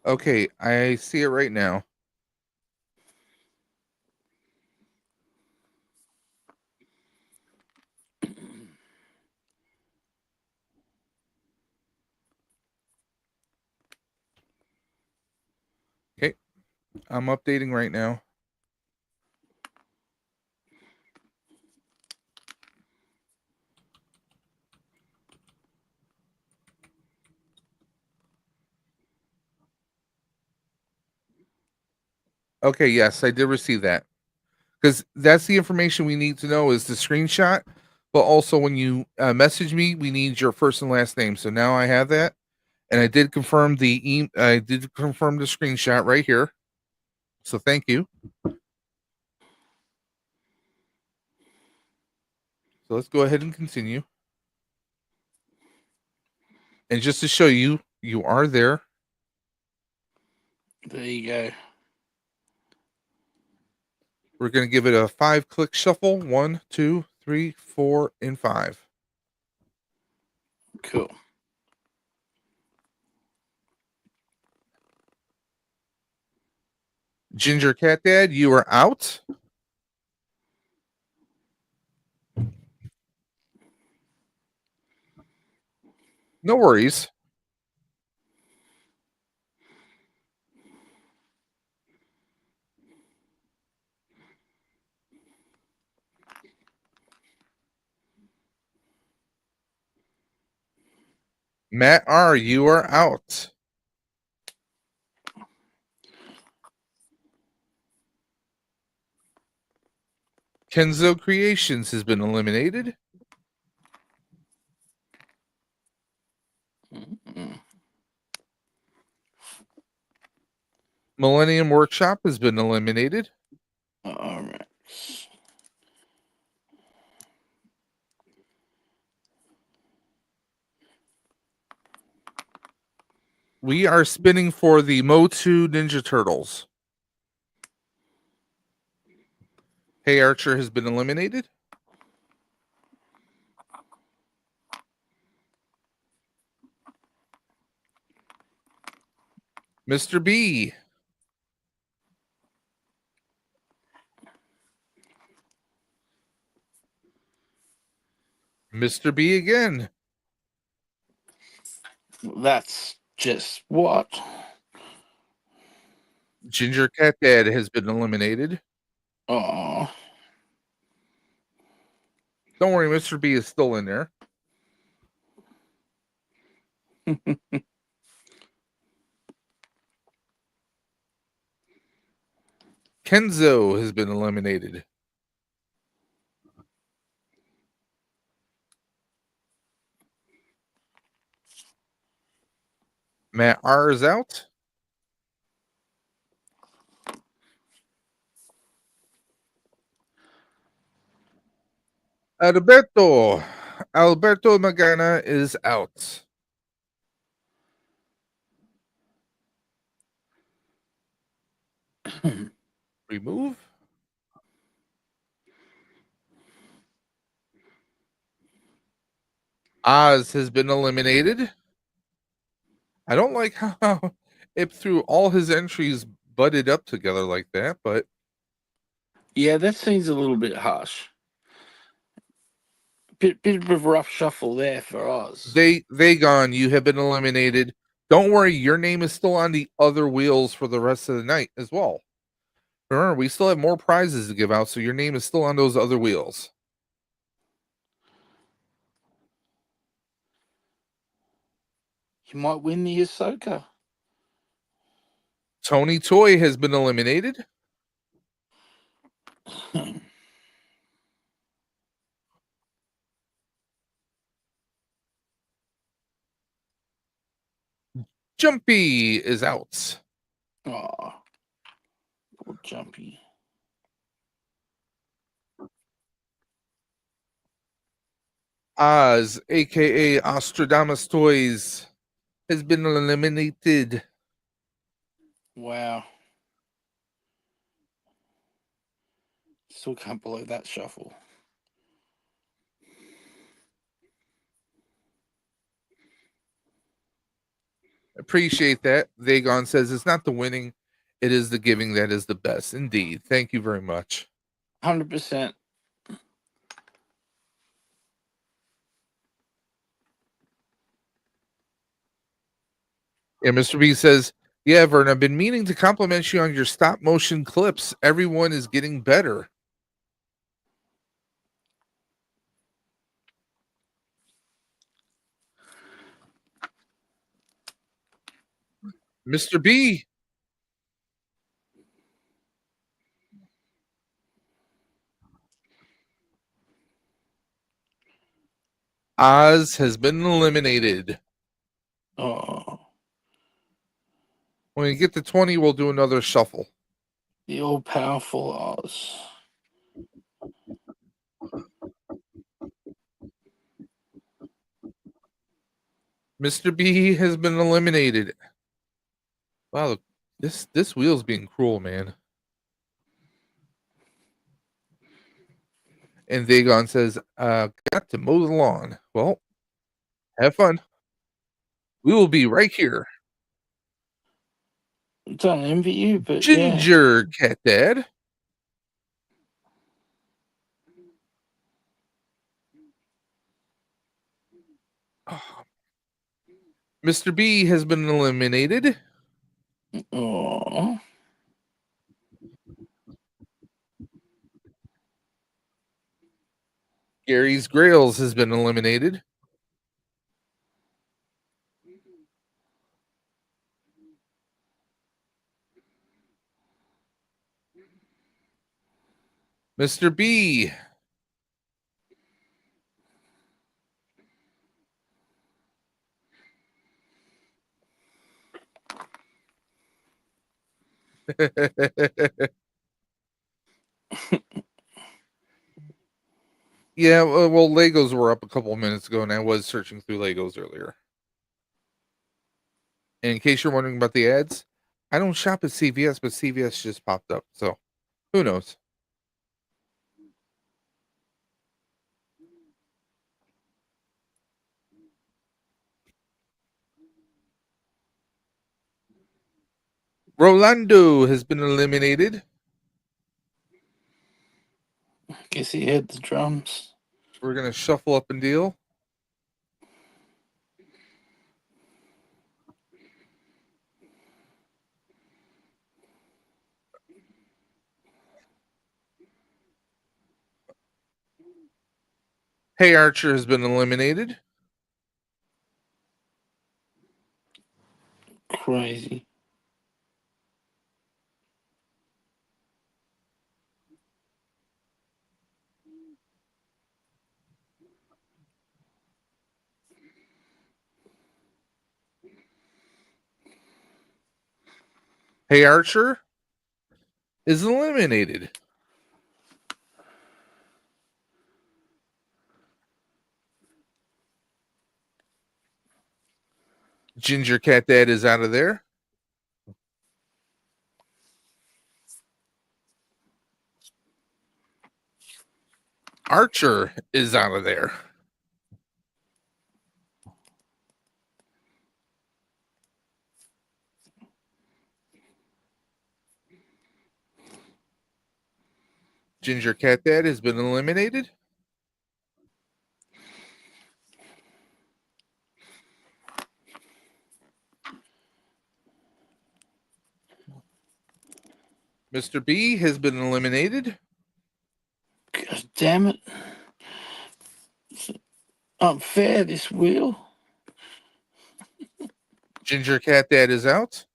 Okay, I see it right now. Okay, I'm updating right now. Okay, yes, I did receive that. Because that's the information we need to know is the screenshot. But also, when you message me, we need your first and last name. So now I have that, and I did confirm the screenshot right here. So thank you. So let's go ahead and continue. And just to show you, you are there. There you go. We're going to give it a 5-click shuffle. 1, 2, 3, 4, and 5. Cool. Ginger Cat Dad, you are out. No worries. Matt R., you are out. Kenzo Creations has been eliminated. Mm. Millennium Workshop has been eliminated. All right. We are spinning for the MOTU Ninja Turtles. Hey Archer has been eliminated. Mr. B. Mr. B again. That's just what? Ginger Cat Dad has been eliminated. Oh. Don't worry, Mr. B is still in there. Kenzo has been eliminated. Matt R is out. Alberto Magana is out. Remove. Oz has been eliminated. I don't like how it threw all his entries butted up together like that, but Yeah, that seems a little bit harsh. Bit of a rough shuffle there for us. they gone. You have been eliminated. Don't worry, your name is still on the other wheels for the rest of the night as well. Remember, we still have more prizes to give out, so your name is still on those other wheels. You might win the AHSOKA. Tony Toy has been eliminated. Jumpy is out. Oh, poor Jumpy. Oz, aka Ostradamus Toys, has been eliminated. Wow. Still can't believe that shuffle. Appreciate that. Vagon says it's not the winning, it is the giving that is the best. Indeed. Thank you very much. 100%. Yeah, Mr. B says, yeah, Vern, I've been meaning to compliment you on your stop motion clips. Everyone is getting better. Mr. B. Oz has been eliminated. Oh, When you get to 20, we'll do another shuffle. the all powerful Oz. Mr. B has been eliminated. Wow, this wheel's being cruel, man. And Vagon says, got to mow the lawn. Well, have fun. We will be right here. Don't envy you, but Ginger Cat Dad. Mr. B has been eliminated. yeah. Oh, Gary's Grails has been eliminated. Mr. B. Yeah, well, Legos were up a couple of minutes ago, and I was searching through Legos earlier. And in case you're wondering about the ads, I don't shop at CVS, but CVS just popped up, so who knows? Rolando has been eliminated. guess he had the drums. We're gonna shuffle up and deal. Hey Archer has been eliminated. Crazy. Hey Archer is eliminated. Ginger Cat Dad is out of there. Archer is out of there. Ginger Cat Dad has been eliminated. Mr. B has been eliminated. God damn it. It's unfair, this wheel. Ginger Cat Dad is out.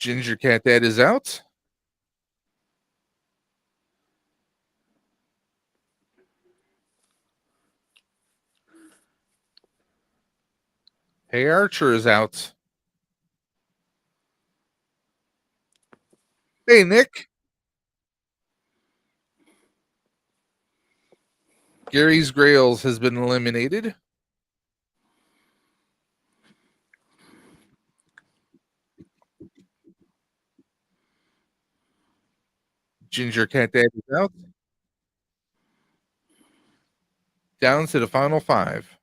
Ginger Cat Dad is out. Hey Archer is out. Hey Nick. Gary's Grails has been eliminated. Ginger Cat Dad is out. Down to the final 5.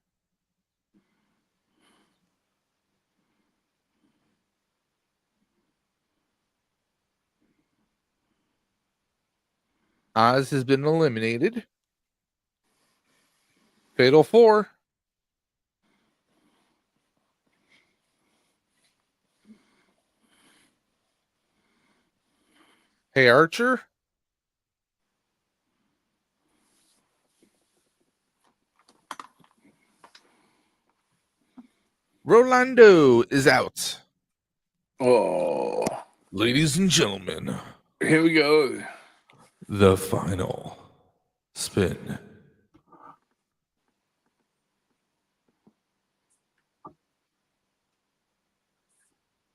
Oz has been eliminated. Fatal 4. Hey Archer. Rolando is out. Oh, Ladies and gentlemen, here we go. the final spin.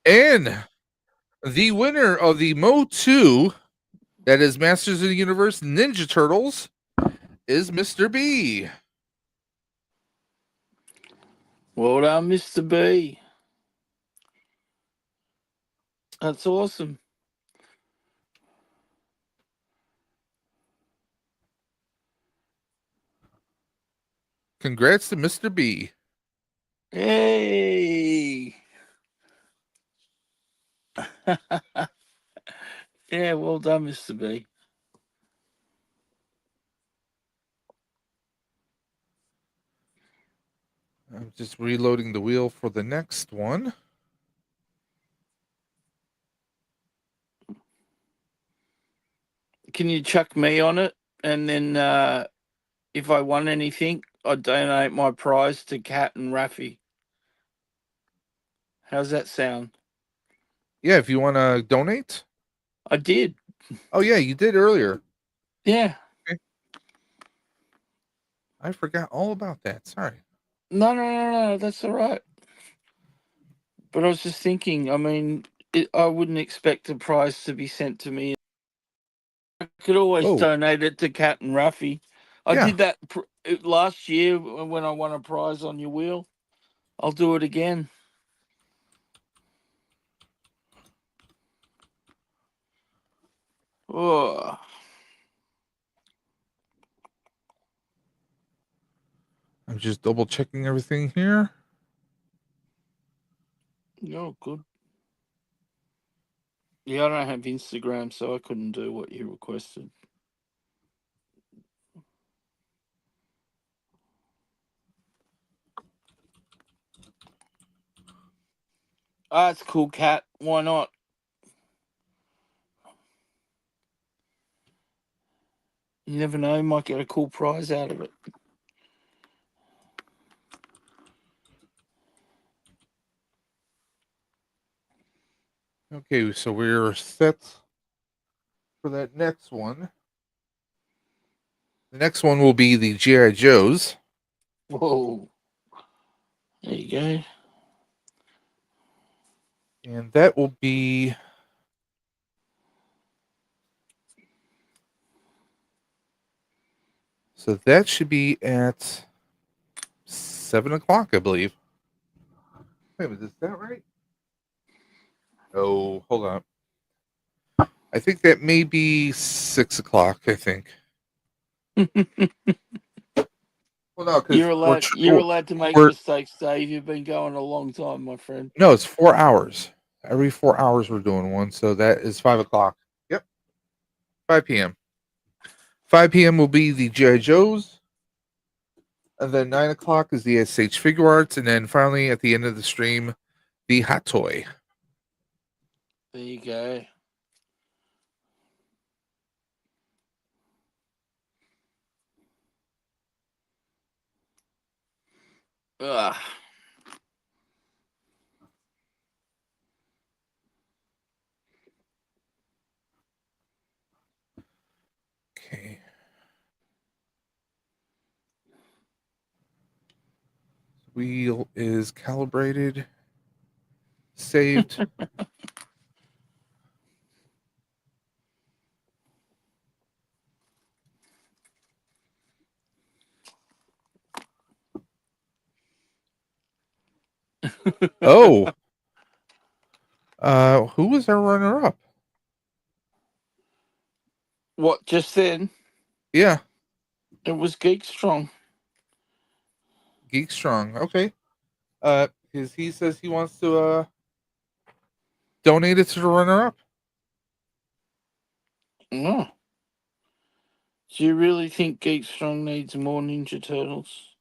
And the winner of the MOTU, that is Masters of the Universe Ninja Turtles, is Mr. B. Well done, Mr. B. That's awesome. Congrats to Mr. B. Hey. Yeah, well done, Mr. B. I'm just reloading the wheel for the next one. Can you chuck me on it? And then if I won anything, I'd donate my prize to Kat and Raffy. How's that sound? Yeah, if you want to donate. I did. Oh, yeah, you did earlier. Yeah. I forgot all about that. Sorry. No. That's all right. But I was just thinking, I mean, I wouldn't expect a prize to be sent to me. I could always Oh. donate it to Kat and Raffy. I Yeah. did that last year when I won a prize on your wheel. I'll do it again. Oh, I'm just double checking everything here. you're good. Yeah, I don't have Instagram, so I couldn't do what you requested. Ah, it's cool, Kat. Why not? You never know, you might get a cool prize out of it. Okay, so we're set for that next one. The next one will be the G.I. Joes. Whoa. There you go. And that will be... So that should be at 7 o'clock, I believe. Wait a minute, is that right? Oh, hold on. I think that may be 6 o'clock, I think. Well, no, because You're allowed to make mistakes, Dave. You've been going a long time, my friend. No, it's 4 hours. Every 4 hours we're doing one, so that is 5 o'clock. Yep. 5 p.m. 5 p.m. will be the G.I. Joes. And then 9 o'clock is the SH FIGUARTS. And then finally, at the end of the stream, the Hot Toy. There you go. Ugh. Okay. Wheel is calibrated. Saved. Oh. Who was our runner-up? What, just then? Yeah. It was Geek Strong. Geek Strong. Okay. Because he says he wants to donate it to the runner-up. Oh. Do you really think Geek Strong needs more Ninja Turtles?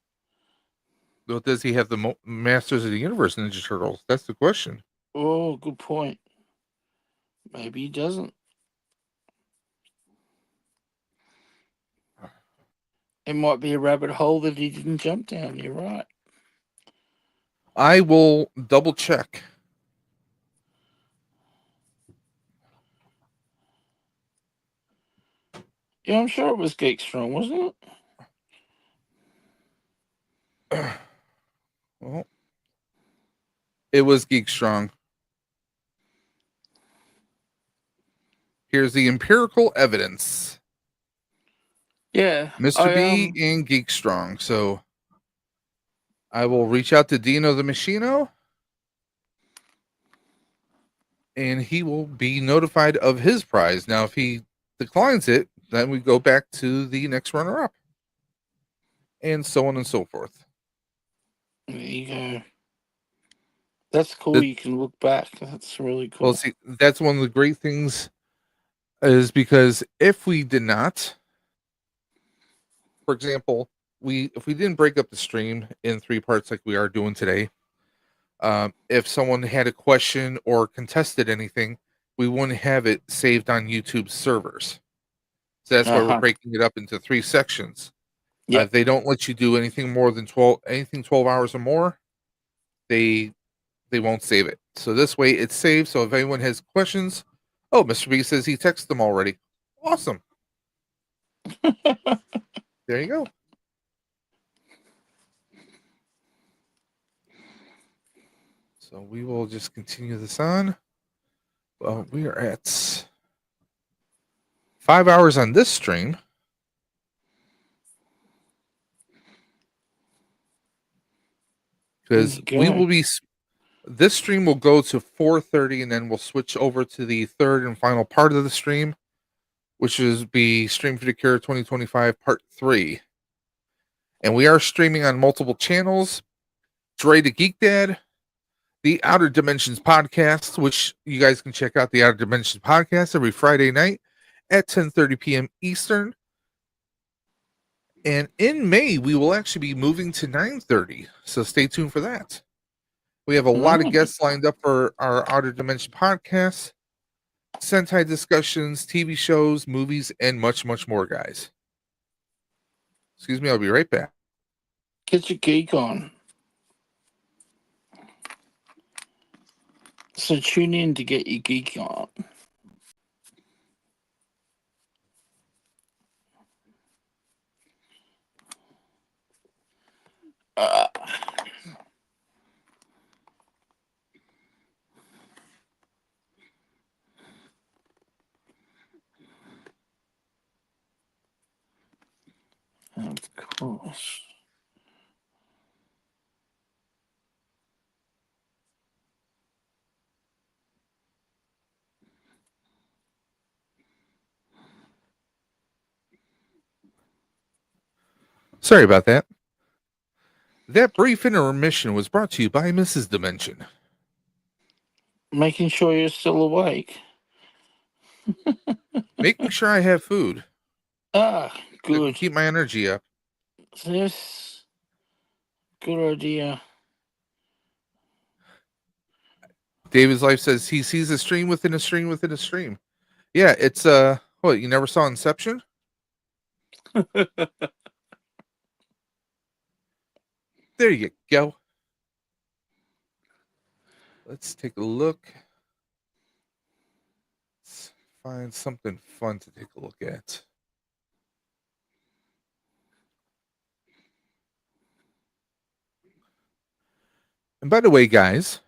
Well, does he have the Masters of the Universe Ninja Turtles? That's the question. Oh, good point. Maybe he doesn't. It might be a rabbit hole that he didn't jump down. You're right. I will double check. Yeah, I'm sure it was Geek Strong, wasn't it? Well, it was Geek Strong. Here's the empirical evidence. Yeah. Mr. B and Geek Strong. So I will reach out to Dino the Machino. and he will be notified of his prize. Now, if he declines it, then we go back to the next runner-up, and so on and so forth. There you go. That's cool. The- You can look back. That's really cool. Well, see, that's one of the great things, is because if we did not, for example, if we didn't break up the stream in 3 parts like we are doing today, if someone had a question or contested anything, we wouldn't have it saved on YouTube servers. So that's why we're Uh-huh. breaking it up into 3 sections. Yep. If they don't let you do anything more than 12 hours or more, they won't save it. So this way it's saved. So if anyone has questions, oh, Mr. B says he texted them already. Awesome. There you go. So we will just continue this on. Well, we are at 5 hours on this stream. Because we will be, this stream will go to 4:30, and then we'll switch over to the third and final part of the stream, which is be Stream for the Cure 2025 Part 3. And we are streaming on multiple channels. Dre the Geek Dad, the Outer Dimensions podcast, which you guys can check out the Outer Dimensions podcast every Friday night at 10:30 p.m. Eastern. And in May, we will actually be moving to 9:30. So stay tuned for that. We have a lot of guests lined up for our Outer Dimension podcast, Sentai discussions, TV shows, movies, and much, much more, guys. Excuse me, I'll be right back. Get your geek on. So tune in to get your geek on. Of course. Sorry about that. That brief intermission was brought to you by Mrs. Dimension. Making sure you're still awake. Making sure I have food. Ah, I can good. keep my energy up. Yes. Good idea. David's Life says he sees a stream within a stream within a stream. Yeah, it's what, you never saw Inception? There you go. Let's take a look. Let's find something fun to take a look at. And by the way, guys,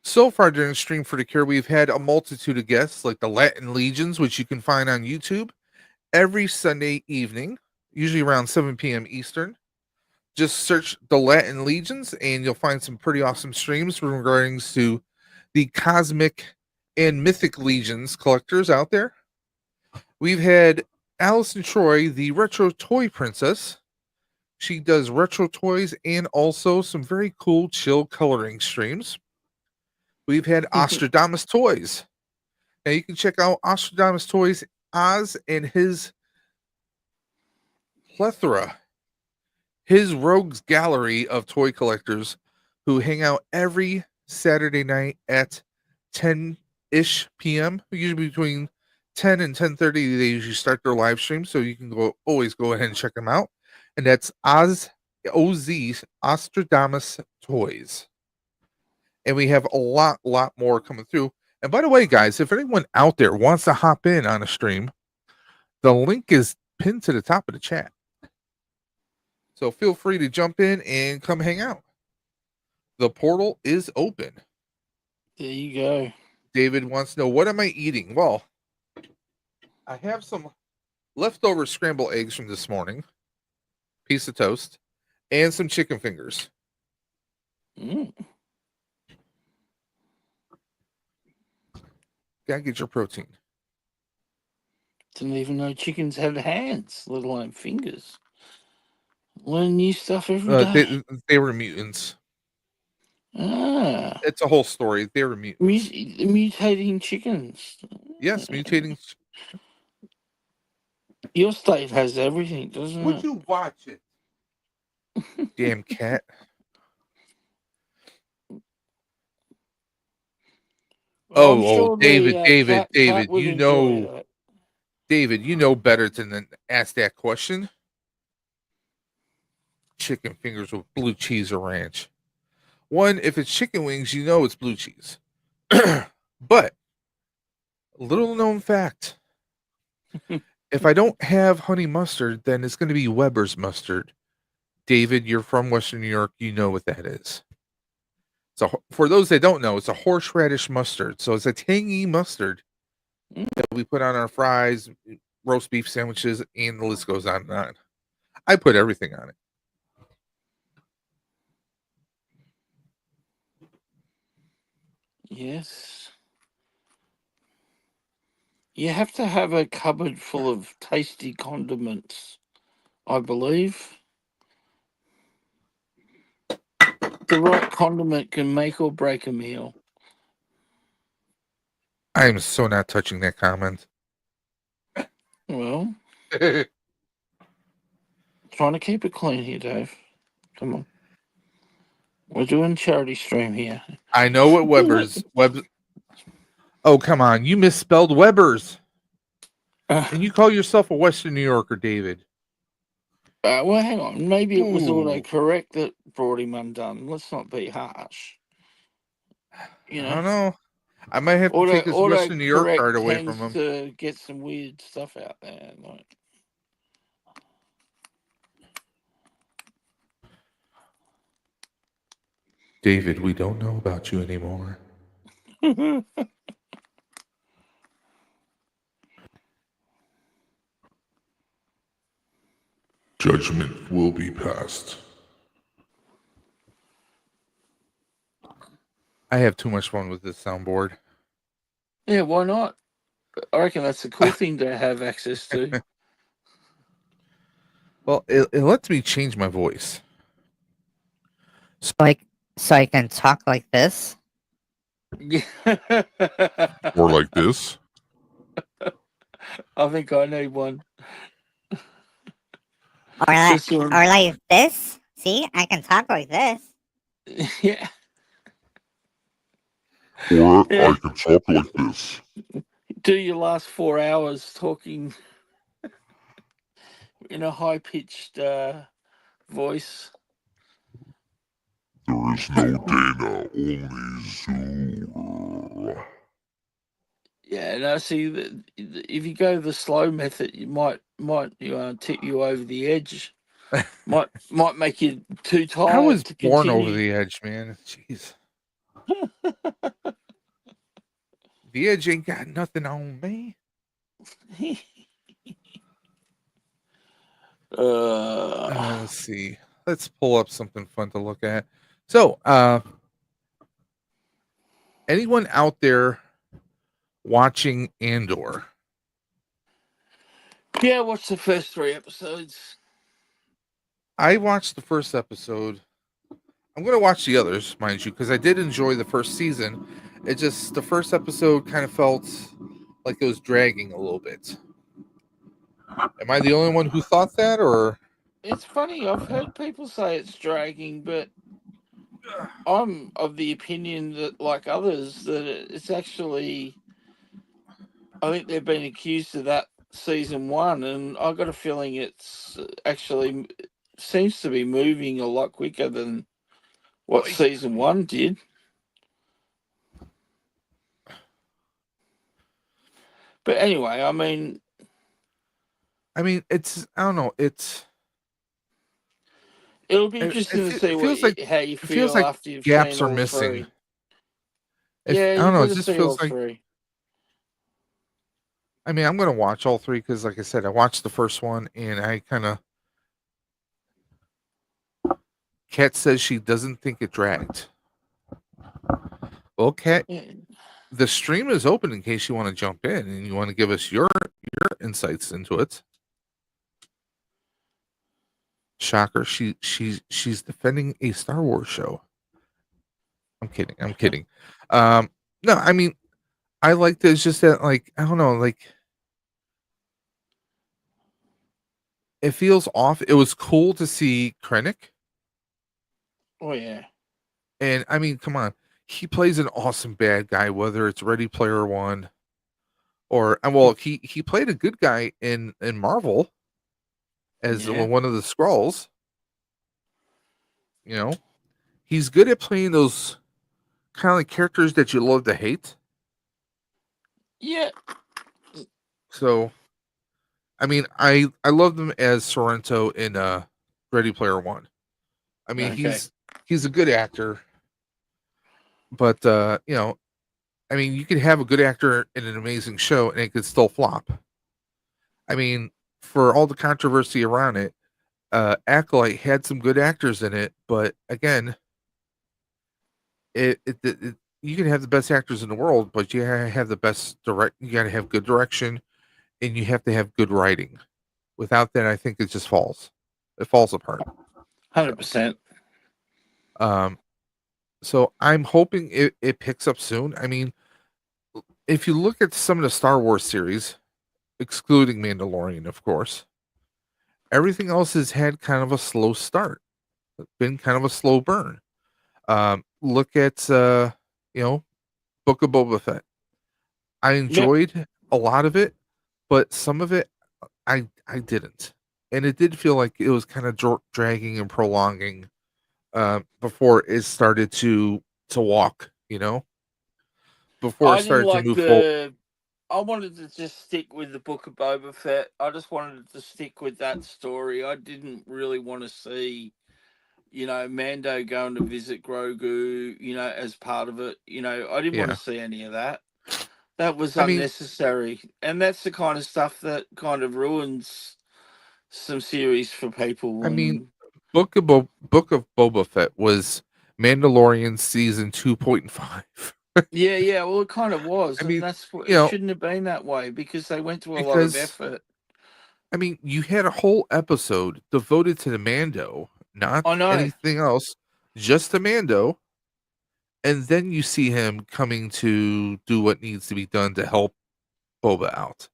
so far during Stream for the Cure, we've had a multitude of guests like the Latin Legions, which you can find on YouTube every Sunday evening, usually around 7 p.m. Eastern. Just search the Latin Legions and you'll find some pretty awesome streams regarding to the cosmic and mythic legions collectors out there. We've had Allison Troy, the retro toy princess. She does retro toys and also some very cool chill coloring streams. We've had Ostradamus Toys. Now you can check out Ostradamus Toys, Oz, and his plethora, his rogues gallery of toy collectors who hang out every Saturday night at 10-ish p.m. Usually between 10 and 10:30, they usually start their live stream, so you can always go ahead and check them out. And that's Oz Ostradamus Toys. And we have a lot more coming through. And by the way, guys, if anyone out there wants to hop in on a stream, the link is pinned to the top of the chat. So feel free to jump in and come hang out. The portal is open. There you go. David wants to know, what am I eating? Well, I have some leftover scrambled eggs from this morning, piece of toast, and some chicken fingers. Gotta get your protein. Didn't even know chickens had hands, let alone fingers. Learn new stuff every day. They were mutants. Ah, It's a whole story. They were mutants. mutating chickens. Yes, mutating. Your state has everything, doesn't Would it? you watch it? Damn cat. Well, I'm Oh, sure David, the David, cat would enjoy that. David, you know better than ask that question. Chicken fingers with blue cheese or ranch. One, if it's chicken wings, you know it's blue cheese. But, little known fact. If I don't have honey mustard, then it's going to be Weber's mustard. David, you're from Western New York. You know what that is. So, for those that don't know, it's a horseradish mustard. So, it's a tangy mustard that we put on our fries, roast beef sandwiches, and the list goes on and on. I put everything on it. Yes. You have to have a cupboard full of tasty condiments, I believe. The right condiment can make or break a meal. I am so not touching that comment. Well, trying to keep it clean here, Dave. Come on. We're doing charity stream here. I know what Weber's. Oh, come on. You misspelled Weber's. And you call yourself a Western New Yorker, David. Well, hang on. Maybe it was Ooh. autocorrect that brought him undone. Let's not be harsh. You know, I don't know. I might have to take his Western New York autocorrect card away tends from him. to get some weird stuff out there. Like, David, we don't know about you anymore. Judgment will be passed. I have too much fun with this soundboard. yeah, why not? I reckon that's a cool thing to have access to. Well, it lets me change my voice. So I can talk like this? Or like this. I think I need one. Or This one. like this? See, I can talk like this. Yeah. Or Yeah. I can talk like this. Do your last 4 hours talking in a high pitched voice. There is no Dana, only Zoo. Yeah, no. See, if you go the slow method, you might tip you over the edge. might make you too tired. I was to born continue. over the edge, man. Jeez. The edge ain't got nothing on me. Let's see. Let's pull up something fun to look at. So, anyone out there watching Andor? Yeah, watch the first 3 episodes. I watched the first episode. I'm going to watch the others, mind you, because I did enjoy the first season. It just, the first episode kind of felt like it was dragging a little bit. Am I the only one who thought that, or? It's funny, I've heard people say it's dragging, but I'm of the opinion that, like others, that it's actually, I think they've been accused of that season 1, and I've got a feeling it's actually seems to be moving a lot quicker than what season 1 did. But anyway, I mean, it's, I don't know, it's. It'll be interesting to see how you feel like after you've gaps seen are all missing. 3. Yeah, I don't know. It to just see feels all like. 3. I mean, I'm gonna watch all 3 because, like I said, I watched the first one and I kind of. Kat says she doesn't think it dragged. Well, Kat, Yeah. the stream is open in case you want to jump in and you want to give us your insights into it. Shocker, she's defending a Star Wars show. I'm kidding. I'm kidding. No, I mean, I liked it. It's just that, like, I don't know, like, it feels off. It was cool to see Krennic. Oh yeah. And I mean, come on, he plays an awesome bad guy, whether it's Ready Player One or well, he played a good guy in Marvel as Yeah. one of the Skrulls. You know, he's good at playing those kind of like characters that you love to hate. Yeah. So, I mean, I loved him as Sorrento in Ready Player One. I mean, Okay. he's a good actor, but you know, I mean, you could have a good actor in an amazing show and it could still flop. I mean, for all the controversy around it, Acolyte had some good actors in it, but again, it you can have the best actors in the world, but you gotta have the best you gotta have good direction, and you have to have good writing. Without that, I think it just falls. It falls apart. 100%. So I'm hoping it picks up soon. I mean, if you look at some of the Star Wars series, excluding Mandalorian, of course, everything else has had kind of a slow start. It's been kind of a slow burn. Look at you know, Book of Boba Fett. I enjoyed a lot of it, but some of it I didn't, and it did feel like it was kind of dragging and prolonging before it started to walk. You know, before it I didn't started to like move forward. I wanted to just stick with the Book of Boba Fett. I just wanted to stick with that story. I didn't really want to see, you know, Mando going to visit Grogu, you know, as part of it. You know, I didn't want Yeah, to see any of that. That was I mean, unnecessary. And that's the kind of stuff that kind of ruins some series for people. I mean, And Book of Boba Fett was Mandalorian season 2.5. yeah, well, it kind of was. I And mean, that's what you it know, shouldn't have been that way because they went to a lot of because effort. I mean, you had a whole episode devoted to the Mando, not I know. anything else, just the Mando, and then you see him coming to do what needs to be done to help Boba out.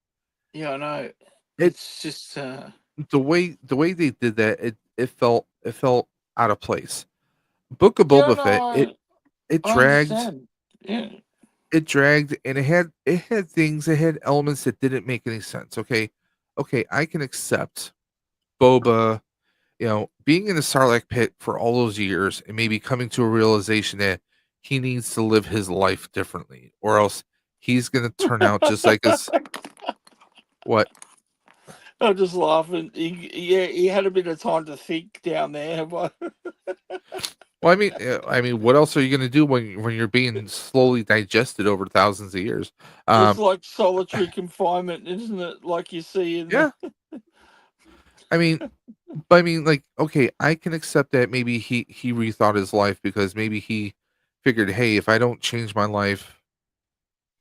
Yeah, I know. It It's just, the way they did that, it felt out of place. Book of yeah, Boba Fett, no, it I dragged, understand. Yeah. and it had things, it had elements that didn't make any sense. Okay, I can accept Boba, you know, being in the Sarlacc pit for all those years and maybe coming to a realization that he needs to live his life differently, or else he's gonna turn out just like his what? I'm just laughing. He had a bit of time to think down there. But Well, I mean, what else are you gonna do when you're being slowly digested over thousands of years? it's Um, like solitary confinement, isn't it? Like you see in yeah, I mean, but I mean, like, okay, I can accept that maybe he rethought his life because maybe he figured, hey, if I don't change my life,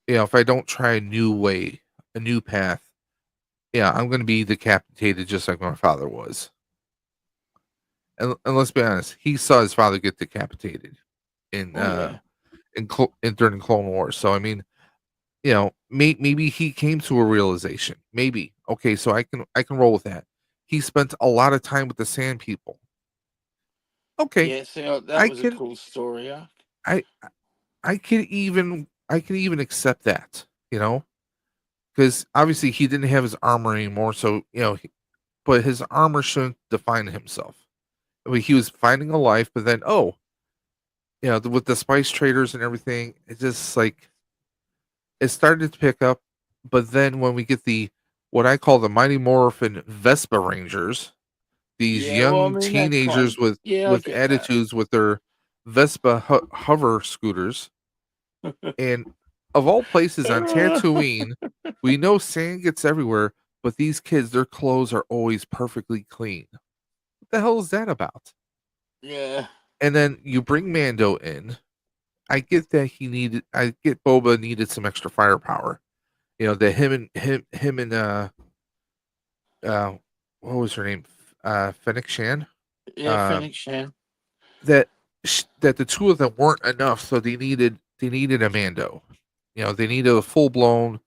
you know, if I don't try a new way, a new path, yeah, I'm going to be decapitated just like my father was. And let's be honest, he saw his father get decapitated in Oh yeah. during Clone Wars. So I mean, you know, maybe he came to a realization. Maybe okay, so I can roll with that. He spent a lot of time with the Sand People. Okay, Yeah, so that I was a can cool story, huh? I I can even accept that. You know, because obviously he didn't have his armor anymore. So you know, but his armor shouldn't define himself. I mean, he was finding a life, but then you know, with the spice traders and everything, it just like it started to pick up. But then when we get the what I call the Mighty Morphin Vespa Rangers, these Yeah, well, I young mean that's kind teenagers of yeah, I with get that. attitudes with their Vespa hover scooters, and of all places on Tatooine, we know sand gets everywhere, but these kids, their clothes are always perfectly clean. What the hell is that about? Yeah. And then you bring Mando in. I get that I get Boba needed some extra firepower. You know, that him and uh what was her name? Fennec Shan. Yeah, Um Phoenix Shan. that that the two of them weren't enough, so they needed a Mando. You know, they needed a full blown,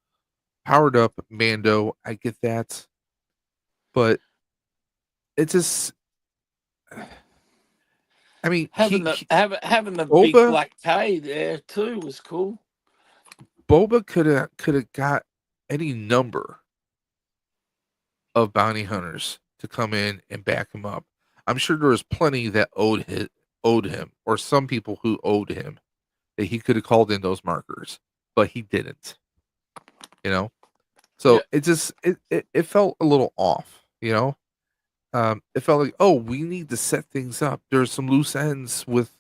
powered up Mando. I get that, but it just, I mean, Having the big Boba black K there too was cool. Boba could have got any number of bounty hunters to come in and back him up. I'm sure there was plenty that owed him, or some people who owed him, that he could have called in those markers, but he didn't. You know, Yeah, so it felt a little off. You know, it felt like, oh, we need to set things up. There's some loose ends with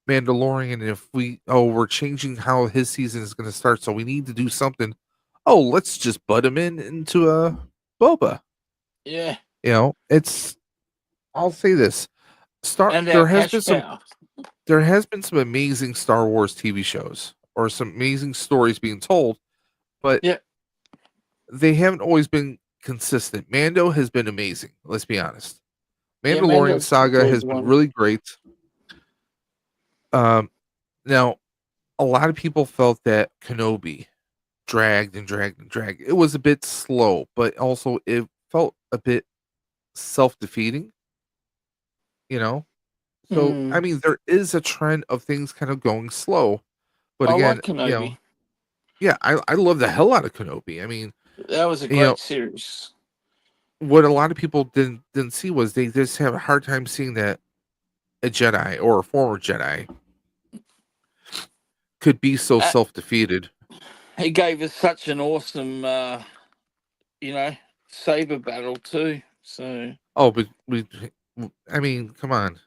Mandalorian, and if we're changing how his season is going to start, so we need to do something. Oh, let's just butt him into a Boba. yeah, You know, it's. I'll say this: and our cash cow. there has been some amazing Star Wars TV shows or some amazing stories being told, but Yeah, they haven't always been consistent. Mando has been amazing. Let's be honest. yeah, Mandalorian Mando's a saga good has been one. really great. Now a lot of people felt that Kenobi dragged and dragged and dragged. It was a bit slow, but also it felt a bit self-defeating, you know? So, I Mm. mean, there is a trend of things kind of going slow, but I like again, Kenobi. yeah, I love the hell out of Kenobi. I mean, That was a you know, great series. what a lot of people didn't see was they just have a hard time seeing that a Jedi or a former Jedi could be so Uh, self-defeated. he gave us such an awesome, you know, saber battle too. So Oh, but I mean, come on.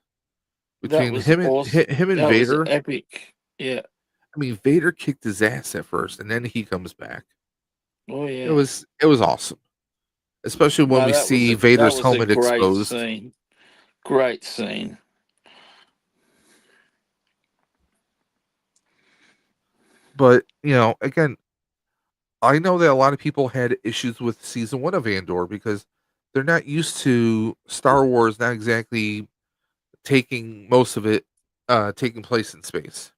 that Between was awesome. him and That was Vader, epic. Yeah. I mean, Vader kicked his ass at first, and then he comes back. Oh It yeah. was awesome, especially when No, we see that Vader's was a helmet great exposed. scene. Great scene. But again, I know that a lot of people had issues with season one of Andor because they're not used to Star Wars not exactly taking most of it taking place in space.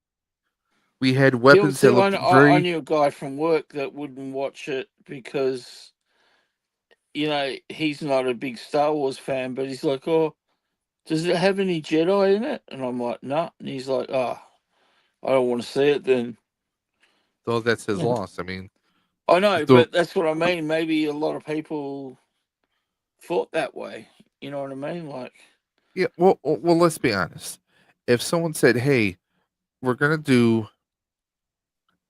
We had weapons that looked I very knew a guy from work that wouldn't watch it because he's not a big Star Wars fan, but he's like, "Oh, does it have any Jedi in it?" And I'm like, "Nah." And he's like, "Oh, I don't want to see it then." though that's his Yeah. loss. I mean, I know, the but that's what I mean. Maybe a lot of people thought that way. You know what I mean? Like, yeah, well, let's be honest. If someone said, "Hey, we're gonna do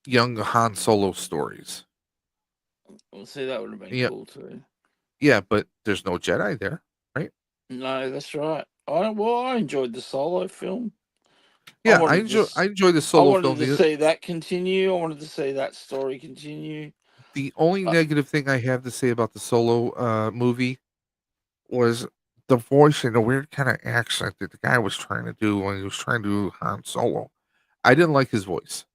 young Han Solo stories," well, see, that would have been yeah, cool too. yeah, but there's no Jedi there, right? No, that's right. I enjoyed the Solo film. I Yeah, wanted to. I enjoy the I solo wanted film. to see that continue. I wanted to see that story continue. The only Uh, negative thing I have to say about the solo movie was the voice and the weird kind of accent that the guy was trying to do when he was trying to do Han Solo. I didn't like his voice.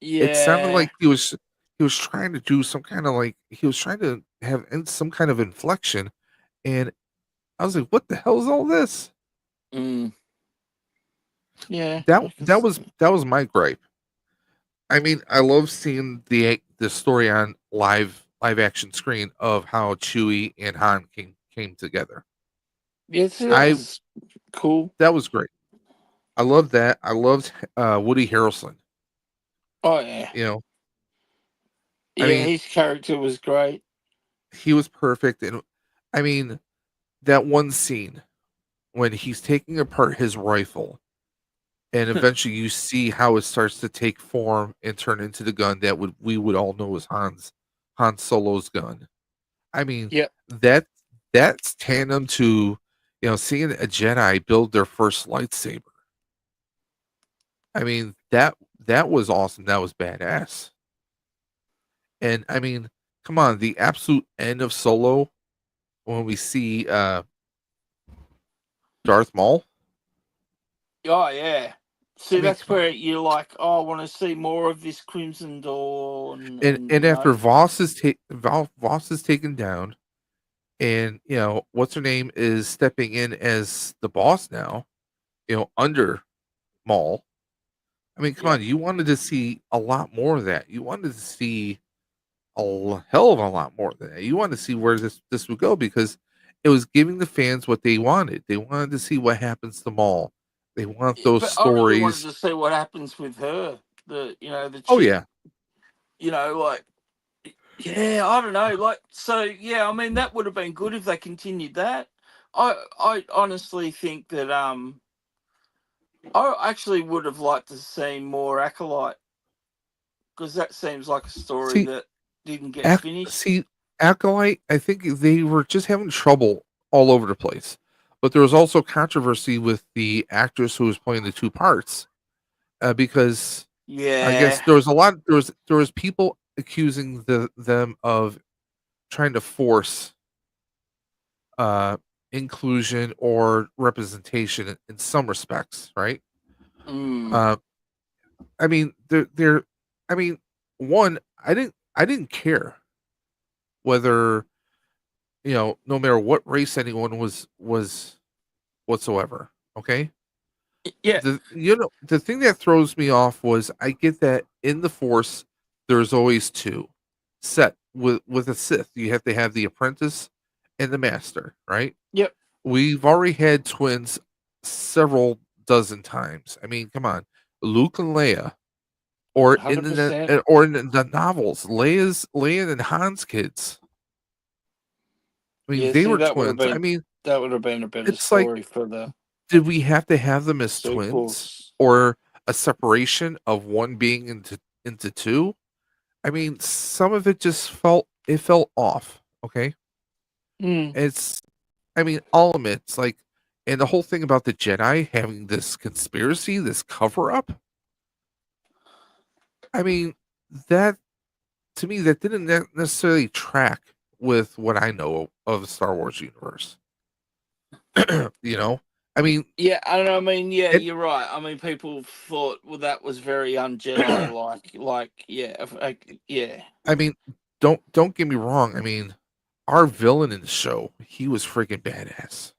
It sounded yeah. like he was trying to do some kind of like he was trying to have some kind of inflection, and I was like, "What the hell is all this?" Mm, yeah. That I can that see. was that was my gripe. I mean, I love seeing the story on live action screen of how Chewie and Han came together. Yeah, see, that I was cool. That was great. I love that. I loved Woody Harrelson. Oh yeah. You know, I Yeah, mean, his character was great. he was perfect, and I mean that one scene when he's taking apart his rifle, and eventually you see how it starts to take form and turn into the gun that we would all know as Han Solo's gun. I mean, Yep. that that's tandem to seeing a Jedi build their first lightsaber. I mean, that was awesome. That was badass. And I mean, come on, the absolute end of Solo when we see Darth Maul. Oh yeah. See, I mean, that's come on. where you're like, oh, I want to see more of this Crimson Dawn, and And you after know, Voss is taken down, and what's her name is stepping in as the boss now, under Maul. I mean, come yeah. on, you wanted to see a lot more of that. You wanted to see hell of a lot more than that. You wanted to see where this would go because it was giving the fans what they wanted. They wanted to see what happens to Maul. They want those But I really wanted stories. to see what happens with her. The Oh chick. yeah. Like, yeah, I don't know. Like, so yeah, I mean, that would have been good if they continued that. I honestly think that I actually would have liked to see more Acolyte, because that seems like a story See, that didn't get finished. see, Acolyte. I think they were just having trouble all over the place, but there was also controversy with the actress who was playing the two parts, because I guess Yeah. there was a lot. There was people accusing them of trying to force uh inclusion or representation in some respects, right? Mm. Uh, I mean, they're. I mean, one, I didn't care whether no matter what race anyone was whatsoever. Okay, Yeah. the thing that throws me off was I get that in the Force there's always two set with a Sith. You have to have the apprentice and the master, right? Yep. We've already had twins several dozen times. I mean, come on, Luke and Leia, or in 100%. the novels, Leia and Han's kids. I mean, Yeah. they See, were twins. I mean, that would have been a better it's like, story for the did we have to have them as twins sequels. or a separation of one being into two? I mean, some of it just felt off. Okay, Mm. it's I mean, I'll admit, it's like, and the whole thing about the Jedi having this conspiracy, this cover up. I mean, that to me, that didn't necessarily track with what I know of the Star Wars universe. you know, I mean, Yeah, I don't know. I mean, yeah, it, you're right. I mean, people thought, well, that was very un-Jedi like. Yeah, yeah. I mean, don't get me wrong. I mean, our villain in the show, he was freaking badass.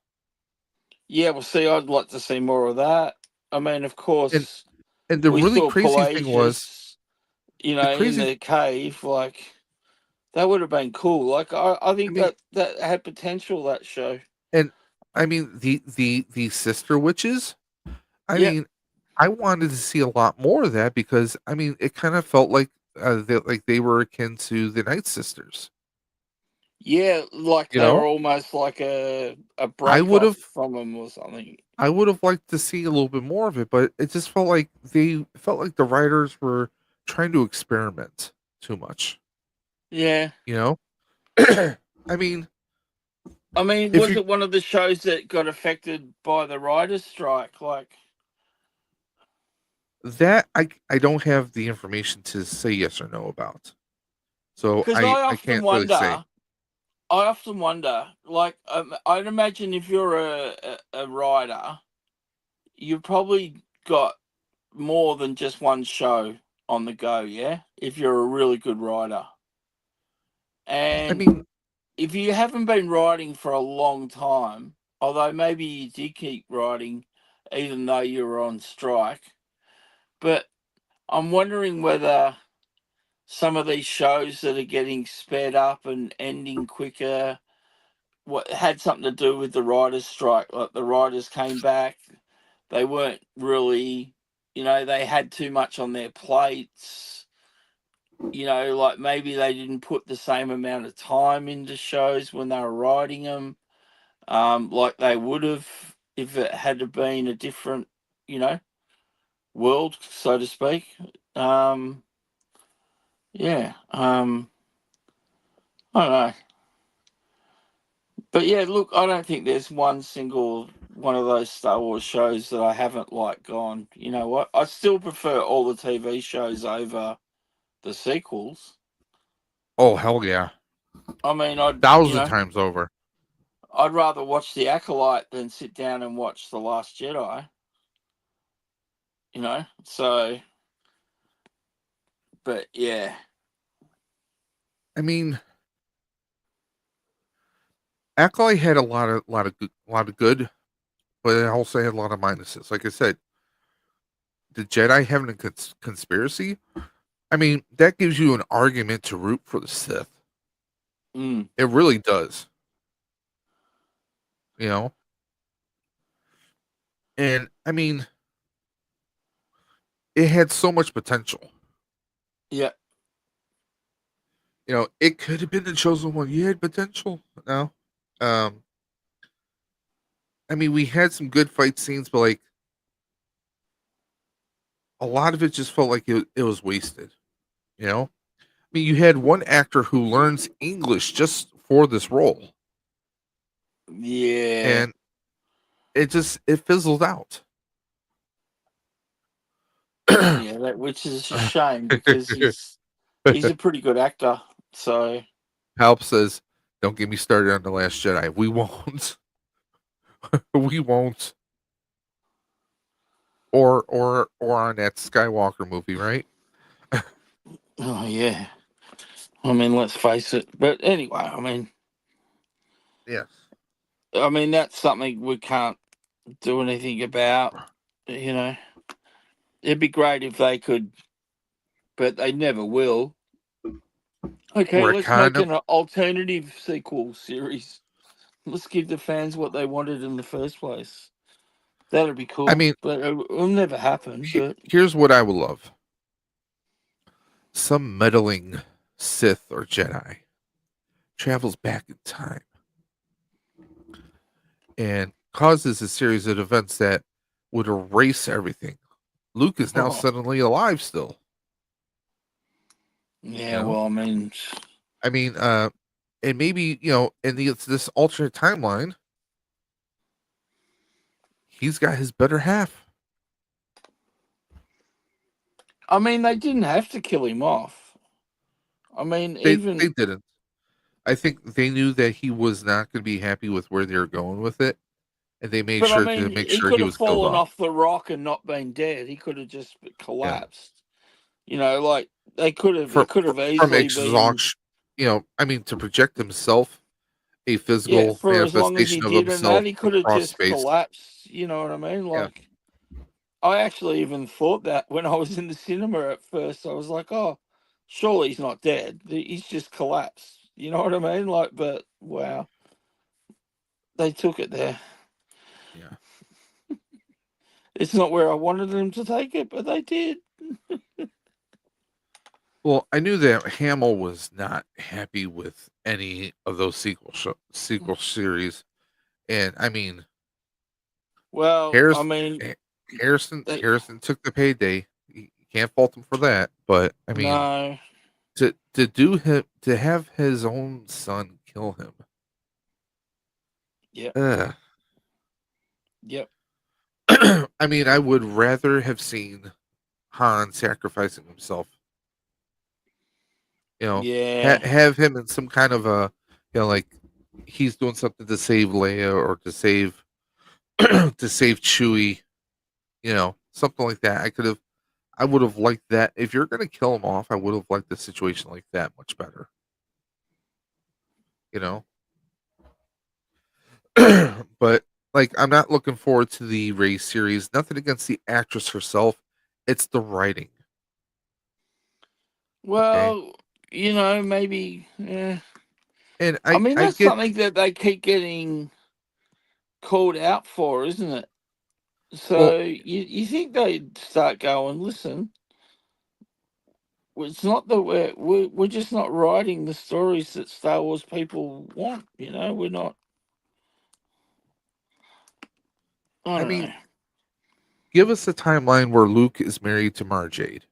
Yeah, well, see, I'd like to see more of that. I mean, of And course, and the we really saw crazy thing was Pelagius, the in crazy. the cave. Like, that would have been cool. Like, I I think mean, that had potential, that show. and I mean the sister witches. I Yep. mean, I wanted to see a lot more of that because I mean, it kind of felt like they were akin to the Night Sisters. Yeah, like You they were know, almost like a I break would off have from them or something. I would have liked to see a little bit more of it, but it just felt like the writers were trying to experiment too much. Yeah. You know, I mean, I mean, if was you it one of the shows that got affected by the writer's strike? Like, that I don't have the information to say yes or no about, so because I can't really say. I often wonder, like, I'd imagine if you're a writer, you've probably got more than just one show on the go, yeah? If you're a really good writer. I And mean, if you haven't been writing for a long time, although maybe you did keep writing even though you were on strike, but I'm wondering whether some of these shows that are getting sped up and ending quicker what had something to do with the writers' strike. Like, the writers came back, they weren't really, they had too much on their plates. Like, maybe they didn't put the same amount of time into shows when they were writing them, like they would have if it had to been a different, you know, world, so to speak. Um, yeah. I don't know. But yeah, look, I don't think there's one single one of those Star Wars shows that I haven't gone, you know what? I still prefer all the TV shows over the sequels. oh hell yeah, I mean, thousand times over. I'd rather watch The Acolyte than sit down and watch The Last Jedi. You know, so. But yeah, I mean, Acolyte had a lot of good, but it also had a lot of minuses. Like I said, the Jedi having a conspiracy. I mean, that gives you an argument to root for the Sith. mm, It really does. You know, and I mean, it had so much potential. yeah, You know, it could have been the chosen one. You had potential. No, um, I mean, we had some good fight scenes, but like a lot of it just felt like it was wasted. You know, I mean, you had one actor who learns English just for this role, yeah, and it fizzled out. yeah. Which is a shame because he's a pretty good actor. So Halp says, "Don't get me started on the Last Jedi. We won't. We won't." Or on that Skywalker movie, right? oh yeah, I mean, let's face it. But anyway, Yes. I mean that's something we can't do anything about. You know, it'd be great if they could, but they never will. Okay, let's make Rakana. an alternative sequel series. Let's give the fans what they wanted in the first place. That'd be I cool, mean, but it'll never happen. But here's what I would love: some meddling Sith or Jedi travels back in time and causes a series of events that would erase everything. Luke is now oh, suddenly alive still. yeah, You know? well, I mean, I mean, and maybe, in this alternate timeline, he's got his better half. they didn't have to kill him off. I mean, They even didn't. I think they knew that he was not going to be happy with where they were going with it, and they made but I sure to mean, make he sure could he have was killed fallen off. off the rock and not been dead. He could have just Yeah, collapsed. You know, like they could have. from It could have from easily been. exhaustion. I mean, to project himself, a Yeah, physical for as long as he manifestation of did, and that himself he could have across just space. collapsed. You know what I mean? Yeah, Like, I actually even thought that when I was in the cinema at first. I was like, oh, surely he's not dead. He's just collapsed. You know what I mean? Like, but wow, they took it there. yeah. It's not where I wanted them to take it, but they did. Well, I knew that Hamill was not happy with any of those sequel series, and I mean, Well, I Harris, mean, Ha- Harrison they, Harrison took the payday. You can't fault him for that. But I mean, no, to have his own son kill him. yep, Ugh. yep, I mean, I would rather have seen Han sacrificing himself. yeah, Have him in some kind of a, like he's doing something to save Leia or to save to save Chewie. Something like that. I would have liked that. If you're gonna kill him off, I would have liked the situation like that much better. You know, but like I'm not looking forward to the Rey series. Nothing against the actress herself. It's the writing. Okay, well, maybe, yeah. and I mean, I that's get. something that they keep getting called out for, isn't it? Well, So you think they'd start going, listen, it's not that we're just not writing the stories that Star Wars people want. We're not. I I don't mean, know. give us a timeline where Luke is married to Mara Jade.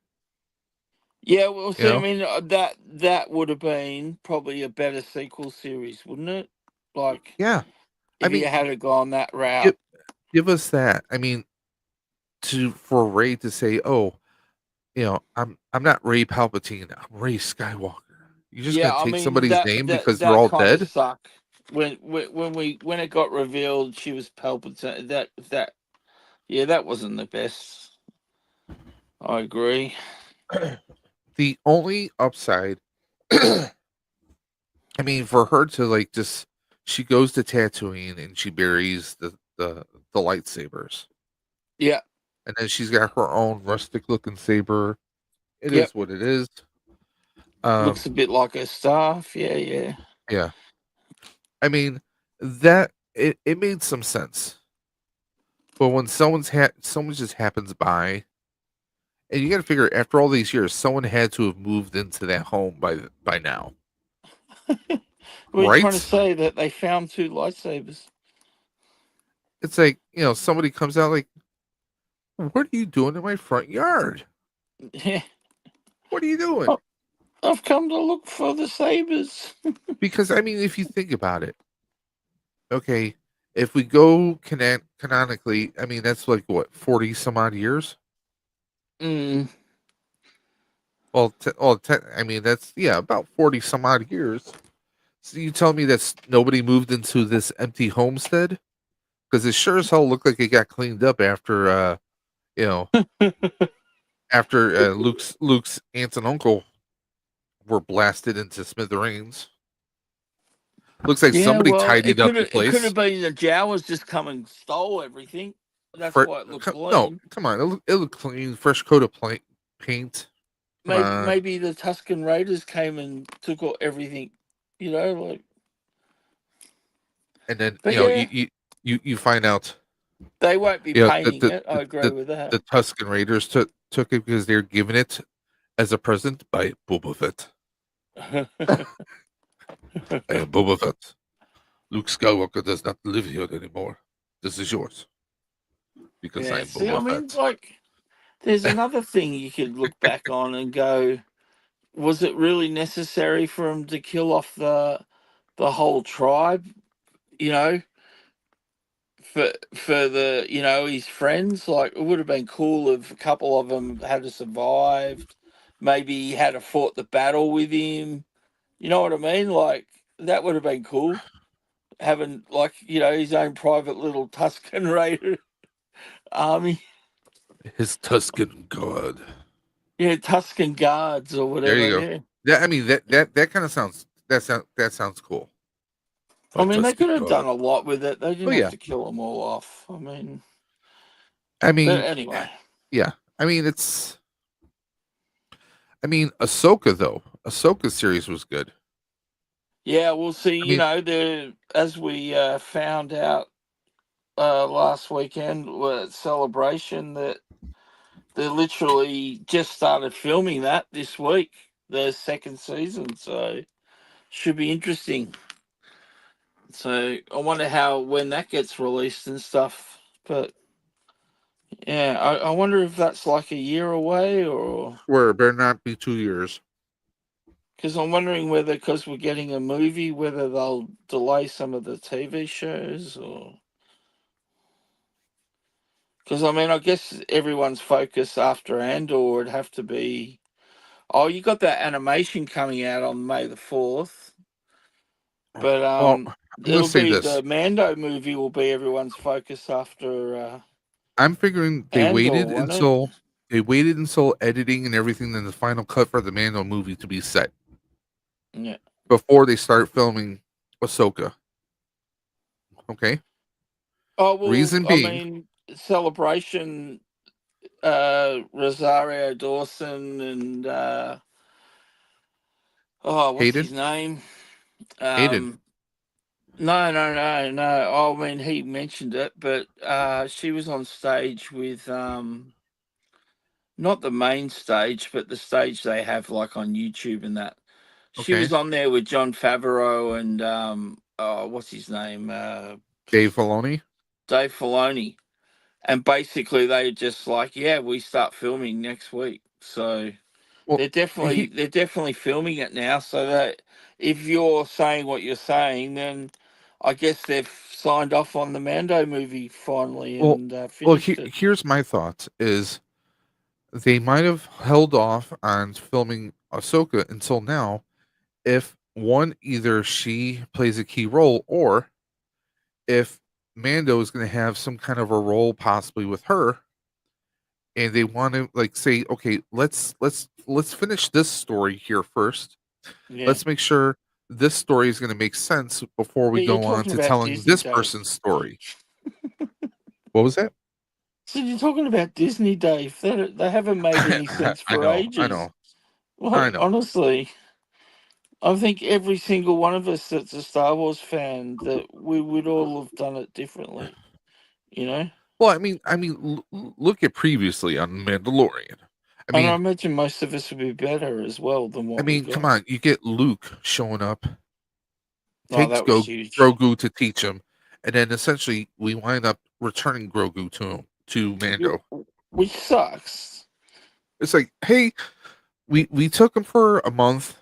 Yeah, well, You see, I know, mean, that would have been probably a better sequel series, wouldn't it? Like, yeah. I if you mean, had to gone that give route. give us that. I mean, for Ray to say, "Oh, I'm not Ray Palpatine. I'm Ray Skywalker." You're just Yeah, gonna I take mean somebody's that name that because they're that all kind of dead. sucked when it got revealed she was Palpatine. That yeah, that wasn't the best. I agree. The only upside, I mean, for her to like just she goes to Tatooine and she buries the lightsabers, Yeah. and then she's got her own rustic looking saber. It Yep. is what it is. Looks a bit like her staff. Yeah, yeah. Yeah. I mean, that it made some sense. But when someone just happens by, and you got to figure after all these years, someone had to have moved into that home by now, We're trying to right? say that they found 2 lightsabers. It's like, somebody comes out like, "What are you doing in my front yard? Yeah. What are you doing?" Oh, I've come to look for the sabers. Because I mean, if you think about it, okay, if we go canonically, I mean that's like what 40 some odd years. Mm. Well, I mean that's about 40 some odd years. So you tell me that nobody moved into this empty homestead? Because it sure as hell looked like it got cleaned up after you know after Luke's aunt and uncle were blasted into smithereens. Looks like Yeah, somebody well, tidied up the it could place. have been the Jawas just come and stole everything. That's why it looked No, clean. come on, it looked clean, fresh coat of paint. Come on, Maybe the Tuscan Raiders came and took everything. Like. and then But yeah, you find out they won't be that painting it. I agree with that. the Tuscan Raiders took it because they're given it as a present by Boba Fett. I am Boba Fett. Luke Skywalker does not live here anymore. This is yours. Because I Yeah. am See, I Boba mean, Fett. like, there's another thing you could look back on and go, was it really necessary for him to kill off the whole tribe? You know, for the his friends. Like, it would have been cool if a couple of them had survived. Maybe he had a fought the battle with him. You know what I mean? Like, that would have been cool. Having, like, his own private little Tuscan Raider army. His Tuscan God. Yeah, Tuscan guards or There whatever. you go. Yeah. I mean that kind of sounds that sounds cool. I My mean, they Tuscan could have God. done a lot with it. They Oh didn't have yeah. to kill them all off. I mean, I but mean, anyway. yeah. I mean Ahsoka though. Ahsoka series was good. Yeah, we'll see. I mean, As we found out last weekend with Celebration, that they literally just started filming that this week, the second season. So should be interesting. So I wonder when that gets released and stuff. But yeah, I wonder if that's like a year away, or where it better not be 2 years. because I'm wondering whether, because we're getting a movie, whether they'll delay some of the TV shows, or because I mean, I guess everyone's focus after Andor would have to be. Oh, you got that animation coming out on May the 4th, but Well, I'm gonna it'll say be this. the Mando movie will be everyone's focus after I'm figuring Andor, won't it? they waited until editing and everything in the final cut for the Mando movie to be set Yeah. before they start filming Ahsoka. Okay. Oh well, Reason I being, mean, Celebration, Rosario Dawson and what's Hayden. his name? Hayden. No, no, no, no. Oh, I mean, he mentioned it, but she was on stage with not the main stage, but the stage they have like on YouTube and that. She Okay. was on there with John Favreau and what's his name? Dave Filoni. Dave Filoni. And basically they just like, yeah, we start filming next week. So Well, they're definitely filming it now. So that if you're saying what you're saying, then I guess they've signed off on the Mando movie finally well, and finished it. here's my thoughts: is they might have held off on filming Ahsoka until now, if one either she plays a key role or if Mando is going to have some kind of a role possibly with her and they want to like say, okay, let's finish this story here first. Yeah. Let's make sure this story is going to make sense before we But you're go on talking to about telling Disney, this Dave. person's story. What was that? So you're talking about Disney, Dave. They haven't made any sense I for know, ages. I know, Like, I know. honestly, I think every single one of us that's a Star Wars fan, that we would all have done it differently. You know? Well, I mean, look at previously on Mandalorian. I And I mean, imagine most of us would be better as well than what we got. come on, you get Luke showing up, Oh, takes that was huge. Grogu to teach him, and then essentially we wind up returning Grogu to Mando. Which sucks. It's like, hey, we took him for a month.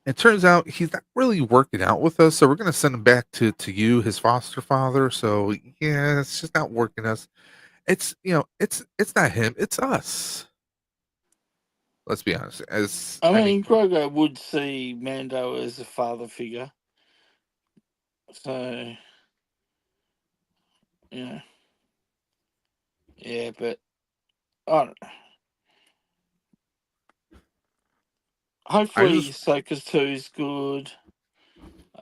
It turns out he's not really working out with us, so we're gonna send him back to you, his foster father. So yeah, it's just not working us. It's it's not him, it's us. Let's be honest. I mean, Grogu would see Mando as a father figure. So, yeah. Yeah, but I don't know. Hopefully, Ahsoka 2 is good.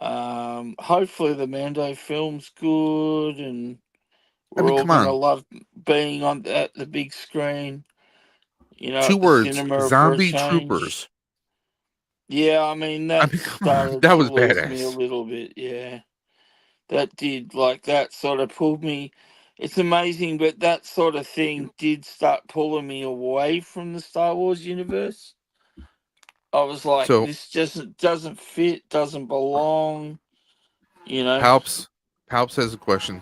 Hopefully, the Mando film's good, and we're all come going to on. love being on at the big screen. You know, Two at the words: cinema for a zombie change. troopers. Yeah, I mean that started that to was lose me a badass. little bit. Yeah, that did, like, that sort of pulled me. It's amazing, but that sort of thing did start pulling me away from the Star Wars universe. I was like, So this just doesn't fit, doesn't belong. You know. Palps has a question.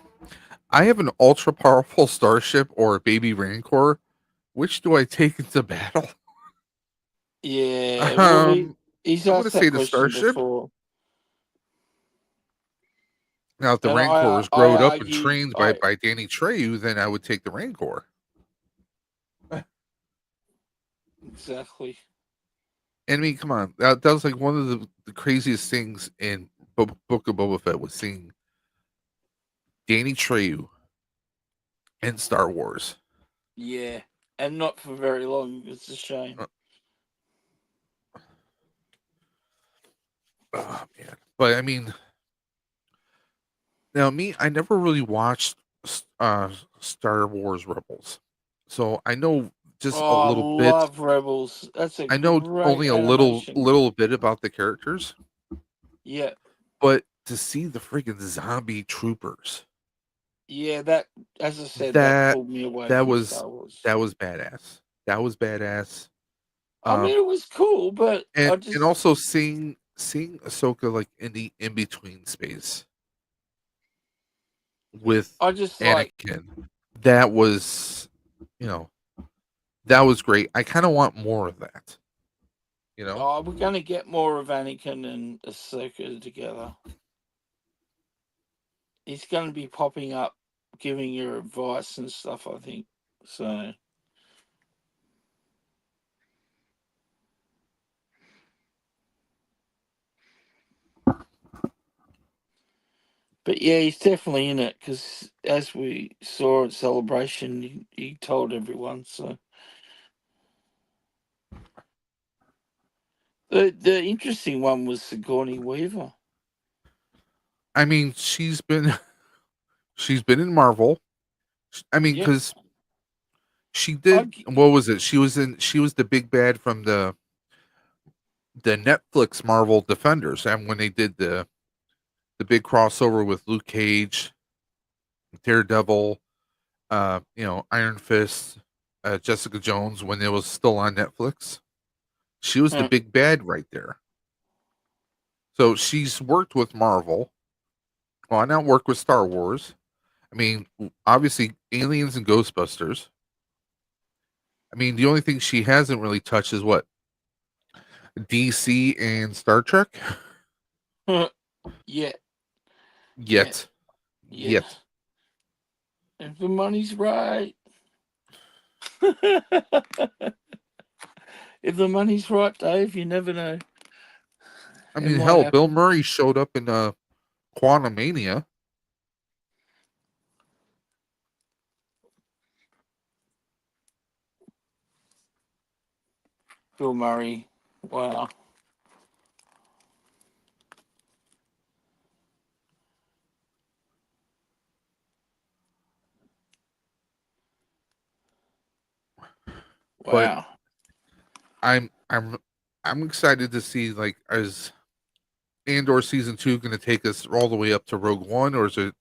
I have an ultra powerful starship or a baby rancor. Which do I take into battle? Yeah, well, he's I'm asked gonna say that the question starship. before. Now, if the And Rancor was I growed up and argued, trained by Danny Treyu, then I would take the Rancor. Exactly. And I mean, come on, that was like one of the craziest things in Book of Boba Fett was seeing Danny Treyu in Star Wars. Yeah, and not for very long. It's a shame. Oh man, but I mean, now me, I never really watched Star Wars Rebels, so I know just a little I bit. love Rebels. That's a I know great only a animation. little bit about the characters. Yeah. But to see the freaking zombie troopers, Yeah, that, as I said, that pulled me away from Star Wars. that was badass. That was badass. I mean, it was cool, but and I just, and also seeing Ahsoka like in the in between space with I just like, Anakin, that was, that was great. I kind of want more of that. oh, we're going to get more of Anakin and Ahsoka together. He's going to be popping up, giving you advice and stuff, I think. So, but yeah, he's definitely in it, because as we saw at Celebration, he told everyone. So the interesting one was Sigourney Weaver. I mean, she's been in Marvel. I mean, Yep. because she did, what was it? She was the big bad from the Netflix Marvel Defenders, and when they did the big crossover with Luke Cage, Daredevil, Iron Fist, Jessica Jones, when it was still on Netflix, she was the big bad right there. So she's worked with Marvel. Well, not worked with Star Wars. I mean, obviously, Aliens and Ghostbusters. I mean, the only thing she hasn't really touched is what? DC and Star Trek? Yeah. Yet. If the money's right. If the money's right, Dave, you never know. I mean, hell, Bill Murray showed up in Quantumania. Bill Murray. Wow. But Wow. I'm excited to see, like, is Andor season 2 going to take us all the way up to Rogue One, or is it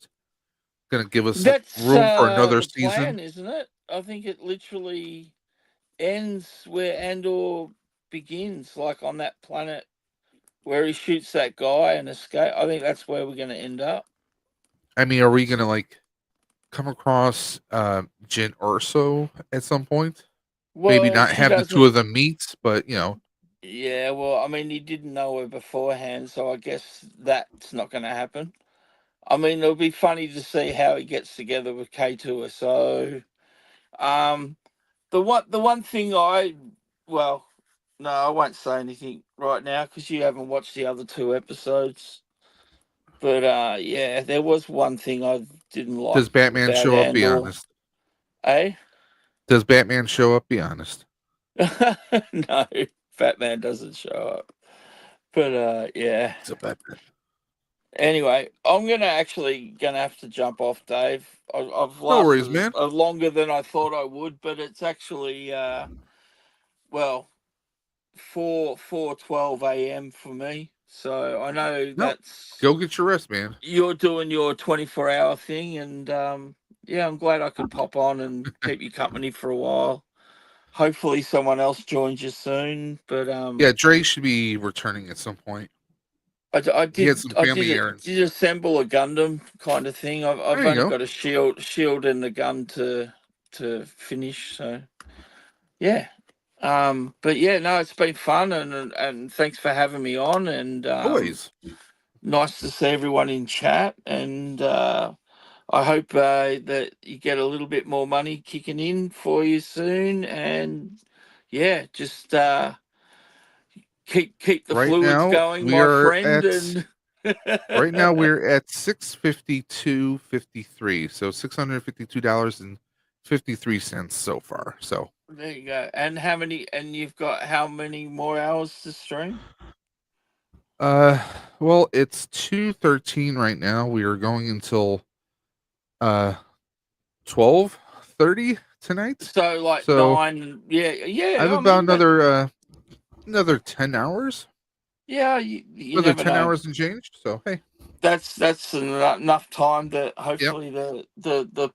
going to give us That's room for another the season? plan, isn't it? I think it literally ends where Andor begins, like on that planet where he shoots that guy and escape. I think that's where we're going to end up. I mean, are we going to, like, come across Jyn Erso at some point? Maybe Well, not she have the two doesn't. of them meet, but Yeah, well, I mean, he didn't know her beforehand, so I guess that's not going to happen. I mean, it'll be funny to see how he gets together with K2. So, um, the one thing well, no, I won't say anything right now because you haven't watched the other 2 episodes. But yeah, there was one thing I didn't like does Batman about show up? Be Andor. honest. Eh? Does Batman show up? Be honest. No, Batman doesn't show up. But yeah. It's a Batman. Anyway, I'm gonna have to jump off, Dave. I've No worries, lasted man. longer than I thought I would, but it's actually well 4:12 a.m. for me. So I know No, that's go get your rest, man. you're doing your 24-hour thing, and yeah, I'm glad I could pop on and keep you company for a while. Hopefully, someone else joins you soon. But Yeah, Dre should be returning at some point. I He had some family errands. did assemble a Gundam kind of thing. I've There you only go. got a shield and the gun to finish. So yeah, but yeah, no, it's been fun and thanks for having me on and Always. nice to see everyone in chat and I hope that you get a little bit more money kicking in for you soon and yeah, just keep the Right fluids now going, we my are friend, at and right now we're at 652.53. So $652.53 so far. So there you go. And how many? And you've got how many more hours to stream? well, it's 2:13 right now. We are going until 12:30 tonight. So like So 9. Yeah, I have yeah. I about mean that. another 10 hours. Yeah, you Another never 10 know. hours and change. So hey. That's enough time that Yep. hopefully the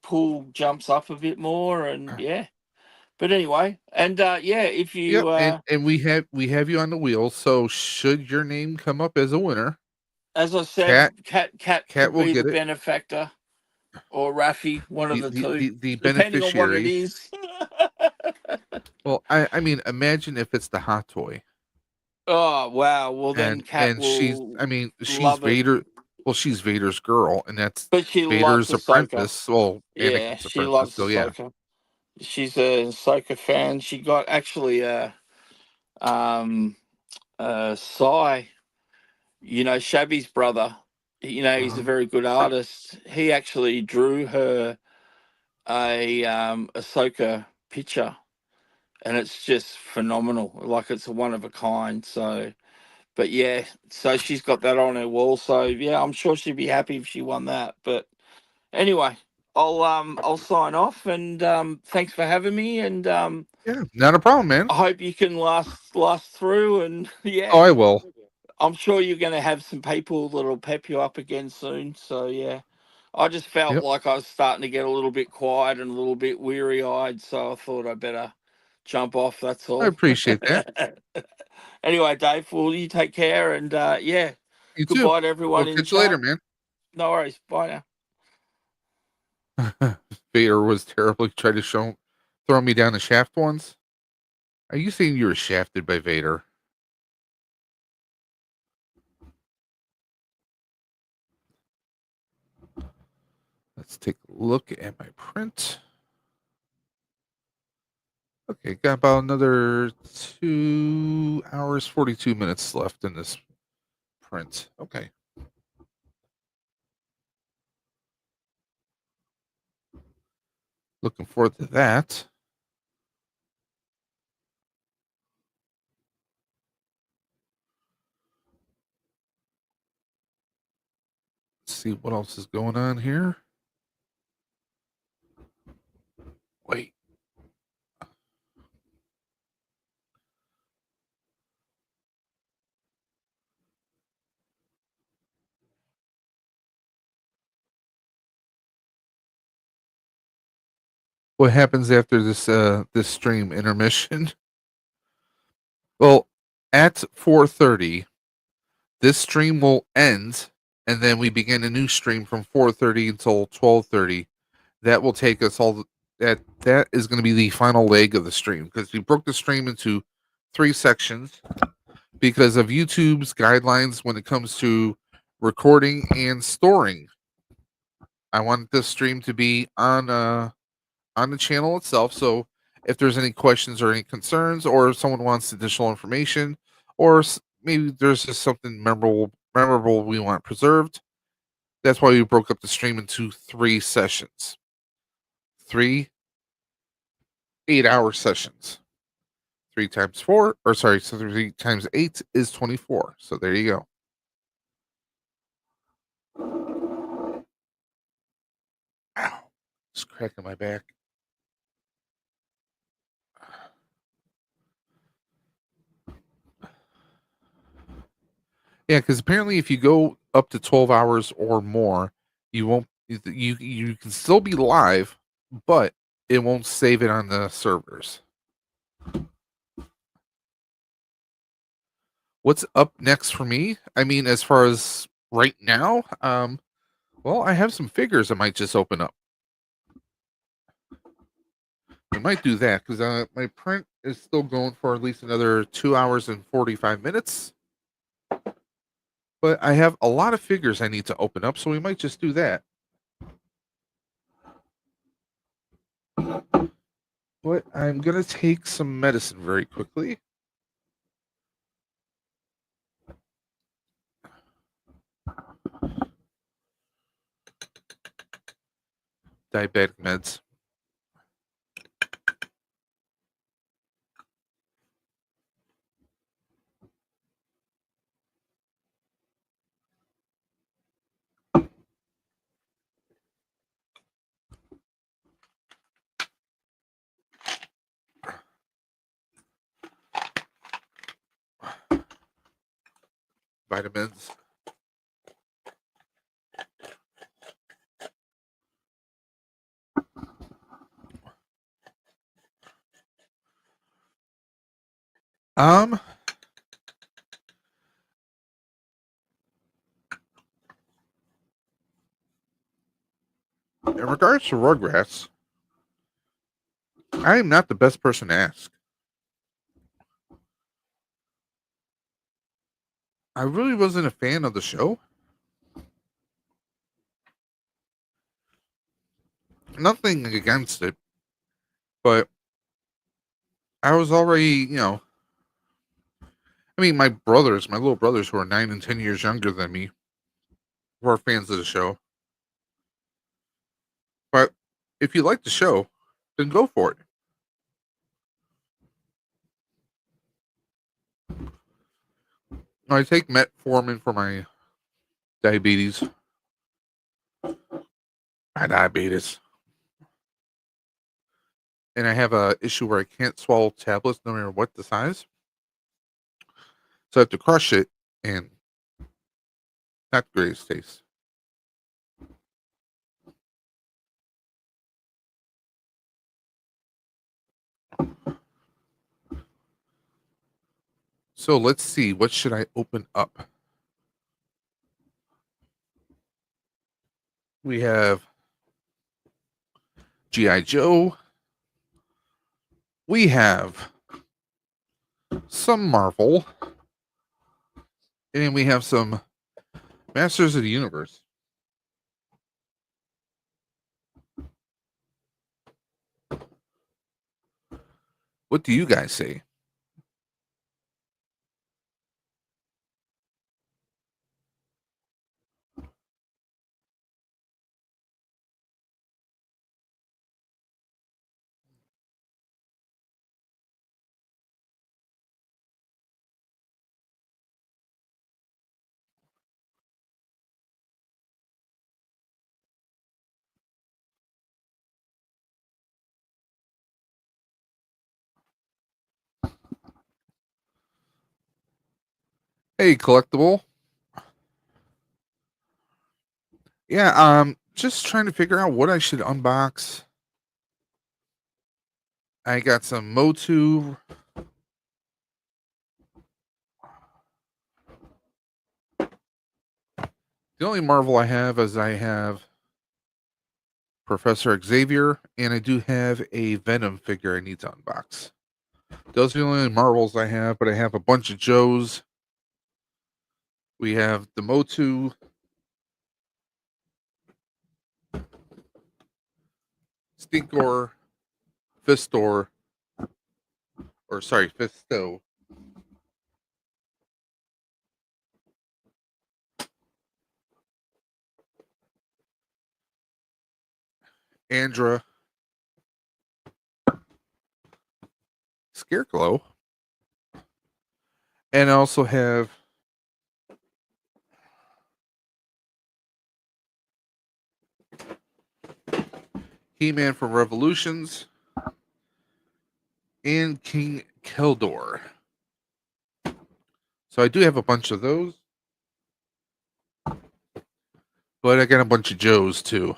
pool jumps up a bit more and yeah. But anyway, and yeah, if Yep, you and we have you on the wheel. So should your name come up as a winner, as I Cat said, cat Cat could will be the get it. benefactor or Raffy, one of The the the two, the, the depending on what it beneficiary. is. Well, I mean, imagine if it's the hot toy, Oh wow! Well then, Cat and she's will I mean she's love it. Vader. Well, she's Vader's girl, and that's But she loves Vader's Ahsoka. apprentice. Well, Yeah, Anakin's she apprentice. loves So yeah. Ahsoka. She's a Ahsoka fan. She got actually um Sai, Shabby's brother. He's a Uh-huh. very good artist. He actually drew her a Ahsoka picture, and it's just phenomenal. Like it's a one of a kind. So, but yeah, so she's got that on her wall. So yeah, I'm sure she'd be happy if she won that. But anyway, I'll sign off and thanks for having me and Yeah, not a problem, man. I hope you can last through and Oh, yeah, I will. I'm sure you're going to have some people that'll pep you up again soon. So yeah, I just felt Yep, like I was starting to get a little bit quiet and a little bit weary eyed, so I thought I'd better jump off. That's I all. appreciate that. Anyway, Dave, well, you take care and yeah, You too. goodbye to We'll everyone in catch you later, chat. man. No worries. Bye now. Vader was terrible. He tried to throw me down the shaft once. Are you saying you were shafted by Vader? Let's take a look at my print. Okay, got about another 2 hours, 42 minutes left in this print. Okay. Looking forward to that. Let's see what else is going on here. Wait. What happens after this stream intermission? Well, at 4:30, this stream will end, and then we begin a new stream from 4:30 until 12:30. That will take us all. That is going to be the final leg of the stream, because we broke the stream into 3 sections because of YouTube's guidelines when it comes to recording and storing. I want this stream to be on the channel itself, so if there's any questions or any concerns, or if someone wants additional information, or maybe there's just something memorable we want preserved, that's why we broke up the stream into 3 sessions. 3 8-hour sessions. 3 times 4, or sorry, so 3 times 8 is 24. So there you go. Ow. Just cracking my back. Yeah, because apparently if you go up to 12 hours or more, you won't you can still be live, but it won't save it on the servers. What's up next for me? I mean, as far as right now, well, I have some figures I might just open up. I might do that because my print is still going for at least another 2 hours and 45 minutes. But I have a lot of figures I need to open up, so we might just do that. But I'm going to take some medicine very quickly. Diabetic meds. Vitamins. Um, in regards to Rugrats, I am not the best person to ask. I really wasn't a fan of the show. Nothing against it, but I was already, I mean, my little brothers who are 9 and 10 years younger than me, were fans of the show. But if you like the show, then go for it. I take metformin for my diabetes. My diabetes. And I have a issue where I can't swallow tablets no matter what the size. So I have to crush it, and not the greatest taste. So let's see, what should I open up? We have G.I. Joe. We have some Marvel. And we have some Masters of the Universe. What do you guys say? Hey, collectible. Yeah, just trying to figure out what I should unbox. I got some MOTU. The only Marvel I have is I have Professor Xavier, and I do have a Venom figure I need to unbox. Those are the only Marvels I have, but I have a bunch of Joes. We have the MOTU, Stinkor, Fistor, or sorry, Fisto. Andra, Scarecrow, and I also have He-Man from Revolutions and King Keldor. So I do have a bunch of those, but I got a bunch of Joes too.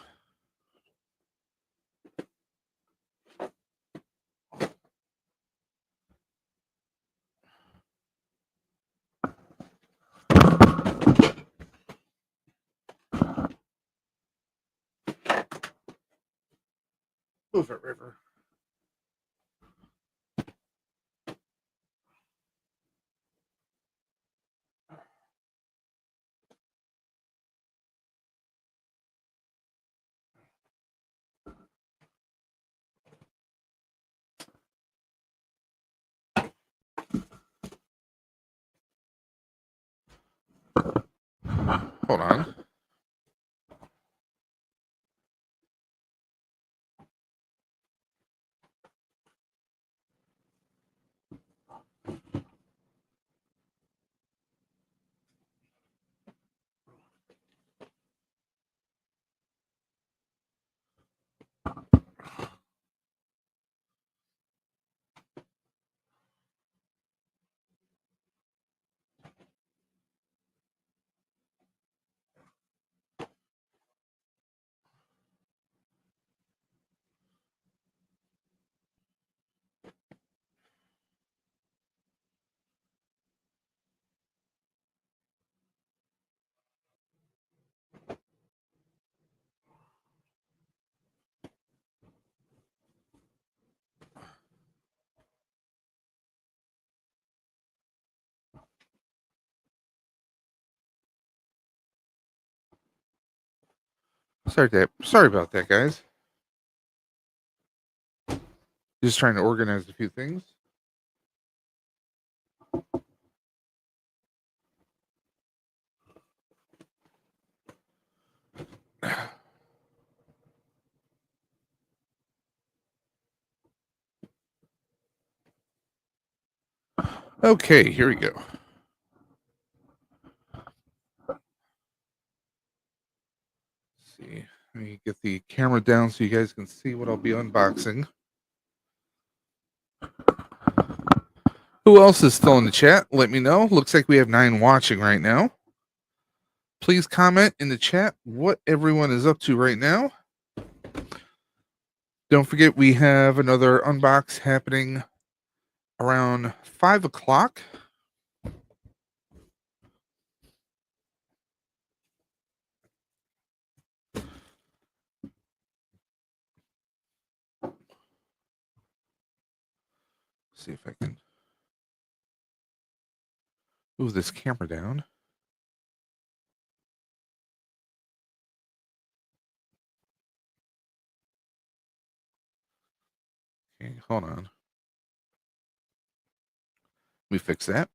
Move it, River. Hold on. Sorry about that, guys. Just trying to organize a few things. Okay, here we go. Let's see. Let me get the camera down so you guys can see what I'll be unboxing. Who else is still in the chat? Let me know. Looks like we have 9 watching right now. Please comment in the chat what everyone is up to right now. Don't forget we have another unbox happening around 5 o'clock. See if I can move this camera down. Okay, hold on. Let me fix that.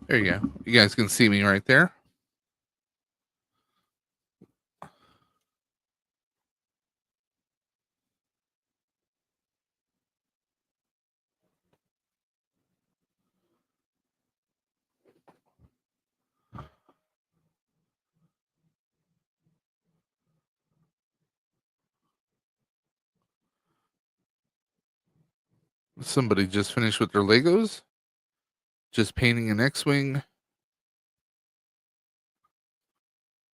There you go. You guys can see me right there. Somebody just finished with their Legos. Just painting an X-Wing.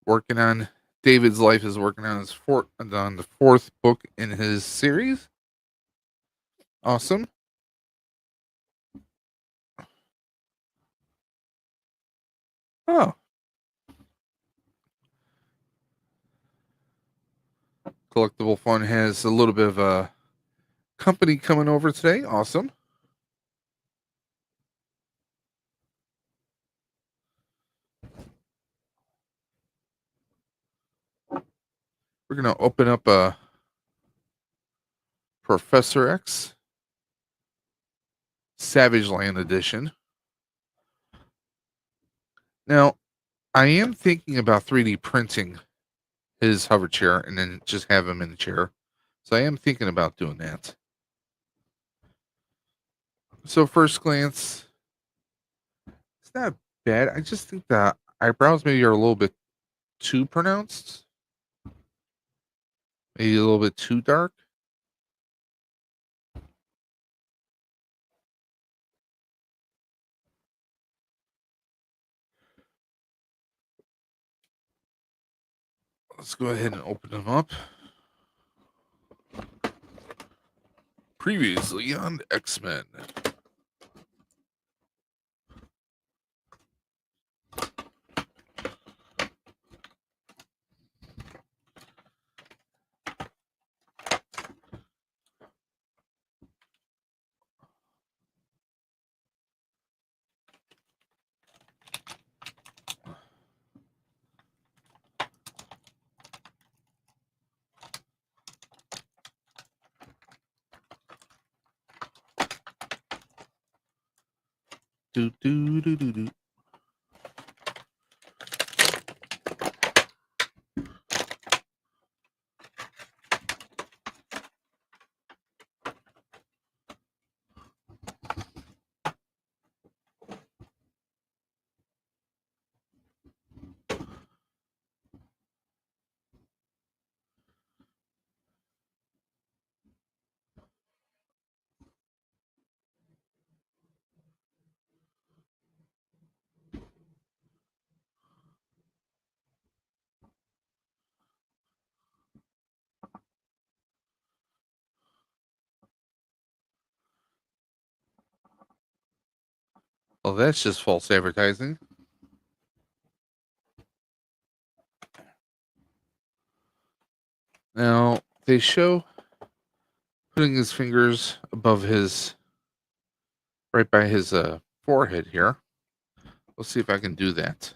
Working on David's life is working on the fourth book in his series. Awesome. Oh. Collectible Fun has a little bit of a company coming over today. Awesome. We're going to open up a Professor X Savage Land edition. Now, I am thinking about 3D printing his hover chair and then just have him in the chair. So I am thinking about doing that. So first glance, it's not bad. I just think the eyebrows maybe are a little bit too pronounced. Maybe a little bit too dark. Let's go ahead and open them up. Previously on X-Men. Do do do do do. Well, that's just false advertising. Now, they show putting his fingers above his, right by his forehead here. Let's see if I can do that.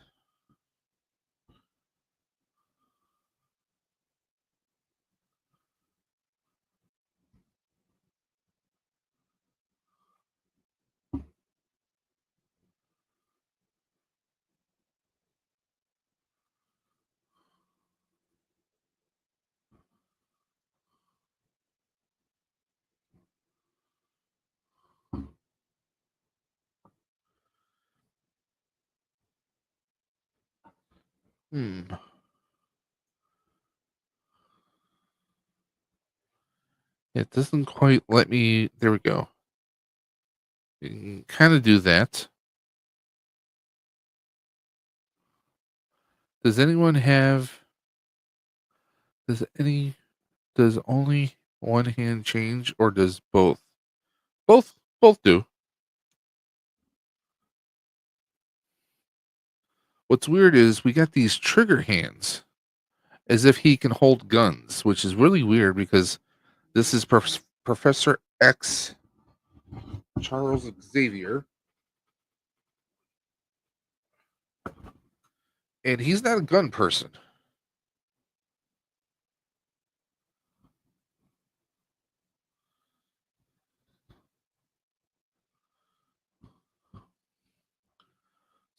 It doesn't quite let me. There we go. You can kind of do that. Does anyone have? Does only one hand change, or does both? Both do. What's weird is we got these trigger hands, as if he can hold guns, which is really weird because this is Professor X, Charles Xavier, and he's not a gun person.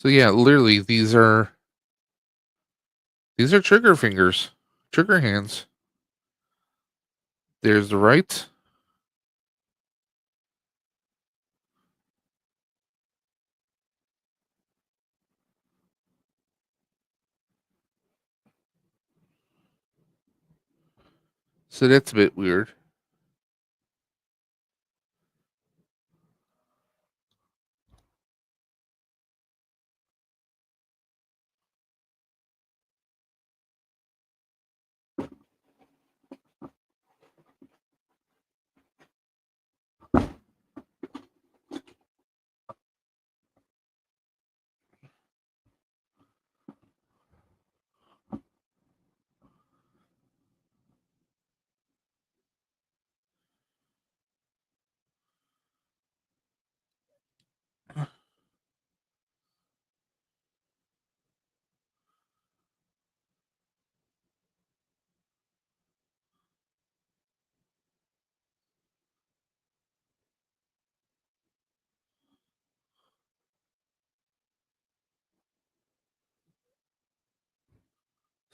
So yeah, literally these are trigger fingers, trigger hands. There's the right. So that's a bit weird.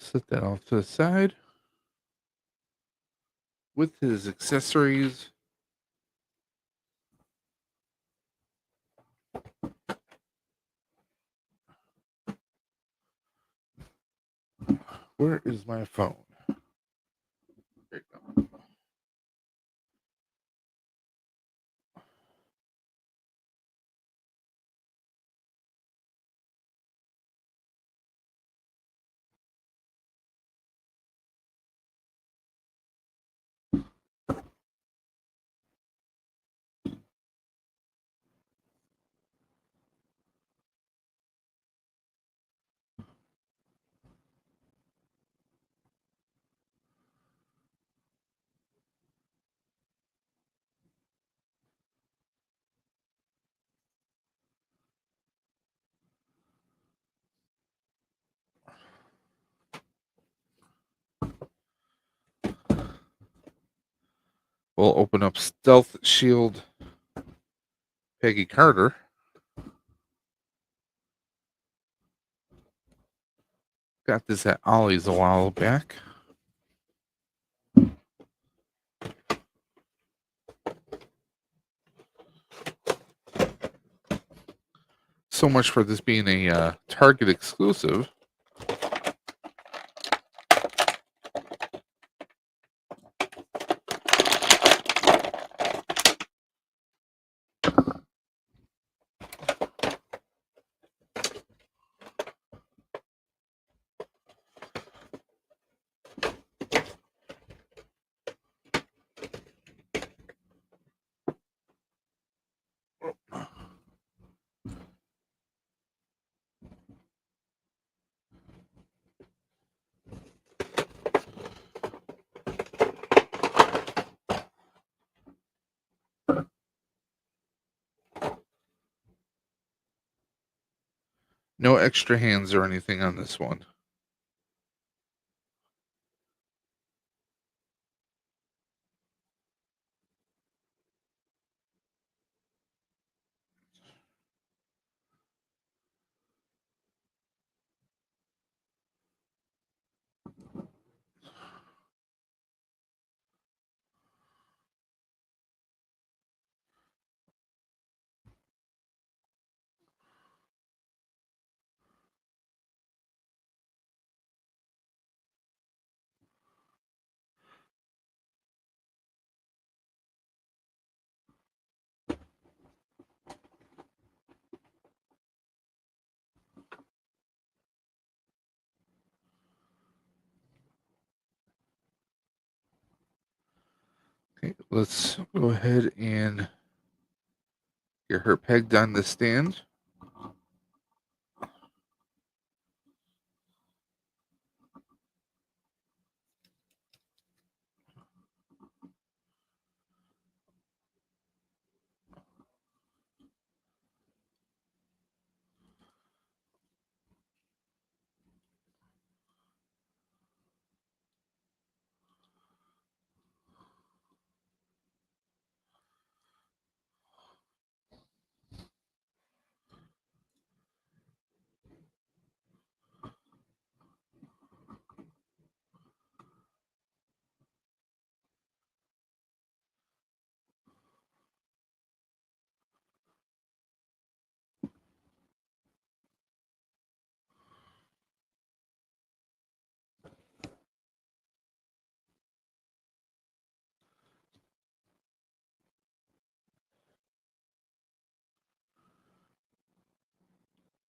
Set that off to the side with his accessories. Where is my phone? There you go. We'll open up Stealth Shield Peggy Carter. Got this at Ollie's a while back. So much for this being a Target exclusive. No extra hands or anything on this one. Okay, let's go ahead and get her pegged on the stand.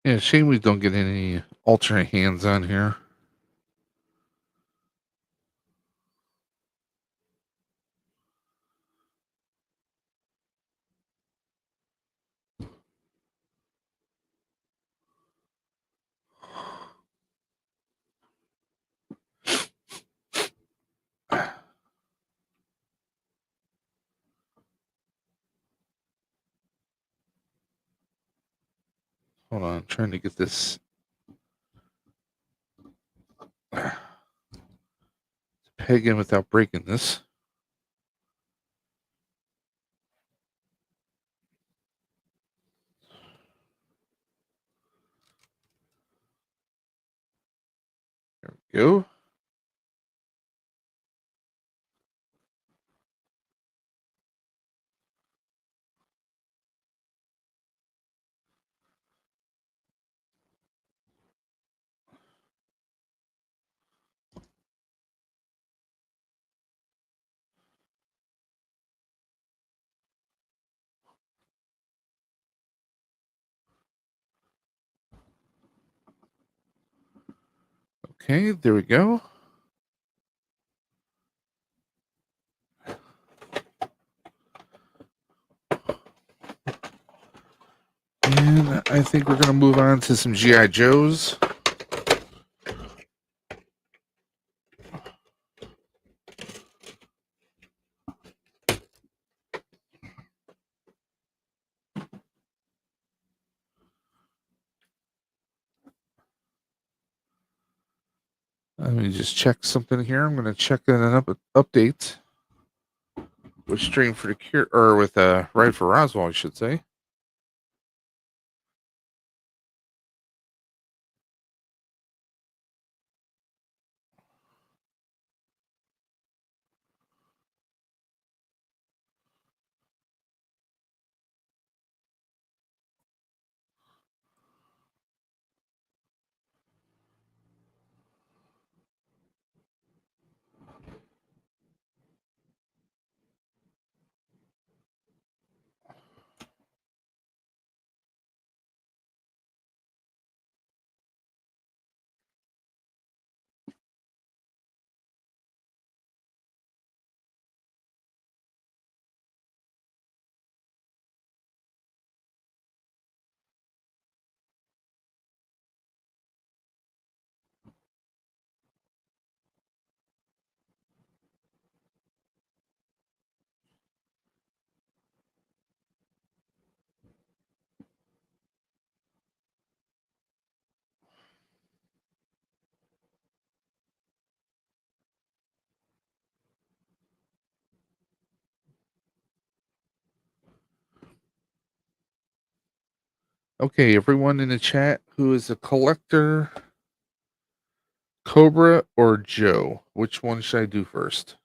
Yeah, shame we don't get any alternate hands on here. Hold on, I'm trying to get this peg in without breaking this. There go. Okay, there we go. And I think we're going to move on to some G.I. Joes. Let me just check something here. I'm going to check an update with Stream for the Cure, or with Right for Roswell, I should say. Okay, everyone in the chat who is a collector, Cobra or Joe? Which one should I do first?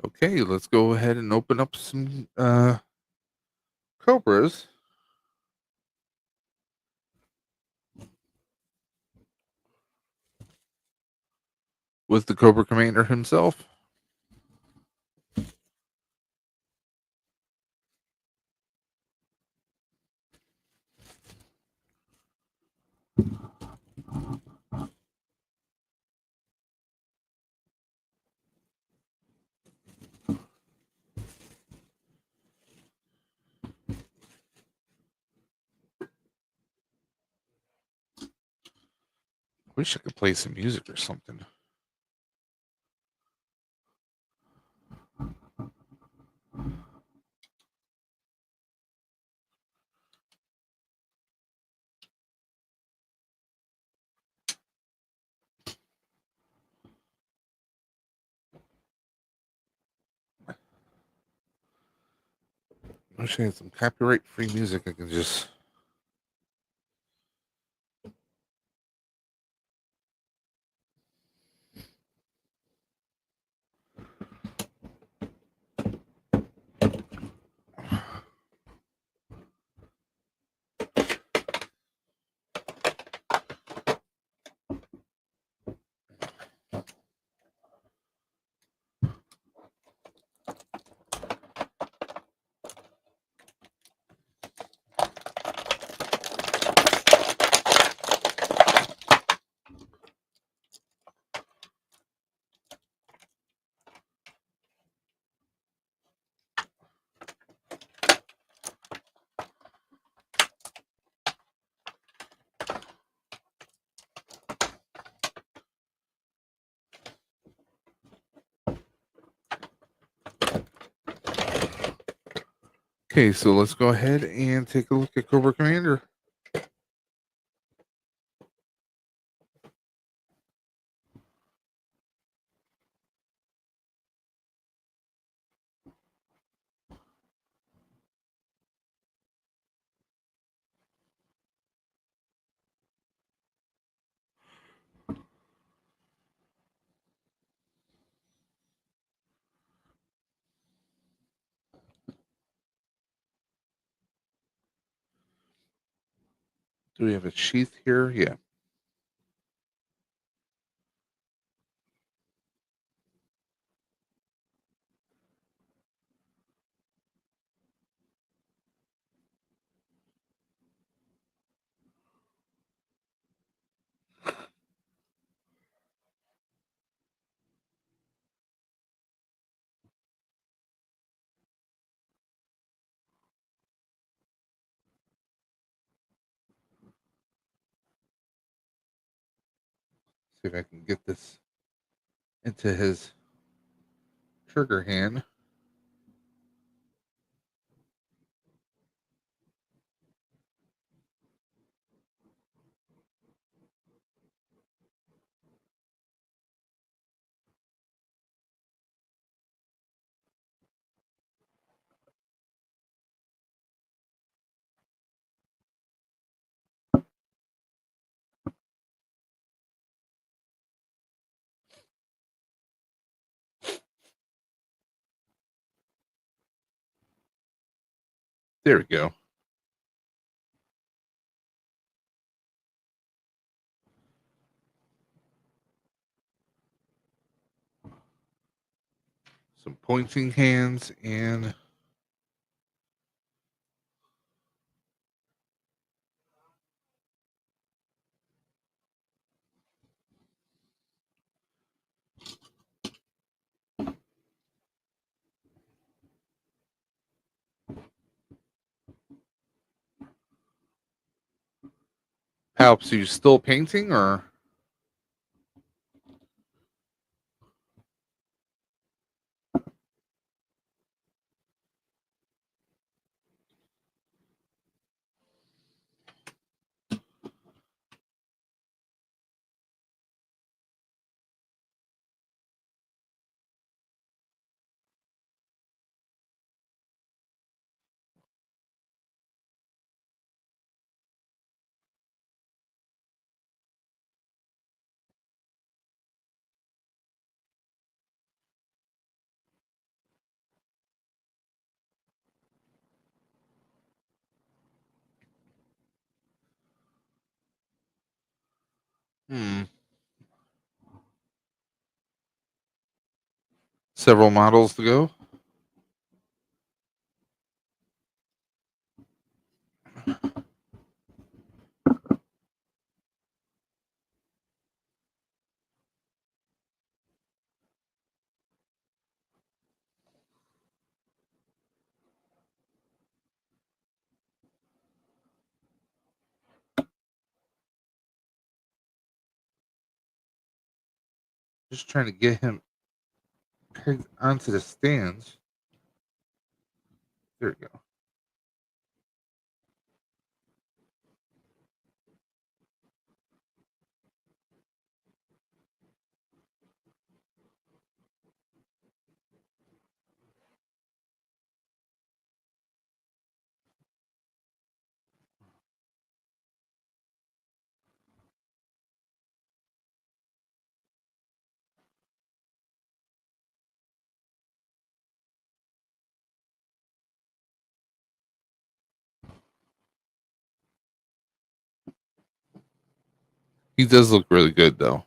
Okay, let's go ahead and open up some Cobras. With the Cobra Commander himself. Wish I could play some music or something. wish I had some copyright-free music I can just. Okay, so let's go ahead and take a look at Cobra Commander. Do we have a sheath here? Yeah. See if I can get this into his trigger hand. There we go. Some pointing hands and Palps. Are you still painting or? Several models to go. Just trying to get him pegged onto the stands. There we go. He does look really good, though.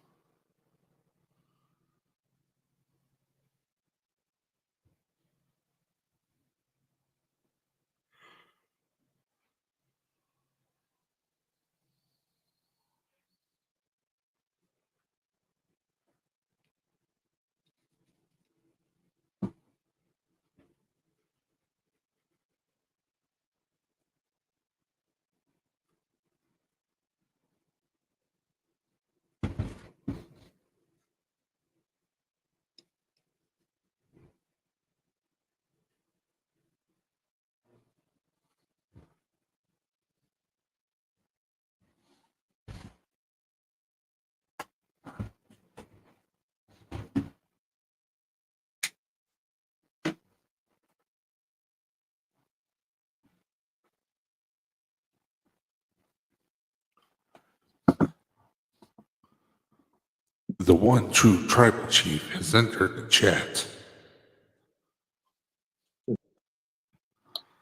The one true tribal chief has entered the chat.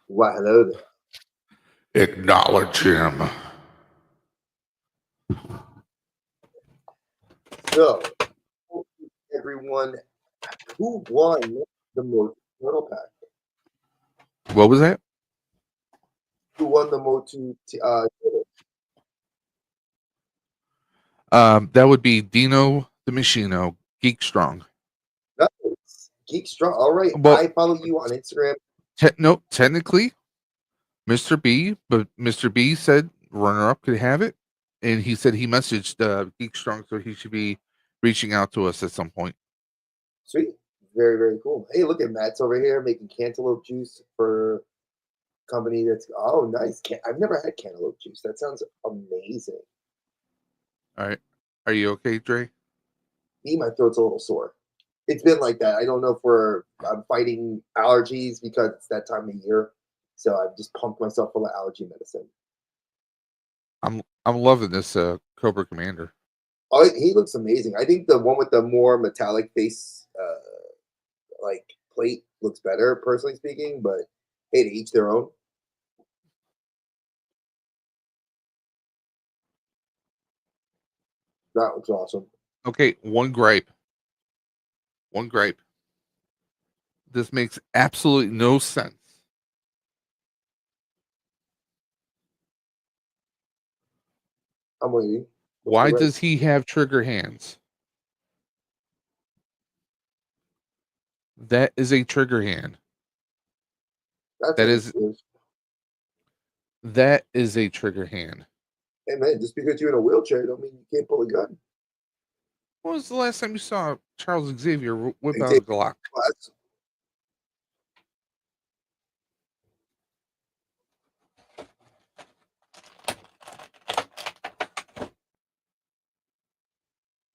Why, hello there. Acknowledge him. So, everyone, who won the MOTU Turtle Pack? What was that? Who won the MOTU Turtle? That would be Dino the Machino, Geek Strong. Nice. Geek Strong. All right. Well- I follow you on Instagram. No, technically, Mr. B, but Mr. B said runner-up could have it, and he said he messaged Geek Strong, so he should be reaching out to us at some point. Sweet. Very, very cool. Hey, look at Matt's over here making cantaloupe juice for a company that's, oh, nice. I've never had cantaloupe juice. That sounds amazing. All right. Are you okay, Dre? Me, my throat's a little sore. It's been like that. I don't know if I'm fighting allergies because it's that time of year. So I've just pumped myself full of allergy medicine. I'm loving this Cobra Commander. Oh, he looks amazing. I think the one with the more metallic face, like plate, looks better, personally speaking. But hey, to each their own. That looks awesome. Okay, one gripe. One gripe. This makes absolutely no sense. I'm waiting. Why does he have trigger hands? That is a trigger hand. That is a trigger hand. Hey man, just because you're in a wheelchair don't mean you can't pull a gun. When was the last time you saw Charles Xavier whip out a Glock?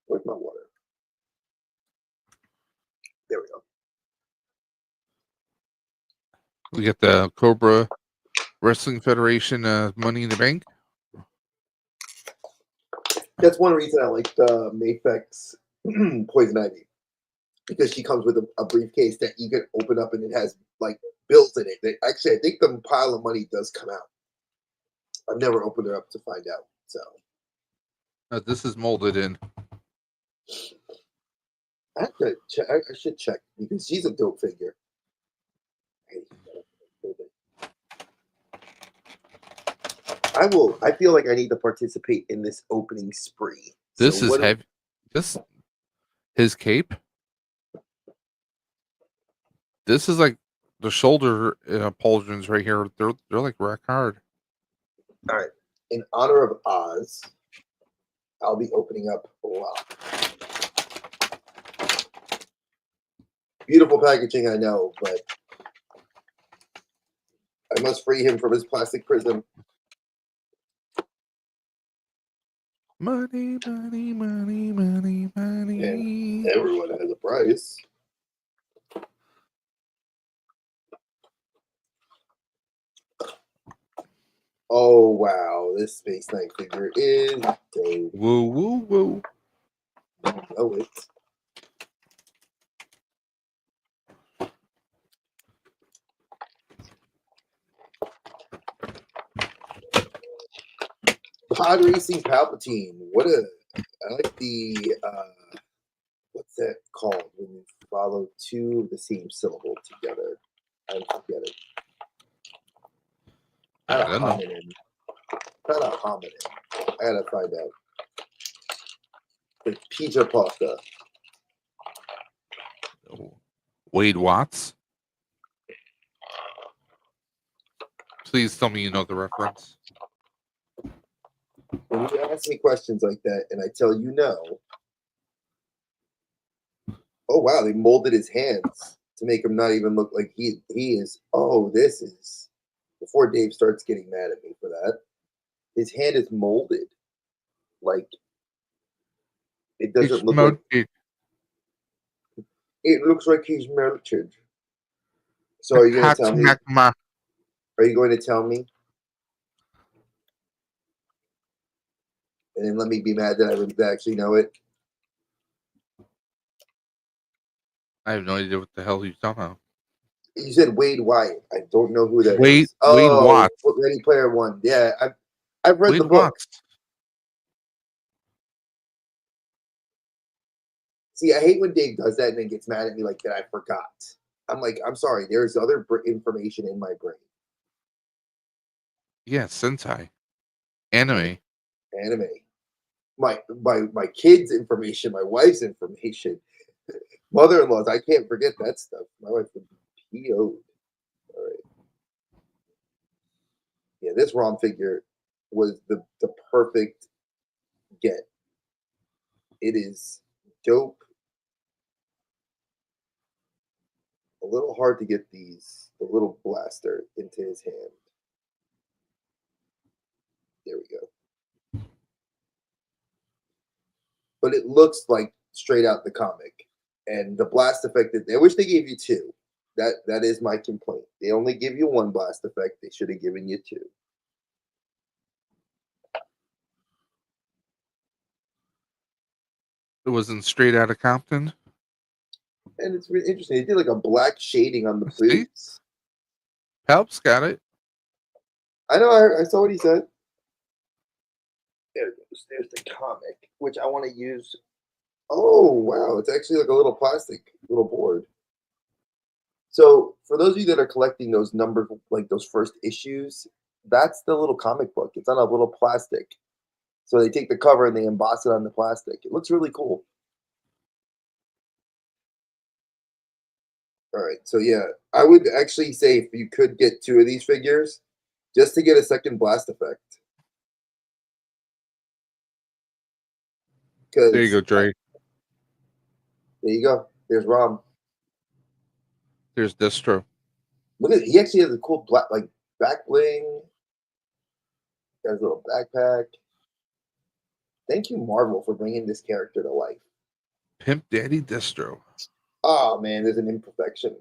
Where's my water? There we go. We got the Cobra Wrestling Federation Money in the Bank. That's one reason I like the Mayfex Poison Ivy, because she comes with a briefcase that you can open up and it has like bills in it. Actually, I think the pile of money does come out. I've never opened it up to find out. So This is molded in. I have to check. I should check because she's a dope figure. I feel like I need to participate in this opening spree. This is heavy. His cape. This is like the shoulder pauldrons right here. They're like rock hard. All right. In honor of Oz, I'll be opening up Rock. Beautiful packaging, I know, but I must free him from his plastic prison. Money, money, money, money, money. And everyone has a price. Oh wow, this Space Knight figure is dope. Woo woo woo. Oh it. Pod Racing Palpatine. What a I like the what's that called when you follow two of the same syllable together? I forget it. I don't know. Not a homonym. I gotta find out. It's pizza pasta. Wade Watts. Please tell me you know the reference. When you ask me questions like that and I tell you no, oh wow, they molded his hands to make him not even look like he is. Oh, this is before Dave starts getting mad at me for that. His hand is molded like it doesn't look like it looks like he's melted. So are you going to tell me? Are you going to tell me? And then let me be mad that I would actually know it. I have no idea what the hell you're talking about. You said Wade Wyatt. I don't know who that is. Wade Watts. Ready Player One. Yeah, I've read Wade the book. Watts. See, I hate when Dave does that and then gets mad at me like that. I forgot. I'm like, I'm sorry. There's other information in my brain. Yeah, Sentai. Anime. My kids' information, my wife's information, mother-in-law's. I can't forget that stuff. My wife would be PO'd. All right. Yeah, this ROM figure was the perfect get. It is dope. A little hard to get the little blaster into his hand. There we go. But it looks like straight out the comic. And the blast effect, I wish they gave you two. That is my complaint. They only give you one blast effect. They should have given you two. It wasn't Straight Outta Compton. And it's really interesting. They did like a black shading on the boots. Helps got it. I know. I saw what he said. There it goes. There's the comic, which I want to use. Oh, wow. It's actually like a little plastic little board. So for those of you that are collecting those numbered, like those first issues, that's the little comic book. It's on a little plastic. So they take the cover and they emboss it on the plastic. It looks really cool. All right. So yeah, I would actually say if you could get two of these figures, just to get a second blast effect. There you go, Dre. There you go. There's Rom. There's Distro. Look at he actually has a cool black back bling. Got his little backpack. Thank you, Marvel, for bringing this character to life. Pimp Daddy Distro. Oh man, there's an imperfection.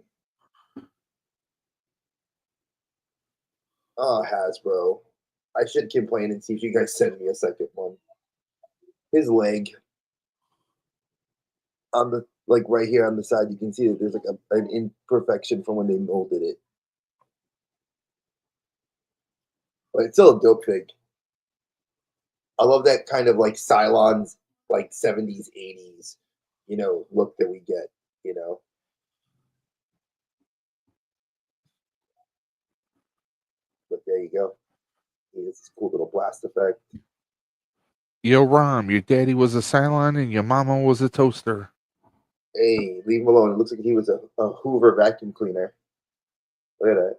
Oh, Hasbro. I should complain and see if you guys send me a second one. His leg. On the right here on the side, you can see that there's like an imperfection from when they molded it. But it's still a dope fig. I love that kind of like Cylon's like 70s, 80s, look that we get, But there you go. He has this cool little blast effect. Yo, Rom, your daddy was a Cylon and your mama was a toaster. Hey, leave him alone. It looks like he was a Hoover vacuum cleaner. Look at that.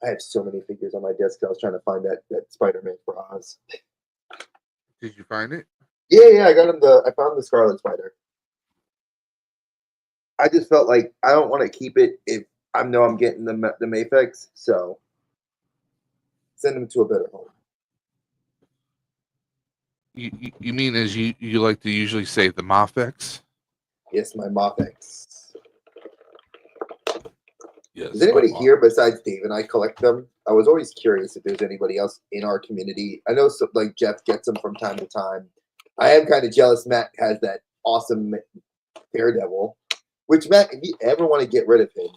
I have so many figures on my desk. I was trying to find that Spider-Man for Oz. Did you find it? Yeah, I got him I found the Scarlet Spider. I just felt like I don't want to keep it if I know I'm getting the Mafex, so send him to a better home. You mean as you like to usually say the Mafex? Yes, my Mafex. Yes. Does anybody here besides Dave and I collect them? I was always curious if there's anybody else in our community. I know like Jeff gets them from time to time. I am kind of jealous Matt has that awesome Daredevil. Which, Matt, if you ever want to get rid of him,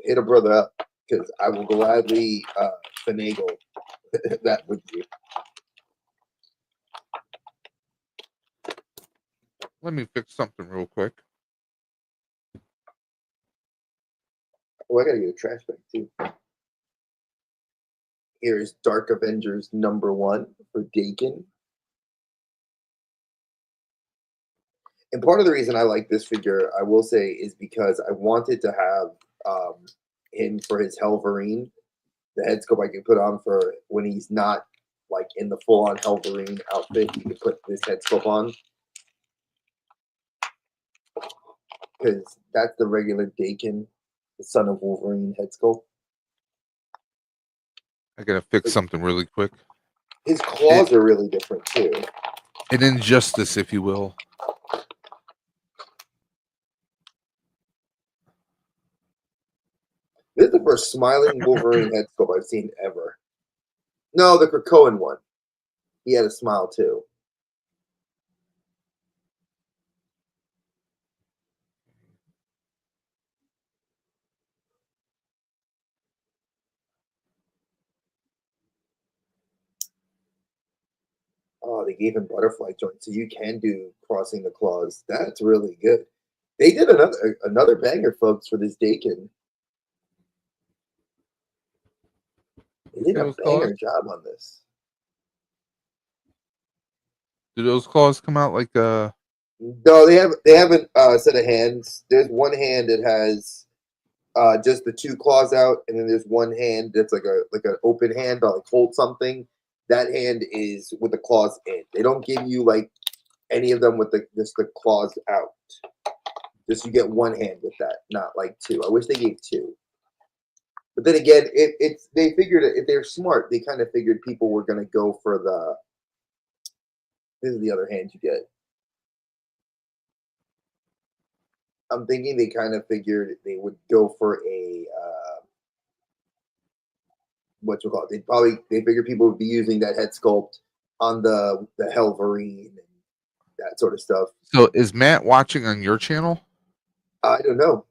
hit a brother up because I will gladly finagle that with you. Let me fix something real quick. Oh, I gotta get a trash bag too. Here is Dark Avengers #1 for Dakin. And part of the reason I like this figure, I will say, is because I wanted to have him for his Helverine, the head sculpt I can put on for when he's not like in the full-on Helverine outfit. You can put this head sculpt on because that's the regular Dakin, the Son of Wolverine head sculpt. I gotta fix something really quick. His claws are really different too. An injustice, if you will. This is the first smiling Wolverine head sculpt I've seen ever. No, the Krakoan one. He had a smile too. Oh, they gave him butterfly joints, so you can do crossing the claws. That's really good. They did another banger, folks, for this Dakin. They did a banger job on this. Do those claws come out like No, they haven't set of hands. There's one hand that has just the two claws out, and then there's one hand that's like an open hand to like hold something. That hand is with the claws in. They don't give you like any of them with just the claws out. Just you get one hand with that, not like two. I wish they gave two. But then again, they figured if they're smart, they kind of figured people were going to go for the. This is the other hand you get. I'm thinking they kind of figured they would go for a what you call it. They figured people would be using that head sculpt on the Helverine and that sort of stuff. So is Matt watching on your channel? I don't know.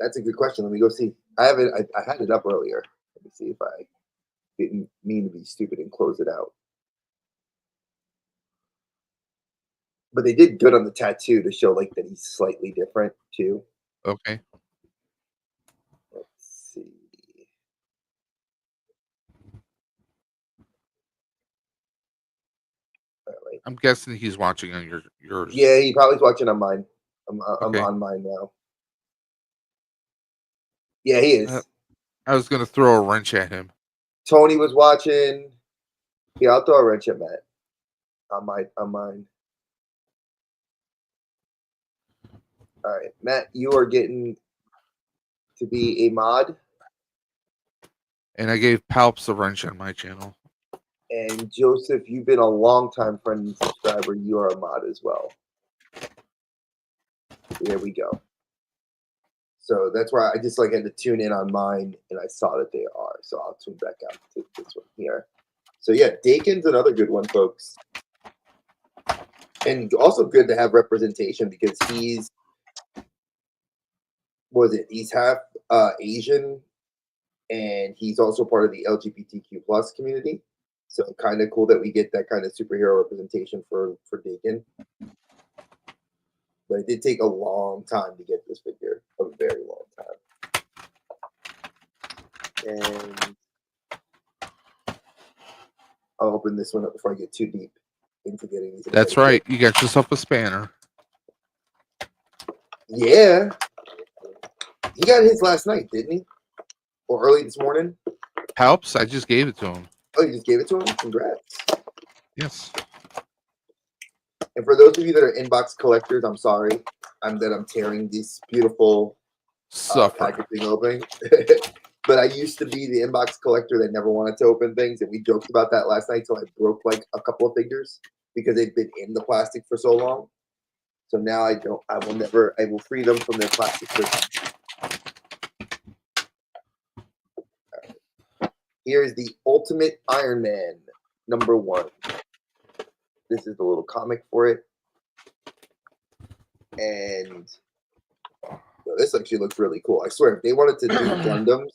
That's a good question. Let me go see. I have it. I had it up earlier. Let me see if I didn't mean to be stupid and close it out. But they did good on the tattoo to show like that he's slightly different too. Okay. Let's see. All right. I'm guessing he's watching on yours. Yeah, he probably's watching on mine. I'm Okay. on mine now. Yeah, he is. I was gonna throw a wrench at him. Tony was watching. Yeah, I'll throw a wrench at Matt. On mine. All right, Matt, you are getting to be a mod. And I gave Palps a wrench on my channel. And Joseph, you've been a long-time friend and subscriber. You are a mod as well. There we go. So that's why I just like had to tune in on mine, and I saw that they are. So I'll tune back out to this one here. So yeah, Dakin's another good one, folks. And also good to have representation because he's half Asian, and he's also part of the LGBTQ plus community. So kind of cool that we get that kind of superhero representation for Dakin. But it did take a long time to get this figure, a very long time. And I'll open this one up before I get too deep into getting these. That's right. You got yourself a spanner. Yeah. He got his last night, didn't he? Or early this morning? Palps, I just gave it to him. Oh, you just gave it to him? Congrats. Yes. And for those of you that are inbox collectors, I'm sorry that I'm tearing this beautiful packaging open. But I used to be the inbox collector that never wanted to open things, and we joked about that last night till I broke like a couple of figures because they've been in the plastic for so long. So now I will free them from their plastic prison. Here is the Ultimate Iron Man #1. This is the little comic for it. And this actually looks really cool. I swear, if they wanted to do Gundams,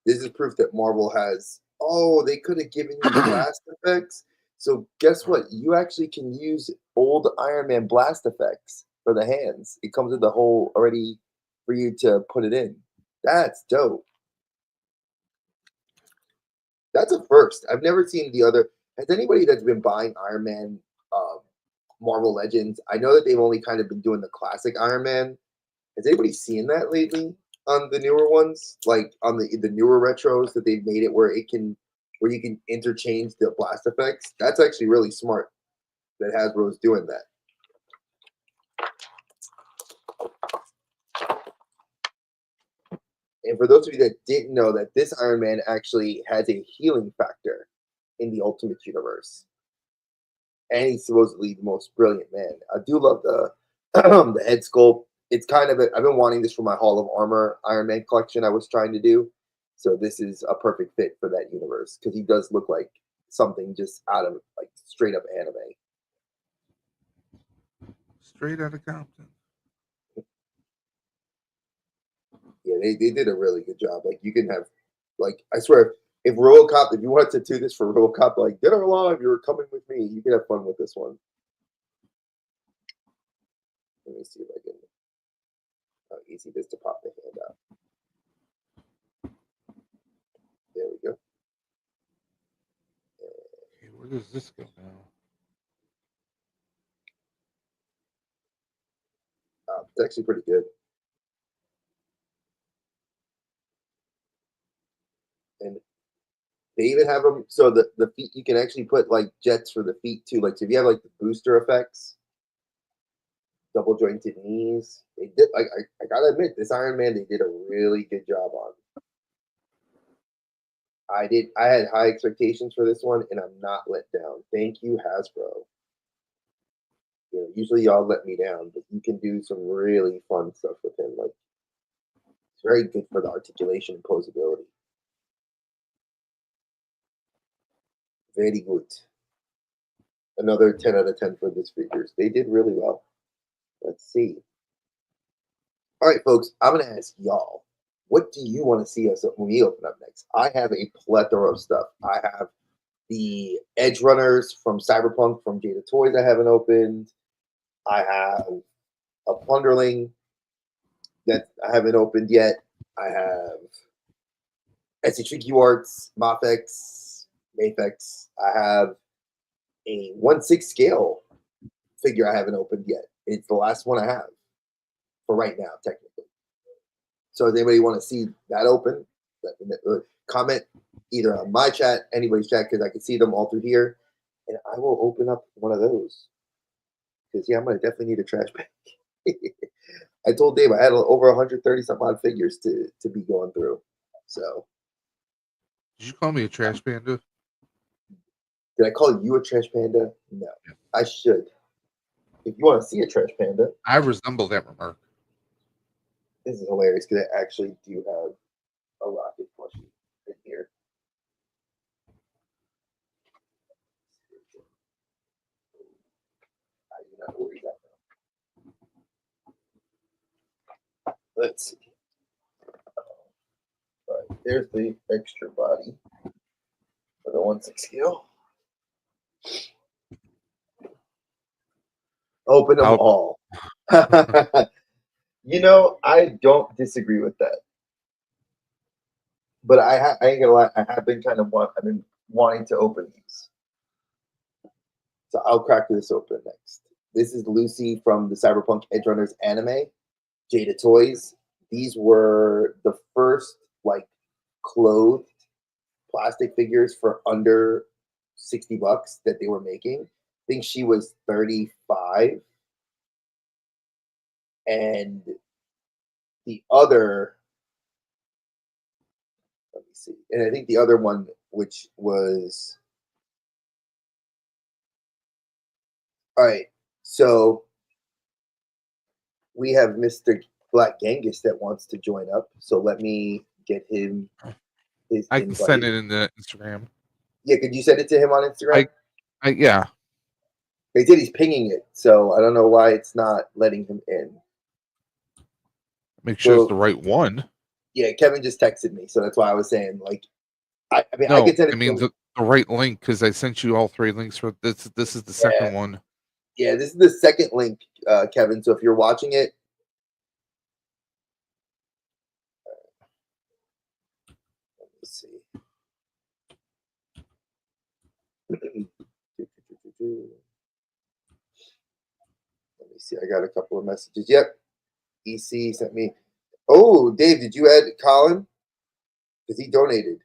this is proof that Marvel has, they could have given you blast effects. So guess what? You actually can use old Iron Man blast effects for the hands. It comes with the hole already for you to put it in. That's dope. That's a first. I've never seen the other. Has anybody that's been buying Iron Man, Marvel Legends? I know that they've only kind of been doing the classic Iron Man. Has anybody seen that lately on the newer ones, like on the newer retros that they've made it where you can interchange the blast effects? That's actually really smart that Hasbro's doing that. And for those of you that didn't know, that this Iron Man actually has a healing factor in the Ultimate Universe. And he's supposedly the most brilliant man. I do love the the head sculpt. It's kind of I've been wanting this for my Hall of Armor Iron Man collection I was trying to do. So this is a perfect fit for that universe because he does look like something just out of like straight up anime. Straight out of Compton. Yeah, they did a really good job. Like you can have, like I swear, if RoboCop, if you wanted to do this for RoboCop, like Dead or Alive, you're coming with me. You can have fun with this one. Let me see if I can. How easy it is to pop the hand out. There we go. Okay, where does this go now? It's actually pretty good. And they even have them so the feet, you can actually put like jets for the feet too. Like so if you have like the booster effects, double jointed knees, they did like I gotta admit, this Iron Man they did a really good job on. I had high expectations for this one and I'm not let down. Thank you, Hasbro. You know, usually y'all let me down, but you can do some really fun stuff with him. Like it's very good for the articulation and posability. Very good. Another 10 out of 10 for this figures. They did really well. Let's see. All right, folks, I'm going to ask y'all, what do you want to see us when we open up next? I have a plethora of stuff. I have the Edge Runners from Cyberpunk from Jada Toys I haven't opened. I have a Plunderling that I haven't opened yet. I have FIGUARTS, Mafex, Mafex. I have a 1/6 scale figure I haven't opened yet. It's the last one I have for right now, technically. So does anybody want to see that open? Let me know. Comment either on my chat, anybody's chat, because I can see them all through here. And I will open up one of those. Because, yeah, I'm going to definitely need a trash bag. I told Dave I had over 130 some odd figures to be going through. So. Did you call me a trash panda? Did I call you a trash panda? No. I should. If you want to see a trash panda. I resemble that remark. This is hilarious because I actually do have a rocket plushie in here. I do not know where he's at now. Let's see. All right, there's the extra body for the 1/6 scale. Open them all. You know, I don't disagree with that. But I ain't gonna lie, I have been I've been wanting to open these. So I'll crack this open next. This is Lucy from the Cyberpunk Edge Runners anime, Jada Toys. These were the first like clothed plastic figures for under $60 that they were making. I think she was 35. And the other, let me see. And I think the other one, which was, all right, so we have Mr. Black Genghis that wants to join up. So let me get him his I can invite. send it in the Instagram. Yeah, could you send it to him on Instagram? Yeah. They did. He's pinging it, so I don't know why it's not letting him in. Make sure it's the right one. Yeah, Kevin just texted me, so that's why I was saying, like, I mean, No, I could send it. it means the right link because I sent you all 3 links for this. This is the second one. Yeah, this is the second link, Kevin. So if you're watching it, let me see. Let me see. I got a couple of messages. Yep. EC sent me. Oh, Dave, did you add Colin? Because he donated.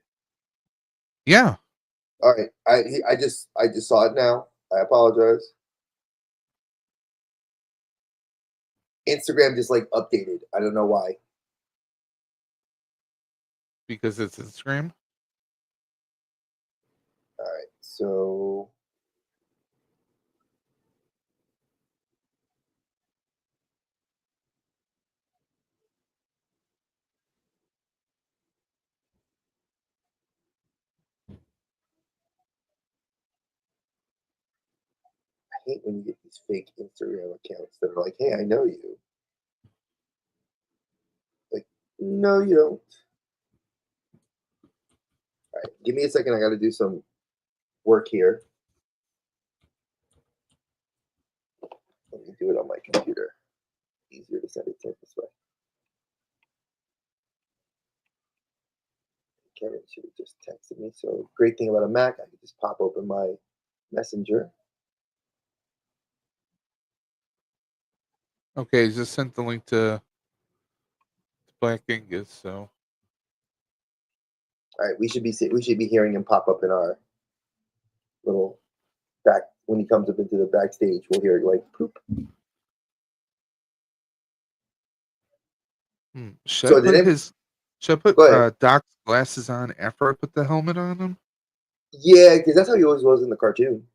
Yeah. All right. I just saw it now. I apologize. Instagram just like updated. I don't know why. Because it's Instagram. All right. So I hate when you get these fake Instagram accounts that are like, "Hey, I know you." Like, no, you don't. All right. Give me a second. I got to do some work here. Let me do it on my computer. Easier to send it to this way. Kevin should have just texted me. So great thing about a Mac, I can just pop open my Messenger. Okay, just sent the link to Black Angus. So All right, we should be hearing him pop up in our little back when he comes up into the backstage. We'll hear it like poop. should So I did put him? his? Should I Go ahead. put Doc's glasses on after I put the helmet on him? Yeah, because that's how he always was in the cartoon.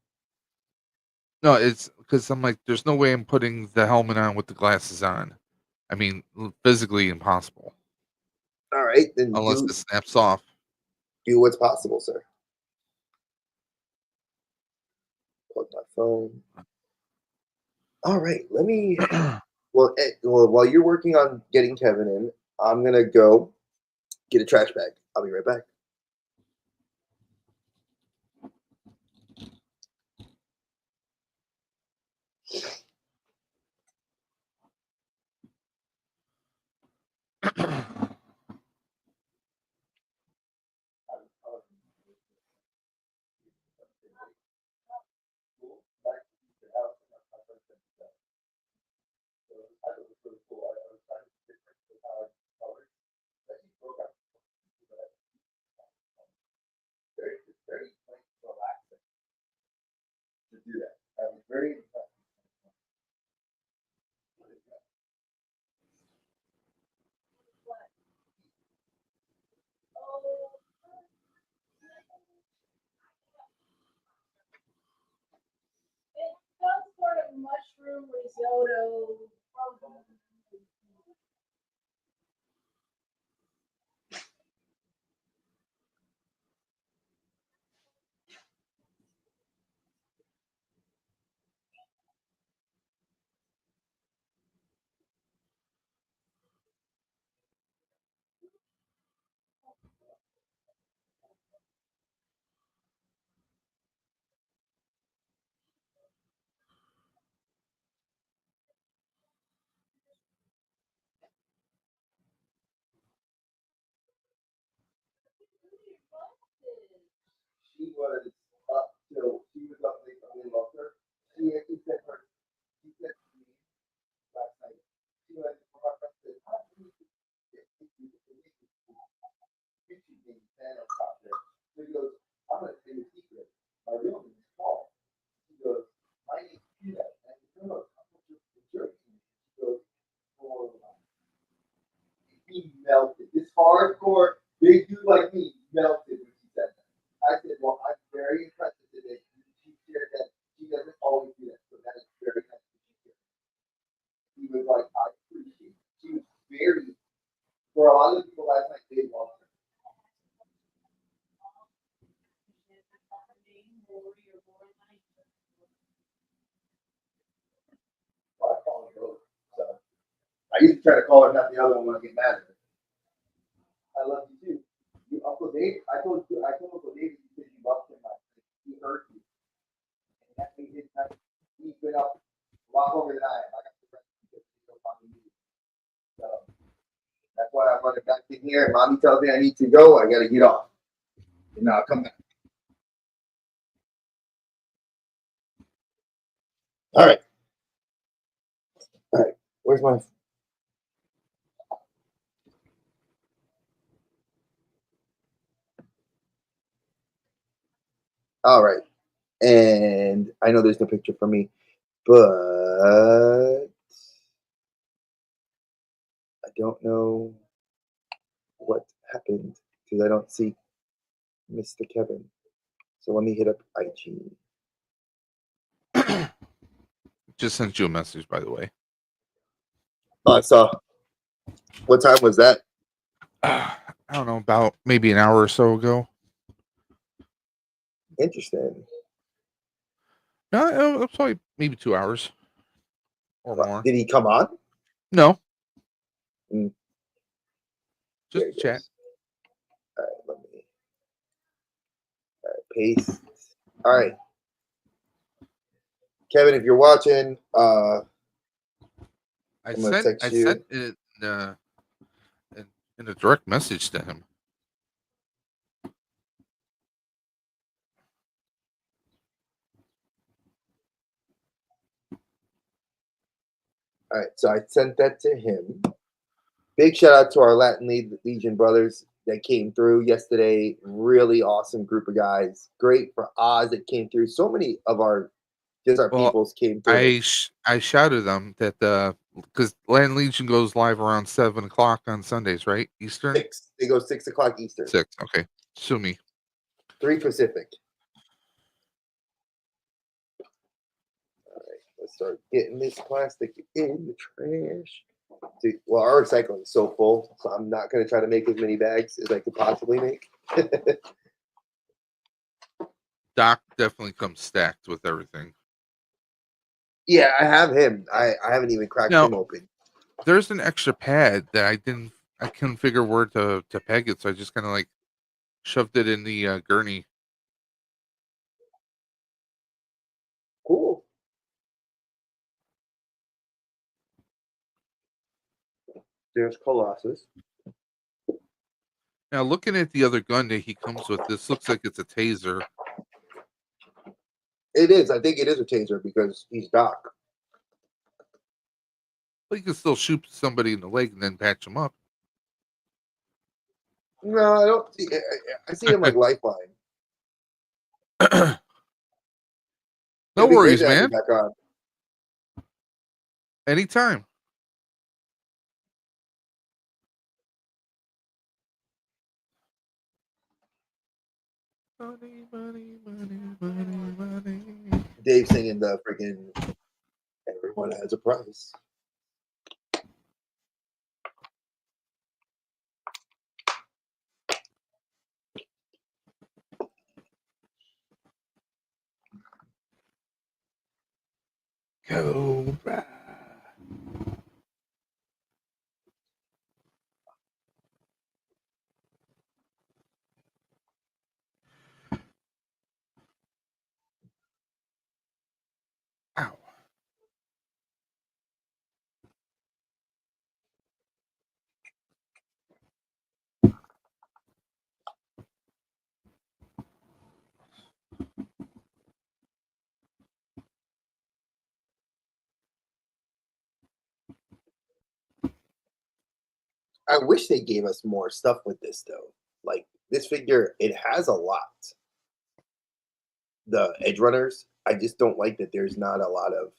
No, it's because I'm like, there's no way I'm putting the helmet on with the glasses on. I mean, physically impossible All right, then unless it snaps off. do what's possible, sir. Plug my phone. All right, let me. Well, while you're working on getting Kevin in, I'm gonna go get a trash bag. I'll be right back. Very relaxing to do that. I was very impressed. It's some sort of mushroom risotto. She was up till she was up late. I loved her. She actually said she said to me last night. She went for my friend said, "How do you get YouTube name THANOSCOPTER?" She goes, "I'm gonna tell you a secret. My real name is Paul." She goes, "My name is Peter." And I said, "No, I'm from Jersey." She goes, "For he melted. This hardcore big dude like me melted when she said that." I said, "Well, I'm very impressed with it." She shared that she doesn't always do that, so that is very nice that she shared. He was like, "I appreciate it." She was very, for a lot of people last night, they loved her. So I call her over. So I used to try to call her, not the other one, when I get mad at her. I love you too. You, Uncle Dave, I told Uncle Dave you said you loved him. I been up a lot longer than I am. I got the rest because there's no fucking need. So that's why I'm running back in here. Mommy tells me I need to go. I gotta get off. And I'll come back. All right. All right. Where's my? All right. And I know there's no picture for me, but I don't know what happened because I don't see Mr. Kevin. So let me hit up IG. Just sent you a message, by the way. Oh, I saw. What time was that? I don't know, about maybe an hour or so ago. Interesting. No, it was probably maybe 2 hours or more. Did he come on? No, Mm. just There he chat. goes. All right, let me. All right, paste. All right, Kevin, if you're watching, I I'm gonna text you. sent it in a direct message to him. All right, so I sent that to him. Big shout out to our Latin Legion brothers that came through yesterday. Really awesome group of guys. Great for Oz that came through. So many of our Well, peoples came through. I shouted them that because Land Legion goes live around 7 o'clock on Sundays, right? Eastern. 6. They go 6 o'clock Eastern. 6. Okay, sue me. 3 Pacific. All right, let's start getting this plastic in the trash. See, well, our recycling is so full, so I'm not going to try to make as many bags as I could possibly make. Doc definitely comes stacked with everything. Yeah, I have him. I haven't even cracked No. him open. There's an extra pad that I couldn't figure where to peg it, so I just kind of like shoved it in the gurney. Cool. There's Colossus. Now, looking at the other gun that he comes with, this looks like it's a taser. It is. I think it is a taser because he's Doc. But you can still shoot somebody in the leg and then patch them up. No, I don't see. I see him like Lifeline. No It'd be great worries, to have man. him back on. Anytime. Money, money, money, money, money. Dave singing the freaking "Everyone Has a Price." Cobra. Ow. I wish they gave us more stuff with this though. Like this figure, it has a lot. The edge runners, I just don't like that. There's not a lot of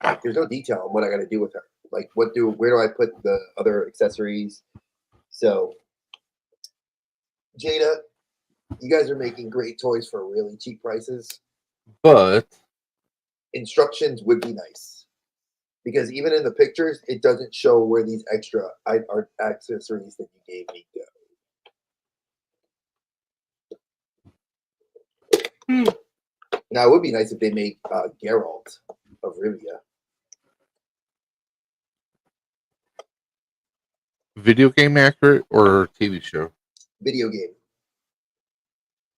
like. There's no detail on what I got to do with her. Like, where do I put the other accessories? So, Jada, you guys are making great toys for really cheap prices. But Instructions would be nice because even in the pictures, it doesn't show where these extra art accessories that you gave me go. Now, it would be nice if they made Geralt of Rivia. video game accurate or TV show? Video game.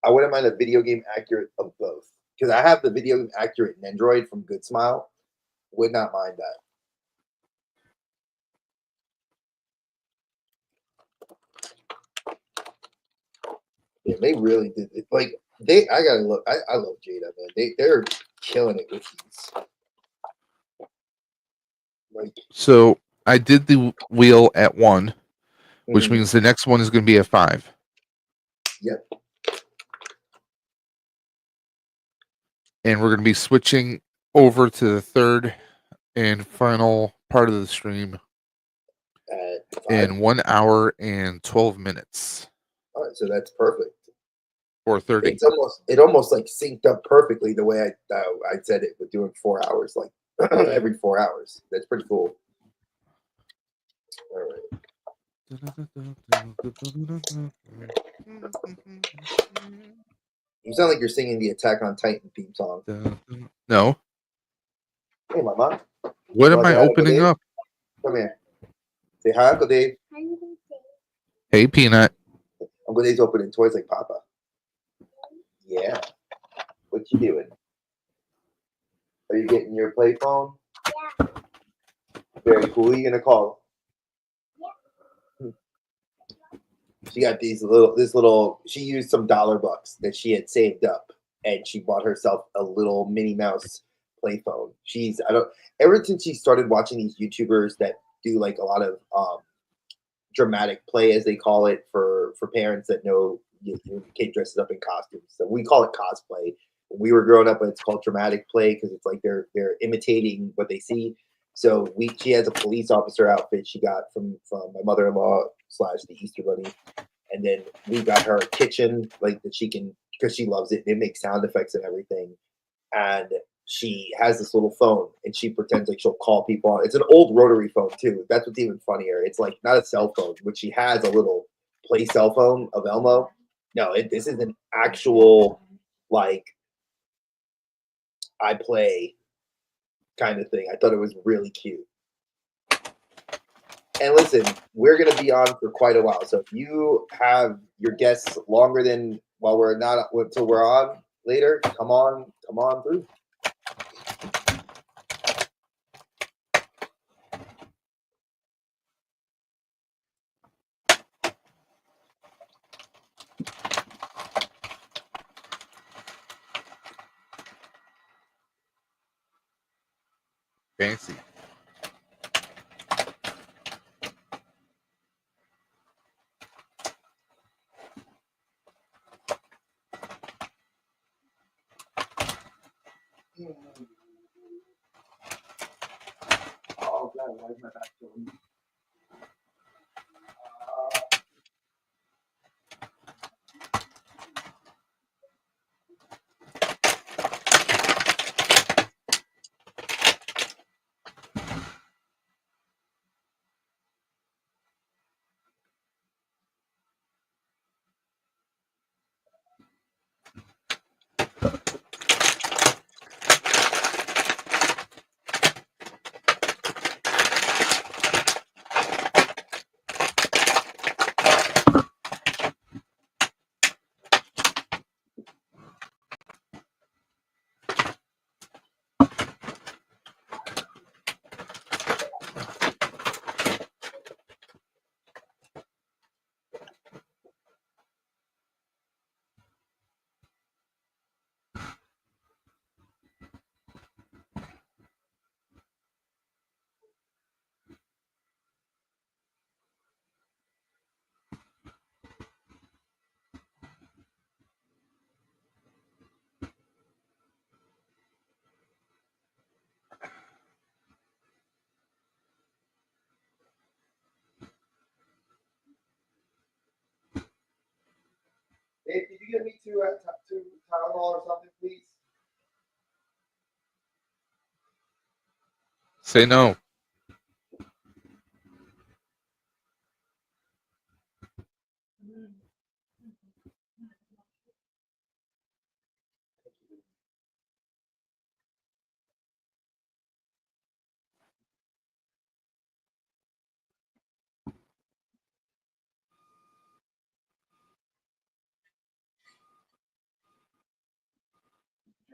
I wouldn't mind a video game accurate of both because I have the video accurate Nendroid from Good Smile. Would not mind that. Yeah, they really did it. Like I gotta look. I love Jada, man. They're killing it with these. Like, So I did the wheel at 1, which mhm. means the next one is going to be at 5. Yep. And we're going to be switching over to the third and final part of the stream At 5. in 1 hour and 12 minutes. All right, so that's perfect. 4:30. It almost like synced up perfectly the way I said it with doing 4 hours, like every 4 hours. That's pretty cool. All right. You sound like you're singing the Attack on Titan theme song. No. Hey, Mama. What You am want I to say hi to Uncle opening Dave? up? Come here. Say hi, Uncle Dave. Hey, Peanut. Uncle Dave's opening toys like Papa. Yeah. What you doing? Are you getting your play phone? Yeah. Very cool. Who are you gonna call? Yeah. She got this little. She used some $1 that she had saved up, and she bought herself a little Minnie Mouse play phone. Ever since she started watching these YouTubers that do like a lot of dramatic play, as they call it, for parents that know your kid dresses up in costumes. So we call it cosplay. When we were growing up, it's called dramatic play because it's like they're imitating what they see. So she has a police officer outfit she got from my mother-in-law / the Easter Bunny, and then we got her a kitchen like that she can, because she loves it. It makes sound effects and everything, and she has this little phone and she pretends like she'll call people on. It's an old rotary phone too. That's what's even funnier. It's like not a cell phone, but she has a little play cell phone of Elmo. No, this is an actual like I play kind of thing. I thought it was really cute. And listen, we're gonna be on for quite a while. So if you have your guests longer than while we're not until we're on later, come on through. Fancy. Oh God, why is my back doing? Hey, could you get me two Tylenol or something, please? Say no.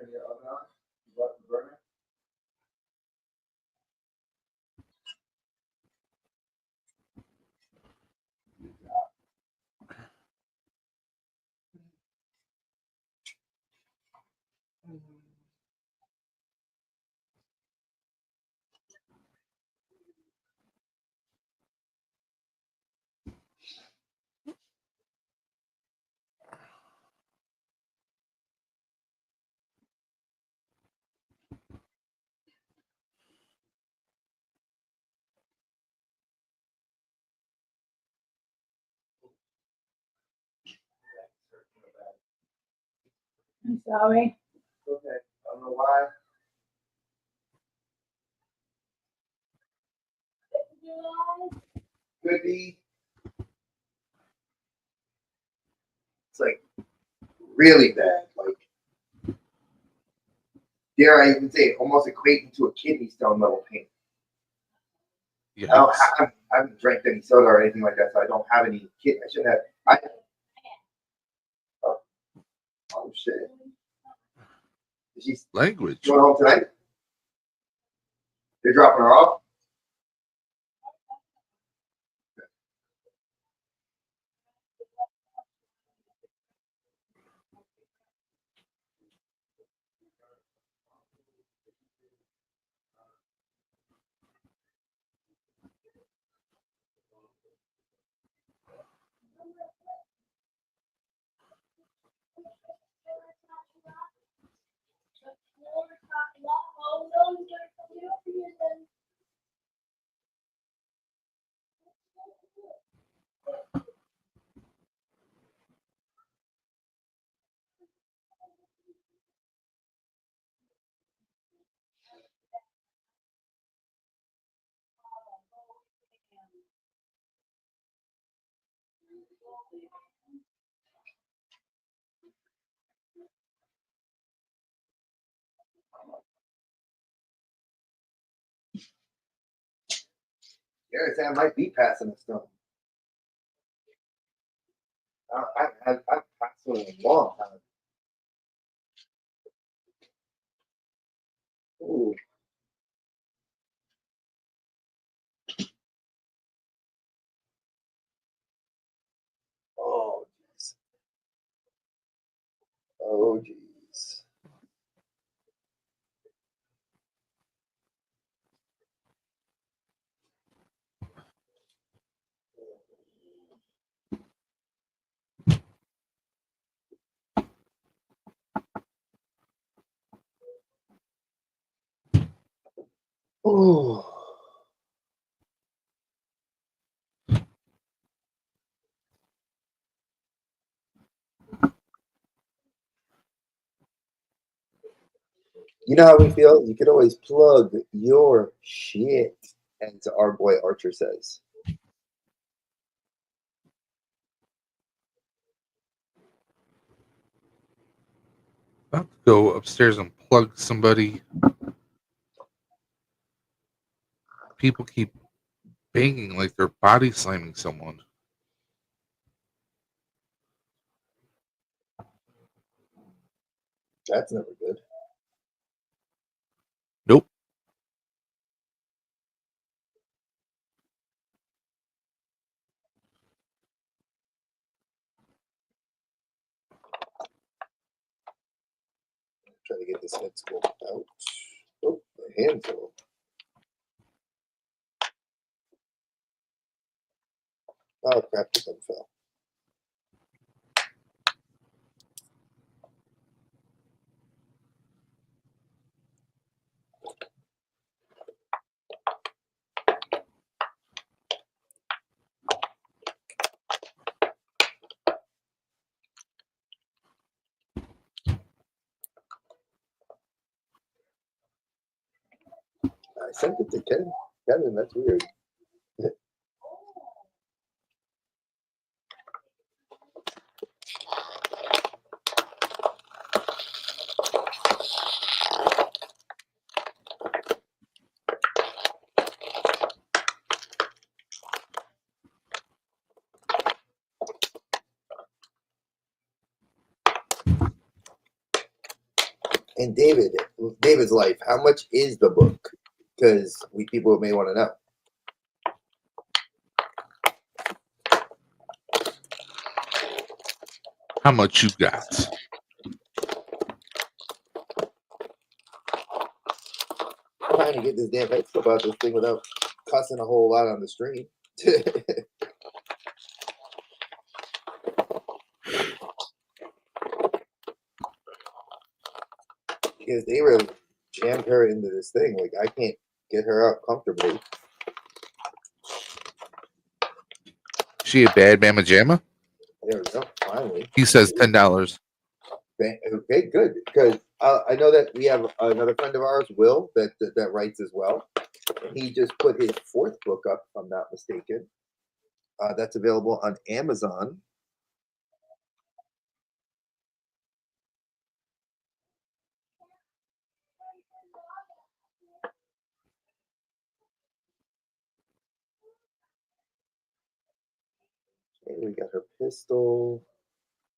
turn your oven on? You brought the burner? I'm sorry. Okay, I don't know why. Could be. It's like really bad. Like, dare I even say, almost equating to a kidney stone level pain. Yikes. I haven't drank any soda or anything like that, so I don't have any kidney. I shouldn't have. Oh shit. She's Language. going home tonight? They're dropping her off? Yeah, I might be passing a stone. I've passed one in a long time. Ooh. Oh, jeez. Oh, jeez. Ooh. You know how we feel? You could always plug your shit, as our boy Archer says. About to go upstairs and plug somebody. People keep banging like they're body slamming someone. That's never good. Nope. Try to get this head scope out. Oh, my handful. Oh crap, the gun fell. I sent it to Kevin. That's weird. And David's life, how much is the book? Because people may want to know. How much you got? I'm trying to get this damn head slip out this thing without cussing a whole lot on the stream. Because they were jammed her into this thing. Like, I can't get her out comfortably. She a bad mama jamma? There we go. Finally. He says $10. Okay, good. Because I know that we have another friend of ours, Will, that writes as well. He just put his 4th book up, if I'm not mistaken. That's available on Amazon. Okay, we got her pistol.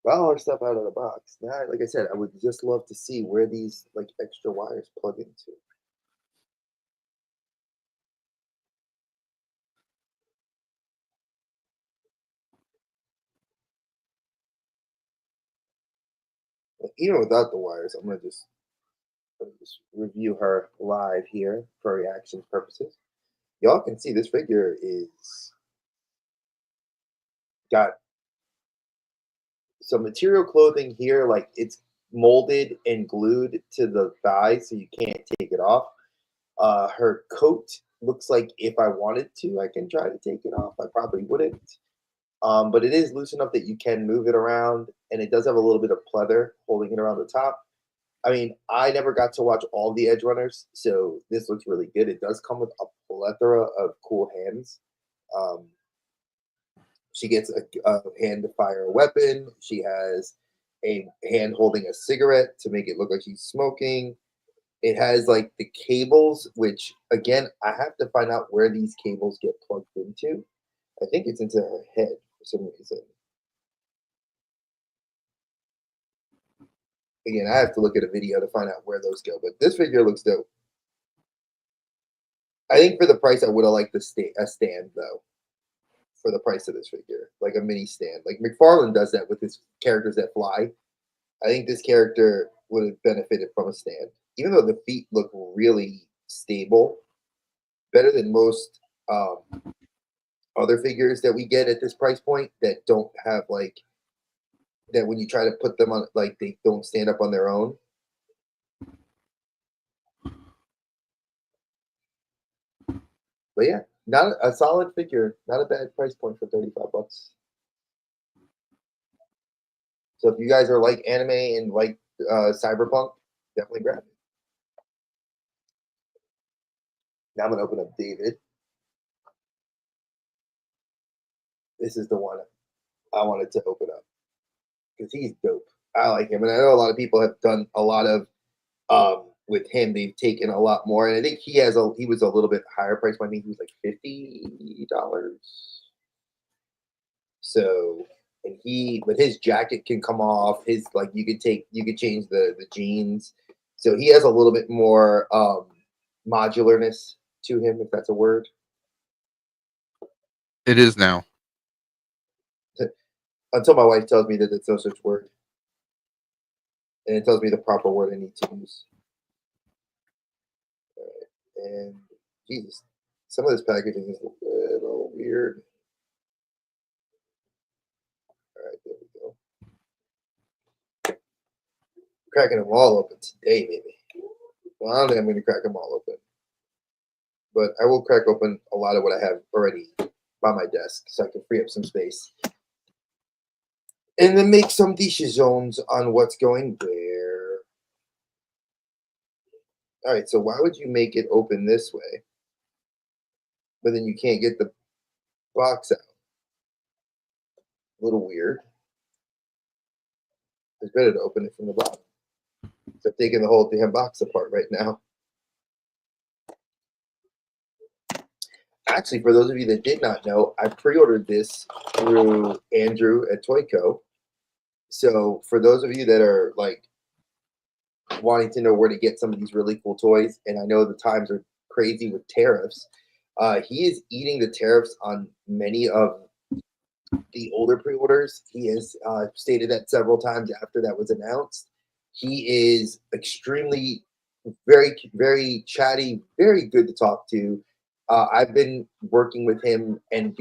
All our stuff out of the box. Now, like I said, I would just love to see where these like extra wires plug into. But even without the wires, I'm gonna just review her live here for reaction purposes. Y'all can see this figure is got some material clothing here, like it's molded and glued to the thigh so you can't take it off. Her coat looks like if I wanted to, I can try to take it off. I probably wouldn't. But it is loose enough that you can move it around, and it does have a little bit of pleather holding it around the top. I mean, I never got to watch all the Edge Runners, so this looks really good. It does come with a plethora of cool hands. She gets a hand to fire a weapon. She has a hand holding a cigarette to make it look like she's smoking. It has like the cables, which again, I have to find out where these cables get plugged into. I think it's into her head for some reason. Again, I have to look at a video to find out where those go, but this figure looks dope. I think for the price, I would have liked a stand though. For the price of this figure, like a mini stand. Like McFarlane does that with his characters that fly. I think this character would have benefited from a stand. Even though the feet look really stable, better than most other figures that we get at this price point that don't have like, that when you try to put them on, like they don't stand up on their own. But yeah, not a solid figure, not a bad price point for 35 bucks. So if you guys are like anime and like cyberpunk, definitely grab it. Now I'm gonna open up David. This is the one I wanted to open up because he's dope. I like him, and I know a lot of people have done a lot of with him. They've taken a lot more, and I think he was a little bit higher price. I think he was like $50. So, and but his jacket can come off. His like you could change the jeans. So he has a little bit more modularness to him, if that's a word. It is now. Until my wife tells me that it's no such word. And it tells me the proper word I need to use. All right. And Jesus, some of this packaging is a little weird. All right, there we go. Cracking them all open today, maybe. Well, I don't think I'm going to crack them all open. But I will crack open a lot of what I have already by my desk so I can free up some space. And then make some decisions on what's going where. All right, so why would you make it open this way, but then you can't get the box out? A little weird. It's better to open it from the bottom. So I'm taking the whole damn box apart right now. Actually, for those of you that did not know, I pre-ordered this through Andrew at TOYCO. So for those of you that are like wanting to know where to get some of these really cool toys, and I know the times are crazy with tariffs. He is eating the tariffs on many of the older pre-orders. He has stated that several times after that was announced. He is extremely, very chatty, very good to talk to. I've been working with him and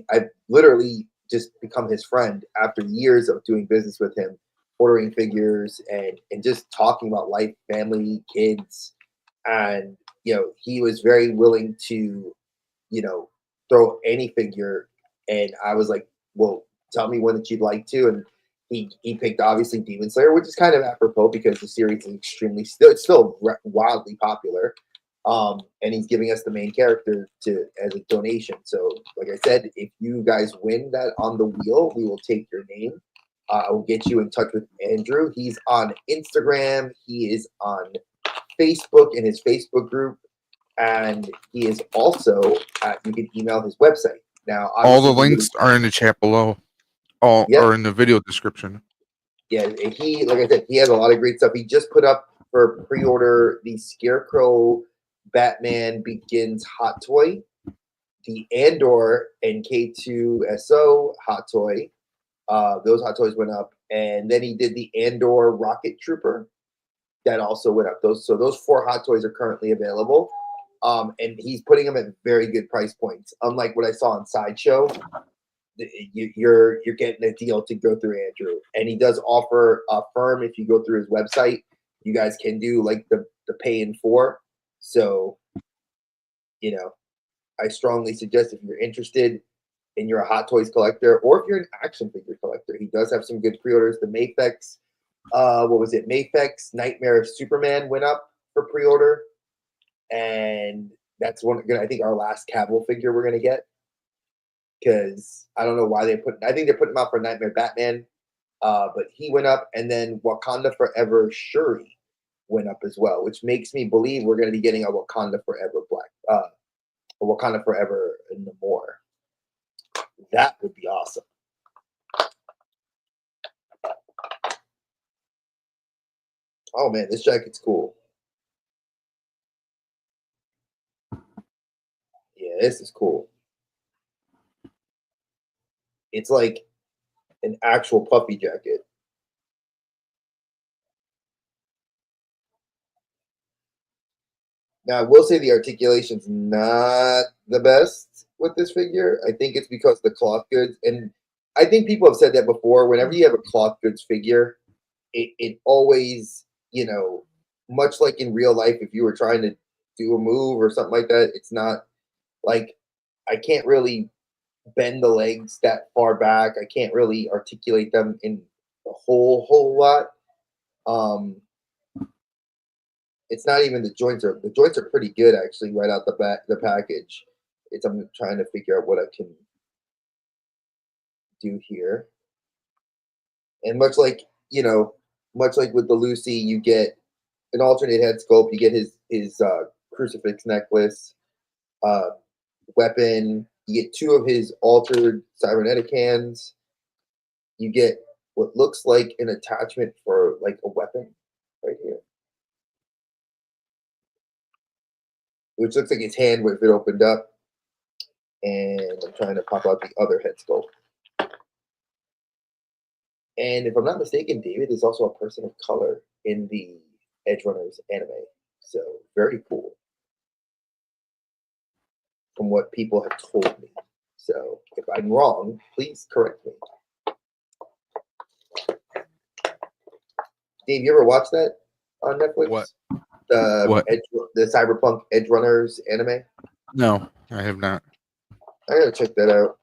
I've literally just become his friend after years of doing business with him, ordering figures and just talking about life, family, kids. And, he was very willing to, throw any figure. And I was like, well, tell me one that you'd like to. And he picked obviously Demon Slayer, which is kind of apropos because the series is it's still wildly popular. And he's giving us the main character as a donation. So, like I said, if you guys win that on the wheel, we will take your name. I will get you in touch with Andrew. He's on Instagram. He is on Facebook in his Facebook group, and he is also. You can email his website. Now, all the links are in the chat below. All are in the video description. Yeah, and like I said, he has a lot of great stuff. He just put up for pre-order the Scarecrow Batman Begins hot toy, the Andor and K2SO hot toy. Those hot toys went up, and then he did the Andor Rocket Trooper. That also went up. Those 4 hot toys are currently available, and he's putting them at very good price points. Unlike what I saw on Sideshow, you're getting a deal to go through Andrew, and he does offer a firm. If you go through his website, you guys can do like the pay in 4. So, I strongly suggest if you're interested and you're a Hot Toys collector, or if you're an action figure collector, he does have some good pre-orders. The Mafex, Mafex Nightmare of Superman went up for pre-order, and that's I think our last Cavill figure we're gonna get, because I don't know why I think they're putting him out for Nightmare Batman, but he went up, and then Wakanda Forever Shuri went up as well, which makes me believe we're going to be getting a Wakanda Forever a Wakanda Forever Namor. That would be awesome. Oh man, this jacket's cool. Yeah, this is cool. It's like an actual puffy jacket. Now, I will say the articulation's not the best with this figure. I think it's because the cloth goods, and I think people have said that before. Whenever you have a cloth goods figure, it always, much like in real life, if you were trying to do a move or something like that, it's not like I can't really bend the legs that far back. I can't really articulate them in a whole lot. It's not even the joints are pretty good actually right out the package. I'm trying to figure out what I can do here. And much like with the Lucy, you get an alternate head sculpt. You get his crucifix necklace, weapon. You get 2 of his altered cybernetic hands. You get what looks like an attachment for like a weapon right here, which looks like his hand if it opened up. And I'm trying to pop out the other head sculpt. And if I'm not mistaken, David is also a person of color in the Edge Runners anime. So very cool, from what people have told me. So if I'm wrong, please correct me. Dave, you ever watch that on Netflix? What? The Cyberpunk Edge Runners anime? No, I have not. I gotta check that out.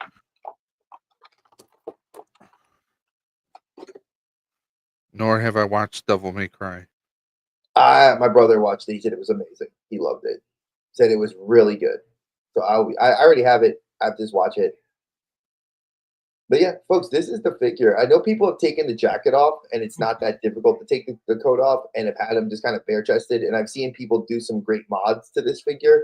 Nor have I watched Devil May Cry. My brother watched it. He said it was amazing. He loved it. Said it was really good. So I already have it. I have to just watch it. But yeah, folks, this is the figure. I know people have taken the jacket off, and it's not that difficult to take the coat off, and have had him just kind of bare-chested. And I've seen people do some great mods to this figure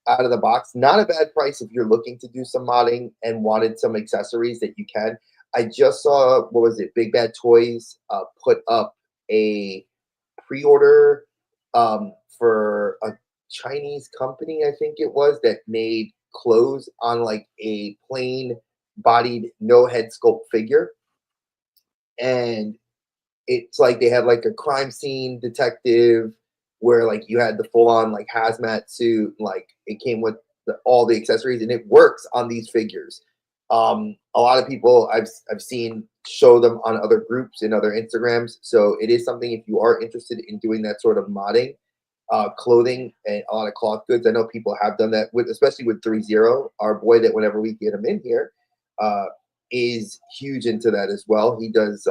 out of the box. Not a bad price if you're looking to do some modding and wanted some accessories that you can. I just saw, Big Bad Toys put up a pre-order for a Chinese company, I think it was, that made clothes on like a plain bodied no head sculpt figure. And it's like they had like a crime scene detective where like you had the full on like hazmat suit, like it came with all the accessories, and it works on these figures. A lot of people I've seen show them on other groups and other Instagrams. So it is something, if you are interested in doing that sort of modding, clothing and a lot of cloth goods. I know people have done that with, especially with 3-0, our boy that whenever we get him in here, is huge into that as well. He does,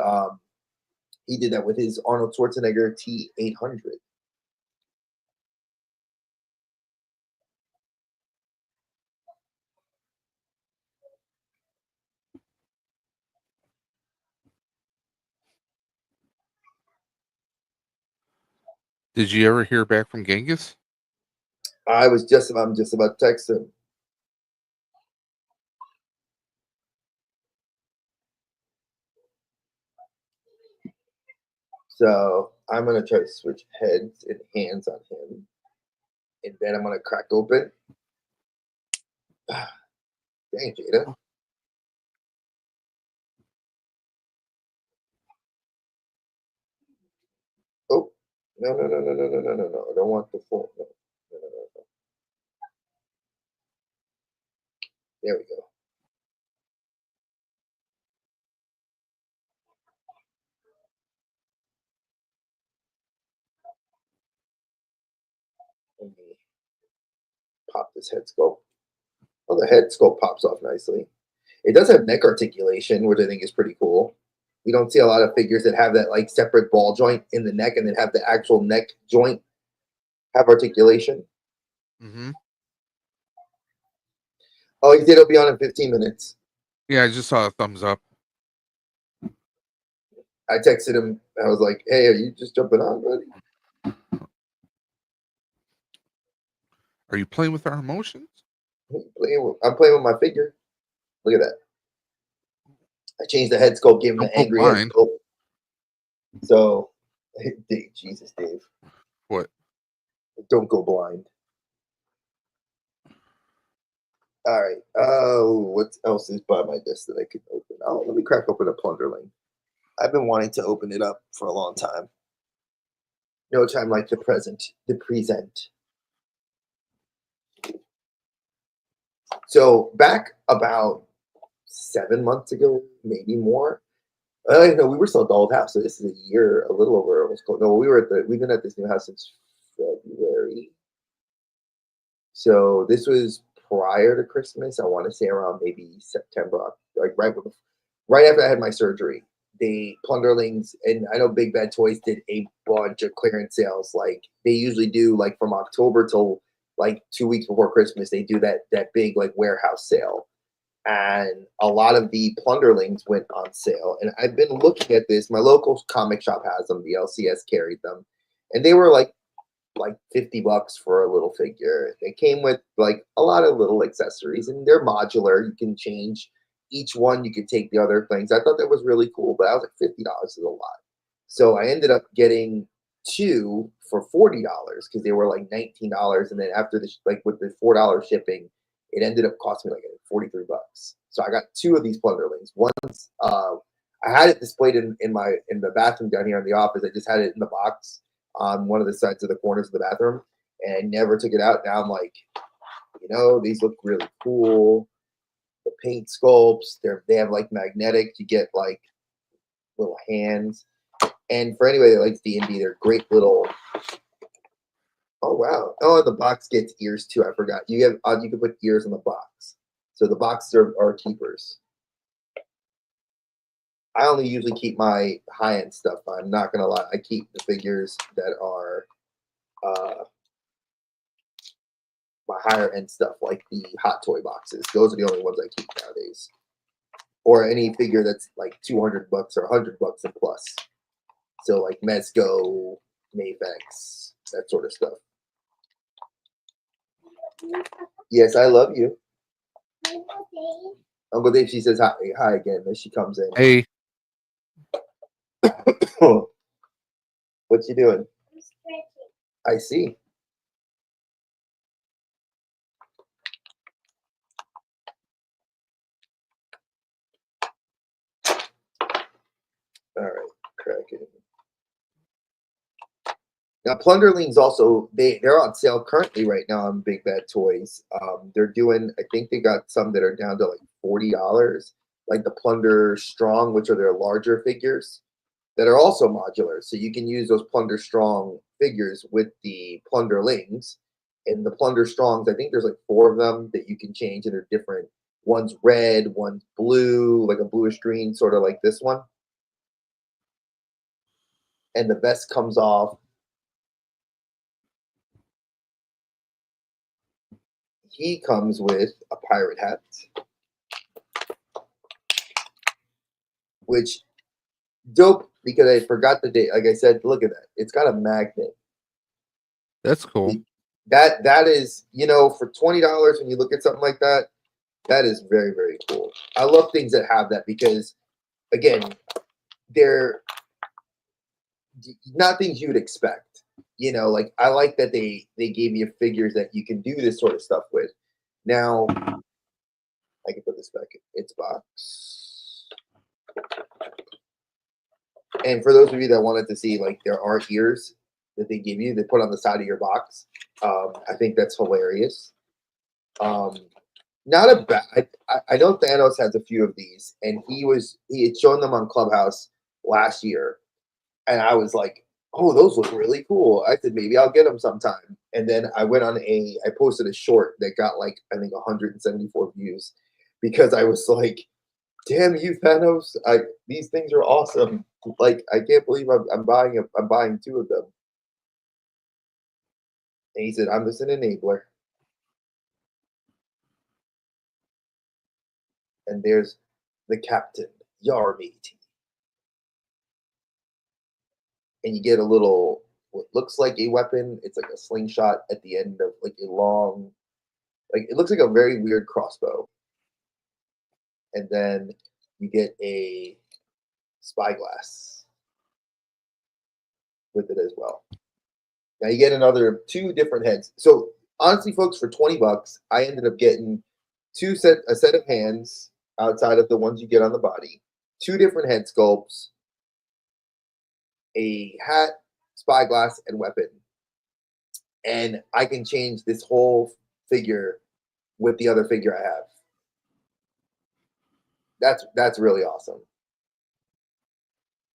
he did that with his Arnold Schwarzenegger T800. Did you ever hear back from Genghis? I'm just about to text him. So I'm gonna try to switch heads and hands on him, and then I'm gonna crack open. Dang, Jada. Oh, no. I don't want the full. No. There we go. Let me pop this head sculpt. Oh, the head sculpt pops off nicely. It does have neck articulation, which I think is pretty cool. We don't see a lot of figures that have that like separate ball joint in the neck and then have the actual neck joint have articulation. Mm-hmm. Oh, he said he'll be on in 15 minutes. Yeah, I just saw a thumbs up. I texted him. I was like, "Hey, are you just jumping on, buddy? Are you playing with our emotions? I'm playing with my figure. Look at that. I changed the head sculpt, gave him the angry head sculpt. So, Jesus, Dave. What? Don't go blind. All right. Oh, what else is by my desk that I could open? Oh, let me crack open a Plunderling. I've been wanting to open it up for a long time. No time like the present. The present. So back about 7 months ago, maybe more. No, we were still at the old house, so this is a year, a little over almost. No, we've been at this new house since February. So this was prior to Christmas. I want to say around maybe September, like right after I had my surgery. The Plunderlings, and I know Big Bad Toys did a bunch of clearance sales. Like they usually do, like from October till like 2 weeks before Christmas, they do that big like warehouse sale. And a lot of the Plunderlings went on sale. And I've been looking at this. My local comic shop has them. The LCS carried them, and they were like $50 for a little figure. They came with like a lot of little accessories, and they're modular. You can change each one. You could take the other things. I thought that was really cool, but I was like, $50 is a lot. So I ended up getting 2 for $40 because they were like $19. And then after the like with the $4 shipping, it ended up costing me like $43. So I got 2 of these Plunderlings. One's I had it displayed in the bathroom down here in the office. I just had it in the box on one of the sides of the corners of the bathroom, and I never took it out. Now I'm like, these look really cool. The paint sculpts, they have like magnetic. You get like little hands. And for anybody that likes D&D, they're great little. Oh wow! Oh, and the box gets ears too. I forgot. You can put ears in the box, so the boxes are keepers. I only usually keep my high-end stuff. I'm not gonna lie. I keep the figures that are my higher-end stuff, like the Hot Toy boxes. Those are the only ones I keep nowadays. Or any figure that's like $200 or $100 and plus. So like Mezco, Mafex, that sort of stuff. Yes, I love you. Uncle Dave, she says hi again as she comes in. Hey. What you doing? I see. All right, cracking. Now, Plunderlings also they're on sale currently right now on Big Bad Toys. They're doing, I think they got some that are down to like $40, like the Plunder Strong, which are their larger figures that are also modular. So you can use those Plunder Strong figures with the Plunderlings. And the Plunder Strongs, I think there's like 4 of them that you can change, and they're different. One's red, one's blue, like a bluish green, sort of like this one. And the vest comes off. He comes with a pirate hat, which dope, because I forgot the date. Like I said, look at that. It's got a magnet. That's cool. That is, you know, for $20 when you look at something like that, that is very, very cool. I love things that have that because, again, they're not things you would expect. You know, like I like that they gave you figures that you can do this sort of stuff with. Now, I can put this back in its box. And for those of you that wanted to see, like, there are ears that they give you, they put on the side of your box. I think that's hilarious. Not a bad. I know Thanos has a few of these, and he had shown them on Clubhouse last year, and I was like, "Oh, those look really cool." I said maybe I'll get them sometime, and then I posted a short that got like I think 174 views because I was like, "Damn you, Thanos! These things are awesome. Like I can't believe I'm buying 2 of them." And he said, "I'm just an enabler." And there's the Captain Yarmati. And you get a little, what looks like a weapon. It's like a slingshot at the end of like a long, like it looks like a very weird crossbow. And then you get a spyglass with it as well. Now you get another 2 different heads. So honestly, folks, for $20, I ended up getting a set of hands outside of the ones you get on the body, 2 different head sculpts, a hat, spyglass, and weapon. And I can change this whole figure with the other figure I have. That's really awesome.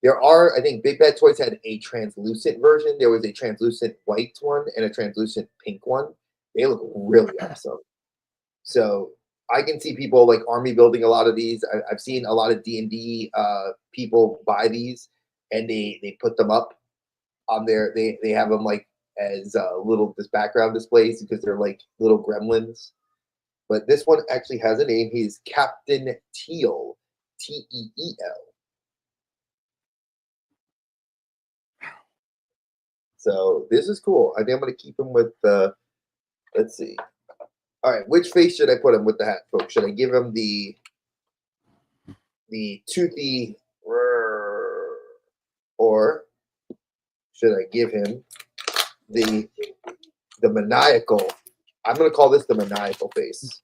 There are, I think Big Bad Toys had a translucent version. There was a translucent white one and a translucent pink one. They look really awesome. So I can see people like army building a lot of these. I've seen a lot of D&D people buy these, and they put them up on their, they have them like as little background displays because they're like little gremlins. But this one actually has a name. He's Captain Teal, Teel. So this is cool. I think I'm going to keep him with the, let's see. All right, which face should I put him with the hat, folks? Should I give him the toothy, or should I give him the maniacal? I'm going to call this the maniacal face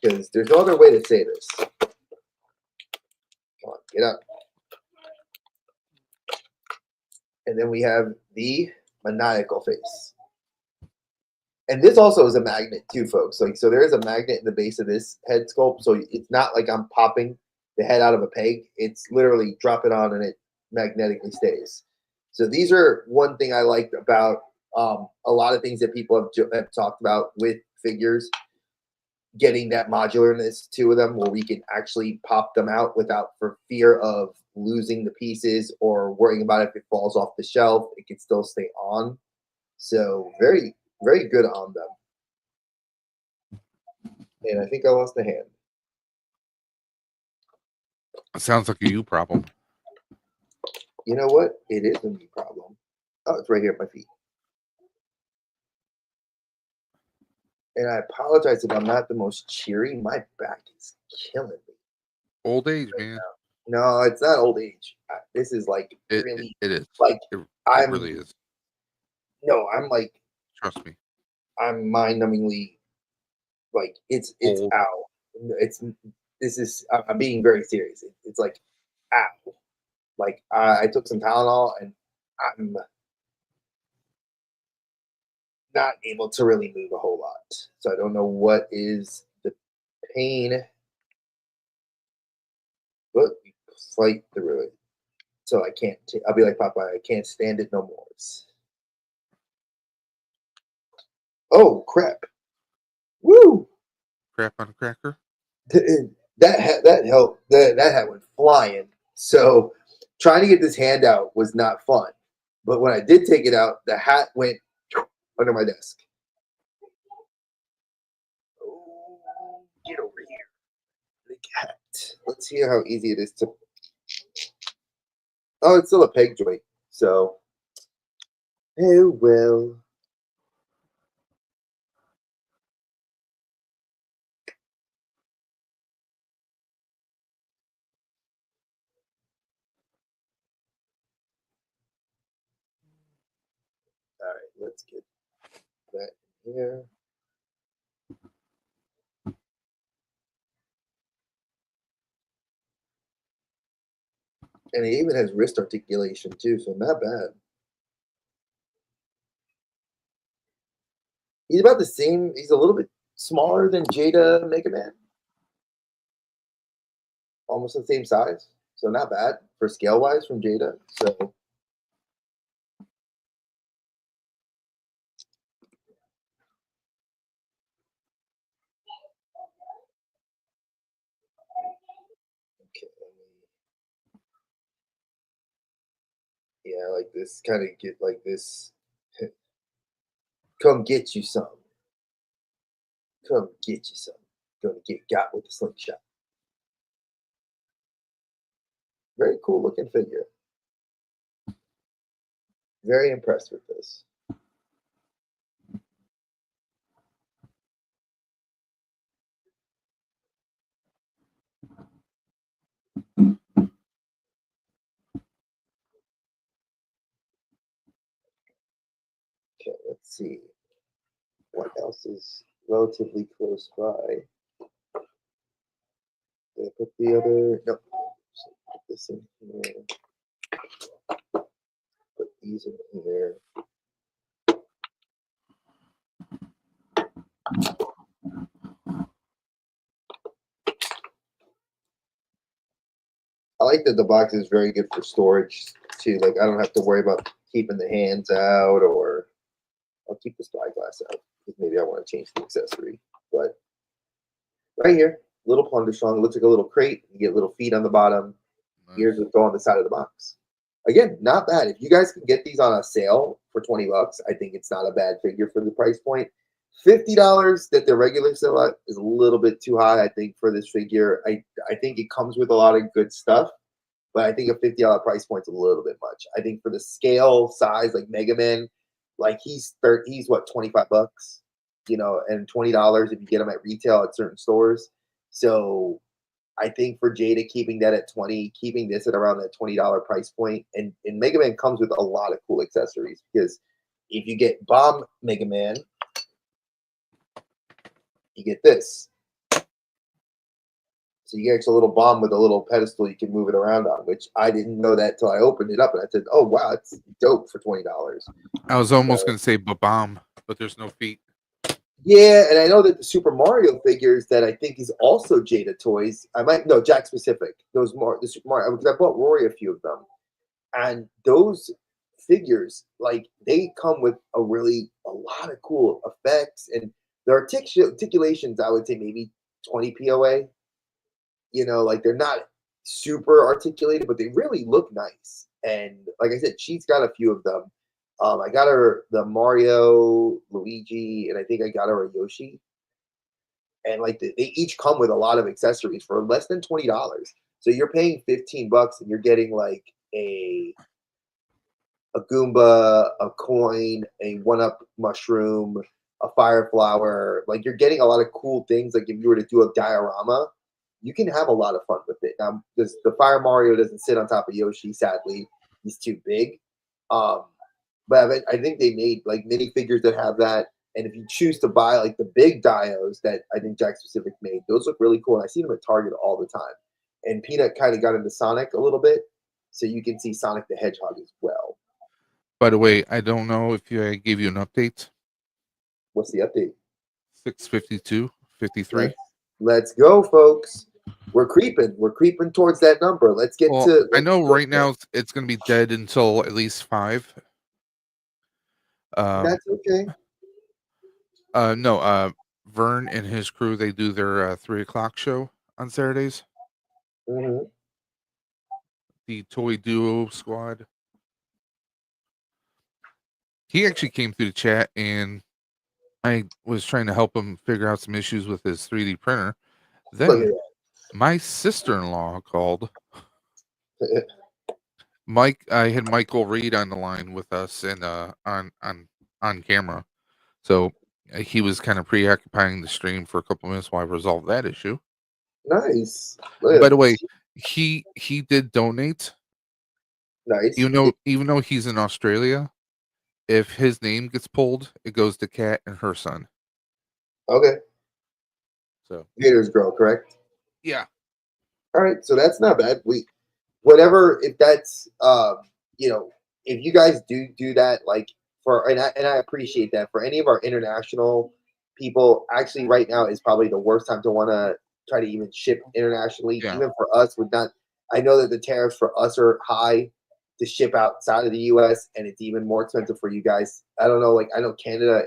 because there's no other way to say this. Come on, get up. And then we have the maniacal face. And this also is a magnet too, folks. Like, so there is a magnet in the base of this head sculpt. So it's not like I'm popping the head out of a peg. It's literally drop it on and it magnetically stays. So these are one thing I liked about a lot of things that people have talked about with figures, getting that modularness to them where we can actually pop them out without for fear of losing the pieces or worrying about if it falls off the shelf. It can still stay on. So very, very good on them. And I think I lost a hand. It sounds like a you problem. You know what? It is a me problem. Oh, it's right here at my feet. And I apologize if I'm not the most cheery. My back is killing me. Old age, man. No, it's not old age. This is like It really. is. Like it I'm really is. No, I'm like, Trust me. I'm mind-numbingly like it's Old. ow. I'm being very serious. It's like ow. Like I took some Tylenol and I'm not able to really move a whole lot. So I don't know what is the pain, but we fight through it. So I can't. I'll be like Popeye. I can't stand it no more. Oh crap! Woo! Crap on a cracker. That helped. That hat went flying. So trying to get this hand out was not fun. But when I did take it out, the hat went under my desk. Oh, get over here. The cat. Let's see how easy it is to. Oh, it's still a peg joint. So, oh well. All right, let's get that here. And he even has wrist articulation too, so not bad. He's about the same. He's a little bit smaller than Jada Mega Man. Almost the same size. So not bad for scale wise from Jada. So okay. Yeah, like this kind of get like this. Come get you some. Come get you some. Gonna get got with the slingshot. Very cool looking figure. Very impressed with this. Okay, let's see. What else is relatively close by? Did I put the other? No. So put this in here. Put these in here. I like that the box is very good for storage too. Like I don't have to worry about keeping the hands out, or I'll keep the spyglass out because maybe I want to change the accessory. But right here, little plunder strong. It looks like a little crate. You get little feet on the bottom. Nice. Ears would go on the side of the box. Again, not bad. If you guys can get these on a sale for $20, I think it's not a bad figure for the price point. $50 that the regular sale at is a little bit too high, I think, for this figure. I think it comes with a lot of good stuff, but I think a $50 price point's a little bit much. I think for the scale size, like Mega Man, like he's what, $25, you know, and $20 if you get them at retail at certain stores. So I think for Jada keeping that at 20, keeping this at around that $20 price point, and Mega Man comes with a lot of cool accessories because if you get Bomb Mega Man, you get this. So you get a little bomb with a little pedestal you can move it around on, which I didn't know that till I opened it up and I said, "Oh wow, it's dope for $20." I was almost going to say bomb, but there's no feet. Yeah, and I know that the Super Mario figures that I think is also Jada Toys. I might no Jack specific. Those more the Super Mario because I bought Rory a few of them, and those figures like they come with a lot of cool effects and the articulations. I would say maybe 20 POA. You know, like they're not super articulated, but they really look nice. And like I said, she's got a few of them. I got her the Mario, Luigi, and I think I got her a Yoshi. And like they each come with a lot of accessories for less than $20. So you're paying $15 and you're getting like a Goomba, a coin, a one-up mushroom, a fire flower. Like you're getting a lot of cool things. Like if you were to do a diorama, you can have a lot of fun with it. Now, the Fire Mario doesn't sit on top of Yoshi, sadly. He's too big. But I think they made like minifigures that have that. And if you choose to buy like the big dios that I think Jack Specific made, those look really cool. And I see them at Target all the time. And Peanut kind of got into Sonic a little bit, so you can see Sonic the Hedgehog as well. By the way, I don't know if I gave you an update. What's the update? 652, 53. Let's go, folks. We're creeping. We're creeping towards that number. Let's get Well, to. I know let's go right there. now it's going to be dead until at least 5. That's okay. No, Vern and his crew, they do their 3 o'clock show on Saturdays. hmm The Toy Duo Squad. He actually came through the chat, and I was trying to help him figure out some issues with his 3D printer. Look at Then my sister-in-law called. Mike, I had Michael Reed on the line with us and on camera, so he was kind of preoccupying the stream for a couple minutes while I resolved that issue. Nice. By the way, he did donate. Nice. Even though he's in Australia, if his name gets pulled, it goes to Kat and her son. Okay. So Gators Girl, correct? yeah. All right, so that's not bad. Whatever, if that's if you guys do that, like and I appreciate that for any of our international people. Actually, right now is probably the worst time to want to try to even ship internationally. Yeah. Even for us, with not, I know that the tariffs for us are high to ship outside of the U.S. and it's even more expensive for you guys. I don't know, like I know Canada,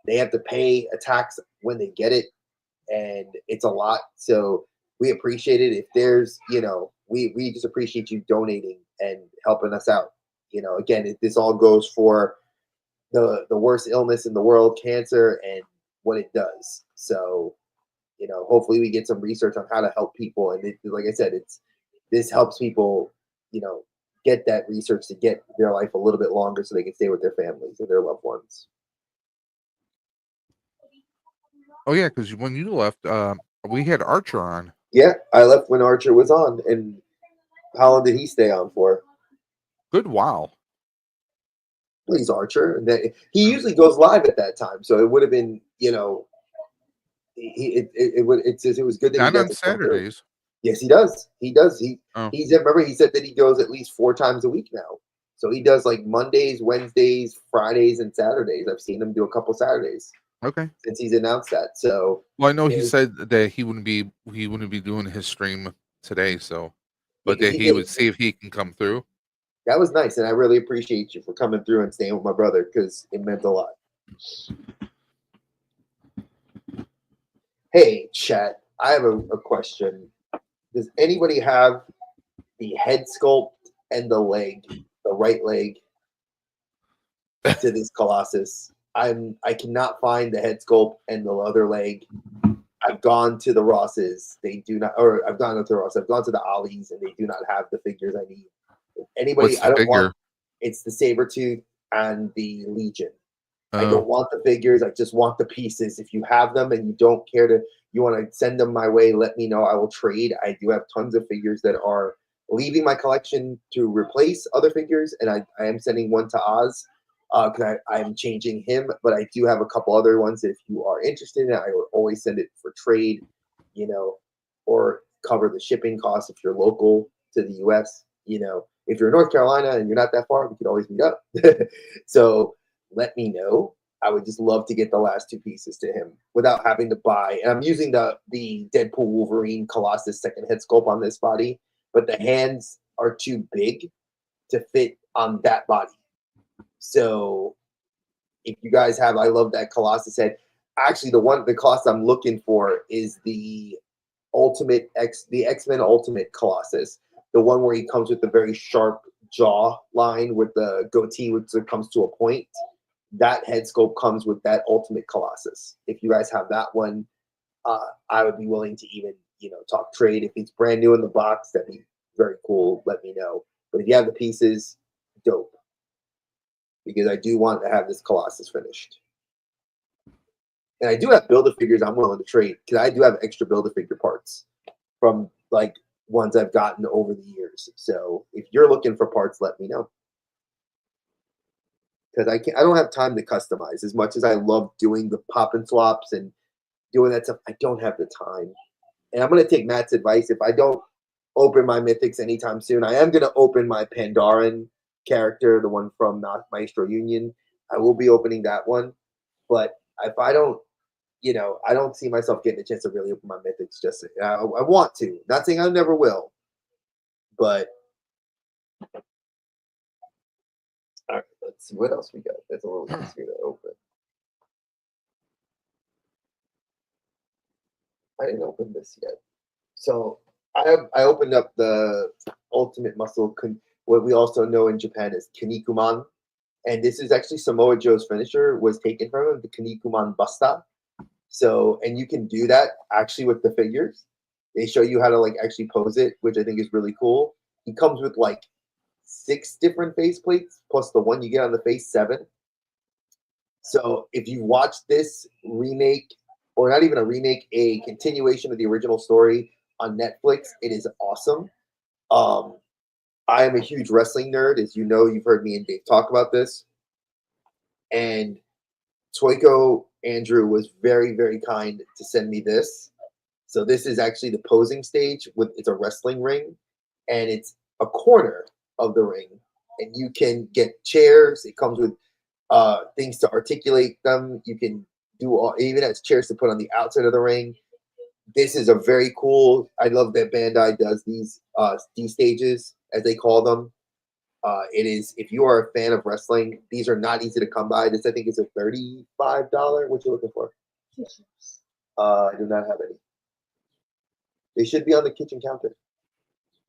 they have to pay a tax when they get it, and it's a lot. So we appreciate it. If there's, we just appreciate you donating and helping us out. Again, this all goes for the worst illness in the world, cancer, and what it does. So, hopefully we get some research on how to help people. And like I said, this helps people, get that research to get their life a little bit longer so they can stay with their families and their loved ones. Oh yeah, because when you left, we had Archer on. Yeah, I left when Archer was on. And how long did he stay on for? Good while. Please, Archer. And he usually goes live at that time, so it would have been, it was good that he Not got on to come through. Saturdays. Yes, he does. He does. Oh. Remember he said that he goes at least 4 times a week now. So he does like Mondays, Wednesdays, Fridays, and Saturdays. I've seen him do a couple Saturdays. Okay. Since he's announced that. So well, I know he said that he wouldn't be doing his stream today, so but that he would see if he can come through. That was nice, and I really appreciate you for coming through and staying with my brother because it meant a lot. Hey, chat, I have a question. Does anybody have the head sculpt and the right leg to this Colossus? I cannot find the head sculpt and the other leg. I've gone to the Rosses. They do not, or I've gone to the Ross. I've gone to the Ollies, and they do not have the figures I need. If anybody, I don't want. It's the Sabretooth and the Legion. I don't want the figures. I just want the pieces. If you have them and you don't care you want to send them my way, let me know. I will trade. I do have tons of figures that are leaving my collection to replace other figures, and I am sending one to Oz because I am changing him. But I do have a couple other ones that if you are interested in it, I will always send it for trade, or cover the shipping costs if you're local to the U.S. If you're in North Carolina and you're not that far, we could always meet up. So let me know. I would just love to get the last 2 pieces to him without having to buy. And I'm using the Deadpool Wolverine Colossus second head sculpt on this body, but the hands are too big to fit on that body. So if you guys have, I love that Colossus head. Actually, the Colossus I'm looking for is the X-Men Ultimate Colossus, the one where he comes with the very sharp jaw line with the goatee, which comes to a point. That head sculpt comes with that Ultimate Colossus. If you guys have that one, I would be willing to even, talk trade. If it's brand new in the box, that'd be very cool. Let me know. But if you have the pieces, dope. Because I do want to have this Colossus finished. And I do have Build-A-Figures I'm willing to trade because I do have extra Build-A-Figure parts from like ones I've gotten over the years. So if you're looking for parts, let me know. because I don't have time to customize as much as I love doing the pop and swaps and doing that stuff. I don't have the time, and I'm gonna take Matt's advice. If I don't open my mythics anytime soon, I am gonna open my Pandaren character, the one from Maestro Union. I will be opening that one, but if I don't, I don't see myself getting a chance to really open my mythics. Just I want to. Not saying I never will, but all right. Let's see what else we got. That's a little easier to open. I didn't open this yet. So I opened up the Ultimate Muscle, what we also know in Japan as Kinnikuman. And this is actually Samoa Joe's finisher, was taken from him, the Kinnikuman Busta. So, and you can do that actually with the figures. They show you how to like actually pose it, which I think is really cool. He comes with like 6 different face plates, plus the one you get on the face, 7. So if you watch this remake, or not even a remake, a continuation of the original story on Netflix, it is awesome. I am a huge wrestling nerd, as you know. You've heard me and Dave talk about this. And TOYCO Andrew was very, very kind to send me this. So this is actually the posing stage. It's a wrestling ring, and it's a corner of the ring. And you can get chairs. It comes with things to articulate them. You can do even has chairs to put on the outside of the ring. This is a very cool. I love that Bandai does these D stages, as they call them. It is, if you are a fan of wrestling, these are not easy to come by. This, I think, is a $35. What you looking for? I do not have any. They should be on the kitchen counter.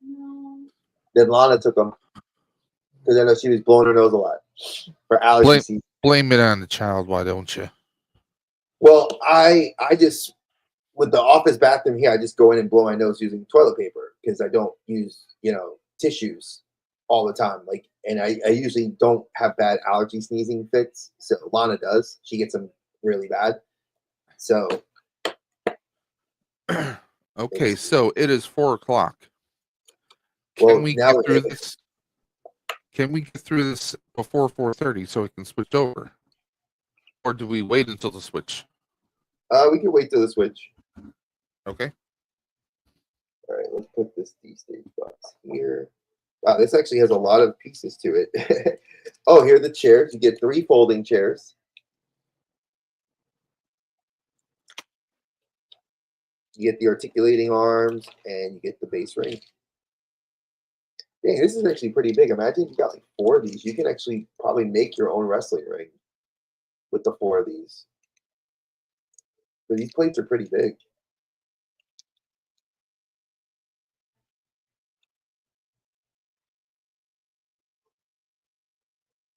No. Then Lana took them because I know she was blowing her nose a lot for allergy season. Blame it on the child, why don't you? Well, I just, with the office bathroom here, I just go in and blow my nose using toilet paper because I don't use, tissues all the time. Like, and I usually don't have bad allergy sneezing fits. So Lana does. She gets them really bad. So Okay, so it is 4:00. Well, Can we now get through this? Can we get through this before 4:30 so we can switch over? Or do we wait until the switch? we can wait till the switch. Okay. All right, let's put this D-stage box here. Wow, this actually has a lot of pieces to it. Oh, here are the chairs. You get 3 folding chairs. You get the articulating arms, and you get the base ring. Dang, this is actually pretty big. Imagine if you got like 4 of these. You can actually probably make your own wrestling ring with the 4 of these. But these plates are pretty big.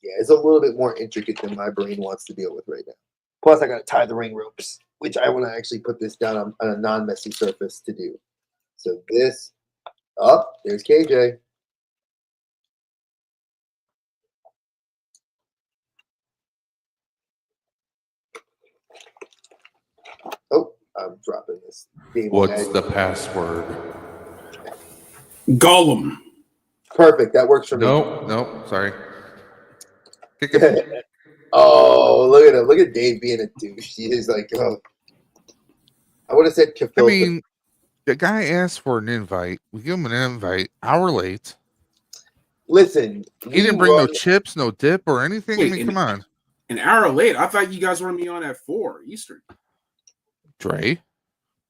Yeah, it's a little bit more intricate than my brain wants to deal with right now. Plus, I got to tie the ring ropes, which I want to actually put this down on a non-messy surface to do. So this, up, there's KJ. Oh, I'm dropping this. What's the password? Gollum. Perfect. That works for me. No, sorry. Kick it. Oh, look at him. Look at Dave being a douche. He is like, oh. I would have said I Kafil. mean, the guy asked for an invite. We give him an invite. Hour late. Listen, He didn't bring no chips, no dip, or anything. Wait, I mean, come on. An hour late. I thought you guys wanted me on at 4 Eastern. Dre?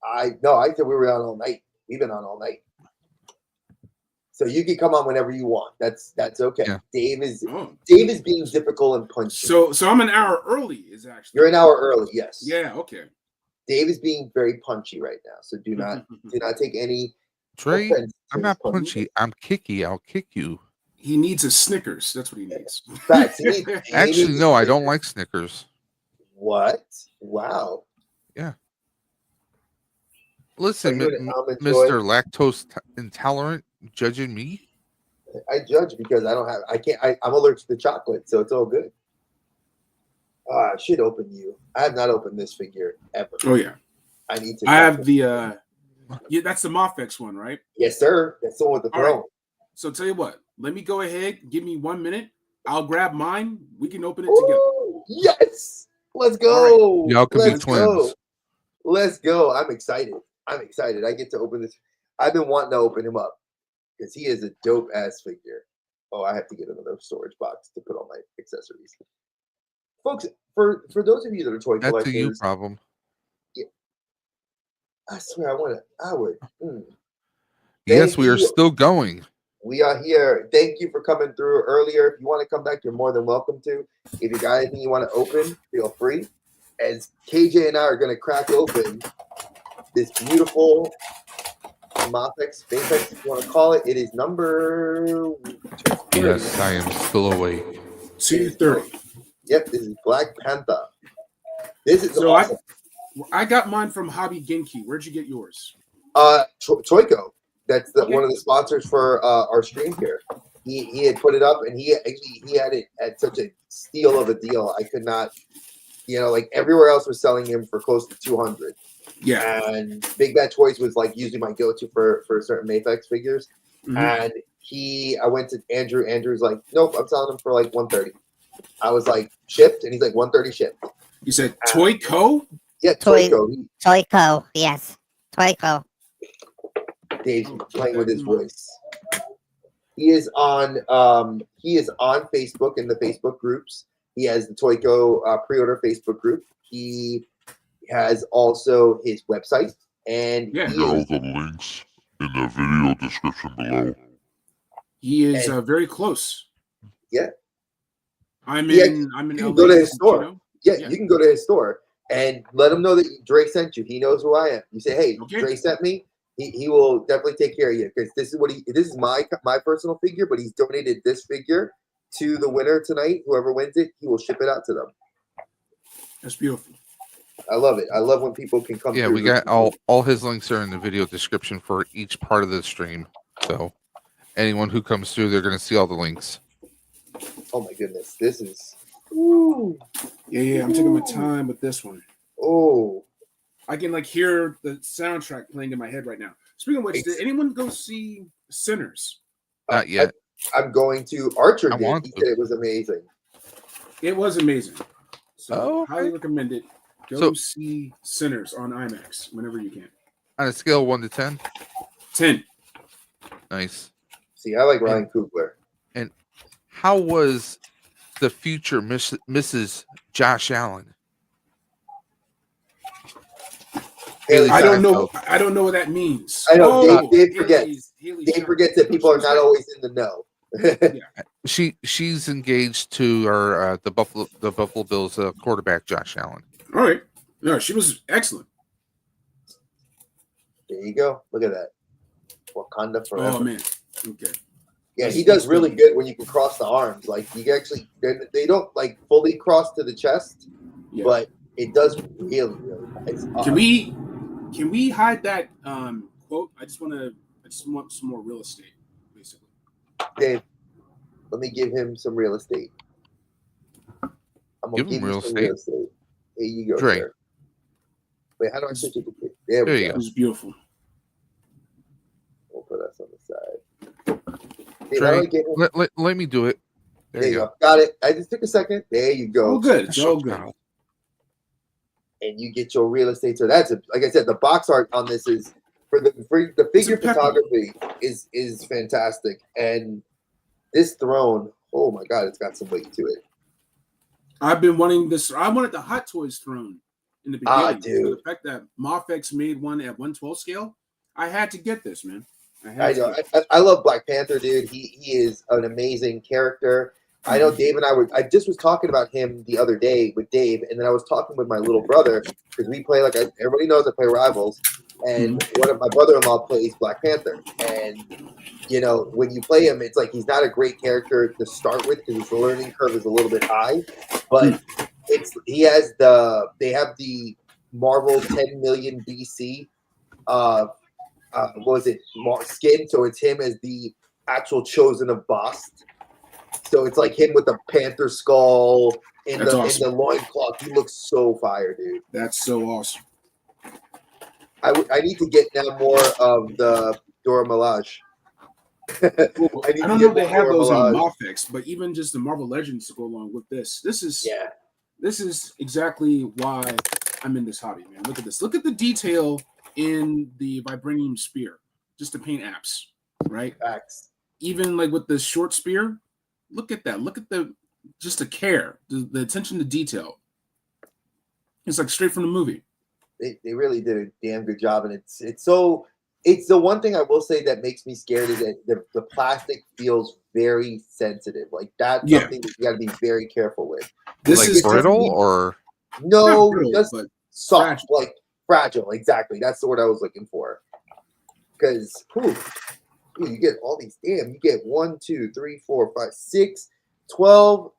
I said we were on all night. We've been on all night. So you can come on whenever you want. That's okay. Yeah. Dave is being difficult and punchy. So I'm an hour early, is actually. You're an hour early, yes. Yeah, okay. Dave is being very punchy right now. So do not take any Dre, I'm not punchy. I'm kicky. I'll kick you. He needs a Snickers. That's what he needs. Actually, no, I don't like Snickers. What? Wow. Yeah. Listen, Mr. Lactose Intolerant, judging me? I judge because I'm allergic to chocolate, so it's all good. I should open you. I have not opened this figure ever. Oh yeah. I need to. I have the that's the Mofex one, right? Yes, sir. That's the one with the throne. Right. So tell you what, let me go ahead. Give me 1 minute. I'll grab mine. We can open it together. Ooh, yes. Let's go. Y'all can be Let's twins. go. Let's go. I'm excited. I get to open this. I've been wanting to open him up because he is a dope ass figure. Oh, I have to get another storage box to put all my accessories. Folks, for those of you that are toy That's collectors, a you problem. I swear I would. Yes, Thank we are you. still going. We are here. Thank you for coming through earlier. If you want to come back, you're more than welcome to. If you got anything you want to open, feel free. As KJ and I are going to crack open this beautiful Mafex, Bayfex, if you want to call it. It is number 230. Yes, I am still awake. 230. Yep, this is Black Panther. This is So awesome. I got mine from Hobby Genki. Where'd you get yours? TOYCO. That's Okay. one of the sponsors for our stream here. He had put it up, and he had it at such a steal of a deal. I could not, like everywhere else was selling him for close to 200. Yeah. And Big Bad Toys was like usually my go-to for certain Mafex figures. And I went to Andrew. Andrew's like, nope, I'm selling them for like 130. I was like, shipped, and he's like 130 shipped. You said TOYCO? Yeah, TOYCO. TOYCO, yes. TOYCO. Dave's playing with his voice. He is on Facebook in the Facebook groups. He has the TOYCO pre-order Facebook group. He has also his website, and All the links in the video description below. He is very close. Yeah. I'm Yeah, in you LA. can go to his store. You know? Yeah, you can go to his store and let him know that Dre sent you. He knows who I am. You say, hey, Dre sent me. He will definitely take care of you because this is my personal figure, but he's donated this figure to the winner tonight. Whoever wins it, he will ship it out to them. That's beautiful. I love it. I love when people can come. Yeah, through we got all his links are in the video description for each part of the stream. So anyone who comes through, they're going to see all the links. Oh my goodness, this is. Ooh. Yeah, I'm taking my time with this one. Oh, I can like hear the soundtrack playing in my head right now. Speaking of which, did anyone go see Sinners? Not yet. I'm going to. Archer I did. want He to. said it was amazing. It was amazing. So Oh, okay. highly recommend it. Go see Sinners on IMAX whenever you can. On a scale of 1 to 10? 10. Nice. See, I like Ryan Coogler. And how was the future Mrs. Josh Allen? I don't know. I don't know what that means. I know Dave forgets. Dave forgets that people are not always in the know. She's engaged to the Buffalo Bills quarterback Josh Allen. All right. No, she was excellent. There you go. Look at that. Wakanda forever. Oh man. Okay. Yeah, he does really good when you can cross the arms. Like you actually, they don't like fully cross to the chest, but it does really nice. Can we hide that quote? I just want some more real estate, basically. Dave, let me give him some real estate. I'm gonna give him real estate. Here you go, sir. Wait, how do I switch it to kid? There we go. It was beautiful. We'll put us on the side. Dave, Trey, let me do it. There you go. Got it. I just took a second. There you go. Oh, good. It's all good. And you get your real estate. So that's like I said, the box art on this is for the figure photography is fantastic. And this throne, oh my god, it's got some weight to it. I've been wanting this. I wanted the Hot Toys throne in the beginning. Dude. The fact that Mafex made one at 112 scale, I had to get this, man. I know. I love Black Panther, dude. He is an amazing character. I know Dave and I just was talking about him the other day with Dave, and then I was talking with my little brother because we play everybody knows I play Rivals, and one of my brother-in-law plays Black Panther, and when you play him, it's like he's not a great character to start with because his learning curve is a little bit high, but they have the Marvel 10 million BC what was it skin, so it's him as the actual chosen of Bast. So it's like him with the panther skull in the loincloth. He looks so fire, dude. That's so awesome. I need to get now more of the Dora Milaje. Well, I need I to don't know get if they more have those in Mirage. MOFIX, but even just the Marvel Legends to go along with this. This Yeah. is exactly why I'm in this hobby, man. Look at this. Look at the detail in the vibranium spear. Just the paint apps, right? Facts. Even like with the short spear, look at that. Look at the care, the attention to detail. It's like straight from the movie. They really did a damn good job, and it's the one thing I will say that makes me scared is that the plastic feels very sensitive. Like that's Yeah. something that you got to be very careful with. This Like is brittle definitely or No, not brittle, just but soft, fragile. like fragile. Exactly, that's the word I was looking for. Because you get all these. Damn, you get 1, 2, 3, 4, 5, 6, 12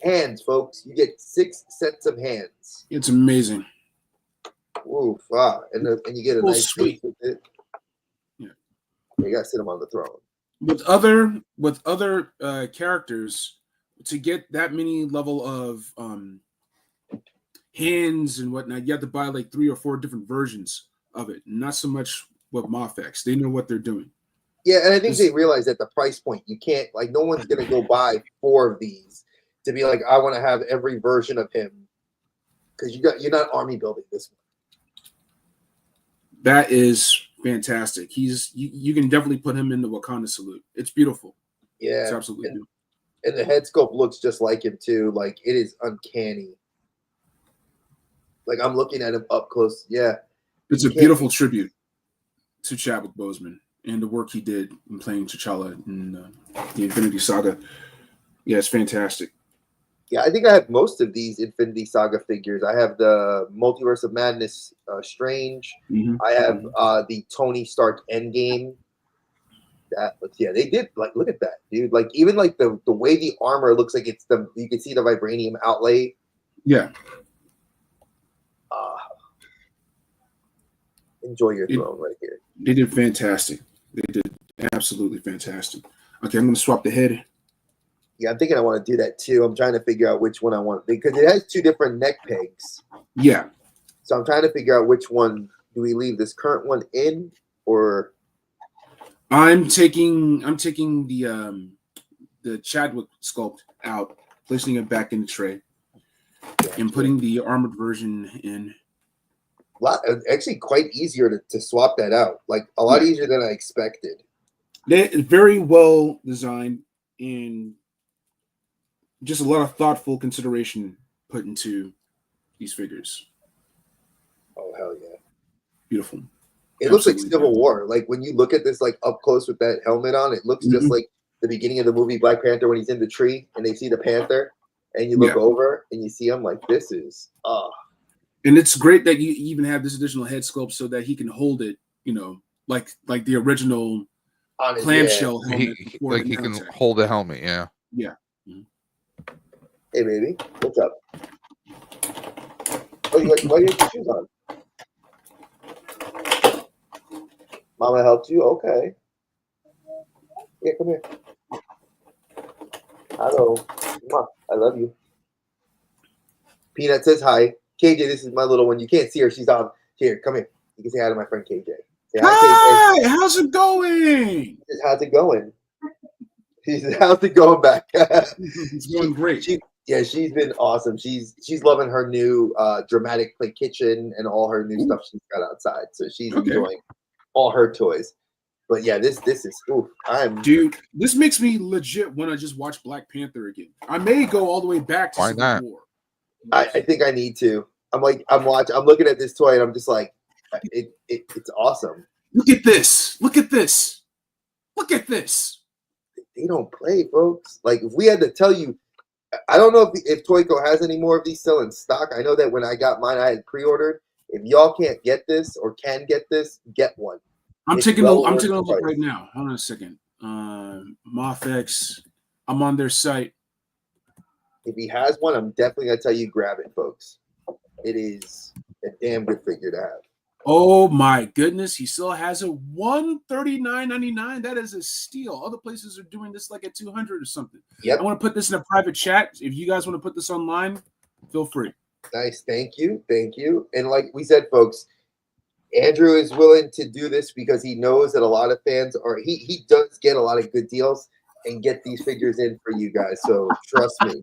hands, folks. You get 6 sets of hands. It's amazing. Oof, and you get a Full nice suite. face with it. Yeah. You gotta sit them on the throne. With other characters, to get that many level of hands and whatnot, you have to buy like 3 or 4 different versions of it. Not so much with MOFX. They know what they're doing. Yeah, and I think they realize at the price point, you can't, like, no one's gonna go buy 4 of these to be like, I want to have every version of him, because you're not army building this one. That is fantastic. You can definitely put him in the Wakanda salute. It's beautiful. Yeah, It's absolutely beautiful. And the head sculpt looks just like him too. Like, it is uncanny. Like, I'm looking at him up close. Yeah, It's a beautiful tribute to Chadwick Boseman and the work he did in playing T'Challa in the Infinity Saga. Yeah, it's fantastic. Yeah, I think I have most of these Infinity Saga figures. I have the Multiverse of Madness Strange. Mm-hmm. I have the Tony Stark Endgame. They did, like, look at that, dude. Like, even like the way the armor looks, like it's you can see the vibranium outlay. Yeah. Enjoy your throne right here. They did fantastic. They did absolutely fantastic. Okay, I'm going to swap the head. Yeah, I'm thinking I want to do that too. I'm trying to figure out which one I want, because it has 2 different neck pegs. Yeah. So I'm trying to figure out which one do we leave this current one in, or I'm taking the Chadwick sculpt out, placing it back in the tray, and putting the armored version in. Actually quite easier to swap that out. Like, a lot easier than I expected. They're very well designed and just a lot of thoughtful consideration put into these figures. Oh, hell yeah. Beautiful. It looks like Civil War. Like, when you look at this, like, up close with that helmet on, it looks just like the beginning of the movie Black Panther when he's in the tree and they see the panther, and you look over and you see him, like, this is and it's great that you even have this additional head sculpt so that he can hold it, like the original clamshell helmet. Like he can hold a helmet, yeah. Yeah. Hey, baby, what's up? Oh, why do you have your shoes on? Mama helped you? Okay. Yeah, come here. Hello. Mwah. I love you. Peanut says hi. KJ, this is my little one. You can't see her. She's on. Here, come here. You can say hi to my friend KJ. Say hi, KJ. How's it going? How's it going? She says, how's it going back? It's going great. She's been awesome. She's loving her new dramatic play kitchen and all her new stuff she's got outside. So she's enjoying all her toys. But yeah, this is dude. This makes me legit want to just watch Black Panther again. I may go all the way back to Civil War. I think I need to. I'm looking at this toy and I'm just like, it's awesome. Look at this. Look at this. Look at this. They don't play, folks. Like, if we had to tell you, I don't know if TOYCO has any more of these still in stock. I know that when I got mine, I had pre-ordered. If y'all can't get this or can get this, get one. I'm taking a look right now. Hold on a second. MOFX. I'm on their site. If he has one, I'm definitely gonna tell you grab it, folks. It is a damn good figure to have. Oh my goodness, he still has a $139.99. That is a steal. Other places are doing this like at $200 or something. Yep. I want to put this in a private chat. If you guys want to put this online, feel free. Nice, thank you. And like we said, folks, Andrew is willing to do this because he knows that a lot of fans are. He does get a lot of good deals and get these figures in for you guys. So trust me.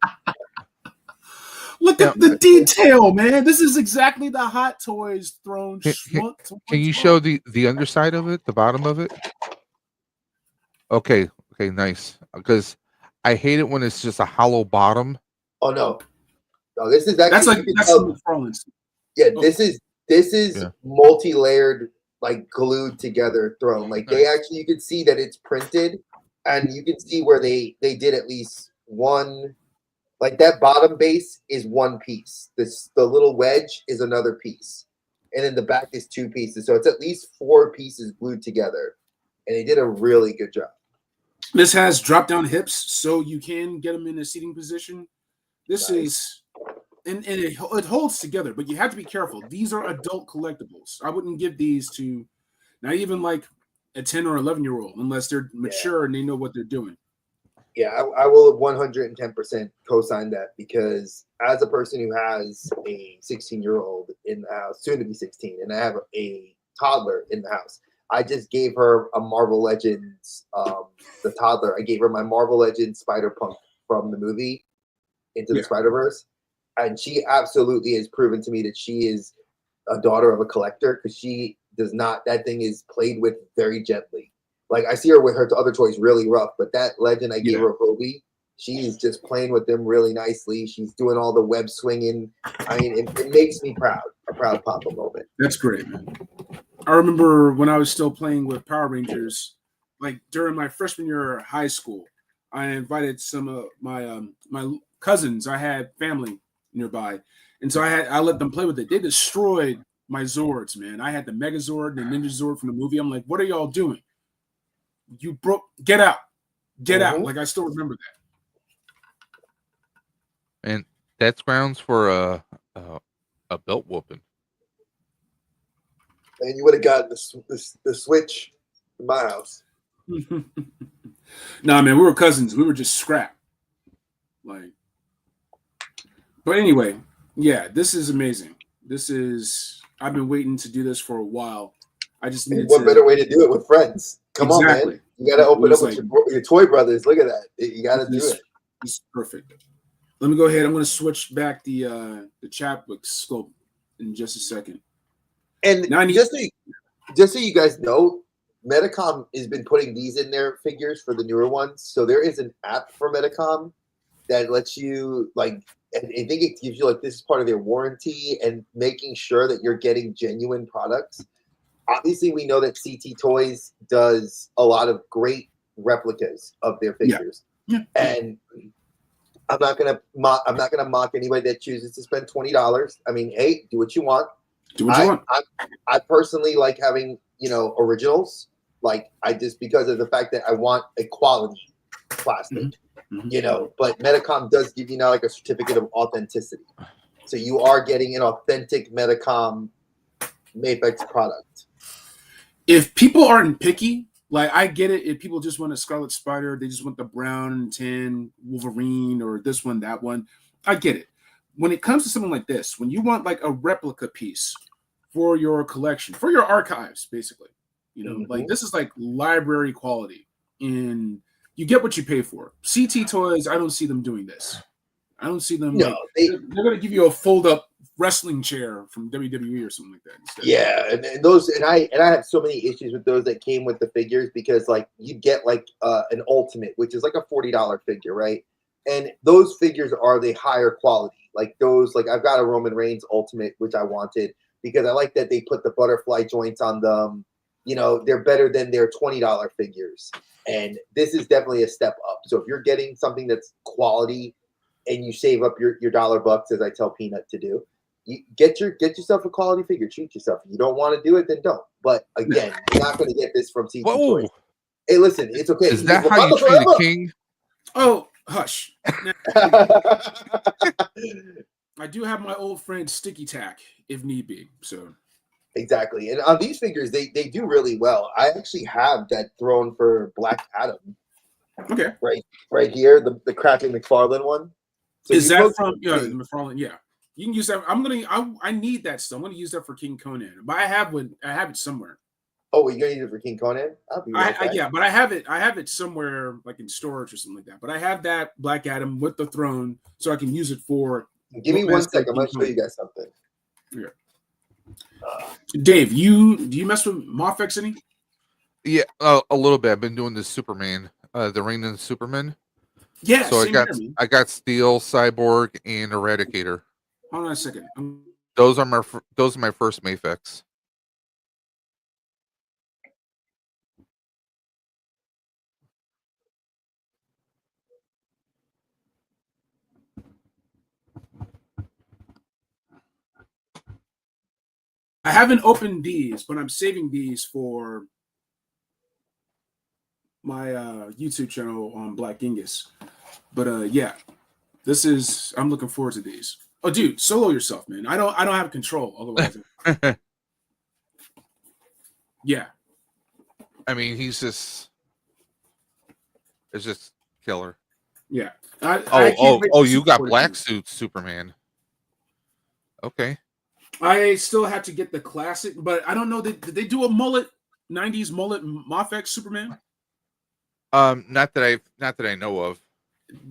Look at the detail, man. This is exactly the Hot Toys throne. Can you show the underside of it, the bottom of it? Okay, nice. Because I hate it when it's just a hollow bottom. Oh no, this is actually that's McFarlane's. Yeah, this is multi-layered, like glued together throne. Like they actually, you can see that it's printed, and you can see where they did at least one. Like that bottom base is one piece. The little wedge is another piece, and then the back is two pieces. So it's at least 4 pieces glued together, and they did a really good job. This has drop-down hips, so you can get them in a seating position. This is, and it holds together, but you have to be careful. These are adult collectibles. I wouldn't give these to not even like a 10 or 11-year-old unless they're mature and they know what they're doing. Yeah, I will 110% co-sign that, because as a person who has a 16-year-old in the house, soon to be 16, and I have a toddler in the house, I just gave her a Marvel Legends, the toddler. I gave her my Marvel Legends Spider-Punk from the movie Into the Spider-Verse, and she absolutely has proven to me that she is a daughter of a collector, because she does not. That thing is played with very gently. Like I see her with her other toys really rough, but that Legend I gave her, Hobie, she's just playing with them really nicely. She's doing all the web swinging. I mean, it makes me proud. A proud papa moment. That's great, man. I remember when I was still playing with Power Rangers, like during my freshman year of high school, I invited some of my my cousins. I had family nearby, and so I let them play with it. They destroyed my Zords, man. I had the Megazord and the Ninja Zord from the movie. I'm like, what are y'all doing? You broke. Get out. Get out. Like I still remember that. And that's grounds for a belt whooping. And you would have gotten the Switch in my house. Nah, man, we were cousins. We were just scrap. Like, but anyway, yeah, this is amazing. I've been waiting to do this for a while. I just needed what better way to do it with friends? Come on, man. You got to open up with your toy brothers. Look at that. You got to do it. It's perfect. Let me go ahead. I'm going to switch back the Chadwick scope in just a second. And just so you guys know, Medicom has been putting these in their figures for the newer ones. So there is an app for Medicom that lets you, like, I think it gives you, like, this is part of their warranty and making sure that you're getting genuine products. Obviously, we know that CT Toys does a lot of great replicas of their figures, and I'm not gonna mock anybody that chooses to spend $20. I mean, hey, do what you want. Do what you want. I personally like having originals. Like I just because of the fact that I want a quality plastic, But Medicom does give you now like a certificate of authenticity, so you are getting an authentic Medicom Mafex product. If people aren't picky, like I get it. If people just want a Scarlet Spider, they just want the brown and tan Wolverine or this one, that one. I get it. When it comes to something like this, when you want like a replica piece for your collection, for your archives, basically, like this is like library quality, and you get what you pay for. CT Toys, I don't see them doing this. I don't see them. No, they're going to give you a fold-up wrestling chair from WWE or something like that instead. Yeah, and those, and I have so many issues with those that came with the figures, because like you get like an Ultimate, which is like a $40 figure, right? And those figures are the higher quality. Like those, like I've got a Roman Reigns Ultimate, which I wanted because I like that they put the butterfly joints on them. They're better than their $20 figures, and this is definitely a step up. So if you're getting something that's quality and you save up your $1 as I tell Peanut to do, you get yourself a quality figure. Treat yourself. If you don't want to do it, then don't. But again, you're not going to get this from CT Toys. Hey, listen, it's okay. Is that how you treat a king? Oh, hush. I do have my old friend Sticky Tack if need be. So exactly. And on these figures, they do really well. I actually have that throne for Black Adam. Okay. Right here, the crappy McFarlane one. So is that from the McFarlane? Yeah. You can use that. I need that still. I'm gonna use that for King Conan, but I have one. I have it somewhere. Oh, you're gonna use it for King Conan? I'll be right back. Yeah, but I have it somewhere like in storage or something like that. But I have that Black Adam with the throne, so I can use it for. Give me 1 second. I'm gonna show you guys something. Yeah. Dave, do you mess with Mofex any? Yeah, a little bit. I've been doing this Superman, the Reign of the Superman. Yeah. So I got Steel, Cyborg, and Eradicator. Hold on a second. Those are my first Mafex. I haven't opened these, but I'm saving these for my YouTube channel on Black Genghis. But yeah, I'm looking forward to these. Oh, dude, solo yourself, man. I don't have control. Otherwise, yeah. I mean, it's just killer. Yeah. You got black suit Superman. Okay. I still have to get the classic, but I don't know. Did they do a mullet 90s mullet Mofex Superman? Not that I know of.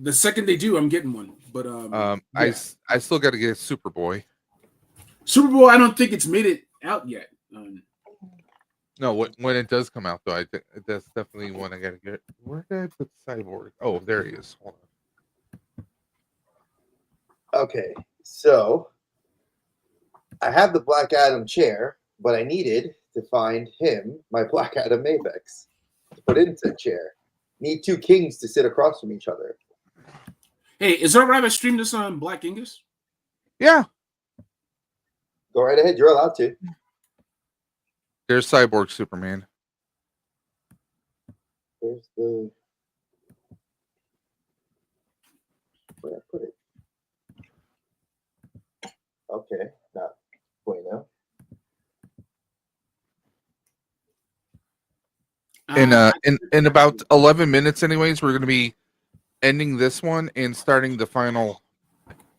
The second they do, I'm getting one. But yeah. I still got to get Superboy. Superboy, I don't think it's made it out yet. No, when it does come out though, I think that's definitely one I got to get. Where did I put Cyborg? Oh, there he is. Hold on. Okay, so I have the Black Adam chair, but I needed to find him, my Black Adam Mafex, to put into the chair. Need 2 kings to sit across from each other. Hey, is it all right if I stream this on Black Genghis? Yeah. Go right ahead. You're allowed to. There's Cyborg Superman. Where's the... Where I put it? Okay, not bueno. In about 11 minutes, anyways, we're going to be ending this one and starting the final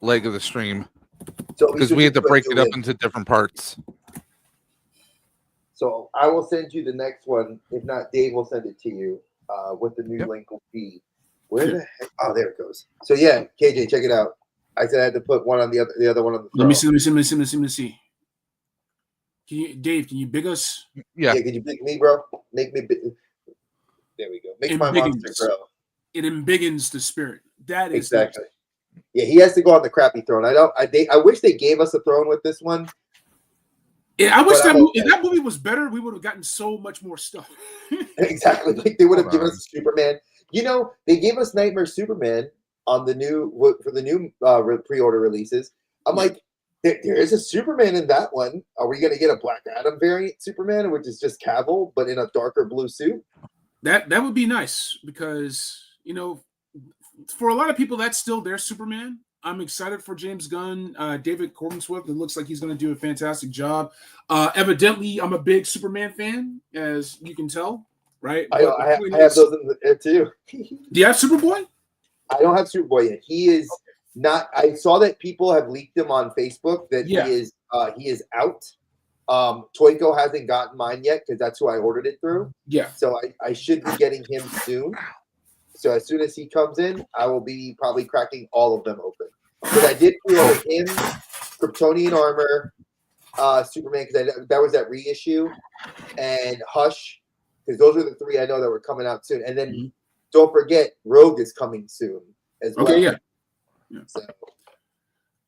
leg of the stream because we had to break it up into different parts. So I will send you the next one. If not, Dave will send it to you. What the new link will be. Where the heck? Oh, there it goes. So yeah, KJ, check it out. I said I had to put one on the other one on the throne. Let me see. Dave, can you big us? Yeah. Can you big me, bro? Make me big. There we go. Make my monster grow. It embiggens the spirit. That is exactly. Yeah, he has to go on the crappy throne. I wish they gave us a throne with this one. Yeah, I wish if that movie was better, we would have gotten so much more stuff. Exactly. Like they would have given us a Superman. You know, they gave us Nightmare Superman on the new pre-order releases. I'm like, there is a Superman in that one. Are we going to get a Black Adam variant Superman, which is just Cavill but in a darker blue suit? That would be nice because for a lot of people that's still their Superman. I'm excited for James Gunn, David Corbin Swift. It looks like he's going to do a fantastic job. Evidently, I'm a big Superman fan, as you can tell, right? I have those in there too. Do you have Superboy? I don't have Superboy yet. He is not. I saw that people have leaked him on Facebook that he is out. TOYCO hasn't gotten mine yet because that's who I ordered it through. Yeah. So I should be getting him soon. So as soon as he comes in, I will be probably cracking all of them open. But I did pre-order him, Kryptonian Armor, Superman, because that was that reissue, and Hush, because those are the 3 I know that were coming out soon. And then don't forget, Rogue is coming soon as well. Okay, yeah. So.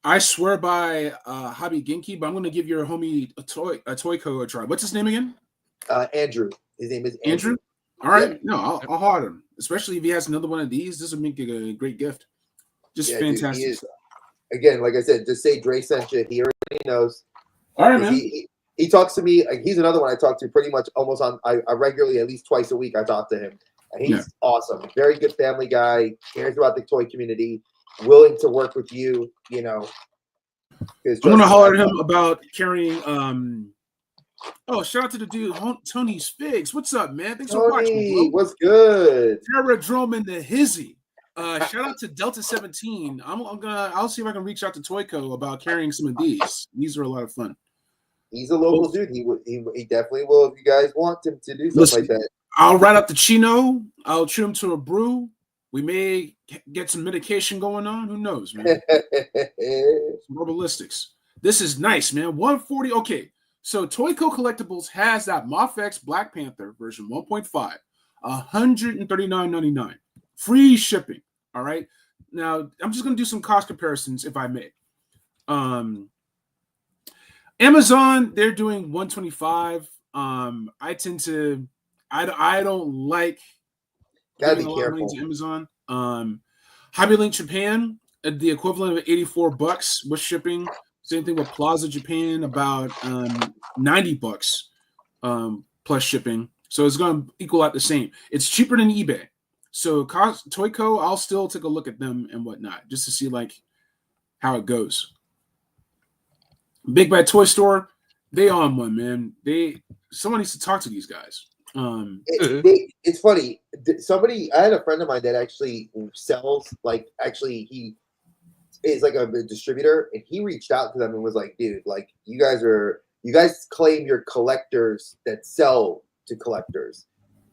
I swear by Hobby Genki, but I'm going to give your homie a TOYCO a try. What's his name again? Andrew. His name is Andrew. All right. Yeah. No, I'll hard him. Especially if he has another one of these. This would make it a great gift. Just fantastic. Dude, he is, again, like I said, just say Dre sent you. He already knows. All right, man. He talks to me. He's another one I talk to pretty much almost on. I regularly, at least twice a week, I talk to him. And he's awesome. Very good family guy. Cares about the toy community. Willing to work with you. I'm going to holler at him about carrying. Oh, shout out to the dude, Tony's Figs. What's up, man? Thanks for watching, bro. What's good? Terradrome and the Hizzy. Shout out to Delta 17. I'll see if I can reach out to Toyco about carrying some of these. These are a lot of fun. He's a local dude. He definitely will if you guys want him to do something Listen, like that. I'll write up the Chino. I'll treat him to a brew. We may get some medication going on. Who knows, man? Some ballistics. This is nice, man. 140. Okay, so Toyco Collectibles has that MOFX Black Panther version 1.5, $139.99, free shipping. All right. Now I'm just gonna do some cost comparisons, if I may. Amazon, they're doing 125. I tend to, I don't like. Gotta be giving a lot of money careful. to Amazon. Hobby Link Japan, the equivalent of $84 with shipping. Same thing with Plaza Japan, about $90 plus shipping. So it's going to equal out the same. It's cheaper than eBay. So Toyco, I'll still take a look at them and whatnot just to see like how it goes. Big Bad Toy Store, they on one, man. Someone needs to talk to these guys. It's funny. I had a friend of mine that actually sells, he is like a distributor, and he reached out to them and was like, dude, like you guys claim you're collectors that sell to collectors,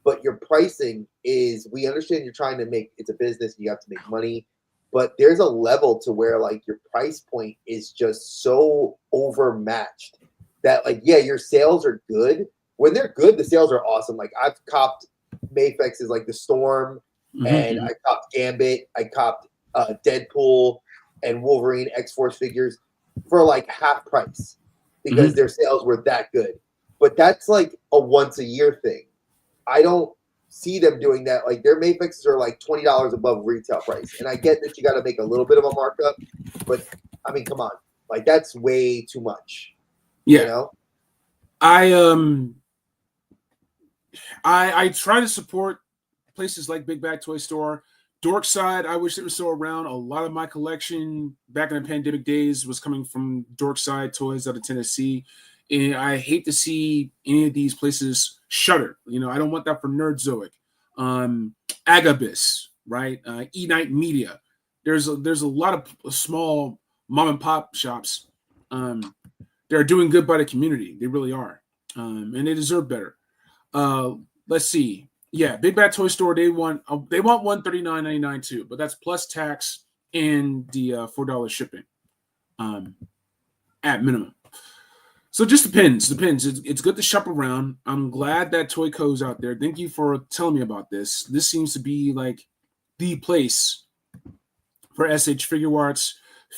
but your pricing is, we understand you're trying to make, it's a business, you have to make money, but there's a level to where like your price point is just so overmatched that like, yeah, your sales are good. When they're good, the sales are awesome. Like I've copped Mafex's like the Storm, and I copped Gambit, I copped Deadpool and Wolverine X-Force figures for like half price because their sales were that good. But that's like a once a year thing. I don't see them doing that. Like their Mafexes are like $20 above retail price. And I get that you got to make a little bit of a markup, but I mean, come on. Like that's way too much. Yeah. You know? I try to support places like Big Bad Toy Store. Dorkside, I wish it was still around. A lot of my collection back in the pandemic days was coming from Dorkside Toys out of Tennessee. And I hate to see any of these places shutter. You know, I don't want that for Nerdzoic. Agabus, right? E-Night Media. There's a lot of small mom and pop shops. They're doing good by the community. They really are. And they deserve better. Let's see. Yeah, Big Bad Toy Store, they want $139.99 too, but that's plus tax and the $4 shipping at minimum. So it just depends. It's good to shop around. I'm glad that Toyco's out there. Thank you for telling me about this. This seems to be like the place for SH Figuarts.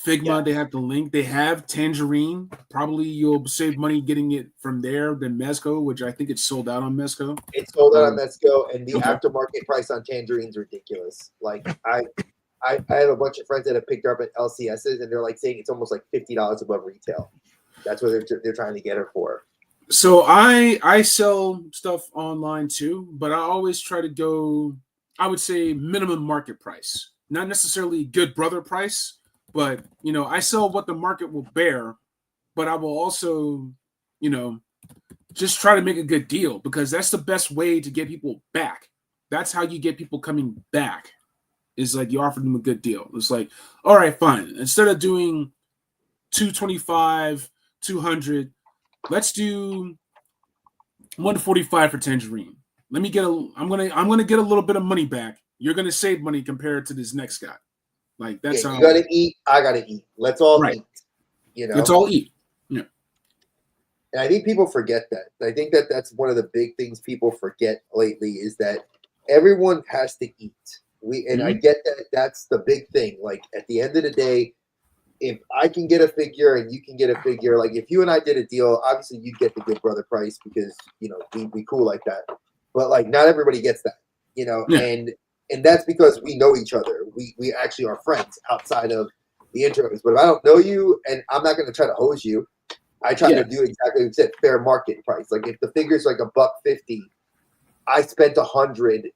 Figma, They have the link. They have Tangerine. Probably you'll save money getting it from there than Mezco, which I think it's sold out on Mezco. It's sold out on Mezco, and the aftermarket price on Tangerine's ridiculous. Like I have a bunch of friends that have picked her up at LCSs, and they're like saying it's almost like $50 above retail. That's what they're trying to get her for. So I sell stuff online too, but I always try to go, I would say minimum market price, not necessarily good brother price. But, you know, I sell what the market will bear, but I will also, you know, just try to make a good deal because that's the best way to get people back. That's how you get people coming back is like you offer them a good deal. It's like, all right, fine. Instead of doing 225, 200, let's do 145 for Tangerine. I'm going to get a little bit of money back. You're going to save money compared to this next guy. Like that's how you gotta eat. I gotta eat. Let's all eat. You know, let's all eat. Yeah, and I think people forget that. I think that that's one of the big things people forget lately is that everyone has to eat. I get that. That's the big thing. Like at the end of the day, if I can get a figure and you can get a figure, like if you and I did a deal, obviously you'd get the good brother price because you know we cool like that. But like not everybody gets that. You know, and that's because we know each other. We actually are friends outside of the intros. But if I don't know you and I'm not going to try to hose you, I try to do exactly what you said, fair market price. Like if the figure's like $150, I spent $100,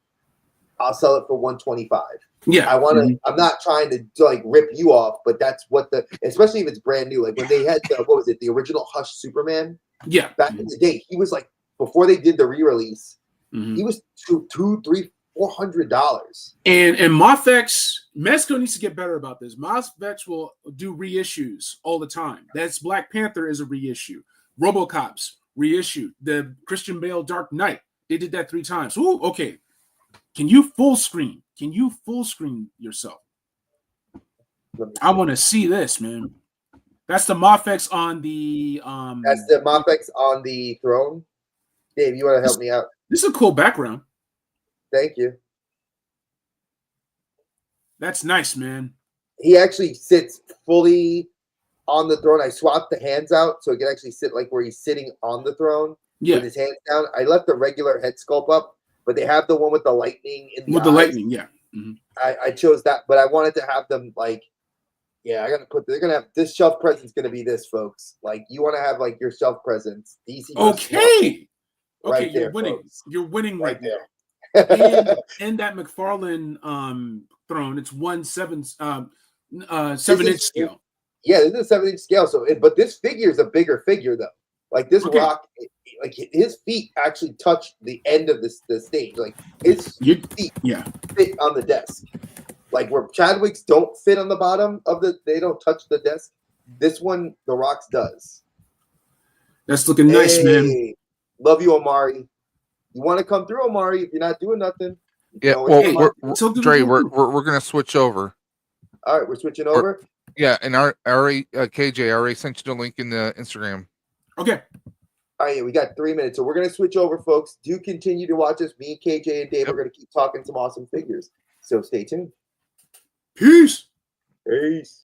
I'll sell it for $125. Yeah, I want to. I'm not trying to like rip you off, but that's what especially if it's brand new. Like when they had the original Hush Superman. Yeah, back in the day, he was like before they did the re-release, he was $200, $300, $400. And Mofex, Mezco needs to get better about this. Mofex will do reissues all the time. That's Black Panther is a reissue. RoboCop's reissue. The Christian Bale Dark Knight. They did that 3 times. Ooh, okay. Can you full screen? Can you full screen yourself? I want to see this, man. That's the Mofex on the That's the Mofex on the throne. Dave, you want to help me out? This is a cool background. Thank you. That's nice, man. He actually sits fully on the throne. I swapped the hands out so he can actually sit like where he's sitting on the throne with his hands down. I left the regular head sculpt up, but they have the one with the lightning in the eyes. Lightning, yeah. Mm-hmm. I chose that, but I wanted to have them like, yeah, I gotta put. They're gonna have this shelf presence. Going to be this, folks. Like you want to have like your shelf presence. DC. Okay. Right Okay, there, you're winning. folks. You're winning right there. and that McFarlane throne, it's 7-inch scale. Yeah, this is a 7-inch scale. So, but this figure is a bigger figure though. Like this rock, like his feet actually touch the end of the stage. Like his feet fit on the desk. Like where Chadwick's don't fit on the bottom of they don't touch the desk. This one, the Rock's does. That's looking nice, man. Love you, Omari. You want to come through, Omari? If you're not doing nothing. Yeah, well, Dre, we're gonna switch over. All right, we're switching over. Yeah, and KJ already sent you the link in the Instagram. Okay. All right, we got 3 minutes, so we're gonna switch over, folks. Do continue to watch us. Me, KJ, and Dave are gonna keep talking some awesome figures. So stay tuned. Peace. Peace.